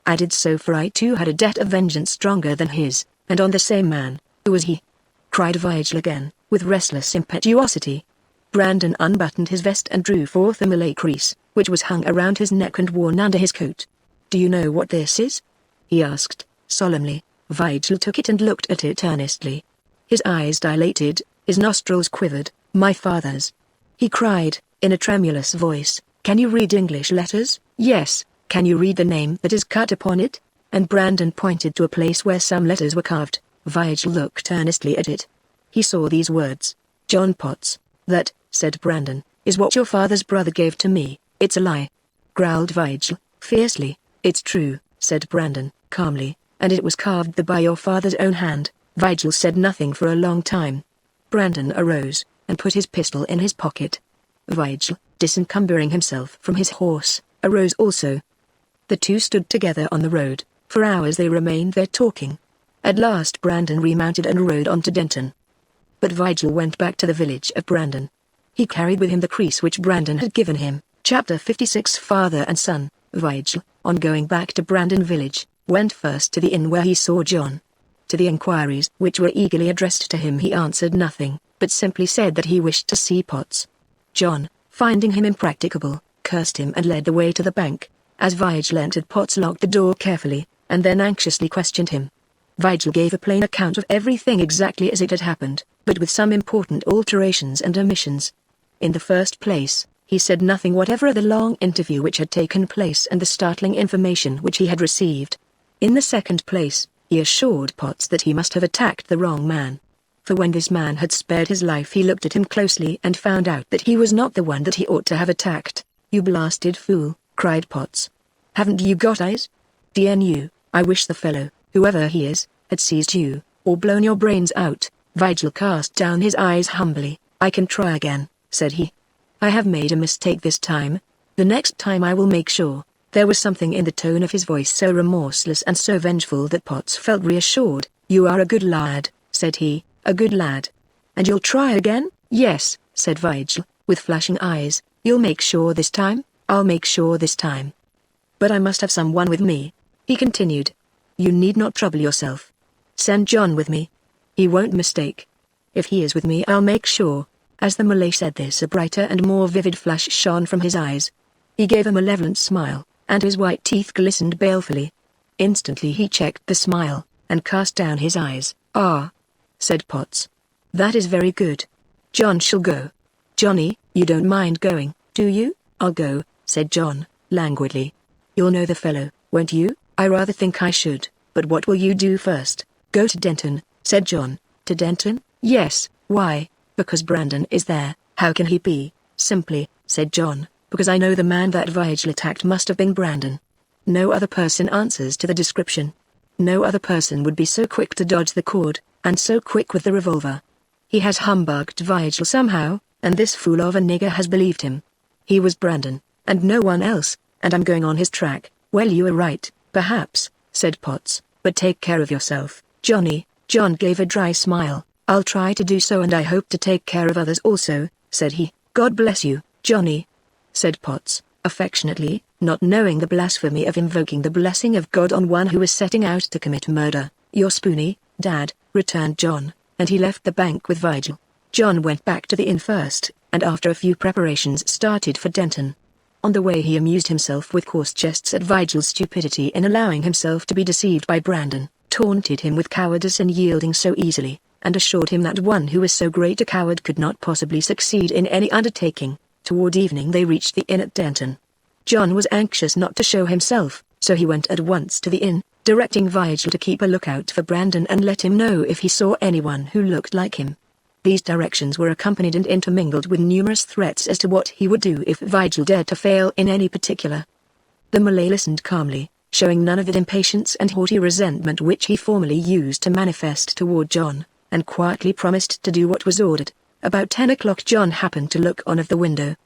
I did so, for I too had a debt of vengeance stronger than his, and on the same man. Who was he? Cried Vigil again, with restless impetuosity. Brandon unbuttoned his vest and drew forth a Mille creese, which was hung around his neck and worn under his coat. Do you know what this is? He asked, solemnly. Vigil took it and looked at it earnestly. His eyes dilated, his nostrils quivered. My father's. He cried, in a tremulous voice, can you read English letters? Yes. Can you read the name that is cut upon it? And Brandon pointed to a place where some letters were carved. Vigil looked earnestly at it. He saw these words. John Potts. That, said Brandon, is what your father's brother gave to me. It's a lie. Growled Vigil, fiercely. It's true, said Brandon, calmly, and it was carved by your father's own hand. Vigil said nothing for a long time. Brandon arose, and put his pistol in his pocket. Vigil, disencumbering himself from his horse, arose also. The two stood together on the road. For hours they remained there talking. At last Brandon remounted and rode on to Denton. But Vigil went back to the village of Brandon. He carried with him the creese which Brandon had given him. Chapter 56 Father and Son. Vigil, on going back to Brandon village, went first to the inn where he saw John. To the inquiries which were eagerly addressed to him he answered nothing, but simply said that he wished to see Potts. John, finding him impracticable, cursed him and led the way to the bank. As Vigil entered, Potts locked the door carefully, and then anxiously questioned him. Vigil gave a plain account of everything exactly as it had happened, but with some important alterations and omissions. In the first place, he said nothing whatever of the long interview which had taken place and the startling information which he had received. In the second place, he assured Potts that he must have attacked the wrong man. For when this man had spared his life he looked at him closely and found out that he was not the one that he ought to have attacked. You blasted fool, cried Potts. Haven't you got eyes? DNU, I wish the fellow, whoever he is, had seized you, or blown your brains out. Vigil cast down his eyes humbly. I can try again, said he. I have made a mistake this time. The next time I will make sure. There was something in the tone of his voice so remorseless and so vengeful that Potts felt reassured. You are a good lad, said he, a good lad. And you'll try again? Yes, said Vigil, with flashing eyes. You'll make sure this time? I'll make sure this time. But I must have someone with me, he continued. You need not trouble yourself. Send John with me. He won't mistake. If he is with me I'll make sure. As the Malay said this a brighter and more vivid flash shone from his eyes. He gave a malevolent smile, and his white teeth glistened balefully. Instantly he checked the smile, and cast down his eyes. Ah, said Potts. That is very good. John shall go. Johnny, you don't mind going, do you? I'll go, said John, languidly. You'll know the fellow, won't you? I rather think I should, but what will you do first? Go to Denton, said John. To Denton? Yes, why? Because Brandon is there. How can he be? Simply, said John, because I know the man that Vigil attacked must have been Brandon. No other person answers to the description. No other person would be so quick to dodge the cord, and so quick with the revolver. He has humbugged Vigil somehow, and this fool of a nigger has believed him. He was Brandon, and no one else, and I'm going on his track. Well, you are right, perhaps, said Potts, but take care of yourself, Johnny. John gave a dry smile. I'll try to do so, and I hope to take care of others also, said he. God bless you, Johnny, said Potts, affectionately, not knowing the blasphemy of invoking the blessing of God on one who was setting out to commit murder. You're spoony, Dad, returned John, and he left the bank with Vigil. John went back to the inn first, and after a few preparations started for Denton. On the way he amused himself with coarse jests at Vigil's stupidity in allowing himself to be deceived by Brandon, taunted him with cowardice in yielding so easily, and assured him that one who was so great a coward could not possibly succeed in any undertaking. Toward evening they reached the inn at Denton. John was anxious not to show himself, so he went at once to the inn, directing Vigil to keep a lookout for Brandon and let him know if he saw anyone who looked like him. These directions were accompanied and intermingled with numerous threats as to what he would do if Vigil dared to fail in any particular. The Malay listened calmly, showing none of the impatience and haughty resentment which he formerly used to manifest toward John, and quietly promised to do what was ordered. About 10 o'clock John happened to look on of the window.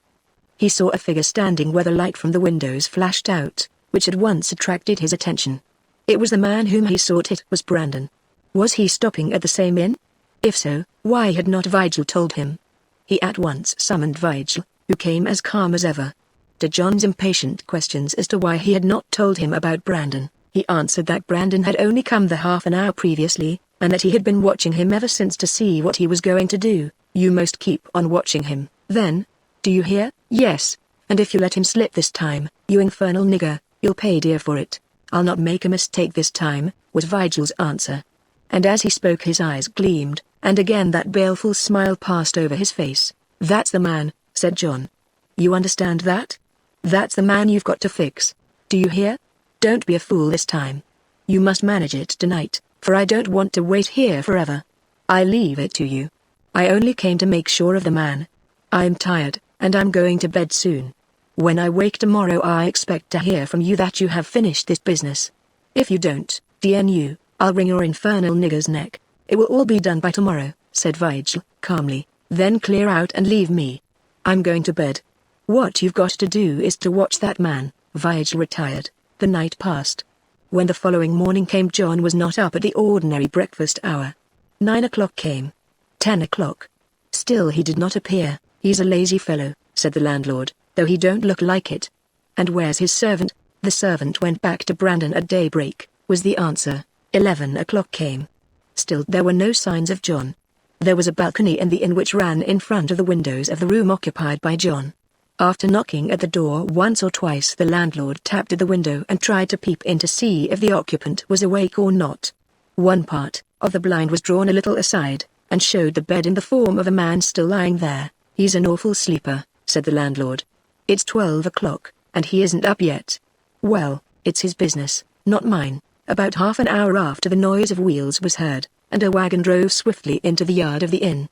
He saw a figure standing where the light from the windows flashed out, which at once attracted his attention. It was the man whom he sought. It was Brandon. Was he stopping at the same inn? If so, why had not Vigil told him? He at once summoned Vigil, who came as calm as ever. To John's impatient questions as to why he had not told him about Brandon, he answered that Brandon had only come there half an hour previously, and that he had been watching him ever since to see what he was going to do. You must keep on watching him, then. Do you hear? Yes. And if you let him slip this time, you infernal nigger, you'll pay dear for it. I'll not make a mistake this time, was Vigil's answer. And as he spoke his eyes gleamed, and again that baleful smile passed over his face. That's the man, said John. You understand that? That's the man you've got to fix. Do you hear? Don't be a fool this time. You must manage it tonight, for I don't want to wait here forever. I leave it to you. I only came to make sure of the man. I'm tired, and I'm going to bed soon. When I wake tomorrow I expect to hear from you that you have finished this business. If you don't, DNU, I'll wring your infernal nigger's neck. It will all be done by tomorrow, said Vigil, calmly. Then clear out and leave me. I'm going to bed. What you've got to do is to watch that man. Vigil retired. The night passed. When the following morning came, John was not up at the ordinary breakfast hour. 9 o'clock came. 10 o'clock. Still he did not appear. He's a lazy fellow, said the landlord, though he don't look like it. And where's his servant? The servant went back to Brandon at daybreak, was the answer. 11 o'clock came. Still there were no signs of John. There was a balcony in the inn which ran in front of the windows of the room occupied by John. After knocking at the door once or twice, the landlord tapped at the window and tried to peep in to see if the occupant was awake or not. One part of the blind was drawn a little aside, and showed the bed in the form of a man still lying there. He's an awful sleeper, said the landlord. It's 12 o'clock, and he isn't up yet. Well, it's his business, not mine. About half an hour after the noise of wheels was heard, and a wagon drove swiftly into the yard of the inn.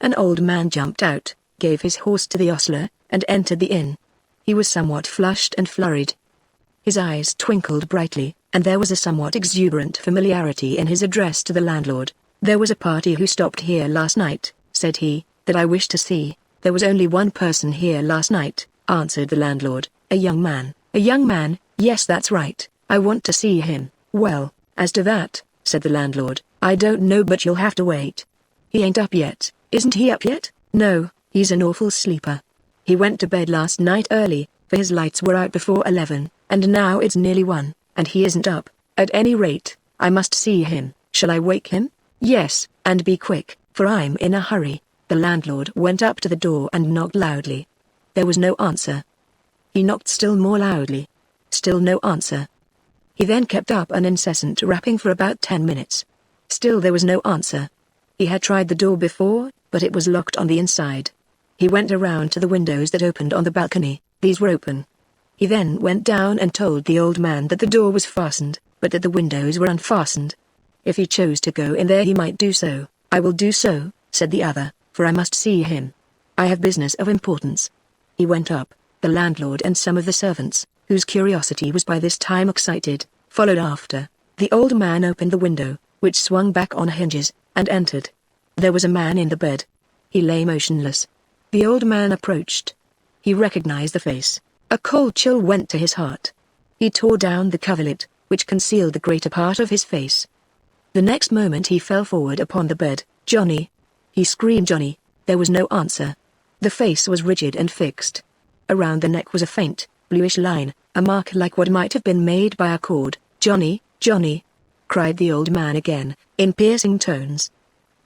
An old man jumped out, gave his horse to the ostler, and entered the inn. He was somewhat flushed and flurried. His eyes twinkled brightly, and there was a somewhat exuberant familiarity in his address to the landlord. There was a party who stopped here last night, said he, that I wish to see. There was only one person here last night, answered the landlord. A young man. A young man, yes, that's right. I want to see him. Well, as to that, said the landlord, I don't know, but you'll have to wait. He ain't up yet. Isn't he up yet? No, he's an awful sleeper. He went to bed last night early, for his lights were out before 11, and now it's nearly 1, and he isn't up. At any rate, I must see him. Shall I wake him? Yes, and be quick, for I'm in a hurry. The landlord went up to the door and knocked loudly. There was no answer. He knocked still more loudly. Still no answer. He then kept up an incessant rapping for about 10 minutes. Still there was no answer. He had tried the door before, but it was locked on the inside. He went around to the windows that opened on the balcony. These were open. He then went down and told the old man that the door was fastened, but that the windows were unfastened. If he chose to go in there he might do so. I will do so, said the other, for I must see him. I have business of importance. He went up. The landlord and some of the servants, whose curiosity was by this time excited, followed after. The old man opened the window, which swung back on hinges, and entered. There was a man in the bed. He lay motionless. The old man approached. He recognized the face. A cold chill went to his heart. He tore down the coverlet, which concealed the greater part of his face. The next moment he fell forward upon the bed. Johnny! He screamed Johnny. There was no answer. The face was rigid and fixed. Around the neck was a faint, bluish line, a mark like what might have been made by a cord. Johnny, Johnny! Cried the old man again, in piercing tones.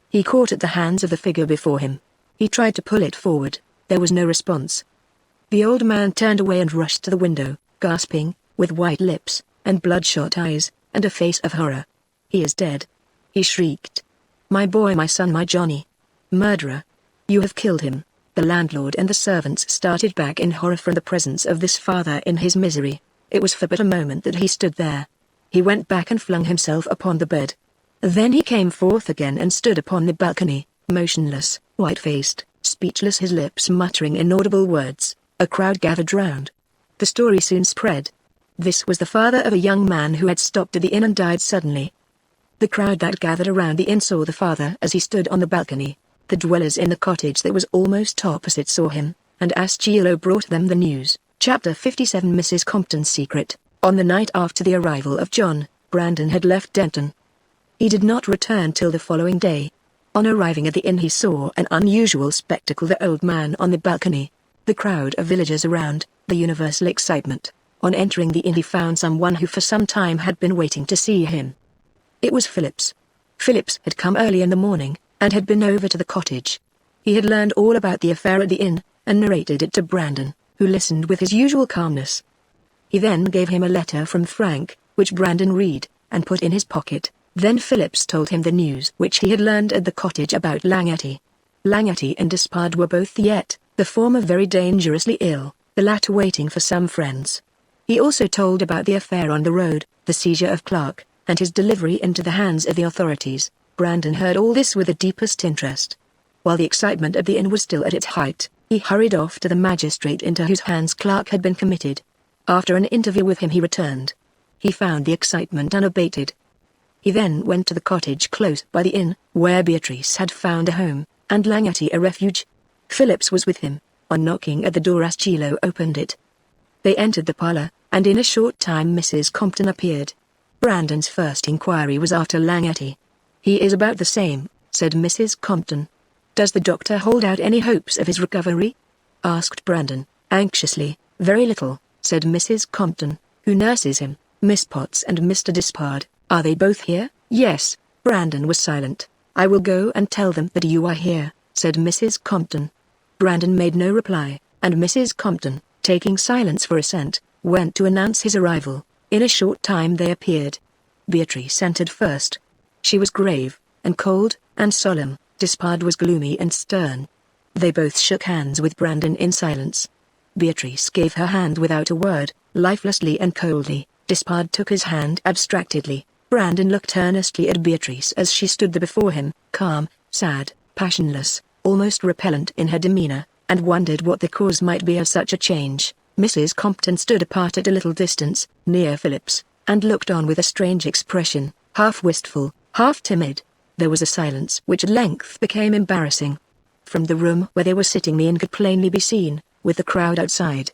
He caught at the hands of the figure before him. He tried to pull it forward. There was no response. The old man turned away and rushed to the window, gasping, with white lips, and bloodshot eyes, and a face of horror. He is dead. He shrieked. My boy, my son, my Johnny. Murderer. You have killed him. The landlord and the servants started back in horror from the presence of this father in his misery. It was for but a moment that he stood there. He went back and flung himself upon the bed. Then he came forth again and stood upon the balcony, motionless, white-faced, speechless, his lips muttering inaudible words. A crowd gathered round. The story soon spread. This was the father of a young man who had stopped at the inn and died suddenly. The crowd that gathered around the inn saw the father as he stood on the balcony. The dwellers in the cottage that was almost opposite saw him, and Ascielo brought them the news. Chapter 57 Mrs. Compton's Secret. On the night after the arrival of John, Brandon had left Denton. He did not return till the following day. On arriving at the inn he saw an unusual spectacle: the old man on the balcony, the crowd of villagers around, the universal excitement. On entering the inn he found someone who for some time had been waiting to see him. It was Phillips. Phillips had come early in the morning, and had been over to the cottage. He had learned all about the affair at the inn, and narrated it to Brandon, who listened with his usual calmness. He then gave him a letter from Frank, which Brandon read, and put in his pocket. Then Phillips told him the news which he had learned at the cottage about Langety. Langety and Despard were both yet, the former very dangerously ill, the latter waiting for some friends. He also told about the affair on the road, the seizure of Clark, and his delivery into the hands of the authorities. Brandon heard all this with the deepest interest. While the excitement at the inn was still at its height, he hurried off to the magistrate into whose hands Clark had been committed. After an interview with him he returned. He found the excitement unabated. He then went to the cottage close by the inn, where Beatrice had found a home, and Langety a refuge. Phillips was with him. On knocking at the door Ascielo opened it. They entered the parlour, and in a short time Mrs. Compton appeared. Brandon's first inquiry was after Langety. "He is about the same," said Mrs. Compton. "Does the doctor hold out any hopes of his recovery?" asked Brandon, anxiously. "Very little," said Mrs. Compton. "Who nurses him? Miss Potts and Mr. Despard. Are they both here?" "Yes." Brandon was silent. "I will go and tell them that you are here," said Mrs. Compton. Brandon made no reply, and Mrs. Compton, taking silence for assent, went to announce his arrival. In a short time they appeared. Beatrice entered first. She was grave, and cold, and solemn. Despard was gloomy and stern. They both shook hands with Brandon in silence. Beatrice gave her hand without a word, lifelessly and coldly. Despard took his hand abstractedly. Brandon looked earnestly at Beatrice as she stood there before him, calm, sad, passionless, almost repellent in her demeanor, and wondered what the cause might be of such a change. Mrs. Compton stood apart at a little distance, near Phillips, and looked on with a strange expression, half wistful, half timid. There was a silence which at length became embarrassing. From the room where they were sitting the inn could plainly be seen, with the crowd outside.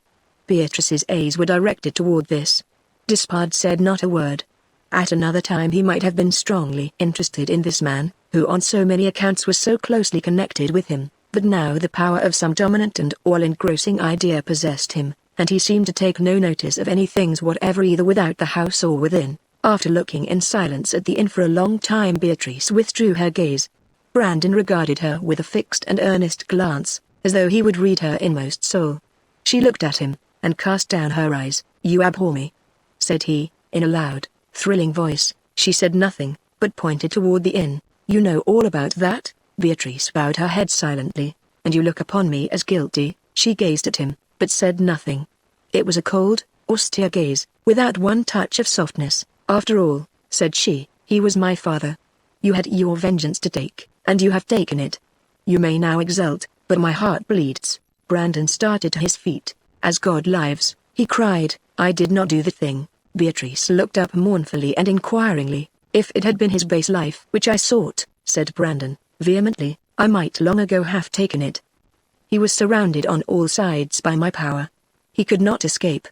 Beatrice's eyes were directed toward this. Despard said not a word. At another time he might have been strongly interested in this man, who on so many accounts was so closely connected with him, but now the power of some dominant and all-engrossing idea possessed him, and he seemed to take no notice of any things whatever either without the house or within. After looking in silence at the inn for a long time Beatrice withdrew her gaze. Brandon regarded her with a fixed and earnest glance, as though he would read her inmost soul. She looked at him, and cast down her eyes. "You abhor me," said he, in a loud, thrilling voice. She said nothing, but pointed toward the inn. "You know all about that?" Beatrice bowed her head silently. "And you look upon me as guilty." She gazed at him, but said nothing. It was a cold, austere gaze, without one touch of softness. "After all," said she, "he was my father. You had your vengeance to take, and you have taken it. You may now exult, but my heart bleeds." Brandon started to his feet. "As God lives," he cried, "I did not do the thing." Beatrice looked up mournfully and inquiringly. "If it had been his base life which I sought," said Brandon, vehemently, "I might long ago have taken it. He was surrounded on all sides by my power. He could not escape.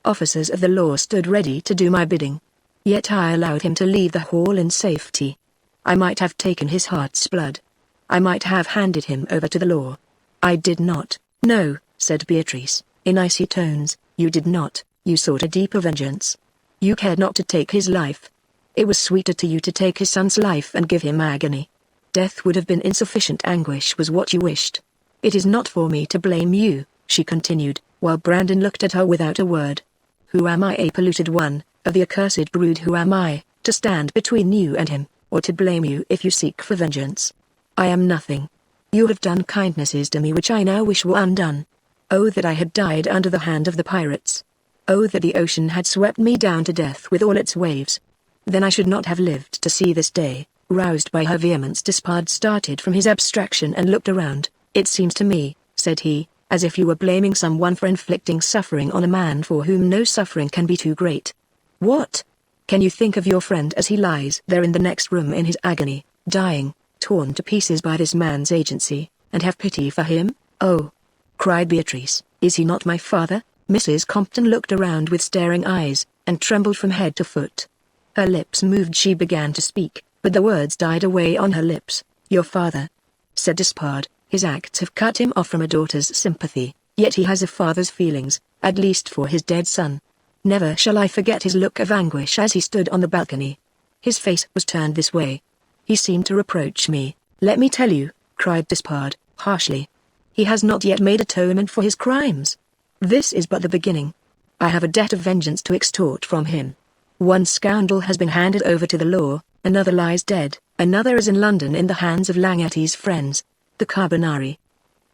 Officers of the law stood ready to do my bidding. Yet I allowed him to leave the hall in safety. I might have taken his heart's blood. I might have handed him over to the law. I did not." "No," said Beatrice, in icy tones, "you did not. You sought a deeper vengeance. You cared not to take his life. It was sweeter to you to take his son's life and give him agony. Death would have been insufficient. Anguish was what you wished. It is not for me to blame you," she continued, while Brandon looked at her without a word. "Who am I, a polluted one, of the accursed brood? Who am I, to stand between you and him, or to blame you if you seek for vengeance? I am nothing. You have done kindnesses to me which I now wish were undone. Oh, that I had died under the hand of the pirates. Oh, that the ocean had swept me down to death with all its waves. Then I should not have lived to see this day." Roused by her vehemence, Despard started from his abstraction and looked around. "It seems to me," said he, as if you were blaming someone for inflicting suffering on a man for whom no suffering can be too great. What? Can you think of your friend as he lies there in the next room in his agony, dying, torn to pieces by this man's agency, and have pity for him? Oh!" cried Beatrice, "is he not my father?" Mrs. Compton looked around with staring eyes, and trembled from head to foot. Her lips moved. She began to speak, but the words died away on her lips. "Your father," said Despard, "his acts have cut him off from a daughter's sympathy, yet he has a father's feelings, at least for his dead son. Never shall I forget his look of anguish as he stood on the balcony. His face was turned this way. He seemed to reproach me. Let me tell you," cried Despard, harshly. "He has not yet made atonement for his crimes. This is but the beginning. I have a debt of vengeance to extort from him. One scoundrel has been handed over to the law, another lies dead, another is in London in the hands of Langetti's friends, the Carbonari.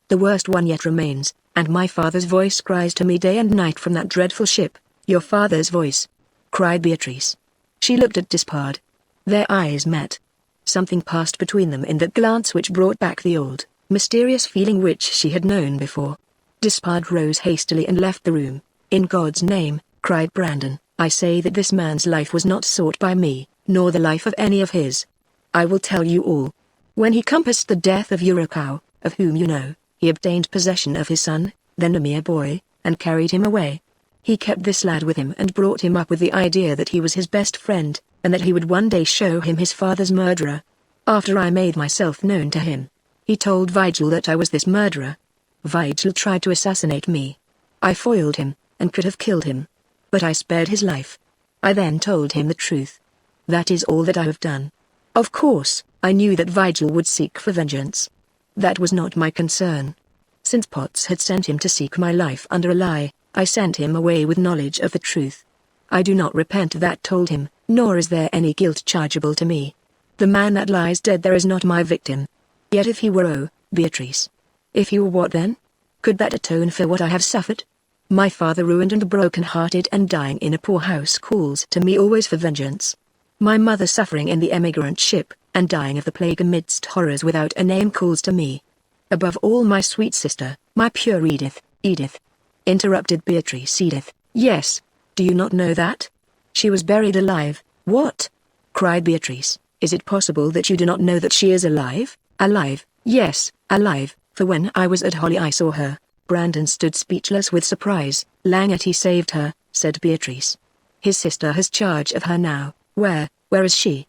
The worst one yet remains, and my father's voice cries to me day and night from that dreadful ship." "Your father's voice?" cried Beatrice. She looked at Despard. Their eyes met. Something passed between them in that glance which brought back the old, mysterious feeling which she had known before. Despard rose hastily and left the room. "In God's name," cried Brandon, "I say that this man's life was not sought by me, nor the life of any of his. I will tell you all. When he compassed the death of Urukow, of whom you know, he obtained possession of his son, then a mere boy, and carried him away. He kept this lad with him and brought him up with the idea that he was his best friend, and that he would one day show him his father's murderer. After I made myself known to him, he told Vigil that I was this murderer. Vigil tried to assassinate me. I foiled him, and could have killed him. But I spared his life. I then told him the truth. That is all that I have done. Of course, I knew that Vigil would seek for vengeance. That was not my concern. Since Potts had sent him to seek my life under a lie, I sent him away with knowledge of the truth. I do not repent of that told him, nor is there any guilt chargeable to me. The man that lies dead there is not my victim. Yet if he were, oh, Beatrice. If he were, what then? Could that atone for what I have suffered? My father, ruined and broken-hearted and dying in a poorhouse, calls to me always for vengeance. My mother, suffering in the emigrant ship, and dying of the plague amidst horrors without a name, calls to me. Above all, my sweet sister, my pure Edith." "Edith," interrupted Beatrice. "Edith, yes. Do you not know that? She was buried alive." "What?" cried Beatrice. "Is it possible that you do not know that she is alive?" "Alive, yes, alive, for when I was at Holly I saw her." Brandon stood speechless with surprise. "Langetti saved her," said Beatrice. "His sister has charge of her now." Where is she?"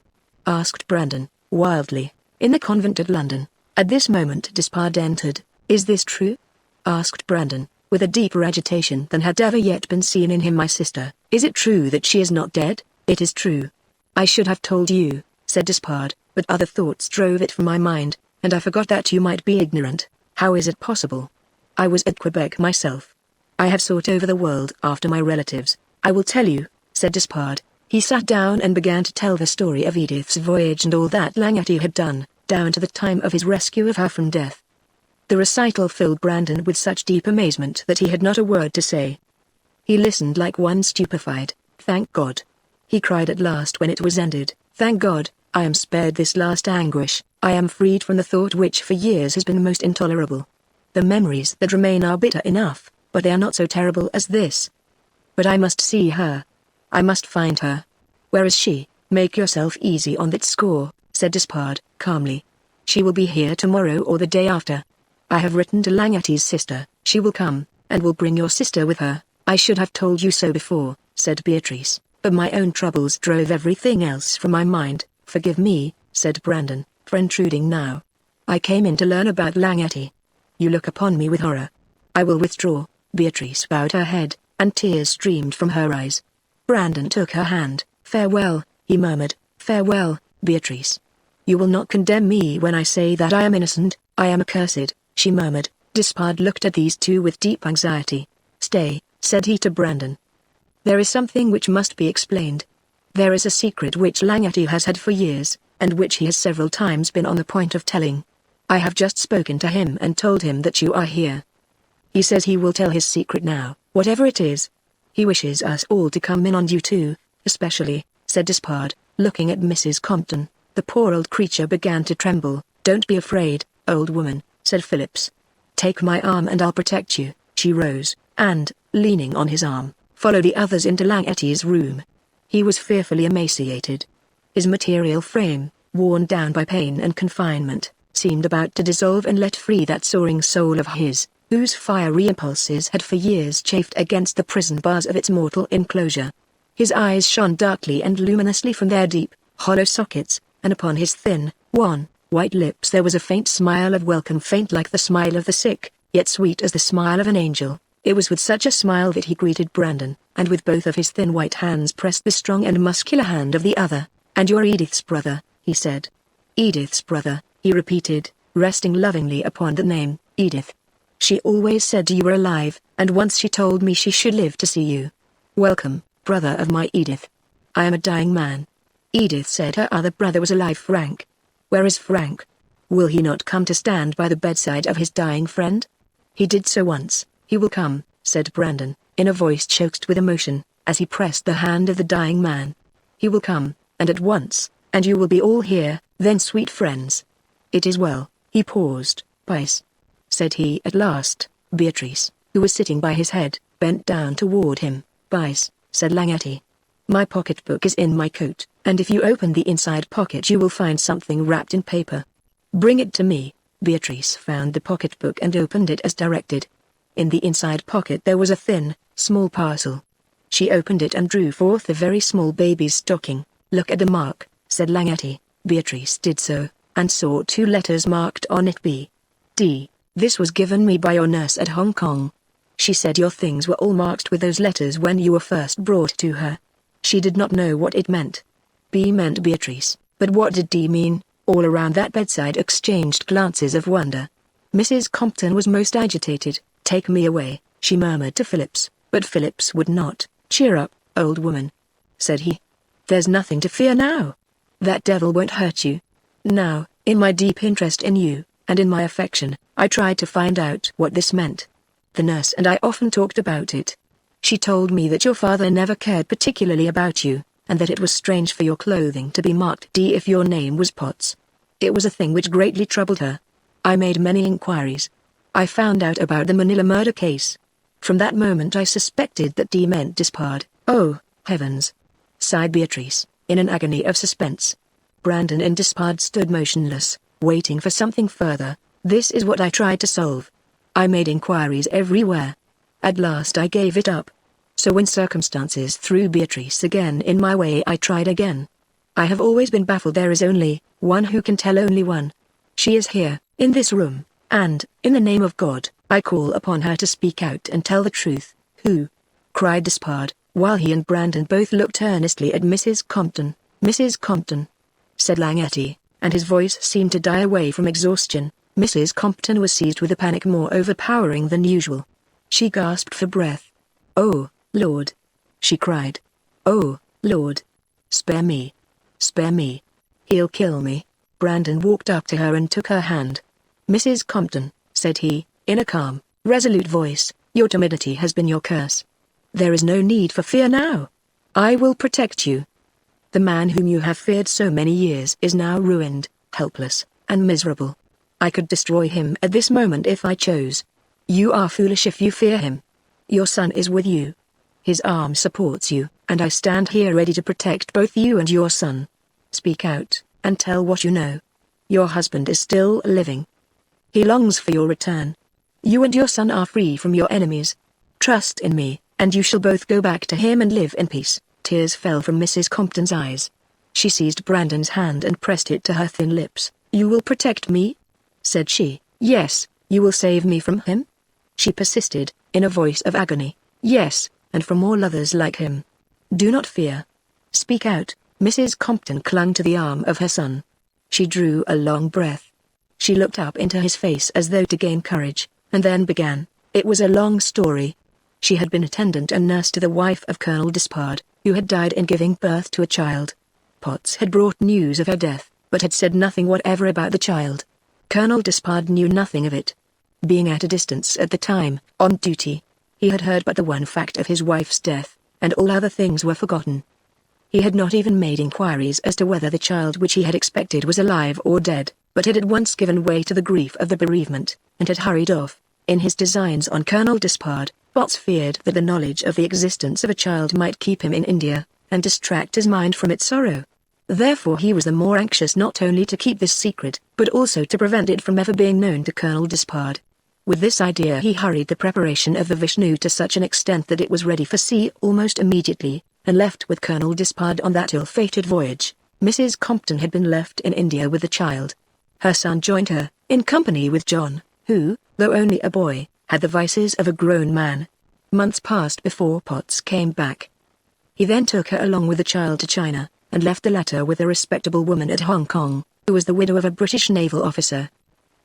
asked Brandon, wildly. "In the convent at London." At this moment Despard entered. "Is this true?" asked Brandon, with a deeper agitation than had ever yet been seen in him. "My sister, is it true that she is not dead?" "It is true." "I should have told you," said Despard, "but other thoughts drove it from my mind, and I forgot that you might be ignorant." "How is it possible?" "I was at Quebec myself. I have sought over the world after my relatives." "I will tell you," said Despard. He sat down and began to tell the story of Edith's voyage and all that Langetti had done, down to the time of his rescue of her from death. The recital filled Brandon with such deep amazement that he had not a word to say. He listened like one stupefied. "Thank God!" he cried at last when it was ended. "Thank God, I am spared this last anguish. I am freed from the thought which for years has been most intolerable. The memories that remain are bitter enough, but they are not so terrible as this. But I must see her. I must find her." "Where is she?" "Make yourself easy on that score," said Despard, calmly. "She will be here tomorrow or the day after. I have written to Langetti's sister. She will come, and will bring your sister with her." "I should have told you so before," said Beatrice, "but my own troubles drove everything else from my mind." "Forgive me," said Brandon, "for intruding now. I came in to learn about Langetti. You look upon me with horror." "I will withdraw." Beatrice bowed her head, and tears streamed from her eyes. Brandon took her hand. "Farewell," he murmured. "Farewell, Beatrice. You will not condemn me when I say that I am innocent." "I am accursed," she murmured. Despard looked at these two with deep anxiety. "Stay," said he to Brandon. "There is something which must be explained. There is a secret which Langetti has had for years, and which he has several times been on the point of telling. I have just spoken to him and told him that you are here. He says he will tell his secret now, whatever it is. He wishes us all to come in, and you too, especially," said Despard, looking at Mrs. Compton. The poor old creature began to tremble. "Don't be afraid, old woman," said Phillips. Take my arm and I'll protect you." She rose, and, leaning on his arm, followed the others into Langeti's room. He was fearfully emaciated. His material frame, worn down by pain and confinement, seemed about to dissolve and let free that soaring soul of his, whose fiery impulses had for years chafed against the prison bars of its mortal enclosure. His eyes shone darkly and luminously from their deep, hollow sockets, and upon his thin, wan, white lips there was a faint smile of welcome, faint like the smile of the sick, yet sweet as the smile of an angel. It was with such a smile that he greeted Brandon, and with both of his thin white hands pressed the strong and muscular hand of the other. "And you're Edith's brother," he said. "Edith's brother," he repeated, resting lovingly upon the name, Edith. "She always said you were alive, and once she told me she should live to see you. Welcome, brother of my Edith. I am a dying man." Edith said her other brother was alive. "Frank. Where is Frank? Will he not come to stand by the bedside of his dying friend?" "He did so once, he will come," said Brandon, in a voice choked with emotion, as he pressed the hand of the dying man. "He will come, and at once, and you will be all here, then, sweet friends. It is well." He paused. "Pice," said he at last. Beatrice, who was sitting by his head, bent down toward him. "Pice," said Langeti. "My pocketbook is in my coat, and if you open the inside pocket you will find something wrapped in paper. Bring it to me." Beatrice found the pocketbook and opened it as directed. In the inside pocket there was a thin, small parcel. She opened it and drew forth a very small baby's stocking. "Look at the mark," said Langeti. Beatrice did so, and saw 2 letters marked on it, B. D. "This was given me by your nurse at Hong Kong. She said your things were all marked with those letters when you were first brought to her." She did not know what it meant. B meant Beatrice, but what did D mean? All around that bedside exchanged glances of wonder. Mrs. Compton was most agitated. "Take me away," she murmured to Phillips, but Phillips would not. "Cheer up, old woman," said he. "There's nothing to fear now. That devil won't hurt you. Now, in my deep interest in you, and in my affection, I tried to find out what this meant. The nurse and I often talked about it. She told me that your father never cared particularly about you, and that it was strange for your clothing to be marked D if your name was Potts. It was a thing which greatly troubled her. I made many inquiries. I found out about the Manila murder case. From that moment I suspected that D meant Despard." "Oh, heavens!" sighed Beatrice, in an agony of suspense. Brandon and Despard stood motionless, waiting for something further. "This is what I tried to solve. I made inquiries everywhere. At last I gave it up. So when circumstances threw Beatrice again in my way I tried again. I have always been baffled. There is only one who can tell, only one. She is here, in this room, and, in the name of God, I call upon her to speak out and tell the truth." "Who?" cried Despard, while he and Brandon both looked earnestly at Mrs. Compton. "Mrs. Compton," said Langeti, and his voice seemed to die away from exhaustion. Mrs. Compton was seized with a panic more overpowering than usual. She gasped for breath. "Oh, Lord!" she cried. "Oh, Lord! Spare me! Spare me! He'll kill me!" Brandon walked up to her and took her hand. "Mrs. Compton," said he, in a calm, resolute voice, "your timidity has been your curse. There is no need for fear now. I will protect you. The man whom you have feared so many years is now ruined, helpless, and miserable. I could destroy him at this moment if I chose. You are foolish if you fear him. Your son is with you. His arm supports you, and I stand here ready to protect both you and your son. Speak out, and tell what you know. Your husband is still living. He longs for your return. You and your son are free from your enemies. Trust in me, and you shall both go back to him and live in peace." Tears fell from Mrs. Compton's eyes. She seized Brandon's hand and pressed it to her thin lips. "You will protect me?" said she. "Yes, you will save me from him?" she persisted, in a voice of agony. "Yes, and from all others like him. Do not fear. Speak out." Mrs. Compton clung to the arm of her son. She drew a long breath. She looked up into his face as though to gain courage, and then began. It was a long story. She had been attendant and nurse to the wife of Colonel Despard, who had died in giving birth to a child. Potts had brought news of her death, but had said nothing whatever about the child. Colonel Despard knew nothing of it. Being at a distance at the time, on duty, he had heard but the one fact of his wife's death, and all other things were forgotten. He had not even made inquiries as to whether the child which he had expected was alive or dead, but had at once given way to the grief of the bereavement, and had hurried off. In his designs on Colonel Despard, Potts feared that the knowledge of the existence of a child might keep him in India, and distract his mind from its sorrow. Therefore he was the more anxious not only to keep this secret, but also to prevent it from ever being known to Colonel Despard. With this idea he hurried the preparation of the Vishnu to such an extent that it was ready for sea almost immediately, and left with Colonel Despard on that ill-fated voyage. Mrs. Compton had been left in India with the child. Her son joined her, in company with John, who, though only a boy, had the vices of a grown man. Months passed before Potts came back. He then took her along with the child to China, and left the latter with a respectable woman at Hong Kong, who was the widow of a British naval officer.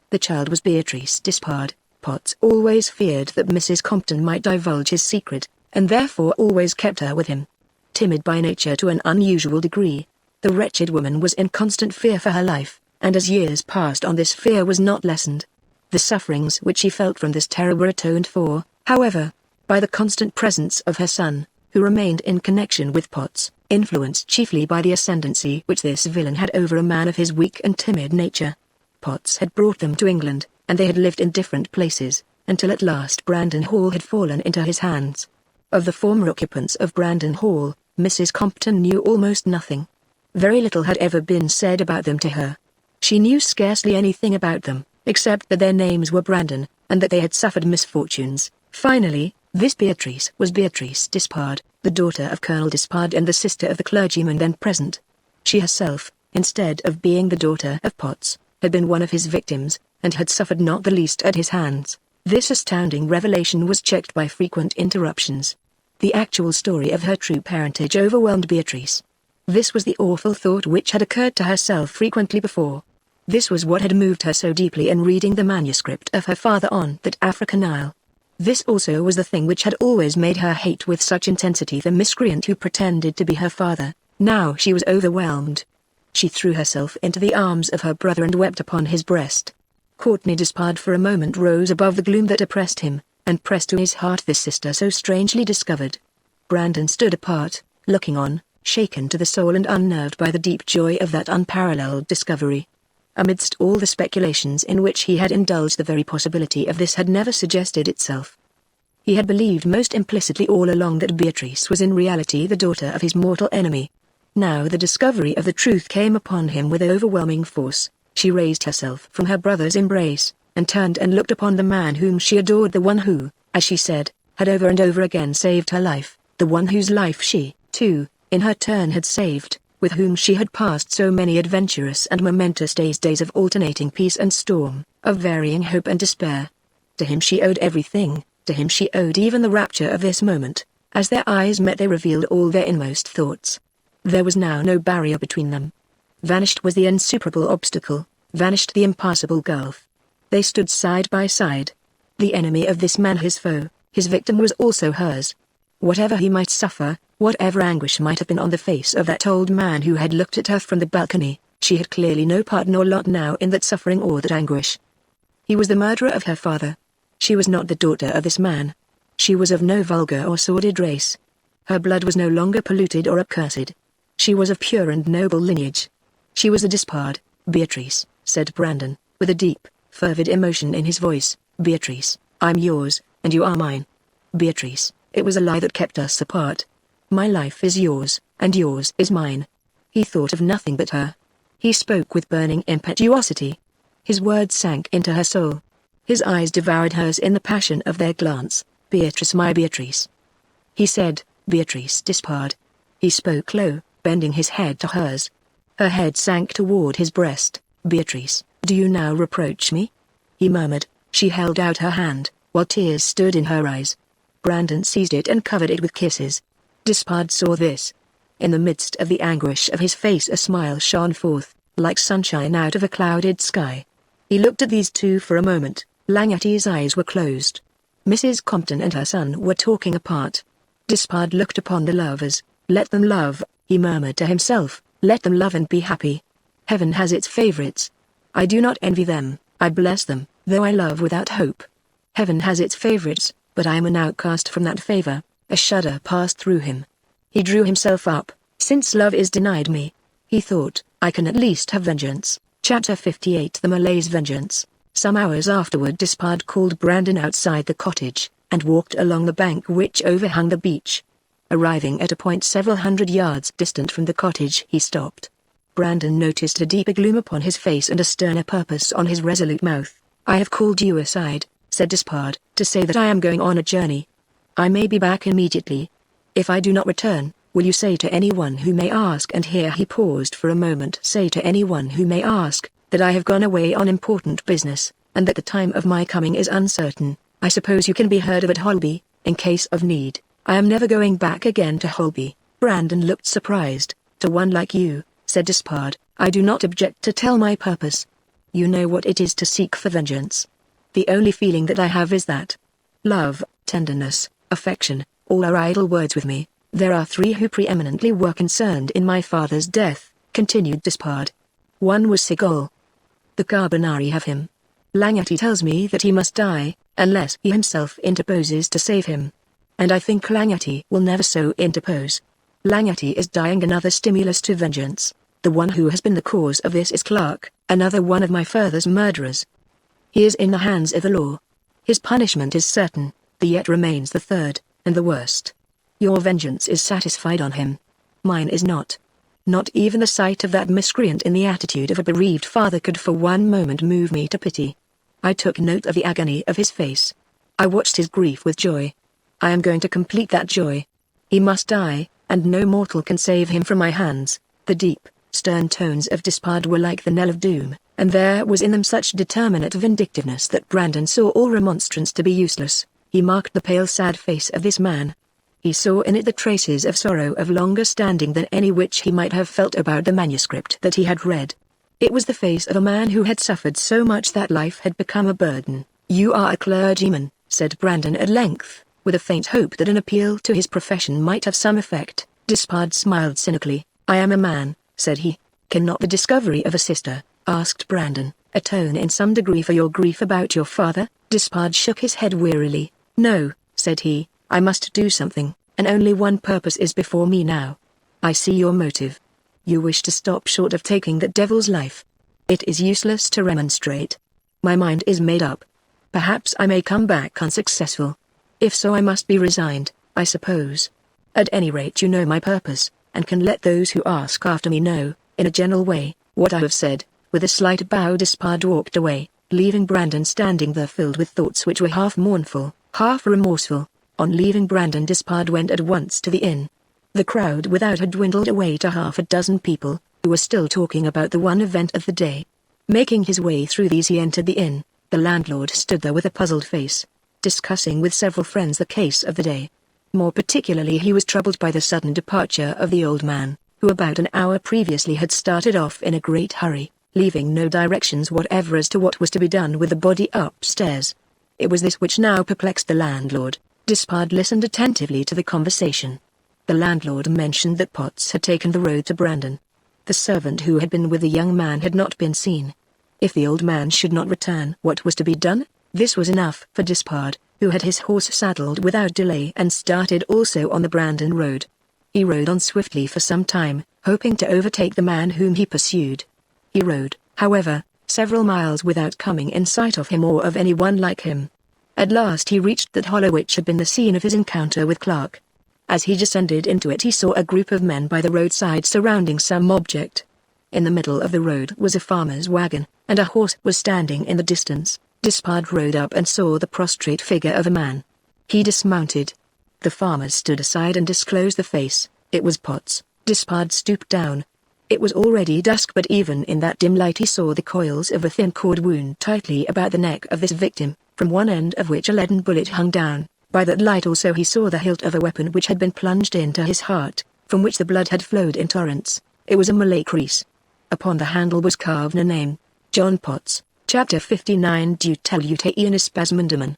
The child was Beatrice Despard. Potts always feared that Mrs. Compton might divulge his secret, and therefore always kept her with him. Timid by nature to an unusual degree, the wretched woman was in constant fear for her life, and as years passed on this fear was not lessened. The sufferings which she felt from this terror were atoned for, however, by the constant presence of her son, who remained in connection with Potts, influenced chiefly by the ascendancy which this villain had over a man of his weak and timid nature. Potts had brought them to England, and they had lived in different places, until at last Brandon Hall had fallen into his hands. Of the former occupants of Brandon Hall, Mrs. Compton knew almost nothing. Very little had ever been said about them to her. She knew scarcely anything about them, except that their names were Brandon, and that they had suffered misfortunes. Finally, this Beatrice was Beatrice Despard, the daughter of Colonel Despard and the sister of the clergyman then present. She herself, instead of being the daughter of Potts, had been one of his victims, and had suffered not the least at his hands. This astounding revelation was checked by frequent interruptions. The actual story of her true parentage overwhelmed Beatrice. This was the awful thought which had occurred to herself frequently before. This was what had moved her so deeply in reading the manuscript of her father on that African Isle. This also was the thing which had always made her hate with such intensity the miscreant who pretended to be her father. Now she was overwhelmed. She threw herself into the arms of her brother and wept upon his breast. Courtney Despard for a moment rose above the gloom that oppressed him, and pressed to his heart this sister so strangely discovered. Brandon stood apart, looking on, shaken to the soul and unnerved by the deep joy of that unparalleled discovery. Amidst all the speculations in which he had indulged, the very possibility of this had never suggested itself. He had believed most implicitly all along that Beatrice was in reality the daughter of his mortal enemy. Now the discovery of the truth came upon him with overwhelming force. She raised herself from her brother's embrace, and turned and looked upon the man whom she adored, the one who, as she said, had over and over again saved her life, the one whose life she, too, in her turn had saved, with whom she had passed so many adventurous and momentous days of alternating peace and storm, of varying hope and despair. To him she owed everything, to him she owed even the rapture of this moment. As their eyes met they revealed all their inmost thoughts. There was now no barrier between them. Vanished was the insuperable obstacle, vanished the impassable gulf. They stood side by side. The enemy of this man his foe, his victim was also hers. Whatever he might suffer, whatever anguish might have been on the face of that old man who had looked at her from the balcony, she had clearly no part nor lot now in that suffering or that anguish. He was the murderer of her father. She was not the daughter of this man. She was of no vulgar or sordid race. Her blood was no longer polluted or accursed. She was of pure and noble lineage. She was a Despard. Beatrice, said Brandon, with a deep, fervid emotion in his voice, Beatrice, I'm yours, and you are mine. Beatrice, it was a lie that kept us apart. My life is yours, and yours is mine. He thought of nothing but her. He spoke with burning impetuosity. His words sank into her soul. His eyes devoured hers in the passion of their glance. Beatrice, my Beatrice. He said, Beatrice Despard. He spoke low, bending his head to hers. Her head sank toward his breast. Beatrice, do you now reproach me? He murmured. She held out her hand, while tears stood in her eyes. Brandon seized it and covered it with kisses. Despard saw this. In the midst of the anguish of his face a smile shone forth, like sunshine out of a clouded sky. He looked at these two for a moment. Langetty's eyes were closed. Mrs. Compton and her son were talking apart. Despard looked upon the lovers. Let them love, he murmured to himself, let them love and be happy. Heaven has its favorites. I do not envy them, I bless them, though I love without hope. Heaven has its favorites, but I am an outcast from that favor. A shudder passed through him. He drew himself up. Since love is denied me, he thought, I can at least have vengeance. Chapter 58 The Malays' Vengeance. Some hours afterward Despard called Brandon outside the cottage, and walked along the bank which overhung the beach. Arriving at a point several hundred yards distant from the cottage, he stopped. Brandon noticed a deeper gloom upon his face and a sterner purpose on his resolute mouth. "I have called you aside," said Despard, "to say that I am going on a journey. I may be back immediately. If I do not return, will you say to anyone who may ask," and here he paused for a moment, "say to anyone who may ask, that I have gone away on important business, and that the time of my coming is uncertain. I suppose you can be heard of at Holby, in case of need. I am never going back again to Holby." Brandon looked surprised. "To one like you," said Despard, "I do not object to tell my purpose. You know what it is to seek for vengeance. The only feeling that I have is that. Love, tenderness, affection, all are idle words with me. There are three who preeminently were concerned in my father's death," continued Despard. "One was Sigol. The Carbonari have him. Langetti tells me that he must die, unless he himself interposes to save him. And I think Langetti will never so interpose. Langetti is dying. Another stimulus to vengeance. The one who has been the cause of this is Clark, another one of my father's murderers. He is in the hands of the law. His punishment is certain. There yet remains the third, and the worst. Your vengeance is satisfied on him. Mine is not. Not even the sight of that miscreant in the attitude of a bereaved father could for one moment move me to pity. I took note of the agony of his face. I watched his grief with joy. I am going to complete that joy. He must die, and no mortal can save him from my hands." The deep, stern tones of Despard were like the knell of doom, and there was in them such determinate vindictiveness that Brandon saw all remonstrance to be useless. He marked the pale sad face of this man. He saw in it the traces of sorrow of longer standing than any which he might have felt about the manuscript that he had read. It was the face of a man who had suffered so much that life had become a burden. "You are a clergyman," said Brandon at length, with a faint hope that an appeal to his profession might have some effect. Despard smiled cynically. "I am a man," said he. "Cannot the discovery of a sister," asked Brandon, "atone in some degree for your grief about your father?" Despard shook his head wearily. "No," said he, "I must do something, and only one purpose is before me now. I see your motive. You wish to stop short of taking that devil's life. It is useless to remonstrate. My mind is made up. Perhaps I may come back unsuccessful. If so, I must be resigned, I suppose. At any rate, you know my purpose, and can let those who ask after me know, in a general way, what I have said." With a slight bow Despard walked away, leaving Brandon standing there filled with thoughts which were half mournful, half remorseful. On leaving Brandon, Despard went at once to the inn. The crowd without had dwindled away to half a dozen people, who were still talking about the one event of the day. Making his way through these, he entered the inn. The landlord stood there with a puzzled face, discussing with several friends the case of the day. More particularly he was troubled by the sudden departure of the old man, who about an hour previously had started off in a great hurry, leaving no directions whatever as to what was to be done with the body upstairs. It was this which now perplexed the landlord. Despard listened attentively to the conversation. The landlord mentioned that Potts had taken the road to Brandon. The servant who had been with the young man had not been seen. If the old man should not return, what was to be done? This was enough for Despard, who had his horse saddled without delay and started also on the Brandon road. He rode on swiftly for some time, hoping to overtake the man whom he pursued. He rode, however, several miles without coming in sight of him or of anyone like him. At last he reached that hollow which had been the scene of his encounter with Clark. As he descended into it, he saw a group of men by the roadside surrounding some object. In the middle of the road was a farmer's wagon, and a horse was standing in the distance. Despard rode up and saw the prostrate figure of a man. He dismounted. The farmers stood aside and disclosed the face. It was Potts. Despard stooped down. It was already dusk, but even in that dim light he saw the coils of a thin cord wound tightly about the neck of this victim, from one end of which a leaden bullet hung down. By that light also he saw the hilt of a weapon which had been plunged into his heart, from which the blood had flowed in torrents. It was a Mille Creese. Upon the handle was carved a name, John Potts. Chapter 59. Deuterianus Spasmundaman.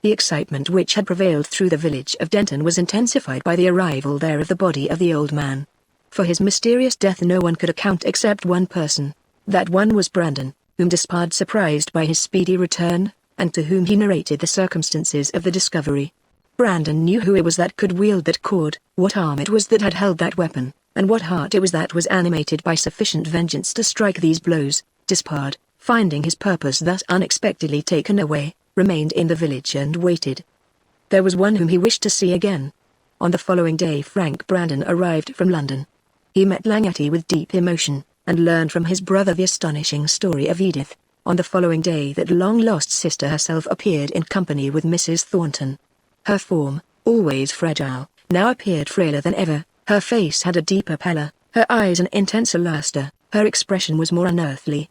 The excitement which had prevailed through the village of Denton was intensified by the arrival there of the body of the old man. For his mysterious death no one could account except one person. That one was Brandon, whom Despard surprised by his speedy return, and to whom he narrated the circumstances of the discovery. Brandon knew who it was that could wield that cord, what arm it was that had held that weapon, and what heart it was that was animated by sufficient vengeance to strike these blows. Despard, finding his purpose thus unexpectedly taken away, remained in the village and waited. There was one whom he wished to see again. On the following day Frank Brandon arrived from London. He met Langety with deep emotion, and learned from his brother the astonishing story of Edith. On the following day that long-lost sister herself appeared in company with Mrs. Thornton. Her form, always fragile, now appeared frailer than ever. Her face had a deeper pallor, her eyes an intenser luster, her expression was more unearthly.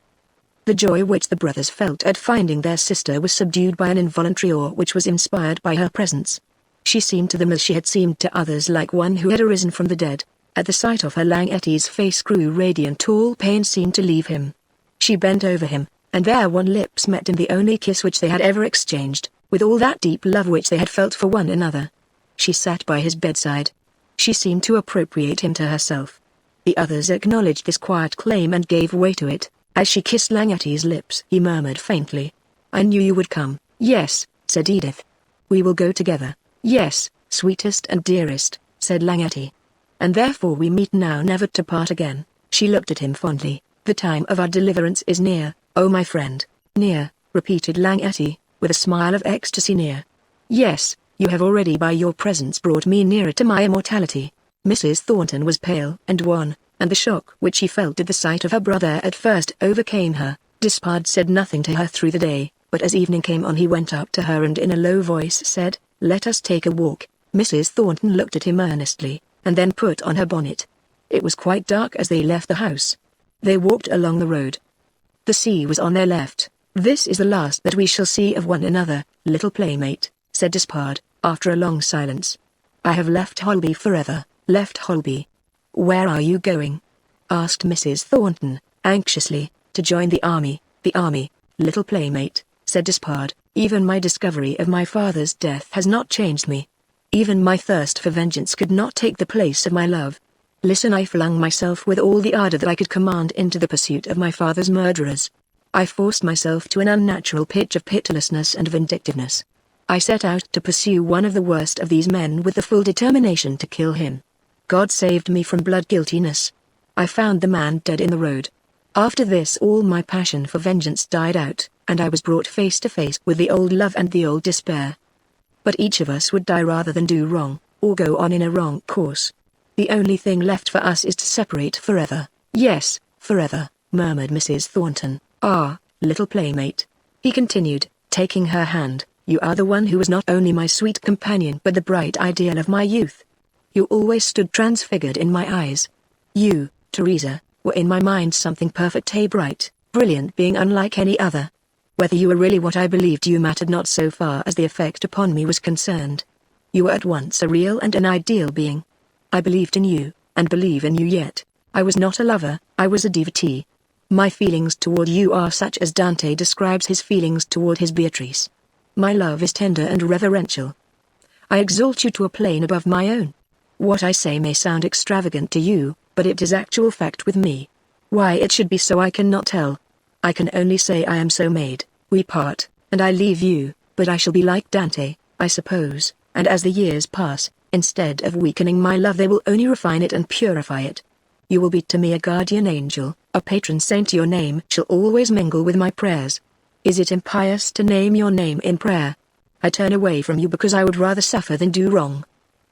The joy which the brothers felt at finding their sister was subdued by an involuntary awe which was inspired by her presence. She seemed to them as she had seemed to others, like one who had arisen from the dead. At the sight of her Langety's face grew radiant. All pain seemed to leave him. She bent over him, and their one lips met in the only kiss which they had ever exchanged, with all that deep love which they had felt for one another. She sat by his bedside. She seemed to appropriate him to herself. The others acknowledged this quiet claim and gave way to it. As she kissed Langety's lips, he murmured faintly, "I knew you would come." "Yes," said Edith. "We will go together." "Yes, sweetest and dearest," said Langety. "And therefore we meet now, never to part again." She looked at him fondly. "The time of our deliverance is near, oh my friend." "Near," repeated Langety, with a smile of ecstasy. "Near." "Yes, you have already by your presence brought me nearer to my immortality." Mrs. Thornton was pale and wan, and the shock which she felt at the sight of her brother at first overcame her. Despard said nothing to her through the day, but as evening came on he went up to her and in a low voice said, "Let us take a walk." Mrs. Thornton looked at him earnestly, and then put on her bonnet. It was quite dark as they left the house. They walked along the road. The sea was on their left. "This is the last that we shall see of one another, little playmate," said Despard, after a long silence. "I have left Holby forever." "Left Holby? Where are you going?" asked Mrs. Thornton, anxiously. "To join the army." "The army, little playmate," said Despard. "Even my discovery of my father's death has not changed me. Even my thirst for vengeance could not take the place of my love. Listen, I flung myself with all the ardor that I could command into the pursuit of my father's murderers. I forced myself to an unnatural pitch of pitilessness and vindictiveness. I set out to pursue one of the worst of these men with the full determination to kill him. God saved me from blood guiltiness. I found the man dead in the road. After this all my passion for vengeance died out, and I was brought face to face with the old love and the old despair. But each of us would die rather than do wrong, or go on in a wrong course. The only thing left for us is to separate forever." "Yes, forever," murmured Mrs. Thornton. "Ah, little playmate," he continued, taking her hand, "you are the one who was not only my sweet companion but the bright ideal of my youth. You always stood transfigured in my eyes. You, Teresa, were in my mind something perfect, a bright, brilliant being unlike any other. Whether you were really what I believed you mattered not so far as the effect upon me was concerned. You were at once a real and an ideal being. I believed in you, and believe in you yet. I was not a lover, I was a devotee. My feelings toward you are such as Dante describes his feelings toward his Beatrice. My love is tender and reverential. I exalt you to a plane above my own. What I say may sound extravagant to you, but it is actual fact with me. Why it should be so I cannot tell. I can only say I am so made. We part, and I leave you, but I shall be like Dante, I suppose, and as the years pass, instead of weakening my love they will only refine it and purify it. You will be to me a guardian angel, a patron saint. Your name shall always mingle with my prayers. Is it impious to name your name in prayer? I turn away from you because I would rather suffer than do wrong.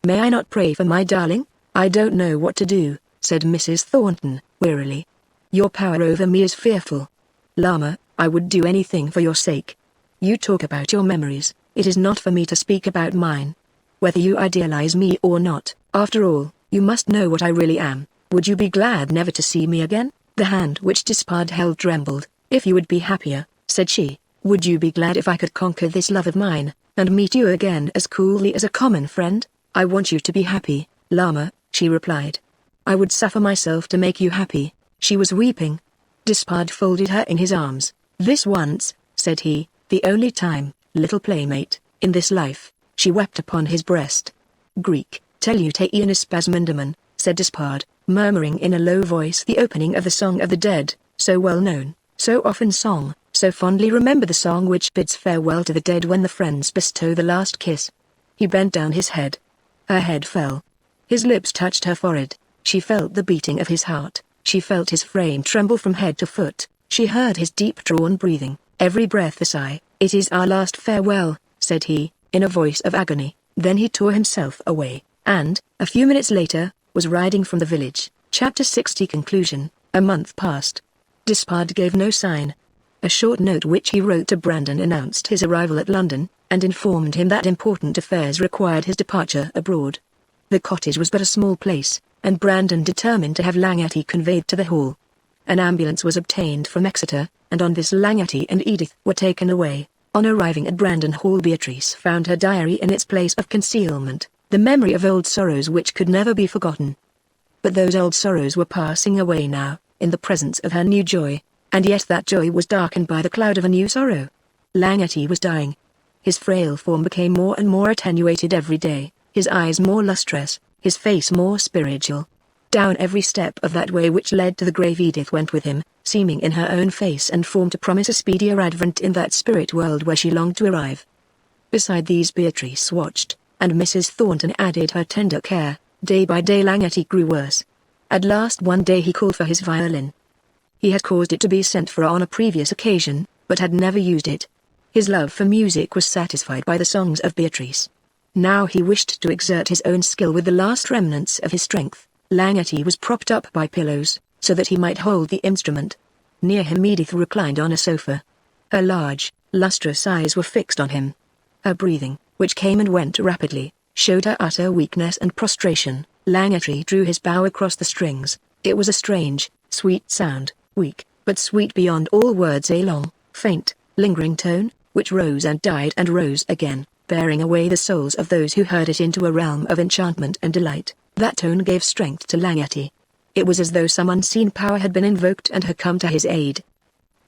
May I not pray for my darling? I don't know what to do, said Mrs. Thornton, wearily. Your power over me is fearful. Lama, I would do anything for your sake. You talk about your memories, it is not for me to speak about mine. Whether you idealize me or not, after all, you must know what I really am. Would you be glad never to see me again? The hand which Despard held trembled. If you would be happier, said she, would you be glad if I could conquer this love of mine, and meet you again as coolly as a common friend? I want you to be happy, Lama, she replied. I would suffer myself to make you happy. She was weeping. Despard folded her in his arms. This once, said he, the only time, little playmate, in this life. She wept upon his breast. Greek, Teleuteionisspasmendaman, said Despard, murmuring in a low voice the opening of the Song of the Dead, so well known, so often sung, so fondly remember the song which bids farewell to the dead when the friends bestow the last kiss. He bent down his head. Her head fell. His lips touched her forehead. She felt the beating of his heart. She felt his frame tremble from head to foot. She heard his deep-drawn breathing, every breath a sigh. "It is our last farewell," said he, in a voice of agony. Then he tore himself away, and, a few minutes later, was riding from the village. Chapter 60 Conclusion. A month passed. Despard gave no sign. A short note which he wrote to Brandon announced his arrival at London, and informed him that important affairs required his departure abroad. The cottage was but a small place, and Brandon determined to have Langetty conveyed to the Hall. An ambulance was obtained from Exeter, and on this Langetty and Edith were taken away. On arriving at Brandon Hall, Beatrice found her diary in its place of concealment, the memory of old sorrows which could never be forgotten. But those old sorrows were passing away now, in the presence of her new joy, and yet that joy was darkened by the cloud of a new sorrow. Langetty was dying. His frail form became more and more attenuated every day, his eyes more lustrous, his face more spiritual. Down every step of that way which led to the grave Edith went with him, seeming in her own face and form to promise a speedier advent in that spirit world where she longed to arrive. Beside these Beatrice watched, and Mrs. Thornton added her tender care. Day by day Langetty grew worse. At last one day he called for his violin. He had caused it to be sent for on a previous occasion, but had never used it. His love for music was satisfied by the songs of Beatrice. Now he wished to exert his own skill with the last remnants of his strength. Langetty was propped up by pillows, so that he might hold the instrument. Near him Edith reclined on a sofa. Her large, lustrous eyes were fixed on him. Her breathing, which came and went rapidly, showed her utter weakness and prostration. Langetty drew his bow across the strings. It was a strange, sweet sound, weak, but sweet beyond all words, a long, faint, lingering tone, which rose and died and rose again, bearing away the souls of those who heard it into a realm of enchantment and delight. That tone gave strength to Langetty. It was as though some unseen power had been invoked and had come to his aid.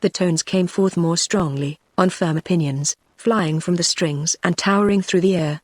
The tones came forth more strongly, on firm pinions, flying from the strings and towering through the air.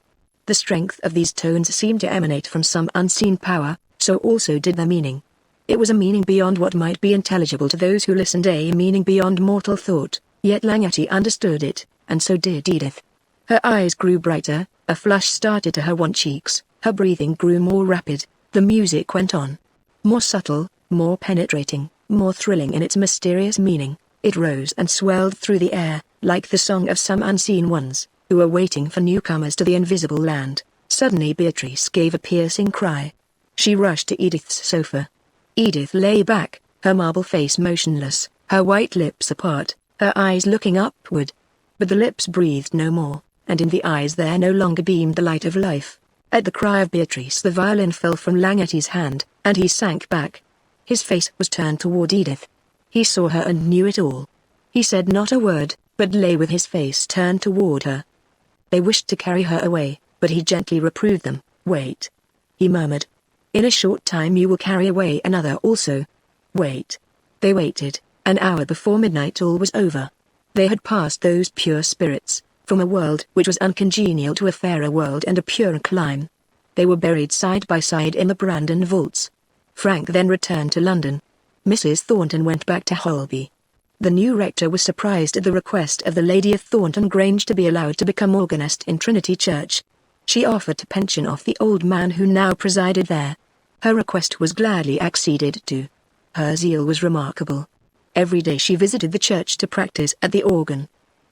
The strength of these tones seemed to emanate from some unseen power, so also did their meaning. It was a meaning beyond what might be intelligible to those who listened, a meaning beyond mortal thought, yet Langetty understood it, and so did Edith. Her eyes grew brighter, a flush started to her wan cheeks. Her breathing grew more rapid, the music went on. More subtle, more penetrating, more thrilling in its mysterious meaning, it rose and swelled through the air, like the song of some unseen ones, who were waiting for newcomers to the invisible land. Suddenly Beatrice gave a piercing cry. She rushed to Edith's sofa. Edith lay back, her marble face motionless, her white lips apart, her eyes looking upward. But the lips breathed no more, and in the eyes there no longer beamed the light of life. At the cry of Beatrice the violin fell from Langetty's hand, and he sank back. His face was turned toward Edith. He saw her and knew it all. He said not a word, but lay with his face turned toward her. They wished to carry her away, but he gently reproved them. "Wait," he murmured. "In a short time you will carry away another also. Wait." They waited. An hour before midnight all was over. They had passed those pure spirits, from a world which was uncongenial to a fairer world and a purer clime. They were buried side by side in the Brandon vaults. Frank then returned to London. Mrs. Thornton went back to Holby. The new rector was surprised at the request of the lady of Thornton Grange to be allowed to become organist in Trinity Church. She offered to pension off the old man who now presided there. Her request was gladly acceded to. Her zeal was remarkable. Every day she visited the church to practice at the organ.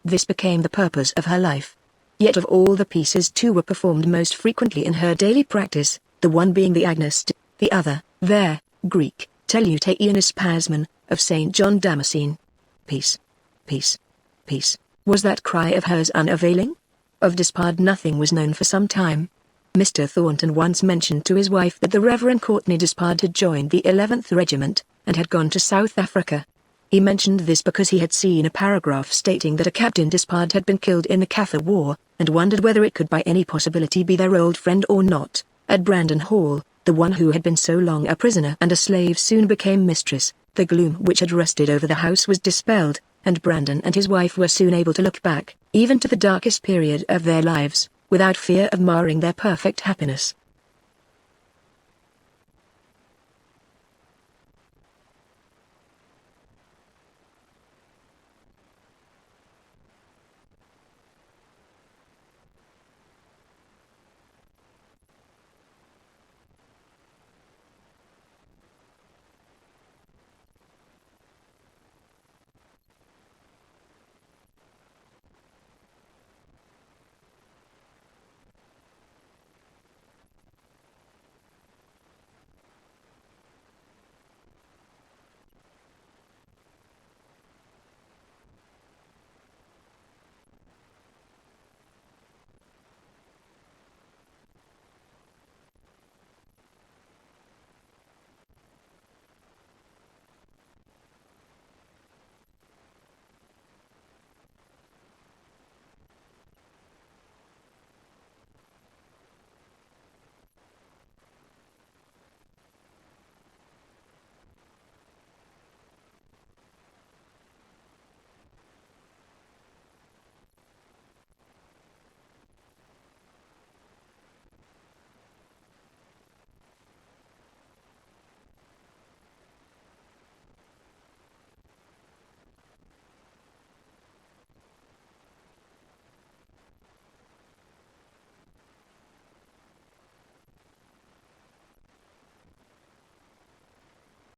This became the purpose of her life. Yet of all the pieces two were performed most frequently in her daily practice, the one being the Agnus Dei, the other, there, Greek, Teleuteionis Pasmon, of St. John Damascene. Peace, peace, peace. Was that cry of hers unavailing? Of Despard nothing was known for some time. Mr. Thornton once mentioned to his wife that the Reverend Courtney Despard had joined the 11th Regiment, and had gone to South Africa. He mentioned this because he had seen a paragraph stating that a Captain Despard had been killed in the Kaffir War, and wondered whether it could by any possibility be their old friend or not. At Brandon Hall, the one who had been so long a prisoner and a slave soon became mistress. The gloom which had rested over the house was dispelled, and Brandon and his wife were soon able to look back, even to the darkest period of their lives, without fear of marring their perfect happiness.